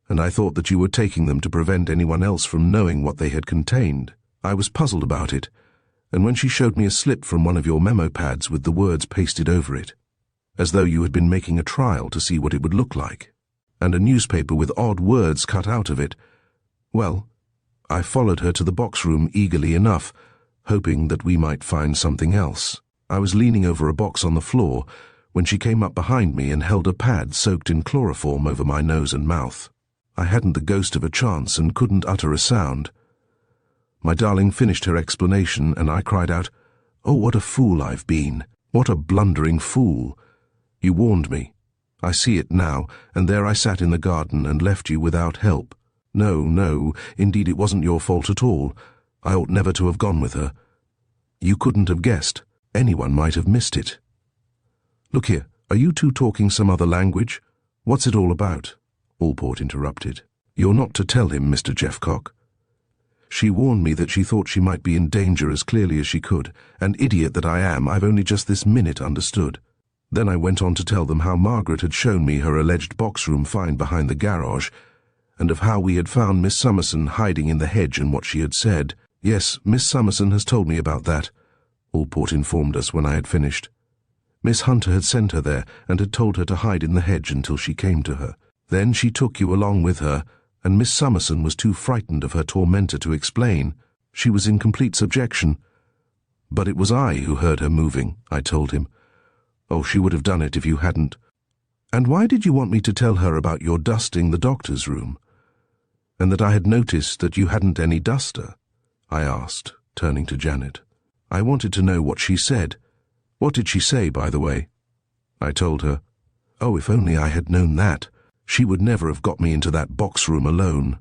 and I thought that you were taking them to prevent anyone else from knowing what they had contained. I was puzzled about it, and when she showed me a slip from one of your memo pads with the words pasted over it, as though you had been making a trial to see what it would look like, and a newspaper with odd words cut out of it, well, I followed her to the box room eagerly enough, hoping that we might find something else. I was leaning over a box on the floor when she came up behind me and held a pad soaked in chloroform over my nose and mouth. I hadn't the ghost of a chance and couldn't utter a sound. My darling finished her explanation and I cried out, "Oh, what a fool I've been! What a blundering fool! You warned me. I see it now, and there I sat in the garden and left you without help. No, no, indeed it wasn't your fault at all. I ought never to have gone with her. You couldn't have guessed. Anyone might have missed it." "Look here, are you two talking some other language? What's it all about?" Allport interrupted. "You're not to tell him, Mr. Jeffcock." She warned me that she thought she might be in danger as clearly as she could, and idiot that I am, I've only just this minute understood. Then I went on to tell them how Margaret had shown me her alleged box-room find behind the garage, and of how we had found Miss Summerson hiding in the hedge and what she had said. "Yes, Miss Summerson has told me about that," Allport informed us when I had finished. "Miss Hunter had sent her there and had told her to hide in the hedge until she came to her. Then she took you along with her, and Miss Summerson was too frightened of her tormentor to explain. She was in complete subjection. But it was I who heard her moving," I told him. "Oh, she would have done it if you hadn't." "And why did you want me to tell her about your dusting the doctor's room? And that I had noticed that you hadn't any duster?" I asked, turning to Janet. I wanted to know what she said. "What did she say, by the way?" I told her. Oh, if only I had known that. She would never have got me into that box room alone.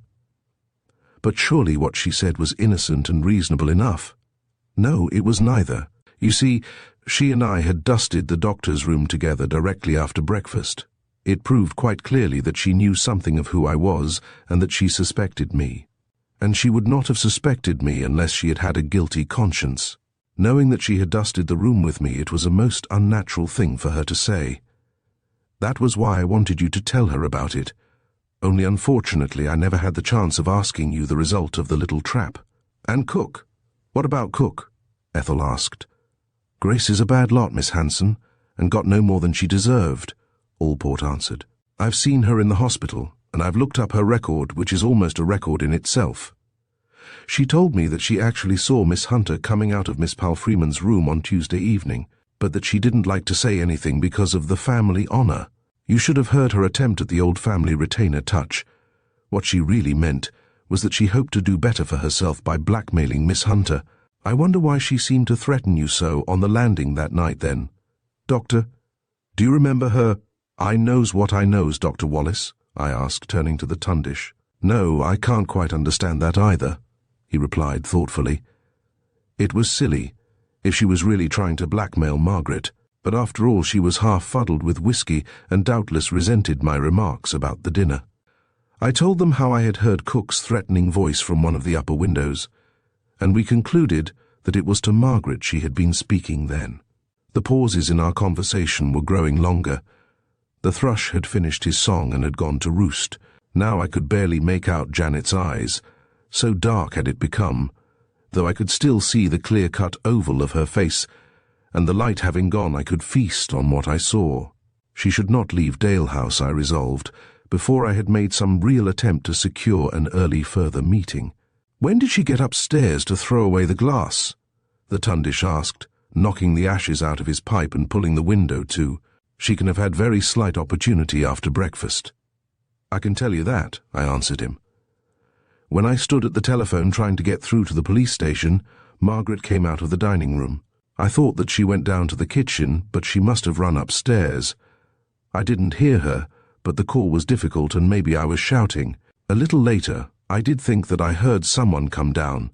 But surely what she said was innocent and reasonable enough. No, it was neither. You see, she and I had dusted the doctor's room together directly after breakfast. It proved quite clearly that she knew something of who I was and that she suspected me. And she would not have suspected me unless she had had a guilty conscience. Knowing that she had dusted the room with me, it was a most unnatural thing for her to say. That was why I wanted you to tell her about it. Only unfortunately I never had the chance of asking you the result of the little trap. "And Cook? What about Cook?" Ethel asked. "Grace is a bad lot, Miss Hanson, and got no more than she deserved," Allport answered. "I've seen her in the hospital, and I've looked up her record, which is almost a record in itself. She told me that she actually saw Miss Hunter coming out of Miss Palfreeman's room on Tuesday evening, but that she didn't like to say anything because of the family honor. You should have heard her attempt at the old family retainer touch. What she really meant was that she hoped to do better for herself by blackmailing Miss Hunter. I wonder why she seemed to threaten you so on the landing that night then. Doctor, do you remember her? I knows what I knows, Dr. Wallace, I asked, turning to the Tundish. No, I can't quite understand that either, he replied thoughtfully. It was silly, if she was really trying to blackmail Margaret, but after all she was half fuddled with whiskey and doubtless resented my remarks about the dinner. I told them how I had heard Cook's threatening voice from one of the upper windows, and we concluded that it was to Margaret she had been speaking then. The pauses in our conversation were growing longer. The thrush had finished his song and had gone to roost. Now I could barely make out Janet's eyes, so dark had it become, though I could still see the clear-cut oval of her face, and the light having gone I could feast on what I saw. She should not leave Dalehouse, I resolved, before I had made some real attempt to secure an early further meeting. When did she get upstairs to throw away the glass? The Tundish asked, knocking the ashes out of his pipe and pulling the window to. She can have had very slight opportunity after breakfast. I can tell you that, I answered him. When I stood at the telephone trying to get through to the police station, Margaret came out of the dining room. I thought that she went down to the kitchen, but she must have run upstairs. I didn't hear her, but the call was difficult and maybe I was shouting. A little later, I did think that I heard someone come down,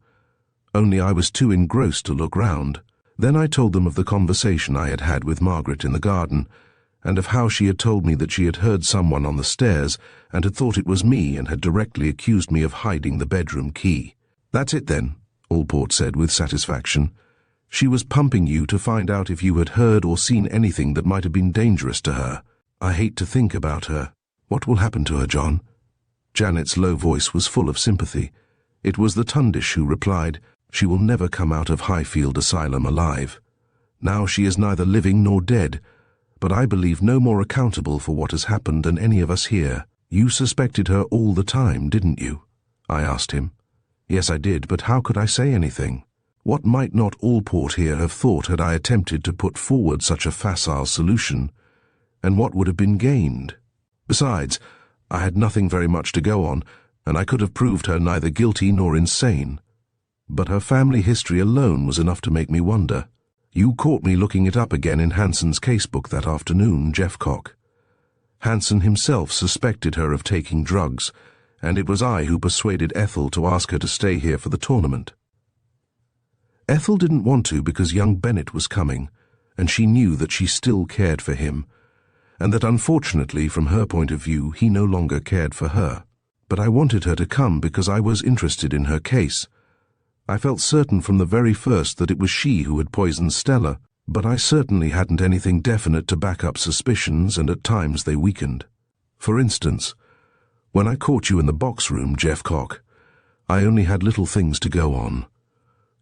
only I was too engrossed to look round. Then I told them of the conversation I had had with Margaret in the garden, and of how she had told me that she had heard someone on the stairs and had thought it was me and had directly accused me of hiding the bedroom key. That's it then, Allport said with satisfaction. She was pumping you to find out if you had heard or seen anything that might have been dangerous to her. I hate to think about her. What will happen to her, John? Janet's low voice was full of sympathy. It was the Tundish who replied, She will never come out of Highfield Asylum alive. Now she is neither living nor dead, but I believe no more accountable for what has happened than any of us here. You suspected her all the time, didn't you? I asked him. Yes, I did, but how could I say anything? What might not Allport here have thought had I attempted to put forward such a facile solution? And what would have been gained? Besides, I had nothing very much to go on, and I could have proved her neither guilty nor insane. But her family history alone was enough to make me wonder. You caught me looking it up again in Hanson's casebook that afternoon, Jeffcock. Hanson himself suspected her of taking drugs, and it was I who persuaded Ethel to ask her to stay here for the tournament. Ethel didn't want to because young Bennett was coming, and she knew that she still cared for him, and that unfortunately, from her point of view, he no longer cared for her. But I wanted her to come because I was interested in her case. I felt certain from the very first that it was she who had poisoned Stella, but I certainly hadn't anything definite to back up suspicions, and at times they weakened. For instance, when I caught you in the box room, Jeffcock, I only had little things to go on.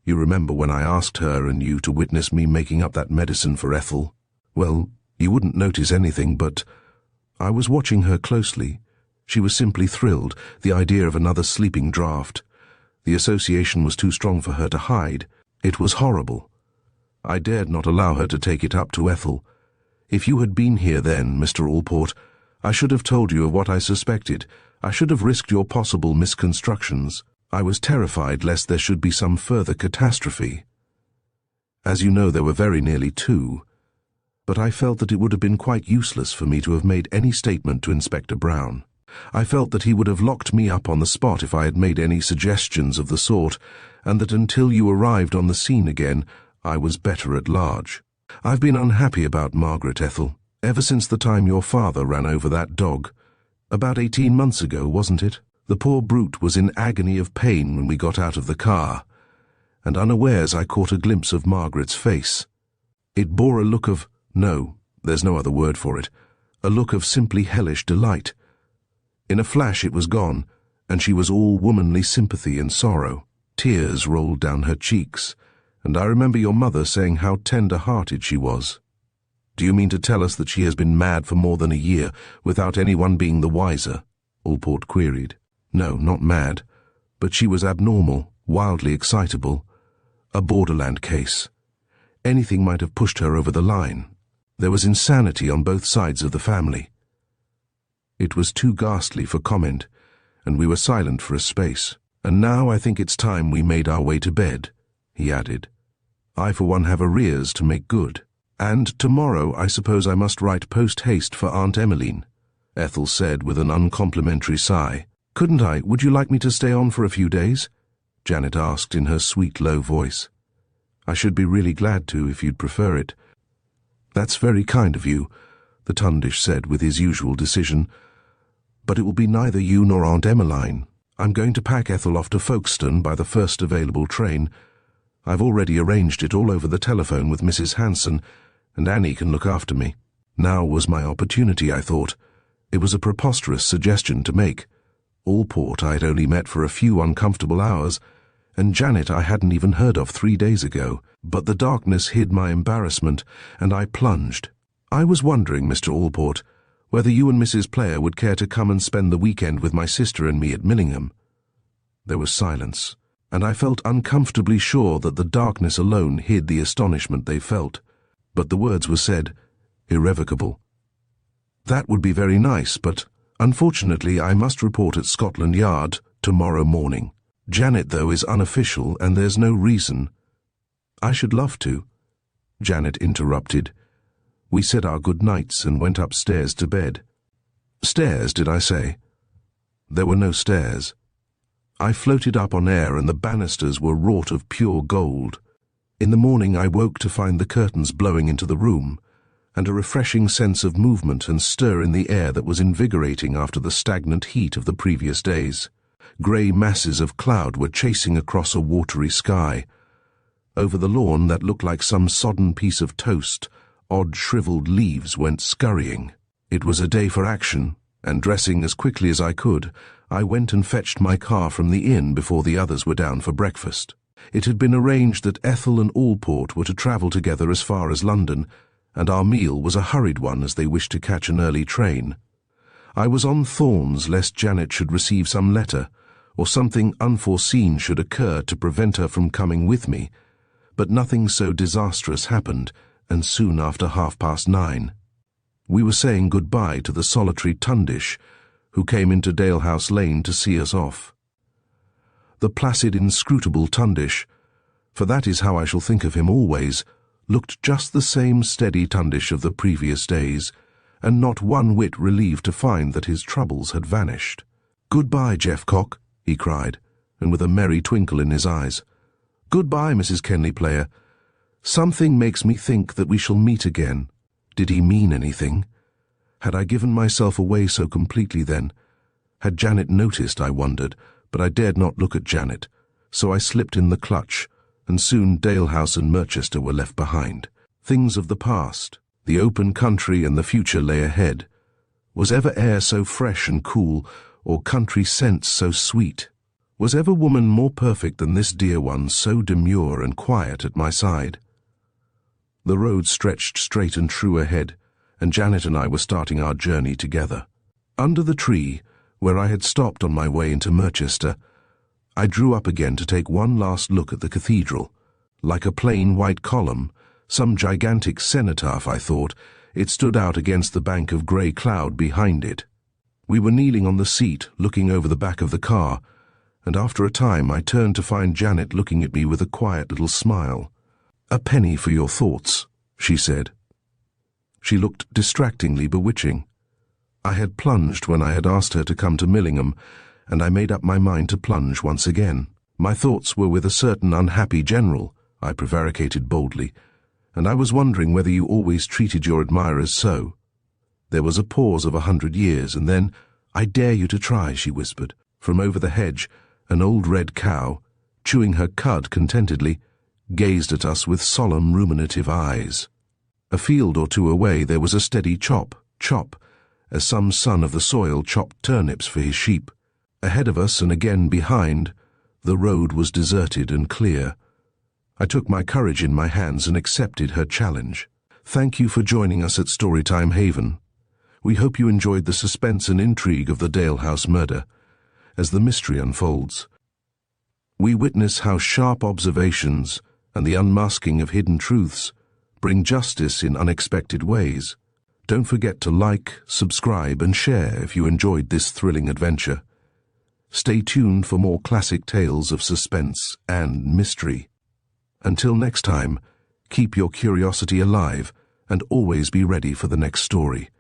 You remember when I asked her and you to witness me making up that medicine for Ethel? Well, you wouldn't notice anything, but I was watching her closely. She was simply thrilled, the idea of another sleeping draught. The association was too strong for her to hide. It was horrible. I dared not allow her to take it up to Ethel. If you had been here then, Mr. Allport, I should have told you of what I suspected. I should have risked your possible misconstructions. I was terrified lest there should be some further catastrophe. As you know, there were very nearly two. But I felt that it would have been quite useless for me to have made any statement to Inspector Brown. I felt that he would have locked me up on the spot if I had made any suggestions of the sort, and that until you arrived on the scene again, I was better at large. I've been unhappy about Margaret, Ethel, ever since the time your father ran over that dog. About 18 months ago, wasn't it? The poor brute was in agony of pain when we got out of the car, and unawares I caught a glimpse of Margaret's face. It bore a look of, no, there's no other word for it, a look of simply hellish delight. In a flash it was gone, and she was all womanly sympathy and sorrow. Tears rolled down her cheeks, and I remember your mother saying how tender-hearted she was. Do you mean to tell us that she has been mad for more than a year, without anyone being the wiser? Allport queried. No, not mad, but she was abnormal, wildly excitable. A borderland case. Anything might have pushed her over the line. There was insanity on both sides of the family. It was too ghastly for comment, and we were silent for a space. And now I think it's time we made our way to bed, he added. I for one have arrears to make good. And tomorrow I suppose I must write post-haste for Aunt Emmeline, Ethel said with an uncomplimentary sigh. Couldn't I? Would you like me to stay on for a few days? Janet asked in her sweet, low voice. I should be really glad to, if you'd prefer it. That's very kind of you, the Tundish said with his usual decision. But it will be neither you nor Aunt Emmeline. I'm going to pack Ethel off to Folkestone by the first available train. I've already arranged it all over the telephone with Mrs. Hanson, and Annie can look after me. Now was my opportunity, I thought. It was a preposterous suggestion to make. Allport I had only met for a few uncomfortable hours, and Janet I hadn't even heard of 3 days ago. But the darkness hid my embarrassment, and I plunged. I was wondering, Mr. Allport, whether you and Mrs. Player would care to come and spend the weekend with my sister and me at Millingham. There was silence, and I felt uncomfortably sure that the darkness alone hid the astonishment they felt. But the words were said, irrevocable. That would be very nice, but unfortunately I must report at Scotland Yard tomorrow morning. Janet, though, is unofficial, and there's no reason. I should love to. Janet interrupted. We said our good nights and went upstairs to bed. Stairs, did I say? There were no stairs. I floated up on air, and the banisters were wrought of pure gold. In the morning I woke to find the curtains blowing into the room, and a refreshing sense of movement and stir in the air that was invigorating after the stagnant heat of the previous days. Grey masses of cloud were chasing across a watery sky. Over the lawn that looked like some sodden piece of toast, odd shriveled leaves went scurrying. It was a day for action, and dressing as quickly as I could, I went and fetched my car from the inn before the others were down for breakfast. It had been arranged that Ethel and Allport were to travel together as far as London, and our meal was a hurried one as they wished to catch an early train. I was on thorns lest Janet should receive some letter, or something unforeseen should occur to prevent her from coming with me, but nothing so disastrous happened, and soon after 9:30, we were saying goodbye to the solitary Tundish, who came into Dalehouse Lane to see us off. The placid, inscrutable Tundish, for that is how I shall think of him always, looked just the same steady Tundish of the previous days, and not one whit relieved to find that his troubles had vanished. "Goodbye, Jeff Cock," he cried, and with a merry twinkle in his eyes. "Goodbye, Mrs. Kenley Player. Something makes me think that we shall meet again." Did he mean anything? Had I given myself away so completely then? Had Janet noticed, I wondered, but I dared not look at Janet, so I slipped in the clutch, and soon Dalehouse and Merchester were left behind. Things of the past, the open country and the future lay ahead. Was ever air so fresh and cool, or country scents so sweet? Was ever woman more perfect than this dear one, so demure and quiet at my side? The road stretched straight and true ahead, and Janet and I were starting our journey together. Under the tree, where I had stopped on my way into Merchester, I drew up again to take one last look at the cathedral. Like a plain white column, some gigantic cenotaph, I thought, it stood out against the bank of grey cloud behind it. We were kneeling on the seat, looking over the back of the car, and after a time I turned to find Janet looking at me with a quiet little smile. "A penny for your thoughts," she said. She looked distractingly bewitching. I had plunged when I had asked her to come to Millingham, and I made up my mind to plunge once again. My thoughts were with a certain unhappy general, I prevaricated boldly, and I was wondering whether you always treated your admirers so. There was a pause of 100 years, and then, "I dare you to try," she whispered. From over the hedge, an old red cow, chewing her cud contentedly, gazed at us with solemn, ruminative eyes. A field or two away there was a steady chop, chop, as some son of the soil chopped turnips for his sheep. Ahead of us and again behind, the road was deserted and clear. I took my courage in my hands and accepted her challenge. Thank you for joining us at Storytime Haven. We hope you enjoyed the suspense and intrigue of the Dalehouse murder. As the mystery unfolds, we witness how sharp observations and the unmasking of hidden truths bring justice in unexpected ways. Don't forget to like, subscribe, and share if you enjoyed this thrilling adventure. Stay tuned for more classic tales of suspense and mystery. Until next time, keep your curiosity alive and always be ready for the next story.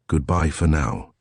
Goodbye for now.